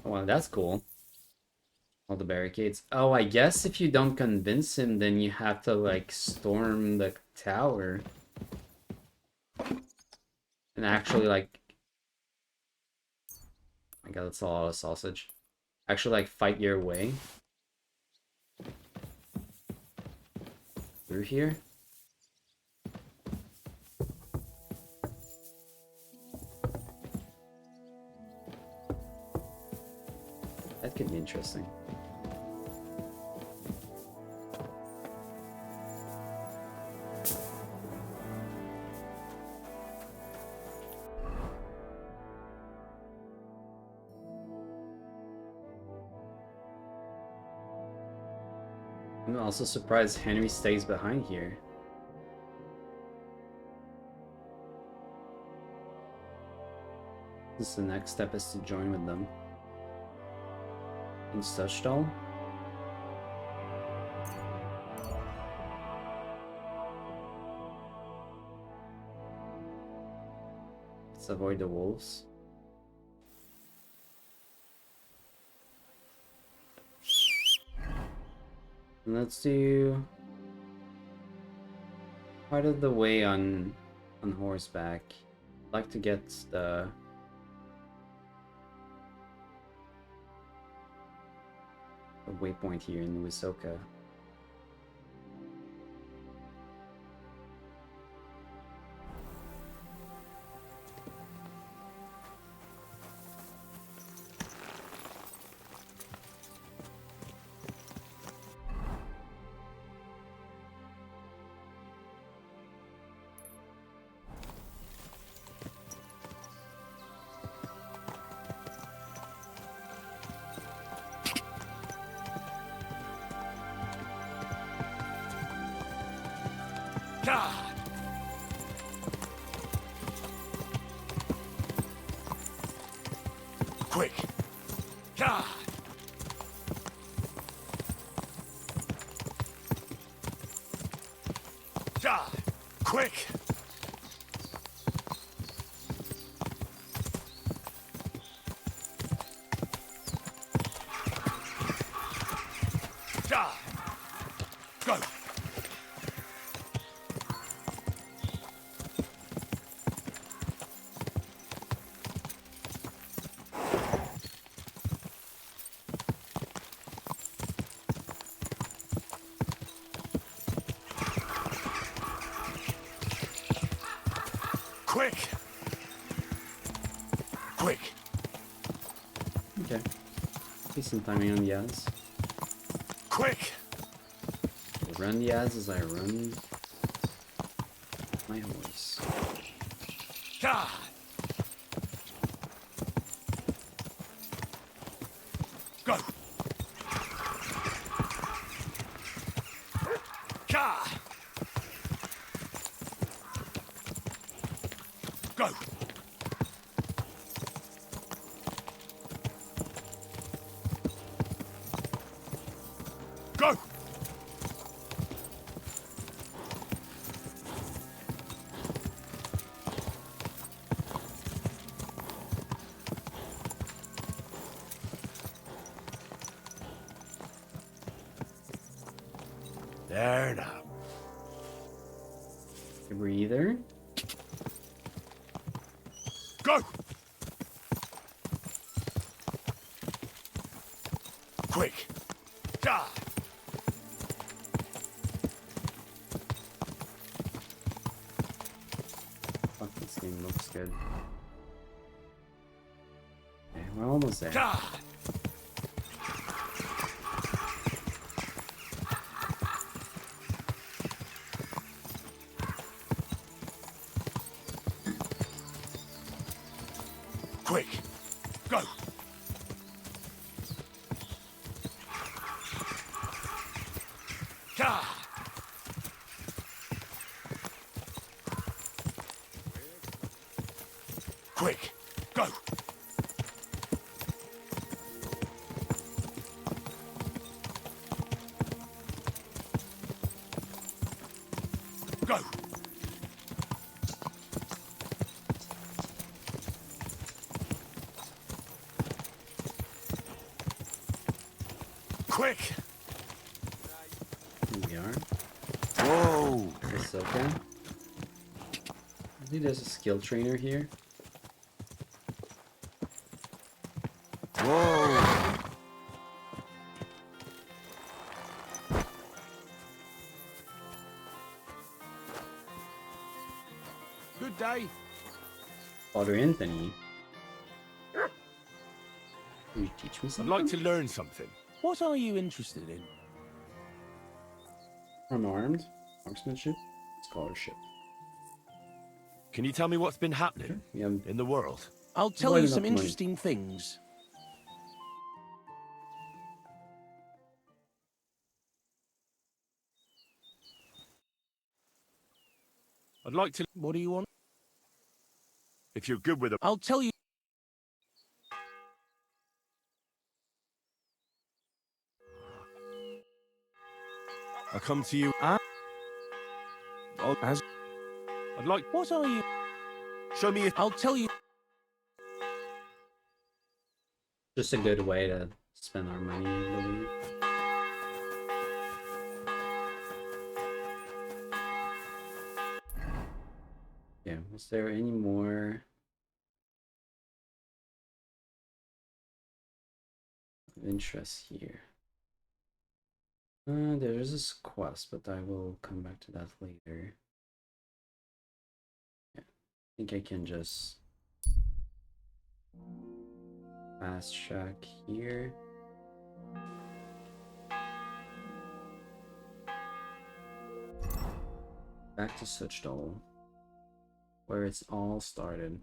Oh, wow, that's cool. All the barricades. Oh, I guess if you don't convince him, then you have to, like, storm the tower. And actually, like... Oh my god, that's a lot of sausage. Actually, like, fight your way through here. That could be interesting. I'm also surprised Henry stays behind here. This is the next step is to join with them. In Stadtstall? Let's avoid the wolves. And let's do part of the way on horseback. I'd like to get the waypoint here in Wisoka. Quick! God! God! Quick! God! Go! Quick! Quick! Okay. Decent timing on the ads. Quick! I'll run the ads as I run my horse. God! Go! God! Go! Go! There now. A breather. Go! Quick! Die! Fuck, this game looks good. Okay, we're almost there. Die! Quick! Go! Die! Quick! Go! Go! Quick! Here we are. Whoa! It's okay. I think there's a skill trainer here. Whoa! Good day. Father Anthony. Can you teach me I'd something? like to learn something. What are you interested in? Unarmed, marksmanship, scholarship. Can you tell me what's been happening Yeah, in the world? I'll tell Why you not some money? interesting things. I'd like to... What do you want? If you're good with a... I'll tell you. I come to you... As I'd like... what are you? Show me if... I'll tell you. just a good way to spend our money, I believe. Yeah, was there any more of interest here? There's this quest, but I will come back to that later. Yeah, I think I can just fast track here. Back to Suchdol, where it's all started.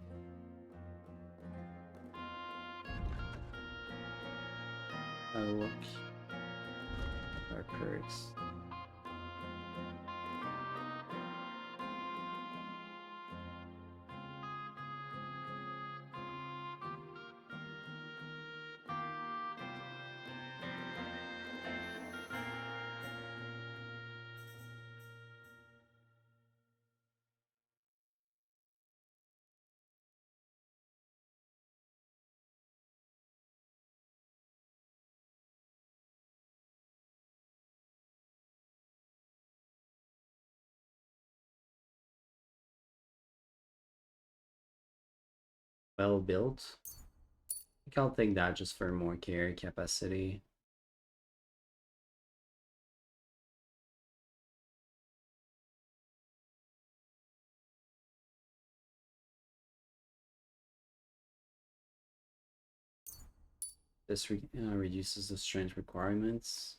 Oh, look. Our perks. Well built. I think I'll take that just for more carry capacity. This reduces the strength requirements.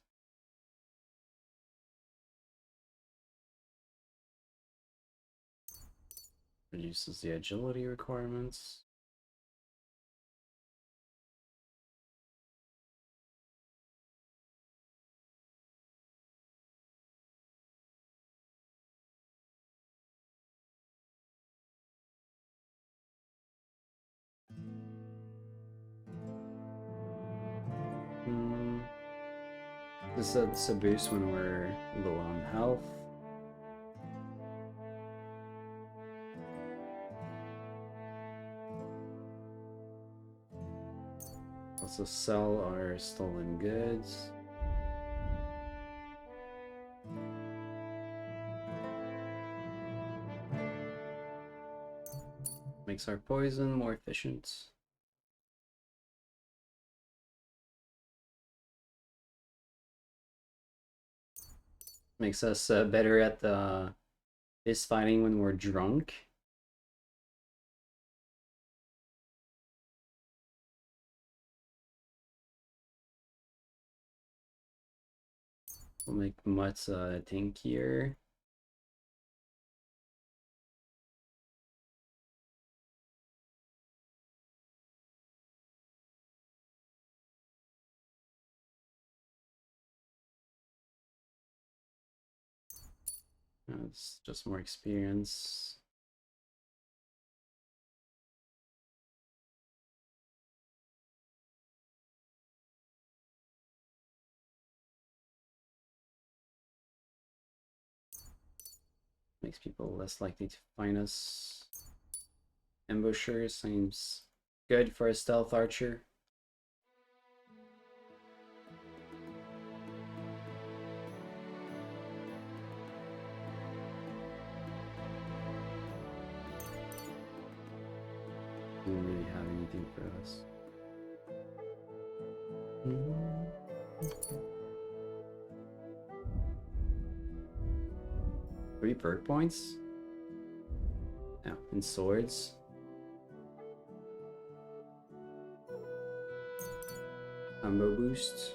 Reduces the agility requirements. This is a boost when we're low on health. Also sell our stolen goods. Makes our poison more efficient. Makes us better at fist fighting when we're drunk. We'll make Mutts tankier. It's just more experience. Makes people less likely to find us. Ambusher seems good for a stealth archer. Don't really have anything for us. 3 perk points? No, and swords. Combo boost.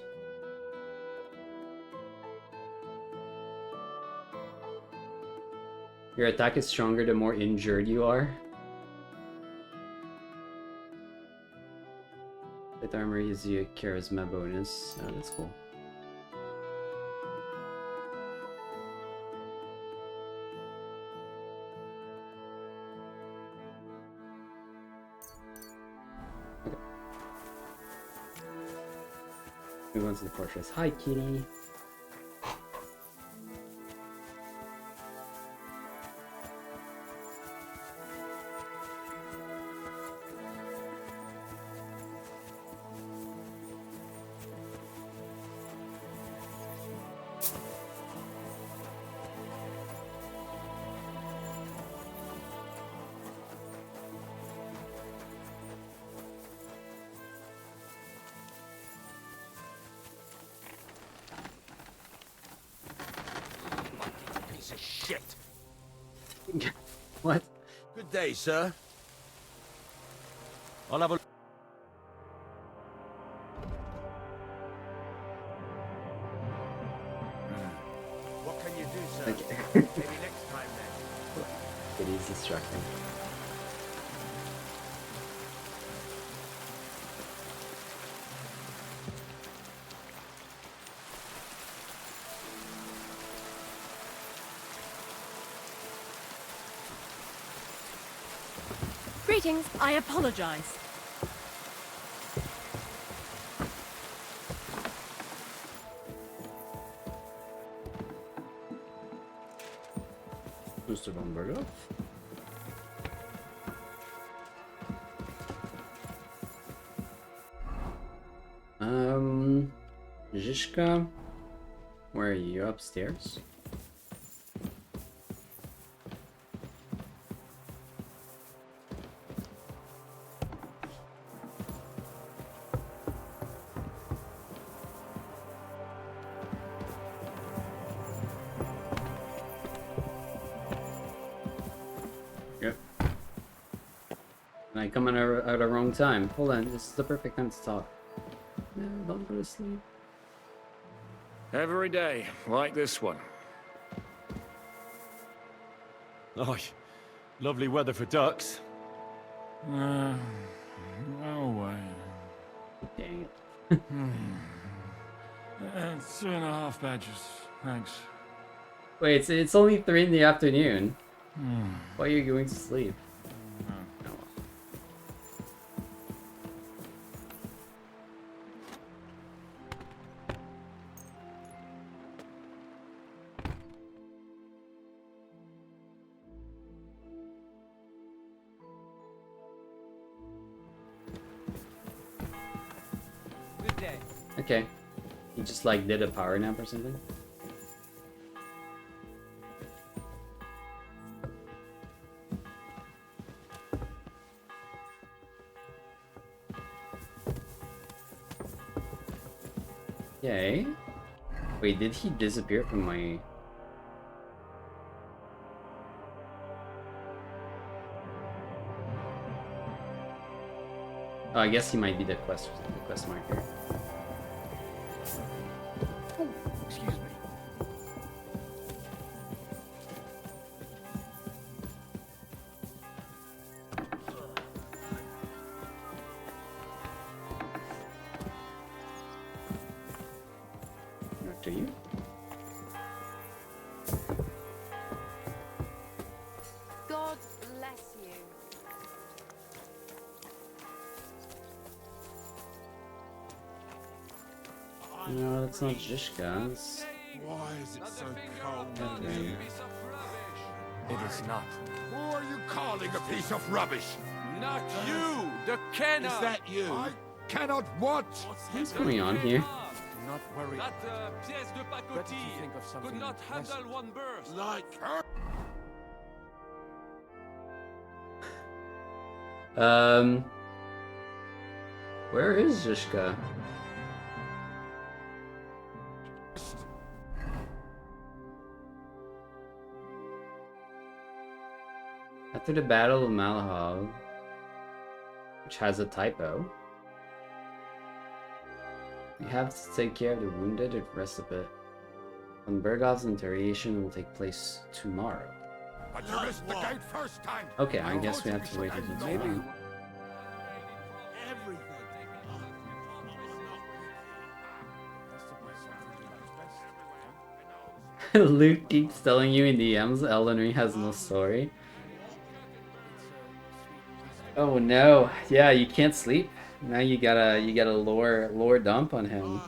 Your attack is stronger the more injured you are. With armor gives you a charisma bonus. Oh, that's cool. Okay. Move on to the fortress. Hi, kitty. Shit. What? Good day, sir. I'll have a... What can you do, sir? Okay. Maybe next time then. It is distracting. Greetings. I apologize. Booster Bomberger. Zhishka, where are you? Upstairs? Yep. And I come in at a wrong time. Hold on, this is the perfect time to talk. No, don't go to sleep. Every day, like this one. Oh, lovely weather for ducks. No way. Dang it. 2.5 badges, thanks. Wait, it's only 3 in the afternoon. Why are you going to sleep? Good day. Okay. You just like did a power nap or something? Okay. Wait, did he disappear from my Oh, I guess he might be the quest marker. Oh, excuse me. After you. God bless you. No, that's not Zizka. It's... Why is it so cold? Catherine. It is not. Who are you calling a piece of rubbish? Not you, the cannon. Is that you? I cannot what? What's going on here? Do not worry. That pièce de pacotille could not handle one burst. Like her? Where is Zizka? After the Battle of Malahov, which has a typo, we have to take care of the wounded and rest of it. Von Bergov's interrogation will take place tomorrow. But you missed the gate first time. Okay, I guess we have to wait until tomorrow. Luke keeps telling you in DMs Elden Ring has no story. Oh no, yeah, you can't sleep. Now you gotta lore dump on him.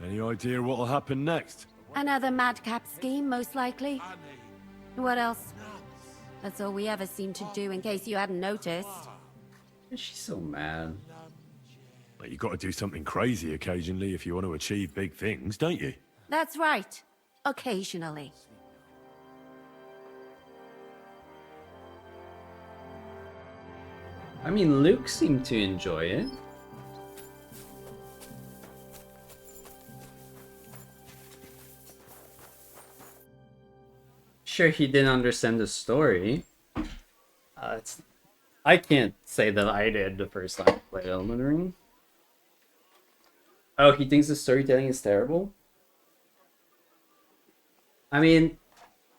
Any idea what'll happen next? Another madcap scheme, most likely. What else? That's all we ever seem to do, in case you hadn't noticed. She's so mad. But you got to do something crazy occasionally if you want to achieve big things, don't you? That's right. Occasionally. I mean, Luke seemed to enjoy it. Sure, he didn't understand the story. I can't say that I did the first time I played Elden Ring. Oh, he thinks the storytelling is terrible? I mean,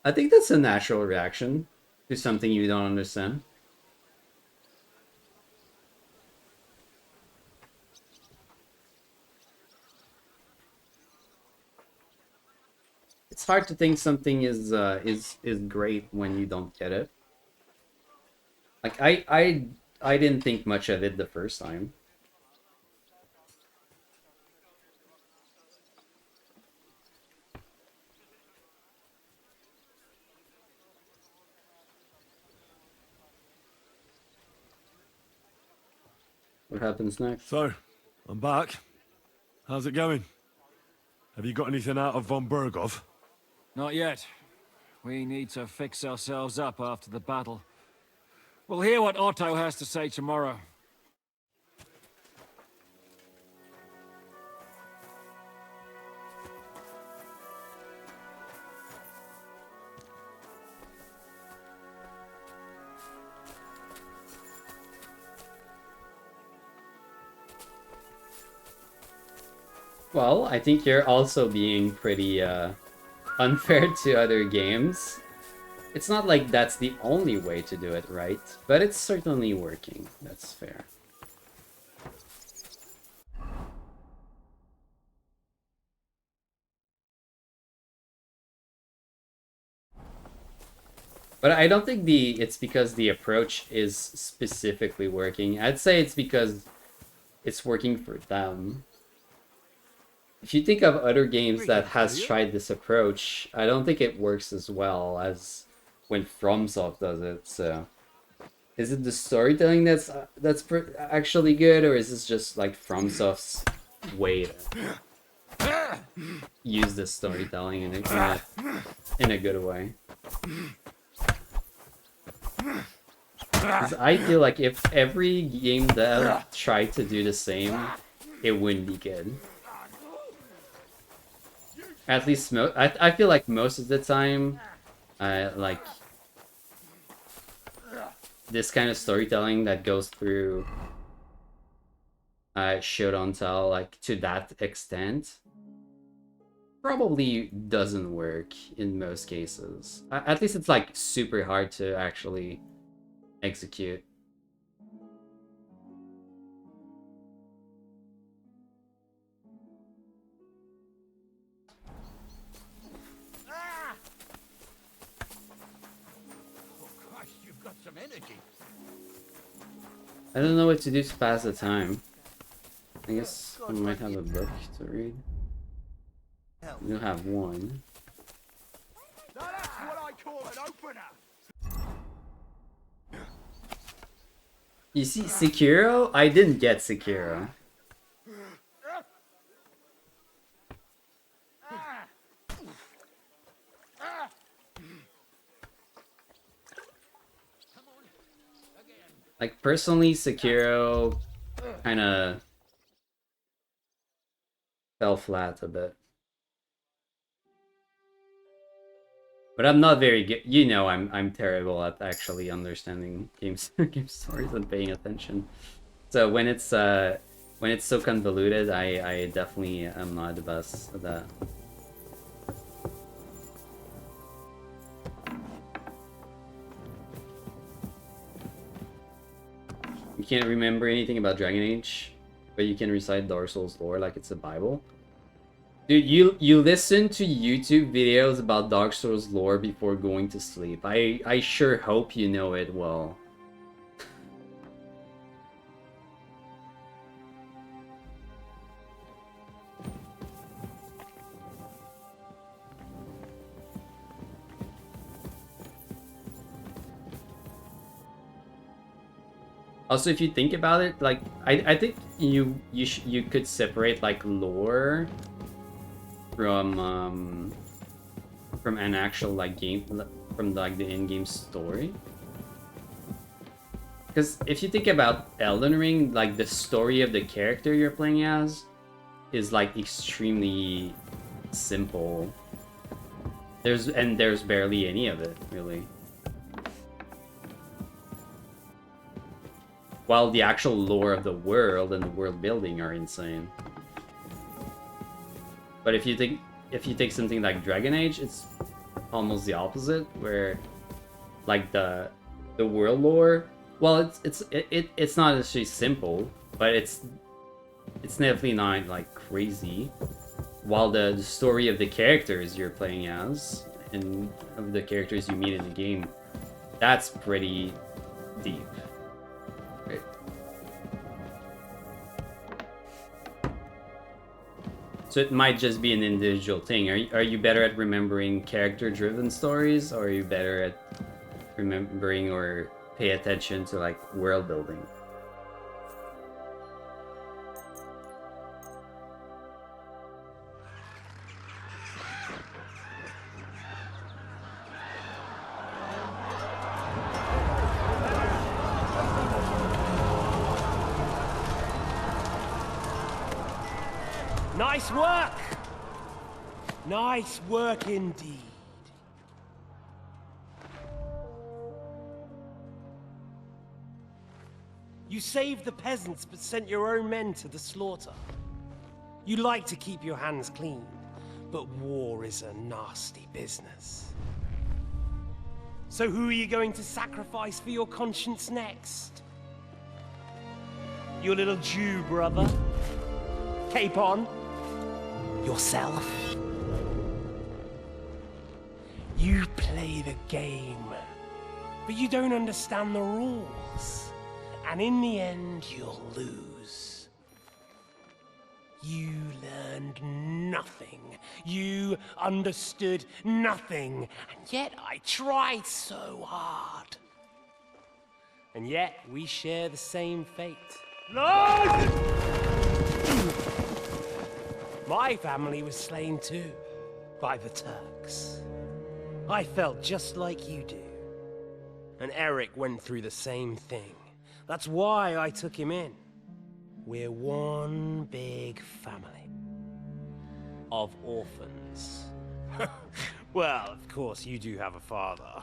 I think that's a natural reaction to something you don't understand. It's hard to think something is great when you don't get it. Like I didn't think much of it the first time. What happens next? So, I'm back. How's it going? Have you got anything out of von Bergov? Not yet. We need to fix ourselves up after the battle. We'll hear what Otto has to say tomorrow. Well, I think you're also being pretty unfair to other games. It's not like that's the only way to do it, right? But it's certainly working. That's fair. But I don't think it's because the approach is specifically working. I'd say it's because it's working for them. If you think of other games that has tried this approach, I don't think it works as well as when FromSoft does it. So, is it the storytelling that's actually good, or is this just like FromSoft's way to use the storytelling in a good way? 'Cause I feel like if every game dev tried to do the same, it wouldn't be good. At least I feel like most of the time, like this kind of storytelling that goes through show don't tell, like to that extent, probably doesn't work in most cases. At least it's like super hard to actually execute. Oh, Christ, you've got some energy. I don't know what to do to pass the time. I guess I might have a book to read. You have one. Now that's what I call an opener. You see, Sekiro? I didn't get Sekiro. Like, personally, Sekiro kind of fell flat a bit. But I'm not very good. You know, I'm terrible at actually understanding game stories and paying attention. So when it's so convoluted, I definitely am not the best at that. You can't remember anything about Dragon Age, but you can recite Dark Souls lore like it's a Bible. Dude, you listen to YouTube videos about Dark Souls lore before going to sleep. I sure hope you know it well. Also, if you think about it, like I think you could separate like lore from an actual like from like the in-game story. Because if you think about Elden Ring, like the story of the character you're playing as is like extremely simple. There's barely any of it really. While the actual lore of the world and the world building are insane. But if you take something like Dragon Age, it's almost the opposite, where like the world lore, well, it's not actually simple, but it's definitely not like crazy. While the story of the characters you're playing as and of the characters you meet in the game, that's pretty deep. Right. So it might just be an individual thing. Are you better at remembering character-driven stories, or are you better at remembering or pay attention to like world building? Nice work! Nice work indeed. You saved the peasants but sent your own men to the slaughter. You like to keep your hands clean, but war is a nasty business. So who are you going to sacrifice for your conscience next? Your little Jew brother? Cape on? Yourself? You play the game, but you don't understand the rules. And in the end, you'll lose. You learned nothing. You understood nothing. And yet I tried so hard. And yet we share the same fate. Lord! My family was slain too, by the Turks. I felt just like you do. And Eric went through the same thing. That's why I took him in. We're one big family. of orphans. Well, of course, you do have a father,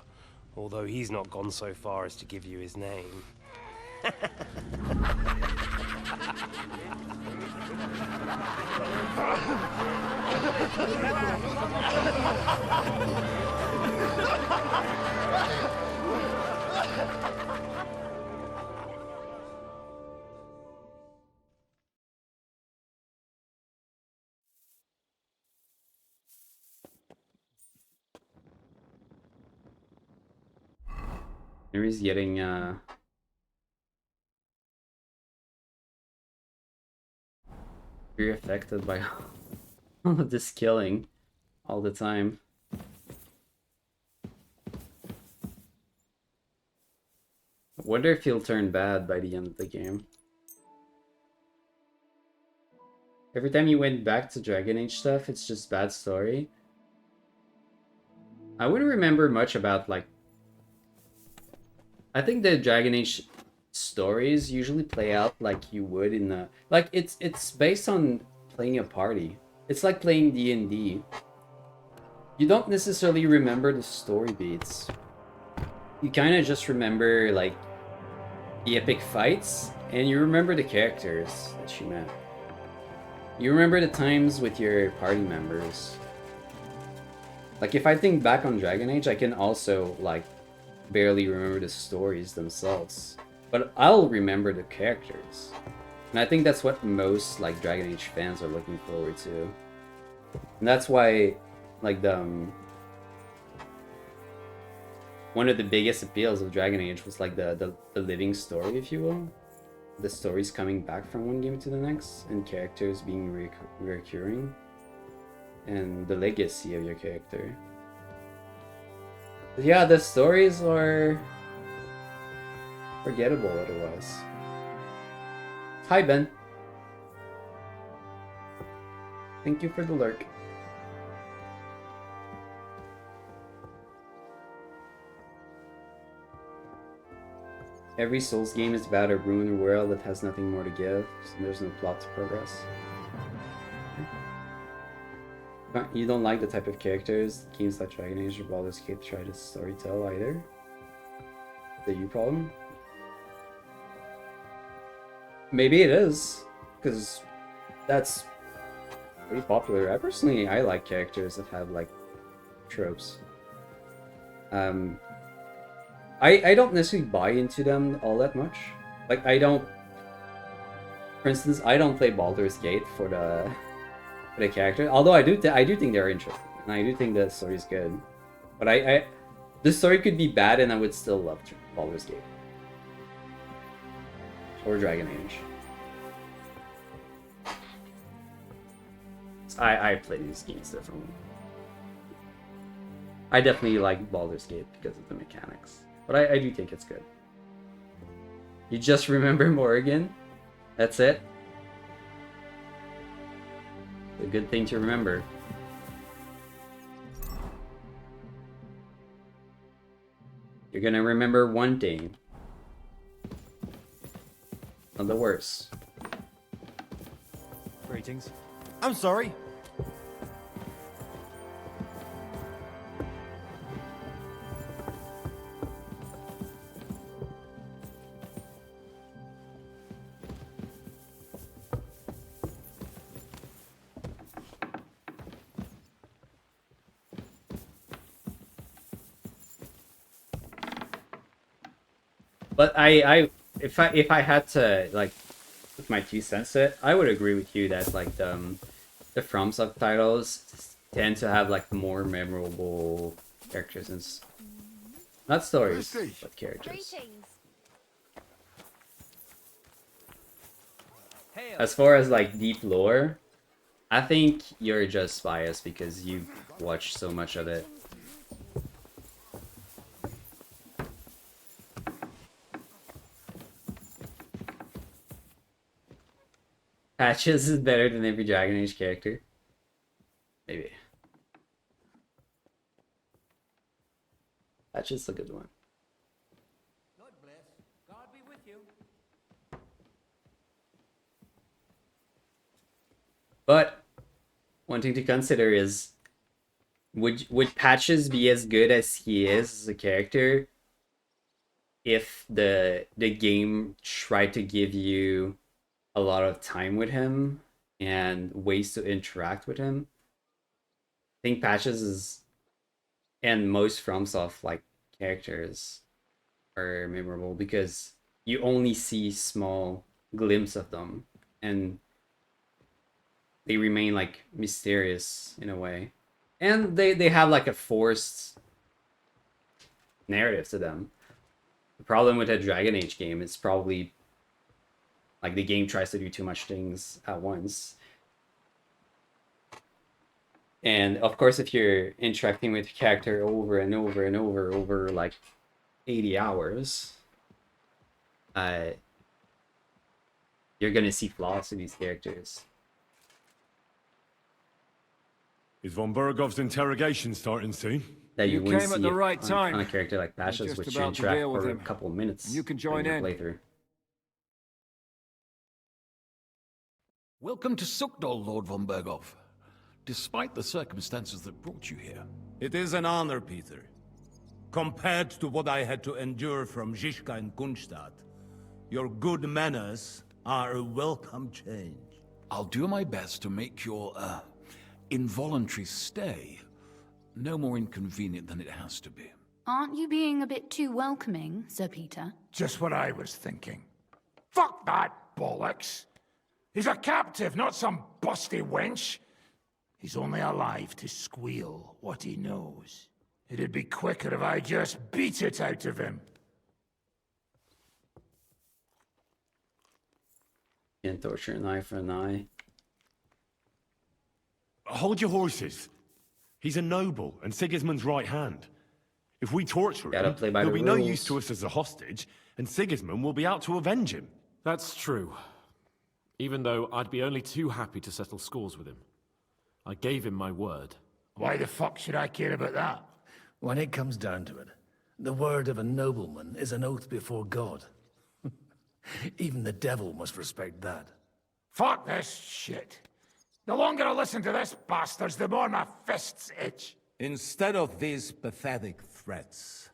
although he's not gone so far as to give you his name. Henry's getting very affected by all of this killing all the time. I wonder if he'll turn bad by the end of the game. Every time you went back to Dragon Age stuff, it's just bad story. I wouldn't remember much about, like... I think the Dragon Age stories usually play out like you would in the... Like, it's based on playing a party. It's like playing D&D. You don't necessarily remember the story beats. You kind of just remember, like, the epic fights, and you remember the characters that you met. You remember the times with your party members. Like, if I think back on Dragon Age, I can also, like, barely remember the stories themselves. But I'll remember the characters. And I think that's what most, like, Dragon Age fans are looking forward to. And that's why, like, one of the biggest appeals of Dragon Age was, like, the living story, if you will. The stories coming back from one game to the next, and characters being recurring, and the legacy of your character. But yeah, the stories are forgettable otherwise. Hi, Ben. Thank you for the lurk. Every Souls game is about a ruined world that has nothing more to give, so there's no plot to progress. You don't like the type of characters games like Dragon Age or Baldur's Gate try to storytell either? Is that your problem? Maybe it is, because that's pretty popular. I like characters that have, like, tropes. I don't necessarily buy into them all that much. Like, I don't... For instance, I don't play Baldur's Gate for the character. Although I do think they're interesting. And I do think the story's good. But the story could be bad and I would still love Baldur's Gate. Or Dragon Age. I play these games differently. I definitely like Baldur's Gate because of the mechanics. But I do think it's good. You just remember Morrigan? That's it? It's a good thing to remember. You're gonna remember one thing. Not the worst. Greetings. I'm sorry. But if I had to, like, put my 2 cents to it, I would agree with you that, like, the From subtitles tend to have, like, more memorable characters and not stories, but characters. As far as, like, deep lore, I think you're just biased because you watched so much of it. Patches is better than every Dragon Age character. Maybe. Patches is a good one. God bless. God be with you. But one thing to consider is would Patches be as good as he is as a character if the game tried to give you a lot of time with him and ways to interact with him? I think Patches is, and most FromSoft like characters are memorable because you only see small glimpses of them and they remain like mysterious in a way, and they have like a forced narrative to them. The problem with a Dragon Age game is probably like the game tries to do too much things at once. And of course, if you're interacting with a character over and over and over like 80 hours, you're gonna see flaws in these characters. Is von Bergov's interrogation starting soon? That you wouldn't see at the right time. on a character like Patches, which you interact for a couple of minutes. You can join in. Playthrough. Welcome to Sukdol, Lord von Bergov. Despite the circumstances that brought you here. It is an honor, Peter. Compared to what I had to endure from Zizka and Kunstadt, your good manners are a welcome change. I'll do my best to make your, involuntary stay no more inconvenient than it has to be. Aren't you being a bit too welcoming, Sir Peter? Just what I was thinking. Fuck that bollocks! He's a captive, not some busty wench. He's only alive to squeal what he knows. It'd be quicker if I just beat it out of him. Can't torture an eye for an eye. Hold your horses. He's a noble and Sigismund's right hand. If we torture him, he'll be no use to us as a hostage, and Sigismund will be out to avenge him. That's true. Even though I'd be only too happy to settle scores with him. I gave him my word. Why the fuck should I care about that? When it comes down to it, the word of a nobleman is an oath before God. Even the devil must respect that. Fuck this shit. The longer I listen to this bastards, the more my fists itch. Instead of these pathetic threats,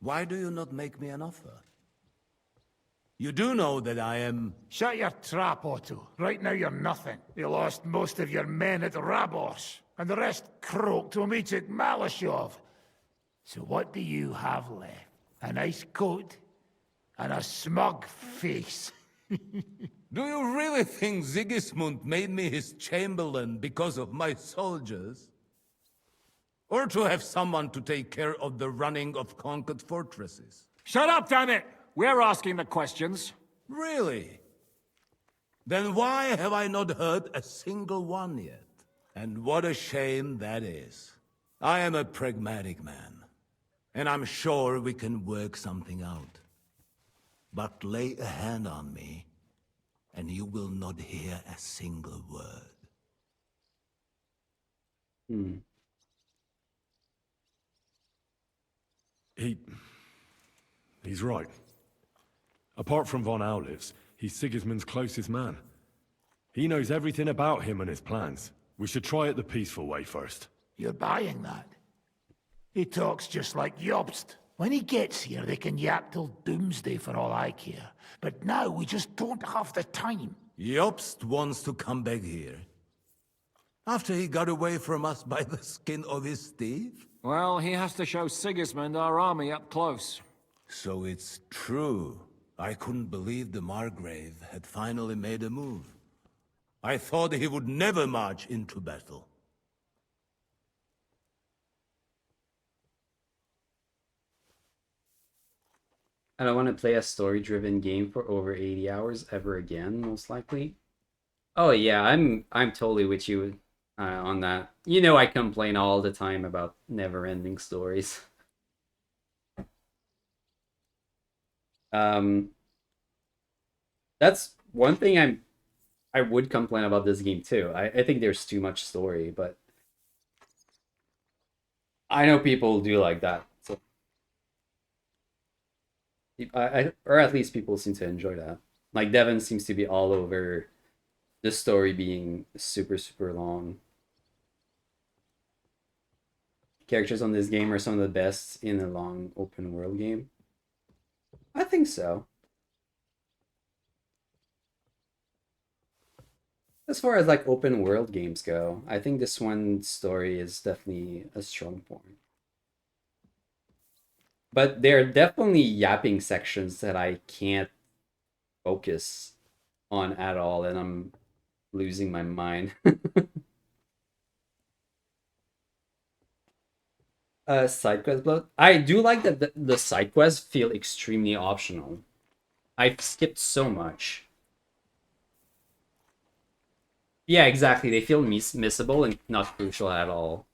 why do you not make me an offer? You do know that I am... Shut your trap, Otto. Right now you're nothing. You lost most of your men at Rabos, and the rest croaked when we took Malashov. So what do you have left? A nice coat and a smug face. Do you really think Sigismund made me his chamberlain because of my soldiers? Or to have someone to take care of the running of conquered fortresses? Shut up, damn it! We're asking the questions. Really? Then why have I not heard a single one yet? And what a shame that is. I am a pragmatic man, and I'm sure we can work something out. But lay a hand on me, and you will not hear a single word. He's right. Apart from von Aulifs, he's Sigismund's closest man. He knows everything about him and his plans. We should try it the peaceful way first. You're buying that? He talks just like Jobst. When he gets here, they can yap till doomsday for all I care. But now we just don't have the time. Jobst wants to come back here. After he got away from us by the skin of his teeth? Well, he has to show Sigismund our army up close. So it's true. I couldn't believe the Margrave had finally made a move. I thought he would never march into battle. I don't want to play a story-driven game for over 80 hours ever again, most likely. Oh yeah, I'm totally with you on that. You know I complain all the time about never-ending stories. That's one thing I would complain about this game too. I think there's too much story, but I know people do like that. So or at least people seem to enjoy that. Like Devin seems to be all over the story being super, super long. characters on this game are some of the best in a long open world game? I think so. As far as like open world games go, I think this one's story is definitely a strong point. But there are definitely yapping sections that I can't focus on at all, and I'm losing my mind. Side quest bloat. I do like that the side quests feel extremely optional. I've skipped so much. Yeah, exactly. They feel missable and not crucial at all.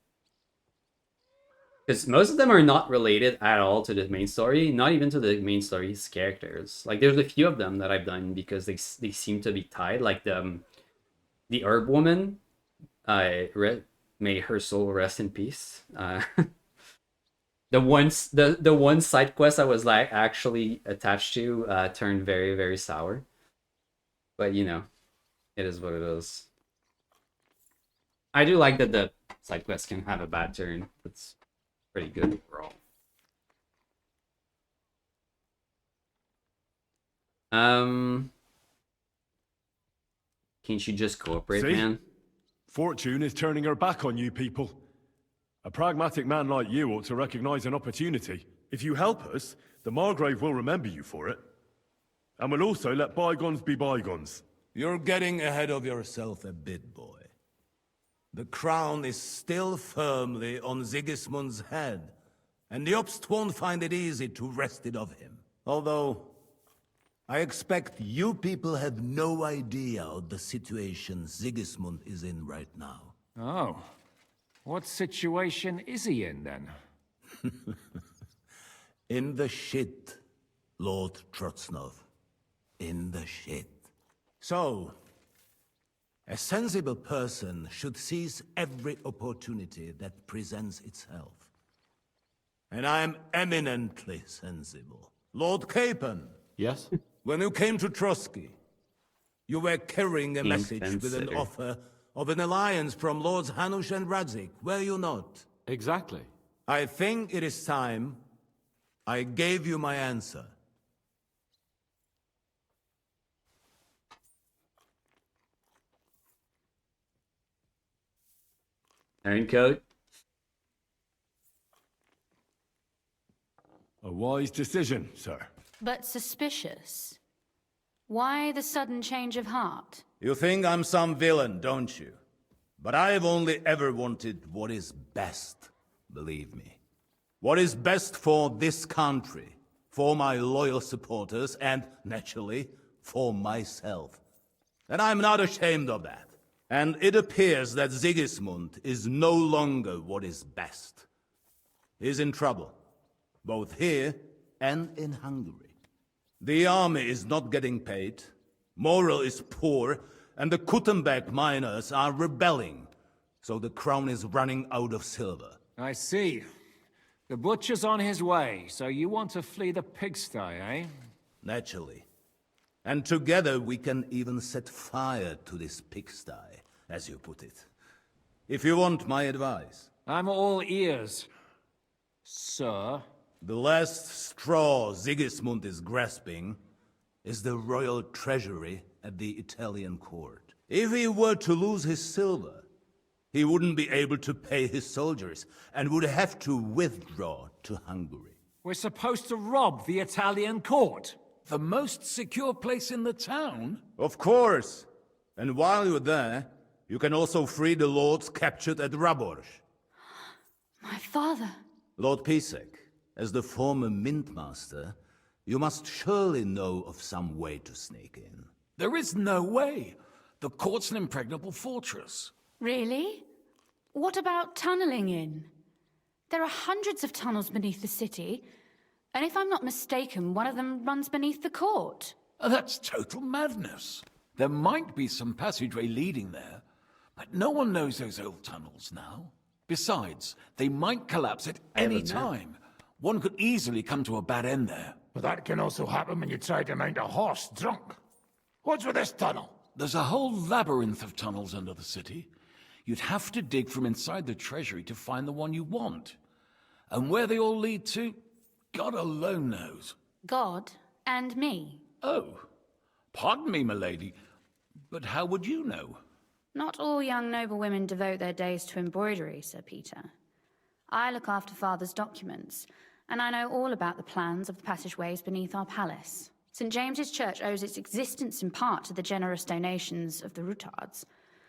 Because most of them are not related at all to the main story, not even to the main story's characters. Like, there's a few of them that I've done because they seem to be tied. Like the herb woman, may her soul rest in peace. The one side quest I was like actually attached to turned very, very sour. But you know, it is what it is. I do like that the side quests can have a bad turn. That's pretty good overall. Can't you just cooperate, man? Fortune is turning her back on you people. A pragmatic man like you ought to recognize an opportunity. If you help us, the Margrave will remember you for it. And will also let bygones be bygones. You're getting ahead of yourself a bit, boy. The crown is still firmly on Sigismund's head, and the Obst won't find it easy to wrest it of him. Although, I expect you people have no idea of the situation Sigismund is in right now. Oh. What situation is he in, then? In the shit, Lord Trotsnov. In the shit. So, a sensible person should seize every opportunity that presents itself. And I am eminently sensible. Lord Capon. Yes? When you came to Trotsky, you were carrying a message with an offer of an alliance from Lords Hanush and Radzik, were you not? Exactly. I think it is time I gave you my answer. Turncoat. A wise decision, sir. But suspicious. Why the sudden change of heart? You think I'm some villain, don't you? But I've only ever wanted what is best, believe me. What is best for this country, for my loyal supporters, and, naturally, for myself. And I'm not ashamed of that. And it appears that Sigismund is no longer what is best. He's in trouble, both here and in Hungary. The army is not getting paid, morale is poor, and the Kuttenberg miners are rebelling, so the crown is running out of silver. I see. The butcher's on his way, so you want to flee the pigsty, eh? Naturally. And together we can even set fire to this pigsty, as you put it. If you want my advice. I'm all ears, sir. The last straw Sigismund is grasping is the royal treasury at the Italian court. If he were to lose his silver, he wouldn't be able to pay his soldiers and would have to withdraw to Hungary. We're supposed to rob the Italian court. The most secure place in the town? Of course. And while you're there, you can also free the lords captured at Raborsch. My father. Lord Pisek, as the former Mintmaster, you must surely know of some way to sneak in. There is no way. The court's an impregnable fortress. Really? What about tunneling in? There are hundreds of tunnels beneath the city, and if I'm not mistaken, one of them runs beneath the court. That's total madness. There might be some passageway leading there, but no one knows those old tunnels now. Besides, they might collapse at any time. One could easily come to a bad end there. But that can also happen when you try to mount a horse drunk. What's with this tunnel? There's a whole labyrinth of tunnels under the city. You'd have to dig from inside the treasury to find the one you want. And where they all lead to, God alone knows. God and me. Oh, pardon me, milady, but how would you know? Not all young noblewomen devote their days to embroidery, Sir Peter. I look after Father's documents, and I know all about the plans of the passageways beneath our palace. St. James's Church owes its existence in part to the generous donations of the Routards.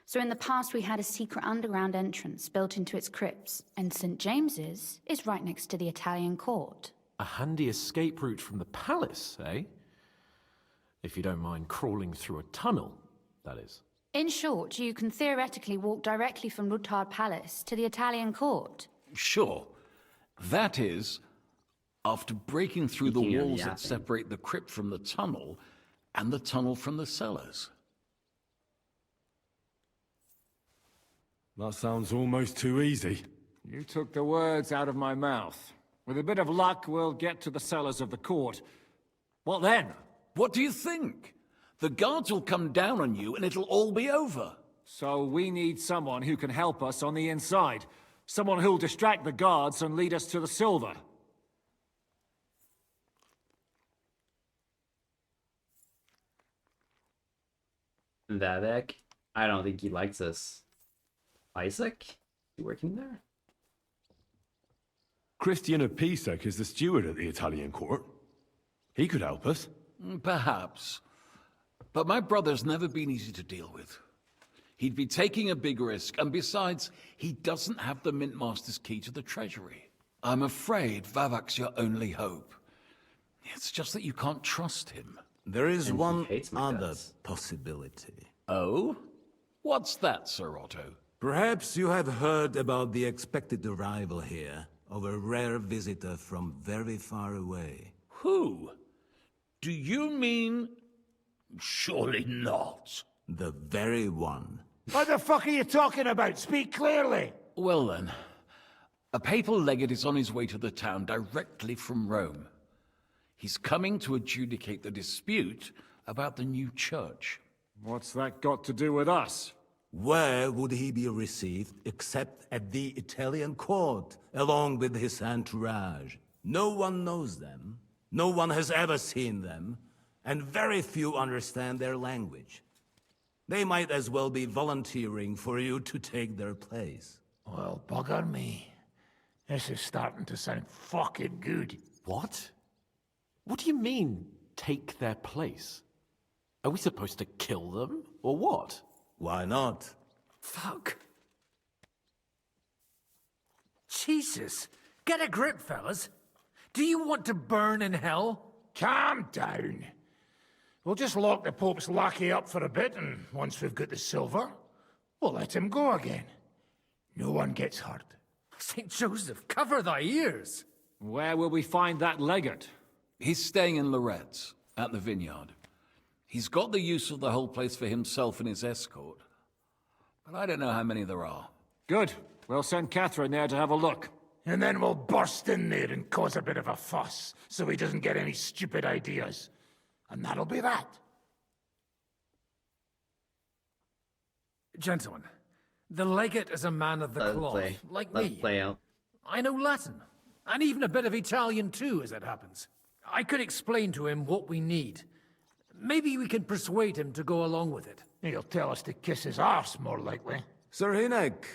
So in the past we had a secret underground entrance built into its crypts, and St. James's is right next to the Italian court. A handy escape route from the palace, eh? If you don't mind crawling through a tunnel, that is. In short, you can theoretically walk directly from Routard Palace to the Italian court. Sure. That is, after breaking through the walls that separate the crypt from the tunnel, and the tunnel from the cellars. That sounds almost too easy. You took the words out of my mouth. With a bit of luck, we'll get to the cellars of the court. What then? What do you think? The guards will come down on you and it'll all be over. So we need someone who can help us on the inside. Someone who'll distract the guards and lead us to the silver. Vivek? I don't think he likes us. Isaac? You working there? Christian of Pisek is the steward at the Italian court. He could help us. Perhaps. But my brother's never been easy to deal with. He'd be taking a big risk, and besides, he doesn't have the Mint Master's key to the treasury. I'm afraid Vavak's your only hope. It's just that you can't trust him. There is one other possibility. Oh? What's that, Sir Otto? Perhaps you have heard about the expected arrival here of a rare visitor from very far away. Who? Do you mean... Surely not. The very one. What the fuck are you talking about? Speak clearly. Well then, a papal legate is on his way to the town directly from Rome. He's coming to adjudicate the dispute about the new church. What's that got to do with us? Where would he be received except at the Italian court, along with his entourage? No one knows them, no one has ever seen them, and very few understand their language. They might as well be volunteering for you to take their place. Well, bugger me. This is starting to sound fucking good. What? What do you mean, take their place? Are we supposed to kill them, or what? Why not? Fuck. Jesus! Get a grip, fellas. Do you want to burn in hell? Calm down. We'll just lock the Pope's lackey up for a bit, and once we've got the silver, we'll let him go again. No one gets hurt. St. Joseph, cover thy ears! Where will we find that legate? He's staying in Loretz, at the vineyard. He's got the use of the whole place for himself and his escort. But I don't know how many there are. Good. We'll send Catherine there to have a look. And then we'll burst in there and cause a bit of a fuss, so he doesn't get any stupid ideas. And that'll be that. Gentlemen, the legate is a man of the cloth, like me. Play out. I know Latin, and even a bit of Italian too, as it happens. I could explain to him what we need. Maybe we can persuade him to go along with it. He'll tell us to kiss his arse, more likely. Sir Hinek,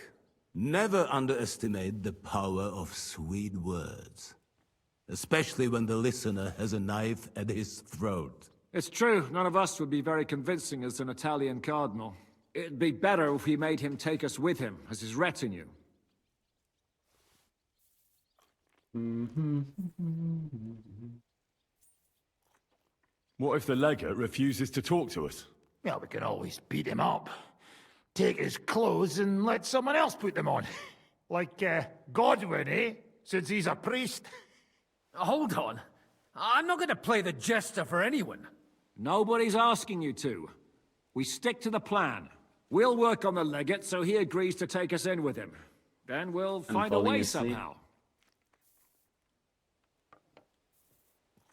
never underestimate the power of sweet words. Especially when the listener has a knife at his throat. It's true, none of us would be very convincing as an Italian cardinal. It'd be better if we made him take us with him, as his retinue. What if the legate refuses to talk to us? Well, we can always beat him up. Take his clothes and let someone else put them on. Like, Godwin, eh? Since he's a priest. Hold on. I'm not going to play the jester for anyone. Nobody's asking you to. We stick to the plan. We'll work on the legate so he agrees to take us in with him. Then we'll find a way somehow.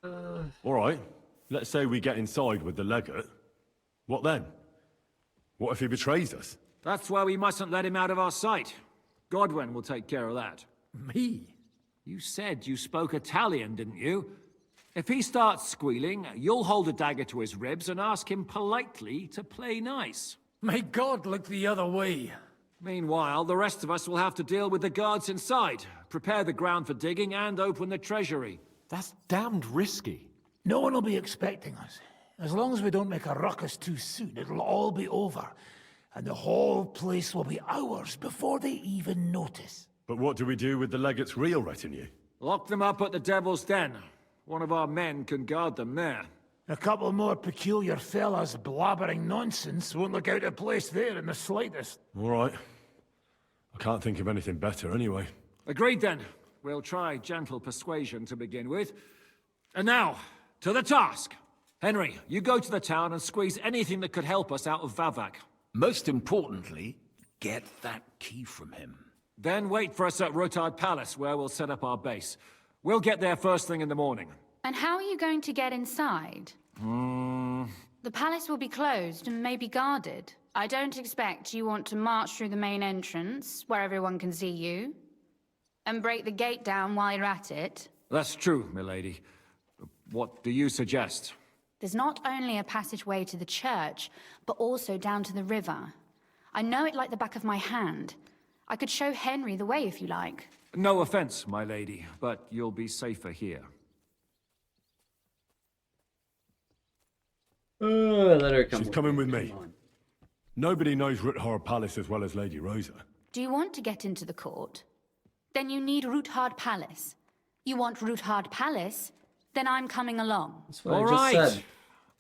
All right. Let's say we get inside with the legate. What then? What if he betrays us? That's why we mustn't let him out of our sight. Godwin will take care of that. Me? You said you spoke Italian, didn't you? If he starts squealing, you'll hold a dagger to his ribs and ask him politely to play nice. May God look the other way. Meanwhile, the rest of us will have to deal with the guards inside, prepare the ground for digging, and open the treasury. That's damned risky. No one will be expecting us. As long as we don't make a ruckus too soon, it'll all be over. And the whole place will be ours before they even notice. But what do we do with the legate's real retinue? Lock them up at the Devil's Den. One of our men can guard them there. A couple more peculiar fellas blabbering nonsense won't look out of place there in the slightest. All right. I can't think of anything better anyway. Agreed then. We'll try gentle persuasion to begin with. And now, to the task. Henry, you go to the town and squeeze anything that could help us out of Vavak. Most importantly, get that key from him. Then wait for us at Rotard Palace, where we'll set up our base. We'll get there first thing in the morning. And how are you going to get inside? The palace will be closed and maybe guarded. I don't expect you want to march through the main entrance, where everyone can see you, and break the gate down while you're at it. That's true, milady. What do you suggest? There's not only a passageway to the church, but also down to the river. I know it like the back of my hand. I could show Henry the way if you like. No offense, my lady, but you'll be safer here. Let her come. She's coming with me. Nobody knows Ruthard Palace as well as Lady Rosa. Do you want to get into the court? Then you need Ruthard Palace. You want Ruthard Palace? Then I'm coming along. That's what All I just right. said.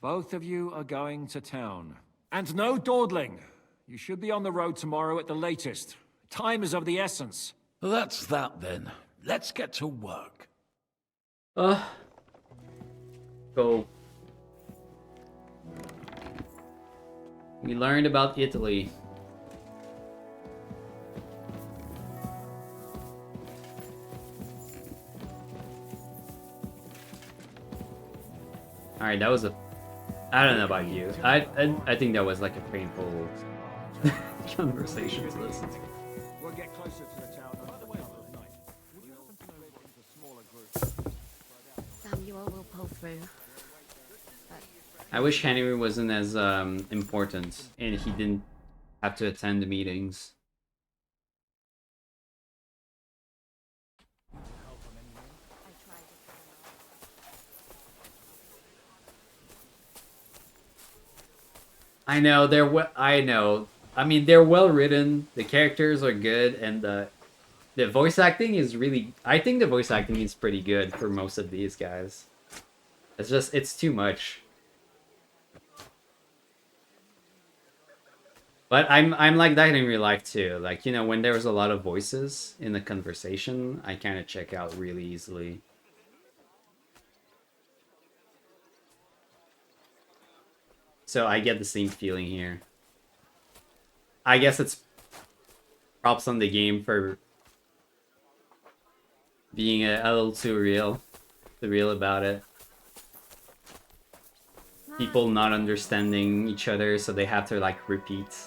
Both of you are going to town. And no dawdling. You should be on the road tomorrow at the latest. Time is of the essence. Well, that's that then. Let's get to work. Go. We learned about Italy. Alright, that was a... I don't know about you. I think that was like a painful conversation to listen to. We'll get closer to the town under the cover of night. Would you happen to know what is a smaller group? Samuel will pull through. I wish Henry wasn't as important and he didn't have to attend the meetings. I know I know. I mean, they're well written. The characters are good, and the voice acting is really. I think the voice acting is pretty good for most of these guys. It's too much. But I'm like that in real life too. Like, you know, when there's a lot of voices in the conversation, I kind of check out really easily. So I get the same feeling here. I guess it's props on the game for being a little too real about it. People not understanding each other, so they have to like repeat.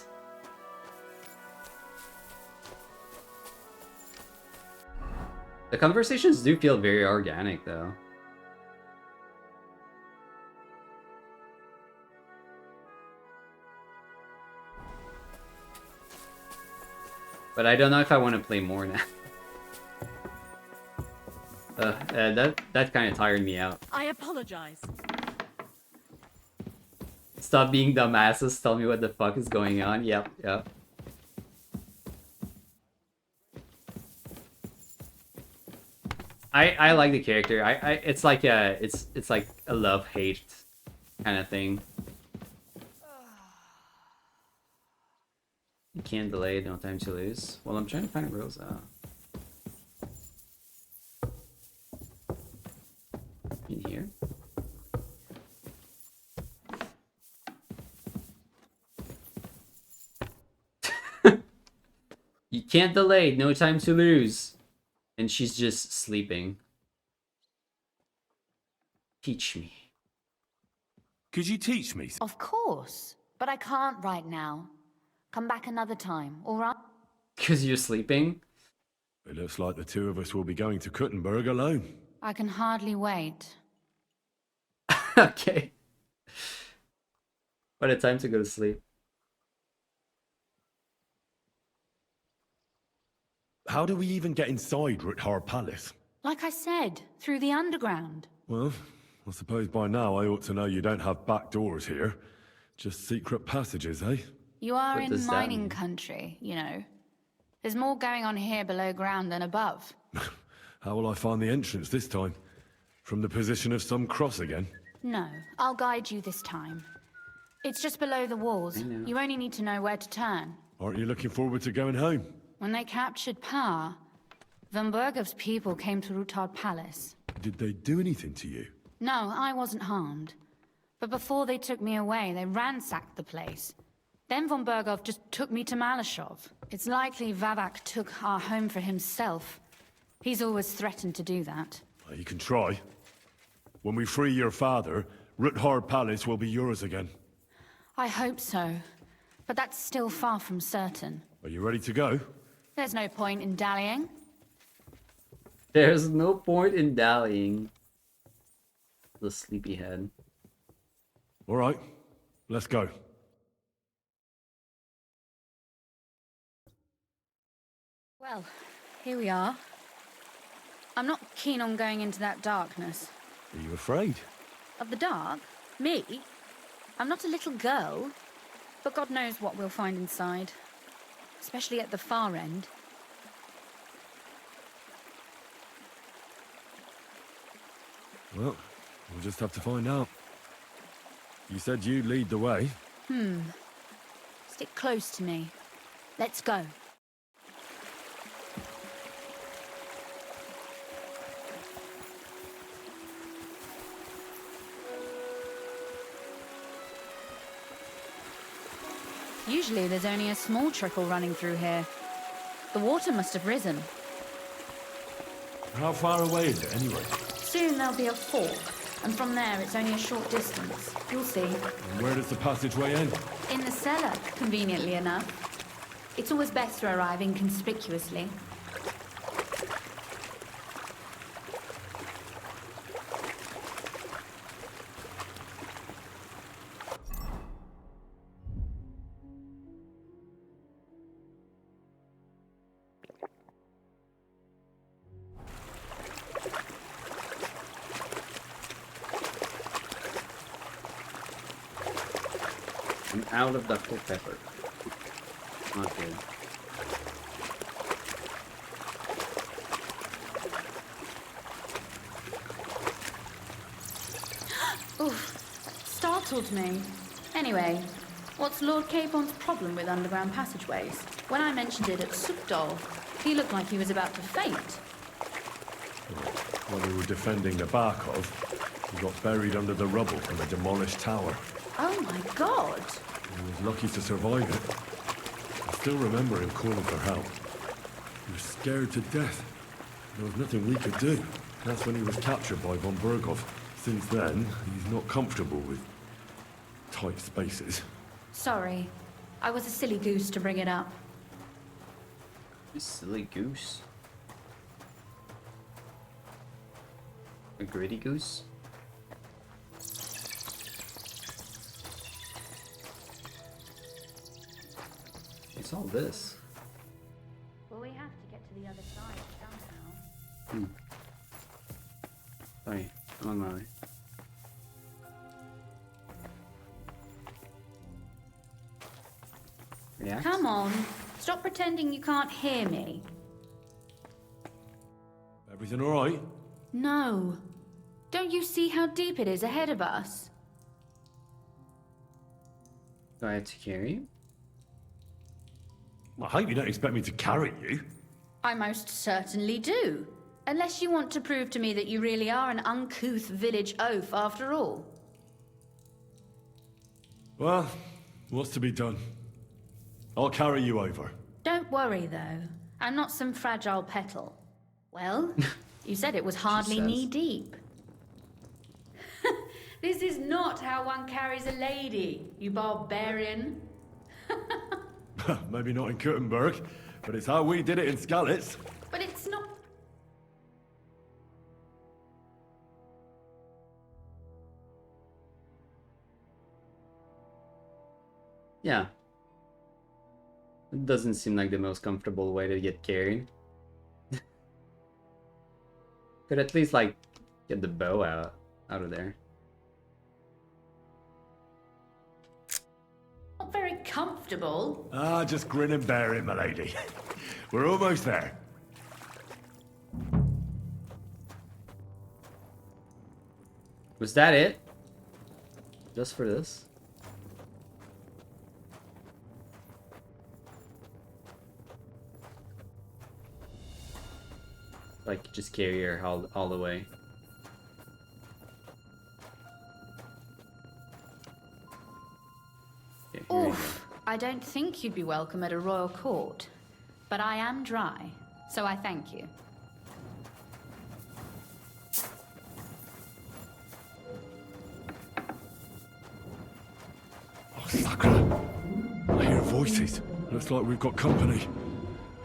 The conversations do feel very organic though. But I don't know if I want to play more now. That kind of tired me out. I apologize. Stop being dumbasses, tell me what the fuck is going on. Yep. I like the character. It's like it's like a love-hate kind of thing. You can't delay, no time to lose. Well, I'm trying to find Rosa. In here? You can't delay, no time to lose. And she's just sleeping. Teach me. Could you teach me? Of course, but I can't right now. Come back another time, all right? Because you're sleeping? It looks like the two of us will be going to Kuttenberg alone. I can hardly wait. Okay. But it's time to go to sleep. How do we even get inside Ruthar Palace? Like I said, through the underground. Well, I suppose by now I ought to know you don't have back doors here. Just secret passages, eh? You are What in does that mining mean? country, you know. There's more going on here below ground than above. How will I find the entrance this time? From the position of some cross again? No, I'll guide you this time. It's just below the walls. You only need to know where to turn. Aren't you looking forward to going home? When they captured Pa, Von Bergov's people came to Rutard Palace. Did they do anything to you? No, I wasn't harmed. But before they took me away, they ransacked the place. Then Von Bergov just took me to Malashov. It's likely Vavak took our home for himself. He's always threatened to do that. Well, you can try. When we free your father, Ruthar Palace will be yours again. I hope so. But that's still far from certain. Are you ready to go? There's no point in dallying. There's no point in dallying. The sleepyhead. All right, let's go. Well, here we are. I'm not keen on going into that darkness. Are you afraid? Of the dark? Me? I'm not a little girl. But God knows what we'll find inside. Especially at the far end. Well, we'll just have to find out. You said you'd lead the way. Stick close to me. Let's go. Usually there's only a small trickle running through here. The water must have risen. How far away is it, anyway? Soon there'll be a fork, and from there it's only a short distance. You'll see. And where does the passageway end? In the cellar, conveniently enough. It's always best to arrive inconspicuously. I'm out of Dr. Pepper. Not good. Oof, startled me. Anyway, what's Lord Capon's problem with underground passageways? When I mentioned it at Supdol, he looked like he was about to faint. While we were defending the Barkov, he got buried under the rubble from a demolished tower. Oh my god! He was lucky to survive it. I still remember him calling for help. He was scared to death. There was nothing we could do. That's when he was captured by von Bergov. Since then, he's not comfortable with tight spaces. Sorry. I was a silly goose to bring it up. You silly goose. A gritty goose? What's all this? Well, we have to get to the other side somehow. Sorry, I'm on my way. React? Come on. Stop pretending you can't hear me. Everything all right? No. Don't you see how deep it is ahead of us? Do I have to carry you? I hope you don't expect me to carry you. I most certainly do. Unless you want to prove to me that you really are an uncouth village oaf after all. Well, what's to be done? I'll carry you over. Don't worry, though. I'm not some fragile petal. Well, you said it was hardly knee-deep. This is not how one carries a lady, you barbarian. Maybe not in Kuttenberg, but it's how we did it in Skalitz. But it's not... Yeah. It doesn't seem like the most comfortable way to get carried. Could at least, like, get the bow out of there. Not very comfortable. Ah, just grin and bear it, my lady. We're almost there. Was that it? Just for this? Like, just carry her all the way. Okay, here we go. Oof. I don't think you'd be welcome at a royal court. But I am dry, so I thank you. Oh, Sakura! I hear voices. Looks like we've got company.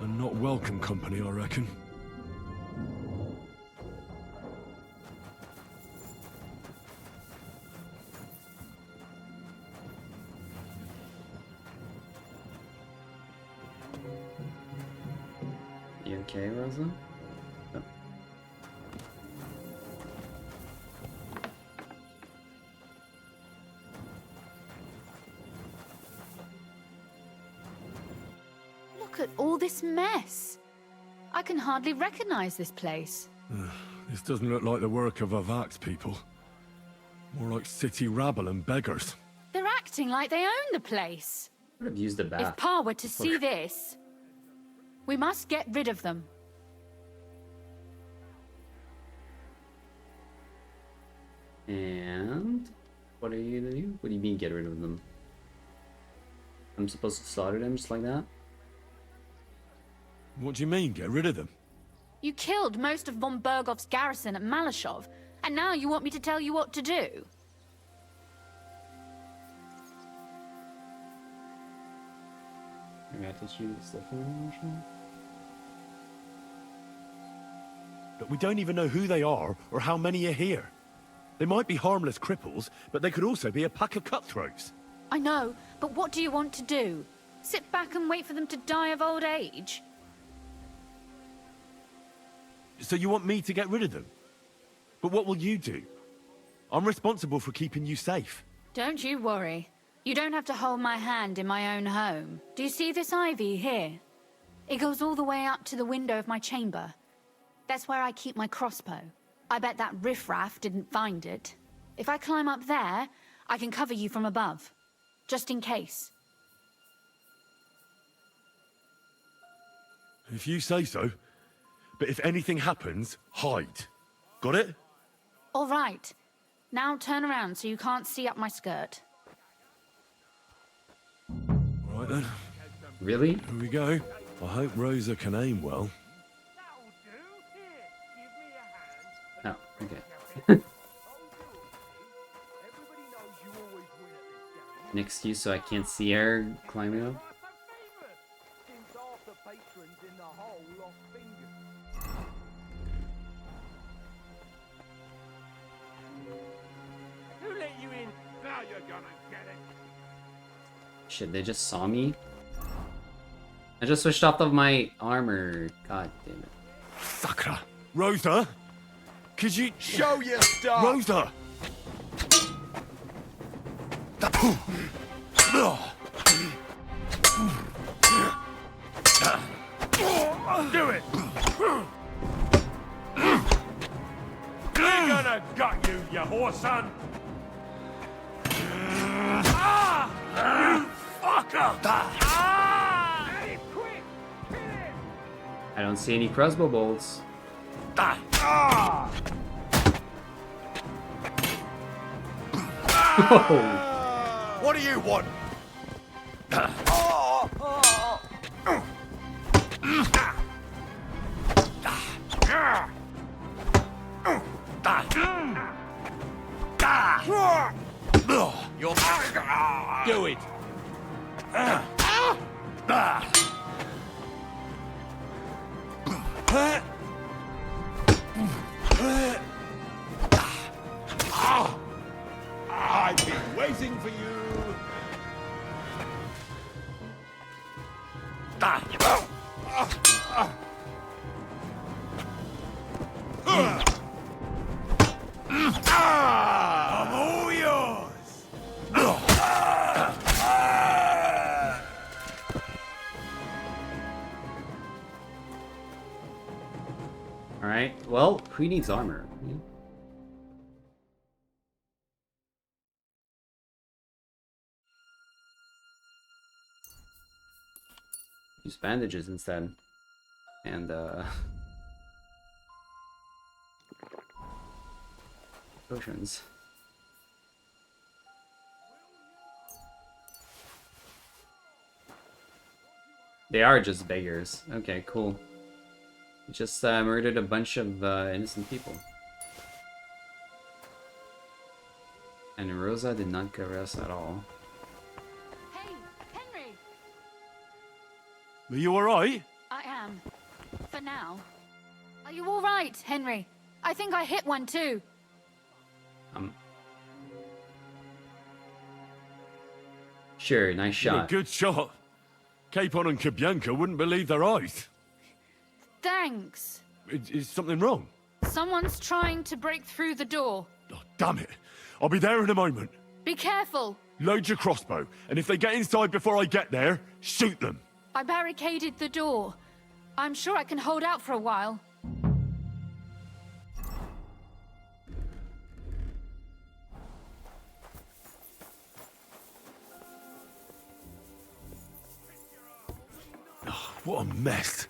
And not welcome company, I reckon. You okay, Rosa? Oh. Look at all this mess. I can hardly recognize this place. This doesn't look like the work of Avak's people. More like city rabble and beggars. They're acting like they own the place. Would have used the bath. If Pa were to see this, we must get rid of them. And what are you gonna do? What do you mean get rid of them? I'm supposed to slaughter them just like that? What do you mean, get rid of them? You killed most of von Bergov's garrison at Malashov, and now you want me to tell you what to do? I got to shoot stuff in there. But we don't even know who they are or how many are here. They might be harmless cripples, but they could also be a pack of cutthroats. I know, but what do you want to do? Sit back and wait for them to die of old age? So you want me to get rid of them? But what will you do? I'm responsible for keeping you safe. Don't you worry. You don't have to hold my hand in my own home. Do you see this ivy here? It goes all the way up to the window of my chamber. That's where I keep my crossbow. I bet that riffraff didn't find it. If I climb up there, I can cover you from above. Just in case. If you say so. But if anything happens, hide. Got it? All right. Now turn around so you can't see up my skirt. Right then. Really? Here we go. I hope Rosa can aim well. Oh, okay. Next to you so I can't see her climbing up. Who let you in? Now you're gonna get it. Shit, they just saw me? I just switched off of my armor. God damn it. Sakura! Rosa! Could you... Show your stuff! Rosa! Do it! We're gonna gut you, you whoreson! Ah! You fucker! Ah! Hey, quick! Kill him! I don't see any crossbow bolts. Ah! What do you want? You'll Do it! Alright, well, who needs armor? Use bandages instead. And, potions. They are just beggars. Okay, cool. Just murdered a bunch of innocent people. And Rosa did not cover us at all. Hey, Henry! Are you alright? I am. For now. Are you alright, Henry? I think I hit one too. Sure, nice shot. Good shot. Capon and Kabianka wouldn't believe their eyes. Thanks. Is something wrong? Someone's trying to break through the door. Oh, damn it. I'll be there in a moment. Be careful. Load your crossbow, and if they get inside before I get there, shoot them. I barricaded the door. I'm sure I can hold out for a while. Oh, what a mess.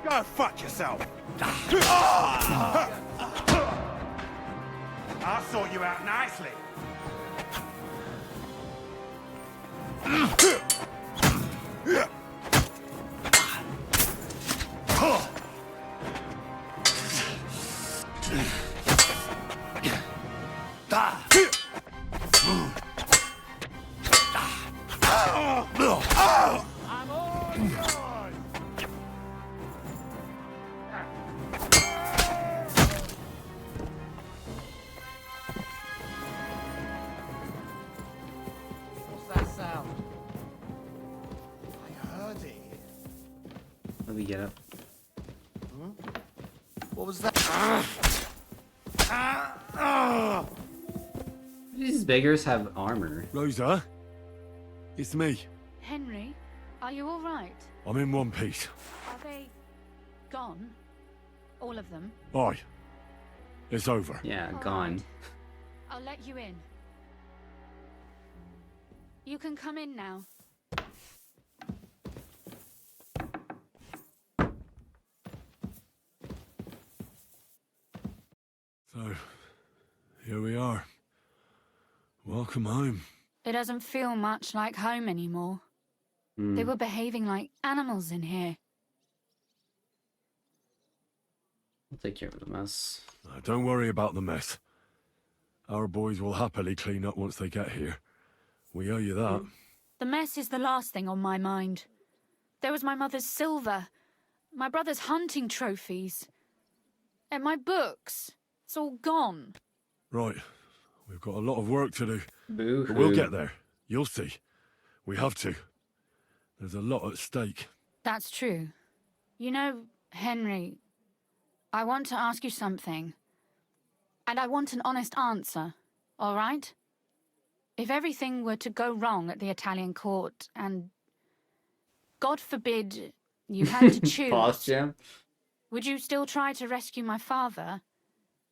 Go fuck yourself. I'll sort you out nicely. Let me get up. What was that? These beggars have armor. Rosa? It's me. Henry, are you all right? I'm in one piece. Are they gone? All of them? Aye. It's over. Yeah, All gone. right. I'll let you in. You can come in now. So, here we are. Welcome home. It doesn't feel much like home anymore. They were behaving like animals in here. I'll take care of the mess. Don't worry about the mess. Our boys will happily clean up once they get here. We owe you that. The mess is the last thing on my mind. There was my mother's silver, my brother's hunting trophies, and my books. It's all gone. Right. We've got a lot of work to do. Boo-hoo. But we'll get there. You'll see. We have to. There's a lot at stake. That's true. You know, Henry, I want to ask you something. And I want an honest answer, all right? If everything were to go wrong at the Italian court and, God forbid, you had to choose, Pause, Jim. would you still try to rescue my father?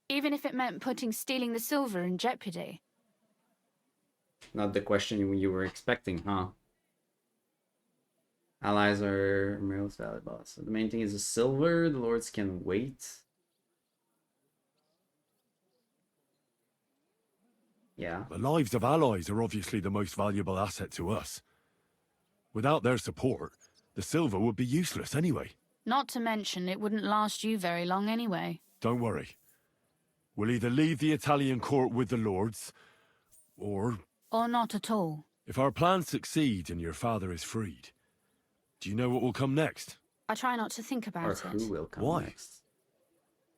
Even if it meant putting stealing the silver in jeopardy? Not the question you were expecting, huh? Allies are most valuable. So the main thing is the silver. The lords can wait. Yeah. The lives of allies are obviously the most valuable asset to us. Without their support, the silver would be useless anyway. Not to mention, it wouldn't last you very long anyway. Don't worry. We'll either leave the Italian court with the lords, or... Or not at all. If our plan succeeds and your father is freed, do you know what will come next? I try not to think about Or it. who will come Why? next?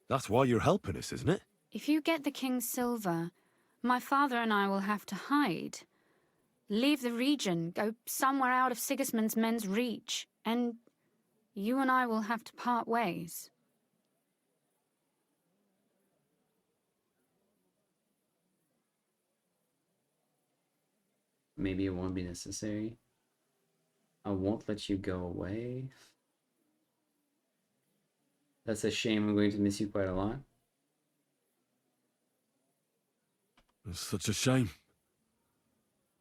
That's why you're helping us, isn't it? If you get the king's silver, my father and I will have to hide. Leave the region, go somewhere out of Sigismund's men's reach, and you and I will have to part ways. Maybe it won't be necessary. I won't let you go away. That's a shame. I'm going to miss you quite a lot. It's such a shame.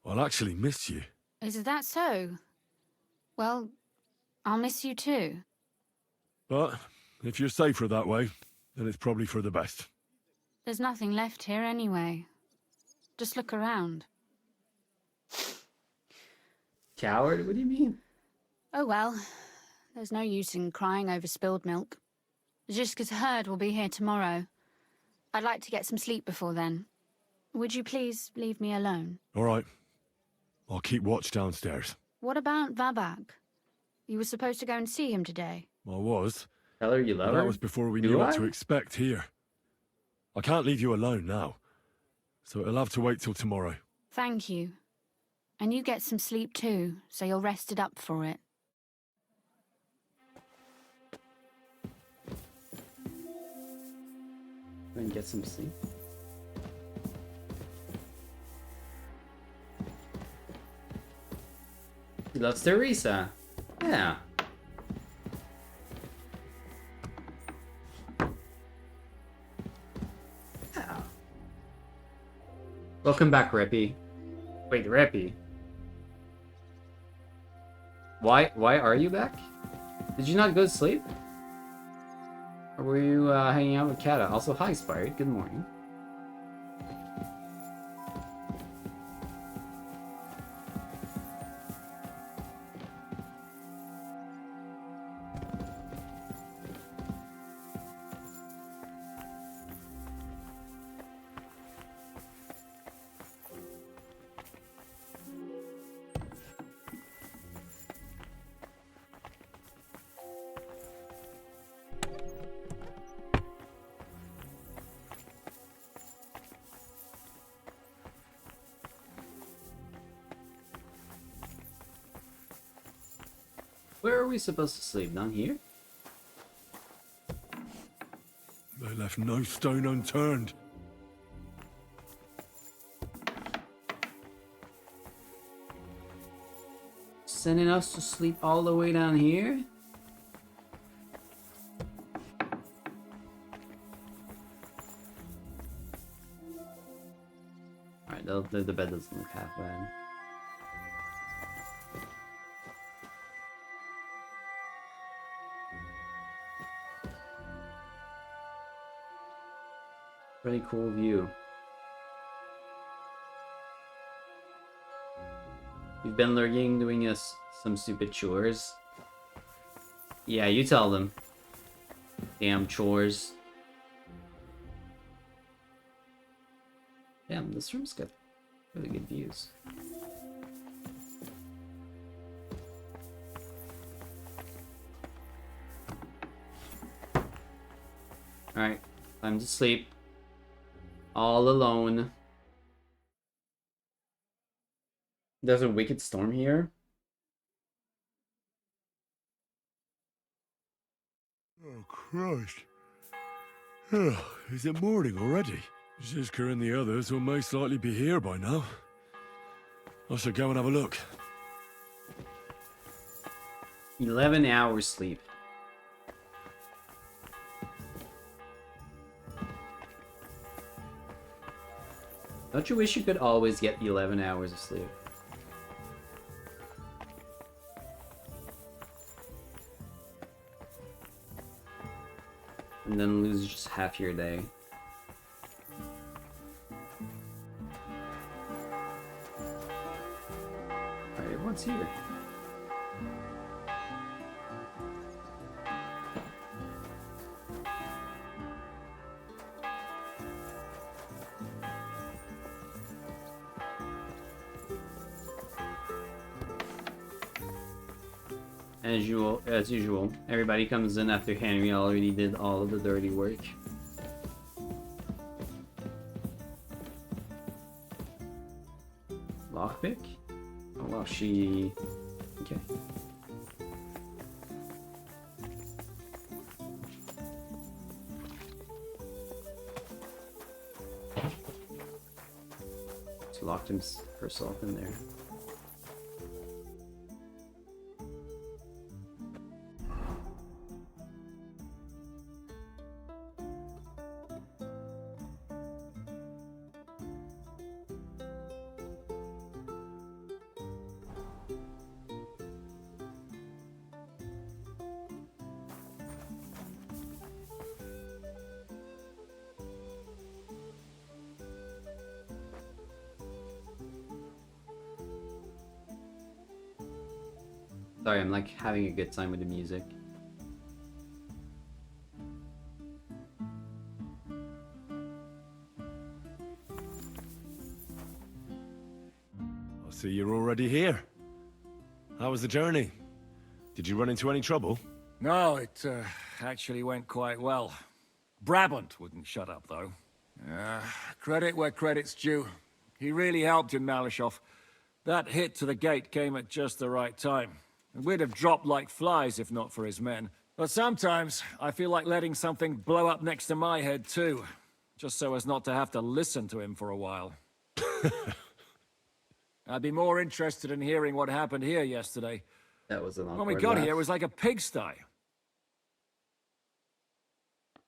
I'll actually miss you. Is that so? Well, I'll miss you too. But if you're safer that way, then it's probably for the best. There's nothing left here anyway. Just look around. Coward? What do you mean? Oh well, there's no use in crying over spilled milk. Ziska's herd will be here tomorrow. I'd like to get some sleep before then. Would you please leave me alone? All right. I'll keep watch downstairs. What about Vabak? You were supposed to go and see him today. I was. Tell her you love her. That was before we Do knew I? what to expect here. I can't leave you alone now. So it'll have to wait till tomorrow. Thank you. And you get some sleep too, so you're rested up for it. Go and get some sleep. He loves Teresa. Yeah. Yeah. Welcome back, Rippy. Wait, Rippy. Why are you back? Did you not go to sleep? Or were you hanging out with Kata? Also, hi, Spire. Good morning. Where are we supposed to sleep? Down here? They left no stone unturned. Sending us to sleep all the way down here? Alright, the bed doesn't look half bad. Pretty cool view. You've been lurking, doing us some stupid chores. Yeah, you tell them. Damn chores. Damn, this room's got really good views. Alright, time to sleep. All alone. There's a wicked storm here. Oh, Christ. Is it morning already? Ziska and the others will most likely be here by now. I should go and have a look. 11 hours sleep. Don't you wish you could always get 11 hours of sleep? And then lose just half your day. Alright, everyone's here. As usual, everybody comes in after Henry already did all of the dirty work. Lockpick? Oh wow, she... Okay. She locked herself in there. Sorry, I'm like having a good time with the music. I see you're already here. How was the journey? Did you run into any trouble? No, it actually went quite well. Brabant wouldn't shut up, though. Credit where credit's due. He really helped in Malishov. That hit to the gate came at just the right time. And we'd have dropped like flies if not for his men. But sometimes, I feel like letting something blow up next to my head too. Just so as not to have to listen to him for a while. I'd be more interested in hearing what happened here yesterday. That was an awkward When we got laugh. here, it was like a pigsty.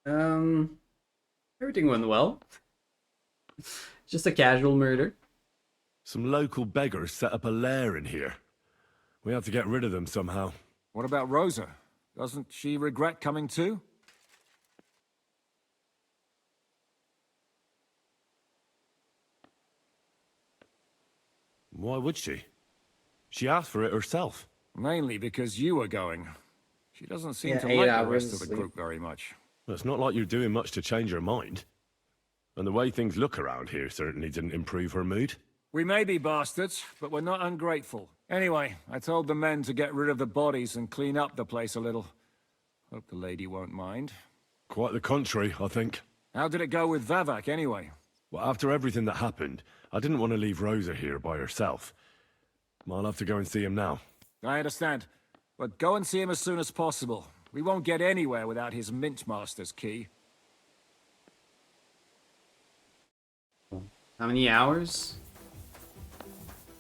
Everything went well. Just a casual murder. Some local beggars set up a lair in here. We had to get rid of them somehow. What about Rosa? Doesn't she regret coming too? Why would she? She asked for it herself. Mainly because you were going. She doesn't seem to 8 like the hours rest of the sleep. group very much. Well, it's not like you're doing much to change her mind. And the way things look around here certainly didn't improve her mood. We may be bastards, but we're not ungrateful. Anyway, I told the men to get rid of the bodies and clean up the place a little. Hope the lady won't mind. Quite the contrary, I think. How did it go with Vavak, anyway? Well, after everything that happened, I didn't want to leave Rosa here by herself. I'll have to go and see him now. I understand. But go and see him as soon as possible. We won't get anywhere without his Mintmaster's key. How many hours?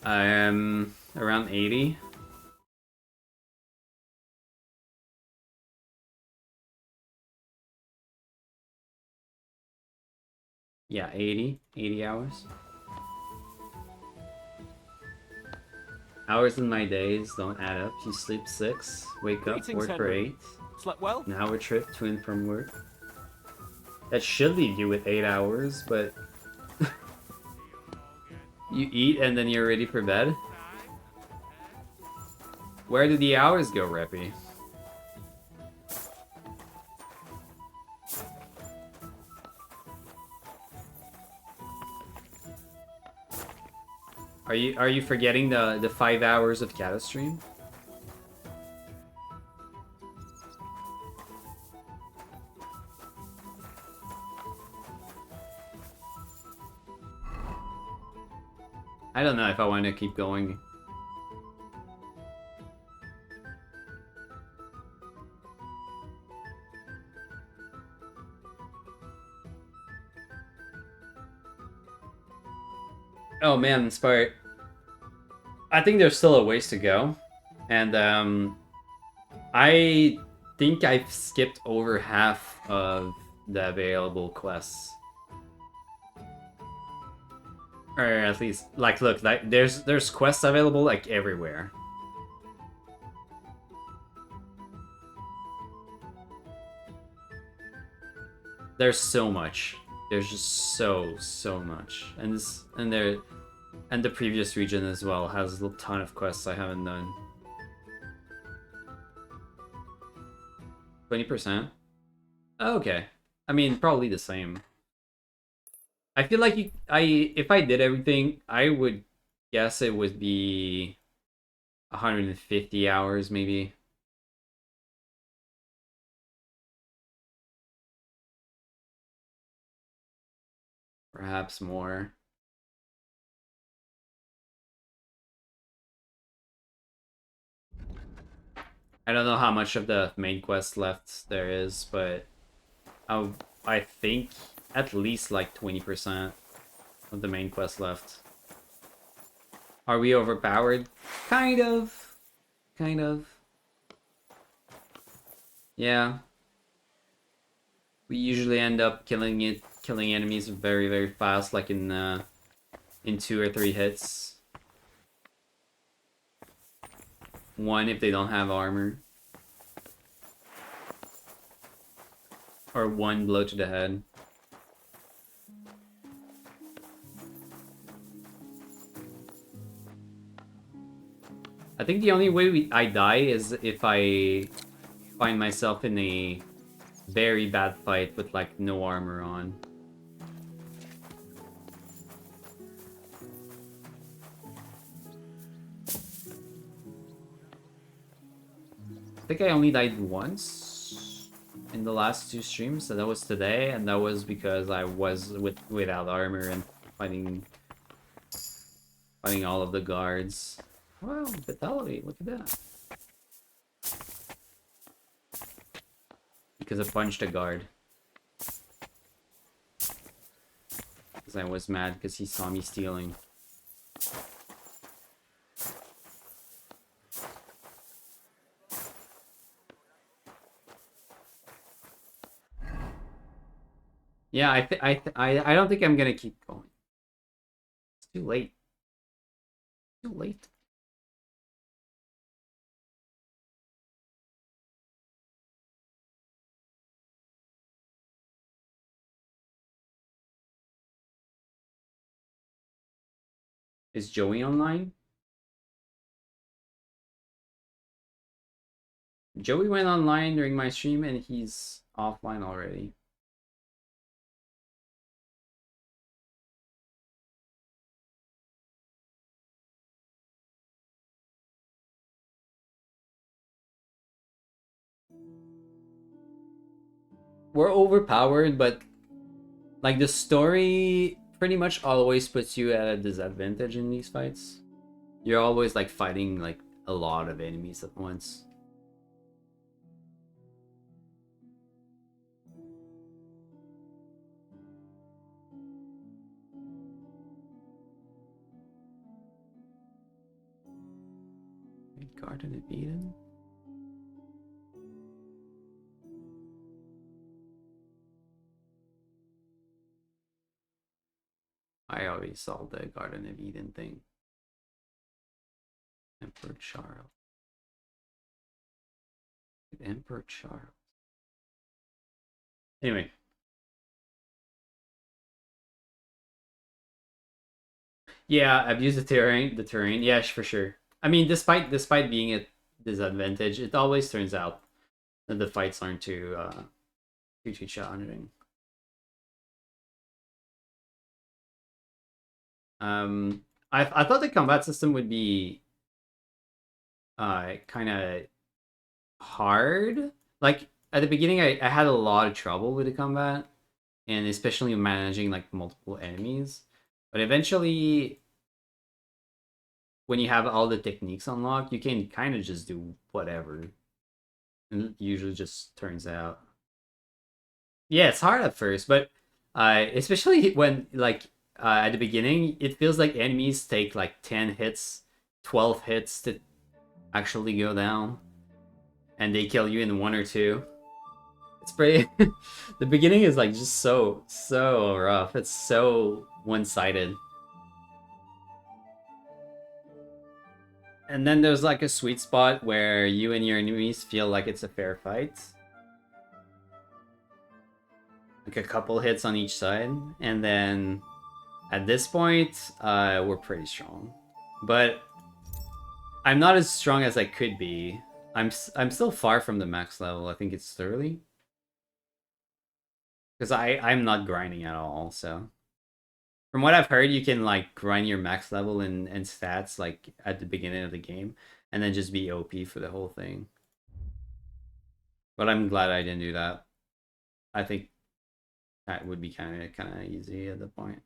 Around 80. Yeah, 80 hours. Hours in my days don't add up. You sleep 6, wake up, Greetings, work for Henry. 8. Slept well? An hour trip to and from work. That should leave you with 8 hours, but you eat and then you're ready for bed? Where did the hours go, Reppy? Are you forgetting the 5 hours of Kata stream? I don't know if I want to keep going. Oh man, Inspired. I think there's still a ways to go. And I think I've skipped over half of the available quests. Or at least, like, look, like there's quests available like everywhere. There's so much. There's just so much, and the previous region as well has a ton of quests I haven't done. 20%? Oh, okay. I mean, probably the same. I feel like if I did everything, I would guess it would be 150 hours, maybe. Perhaps more. I don't know how much of the main quest left there is, but I think at least like 20% of the main quest left. Are we overpowered? Kind of. Kind of. Yeah. We usually end up killing enemies very, very fast, like in 2 or 3 hits. 1 if they don't have armor. Or 1 blow to the head. I think the only way I die is if I find myself in a very bad fight with like no armor on. I think I only died once in the last 2 streams, and that was today, and that was because I was without armor and fighting all of the guards. Wow, vitality, look at that. Because I punched a guard. Because I was mad because he saw me stealing. Yeah, I don't think I'm gonna keep going. It's too late. Too late. Is Joey online? Joey went online during my stream and he's offline already. We're overpowered, but like the story pretty much always puts you at a disadvantage in these fights. You're always like fighting like a lot of enemies at once. Garden of Eden? I already saw the Garden of Eden thing. Emperor Charles. Emperor Charles. Anyway. Yeah, I've used the terrain. Yeah, for sure. I mean, despite being a disadvantage, it always turns out that the fights aren't too challenging. I thought the combat system would be kind of hard. Like at the beginning, I had a lot of trouble with the combat, and especially managing like multiple enemies. But eventually, when you have all the techniques unlocked, you can kind of just do whatever. And it usually just turns out. Yeah, it's hard at first, but especially when like at the beginning, it feels like enemies take like 10 hits, 12 hits to actually go down, and they kill you in 1 or 2. It's pretty. The beginning is like just so rough. It's so one-sided. And then there's like a sweet spot where you and your enemies feel like it's a fair fight. Like a couple hits on each side. And then at this point, we're pretty strong. But I'm not as strong as I could be. I'm still far from the max level. I think it's 30. Because I'm not grinding at all, so. From what I've heard, you can like grind your max level and stats like at the beginning of the game, and then just be OP for the whole thing. But I'm glad I didn't do that. I think that would be kind of easy at the point.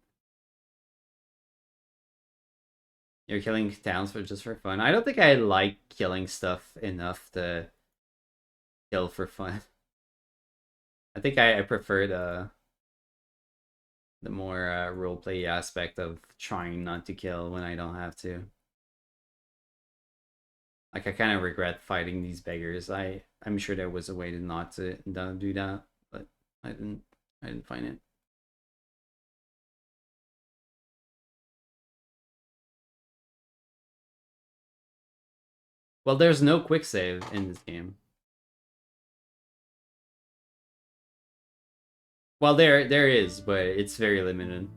You're killing towns just for fun. I don't think I like killing stuff enough to kill for fun. I think I prefer the more roleplay aspect of trying not to kill when I don't have to. Like I kind of regret fighting these beggars. I'm sure there was a way to not to do that, but I didn't find it. Well, there's no quick save in this game. Well, there is, but it's very limited.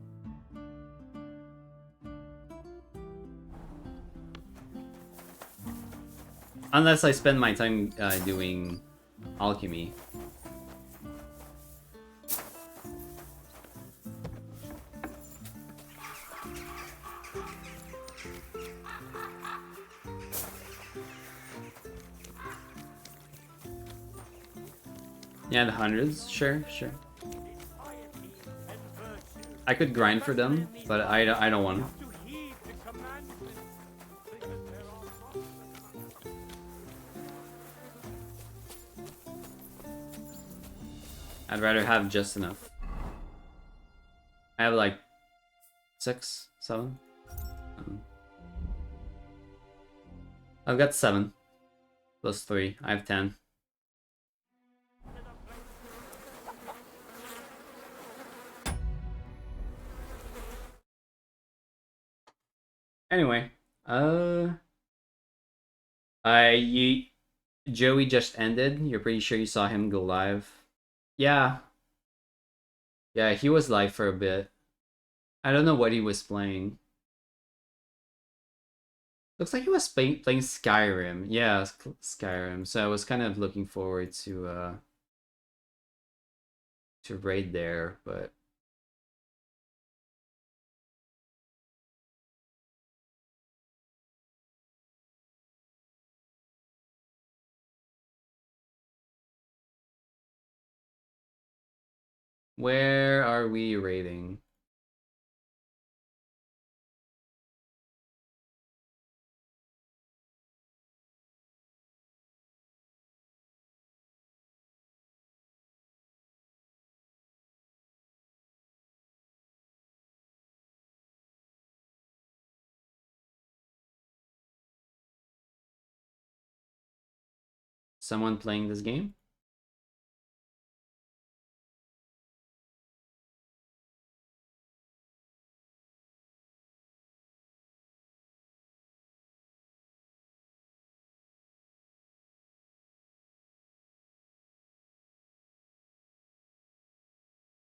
Unless I spend my time doing alchemy. Yeah, the hundreds, sure. I could grind for them, but I don't want to. I'd rather have just enough. I have like 6, 7. I've got 7 plus 3. I have 10. Anyway, Joey just ended. You're pretty sure you saw him go live? Yeah. Yeah, he was live for a bit. I don't know what he was playing. Looks like he was playing Skyrim. Yeah, Skyrim. So I was kind of looking forward to raid there, but where are we raiding? Someone playing this game?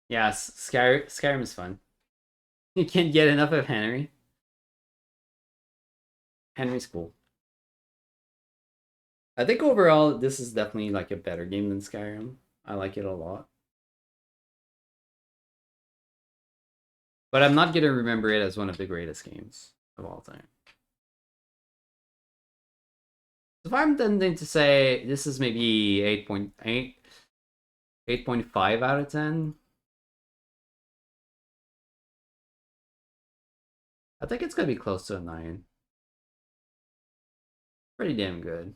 Yeah, Skyrim is fun. You can't get enough of Henry. Henry's cool. I think overall, this is definitely like a better game than Skyrim. I like it a lot. But I'm not gonna remember it as one of the greatest games of all time. If I'm tending to say this is maybe 8.8, 8.5 out of 10. I think it's gonna be close to a 9. Pretty damn good.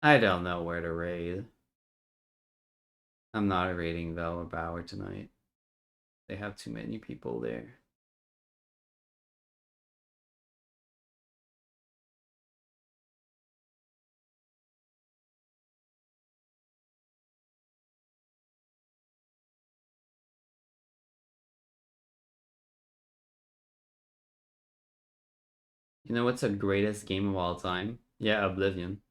I don't know where to raid. I'm not raiding Val or Bauer tonight. They have too many people there. You know what's the greatest game of all time? Yeah, Oblivion.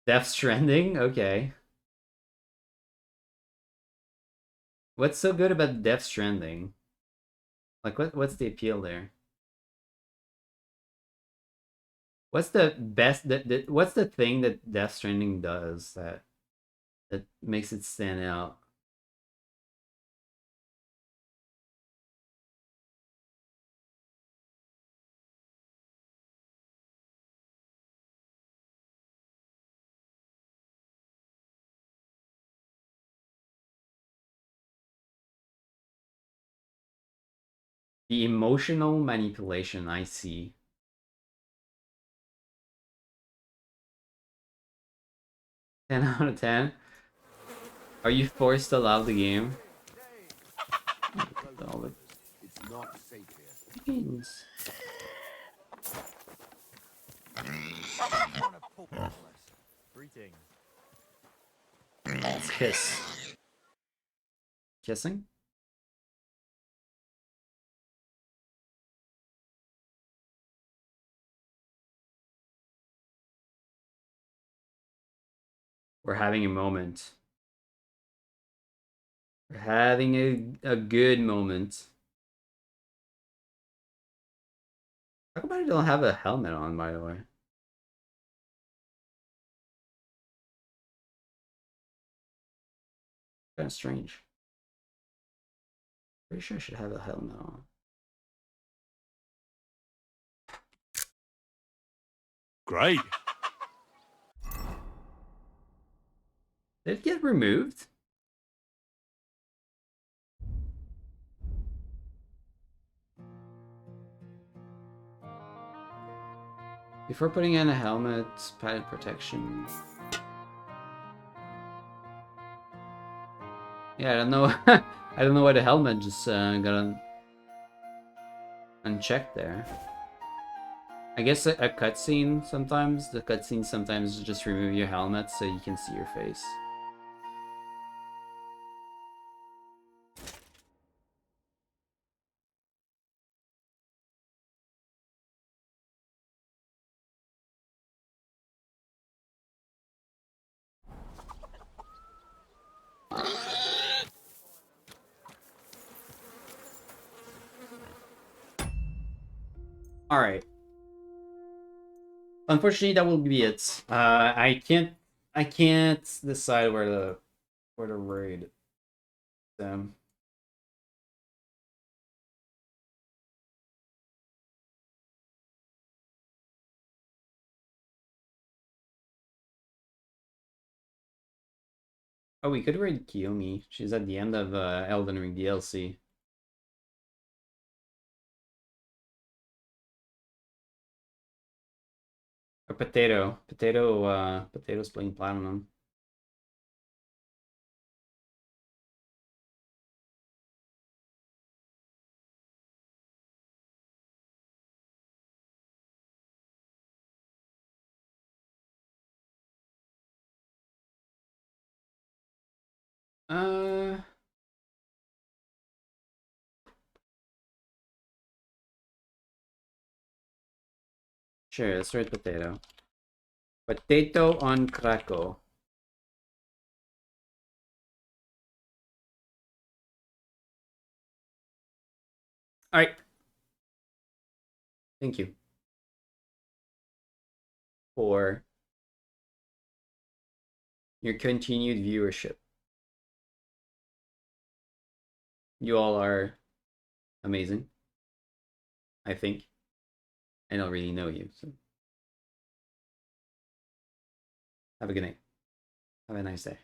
Death Stranding? Okay. What's so good about Death Stranding? Like, what's the appeal there? What's the best what's the thing that Death Stranding does that makes it stand out? The emotional manipulation, I see. 10 out of 10. Are you forced to love the game? All the It's not safe here. games. Greetings. Let's kiss. Kissing? We're having a moment. We're having a good moment. How come I don't have a helmet on, by the way? Kind of strange. Pretty sure I should have a helmet on. Great. Did it get removed? Before putting in a helmet, padded protection. Yeah, I don't know. I don't know why the helmet just got unchecked there. I guess a cutscene sometimes. The cutscene sometimes just remove your helmet so you can see your face. All right. Unfortunately, that will be it. I can't decide where to raid them. Oh, we could raid Kiyomi. She's at the end of Elden Ring DLC. Or Potato. Potato's playing Platinum. Sure, let's raid Potato. Potato on Krakow. Alright. Thank you for your continued viewership. You all are amazing, I think. I don't really know you, so have a good night. Have a nice day.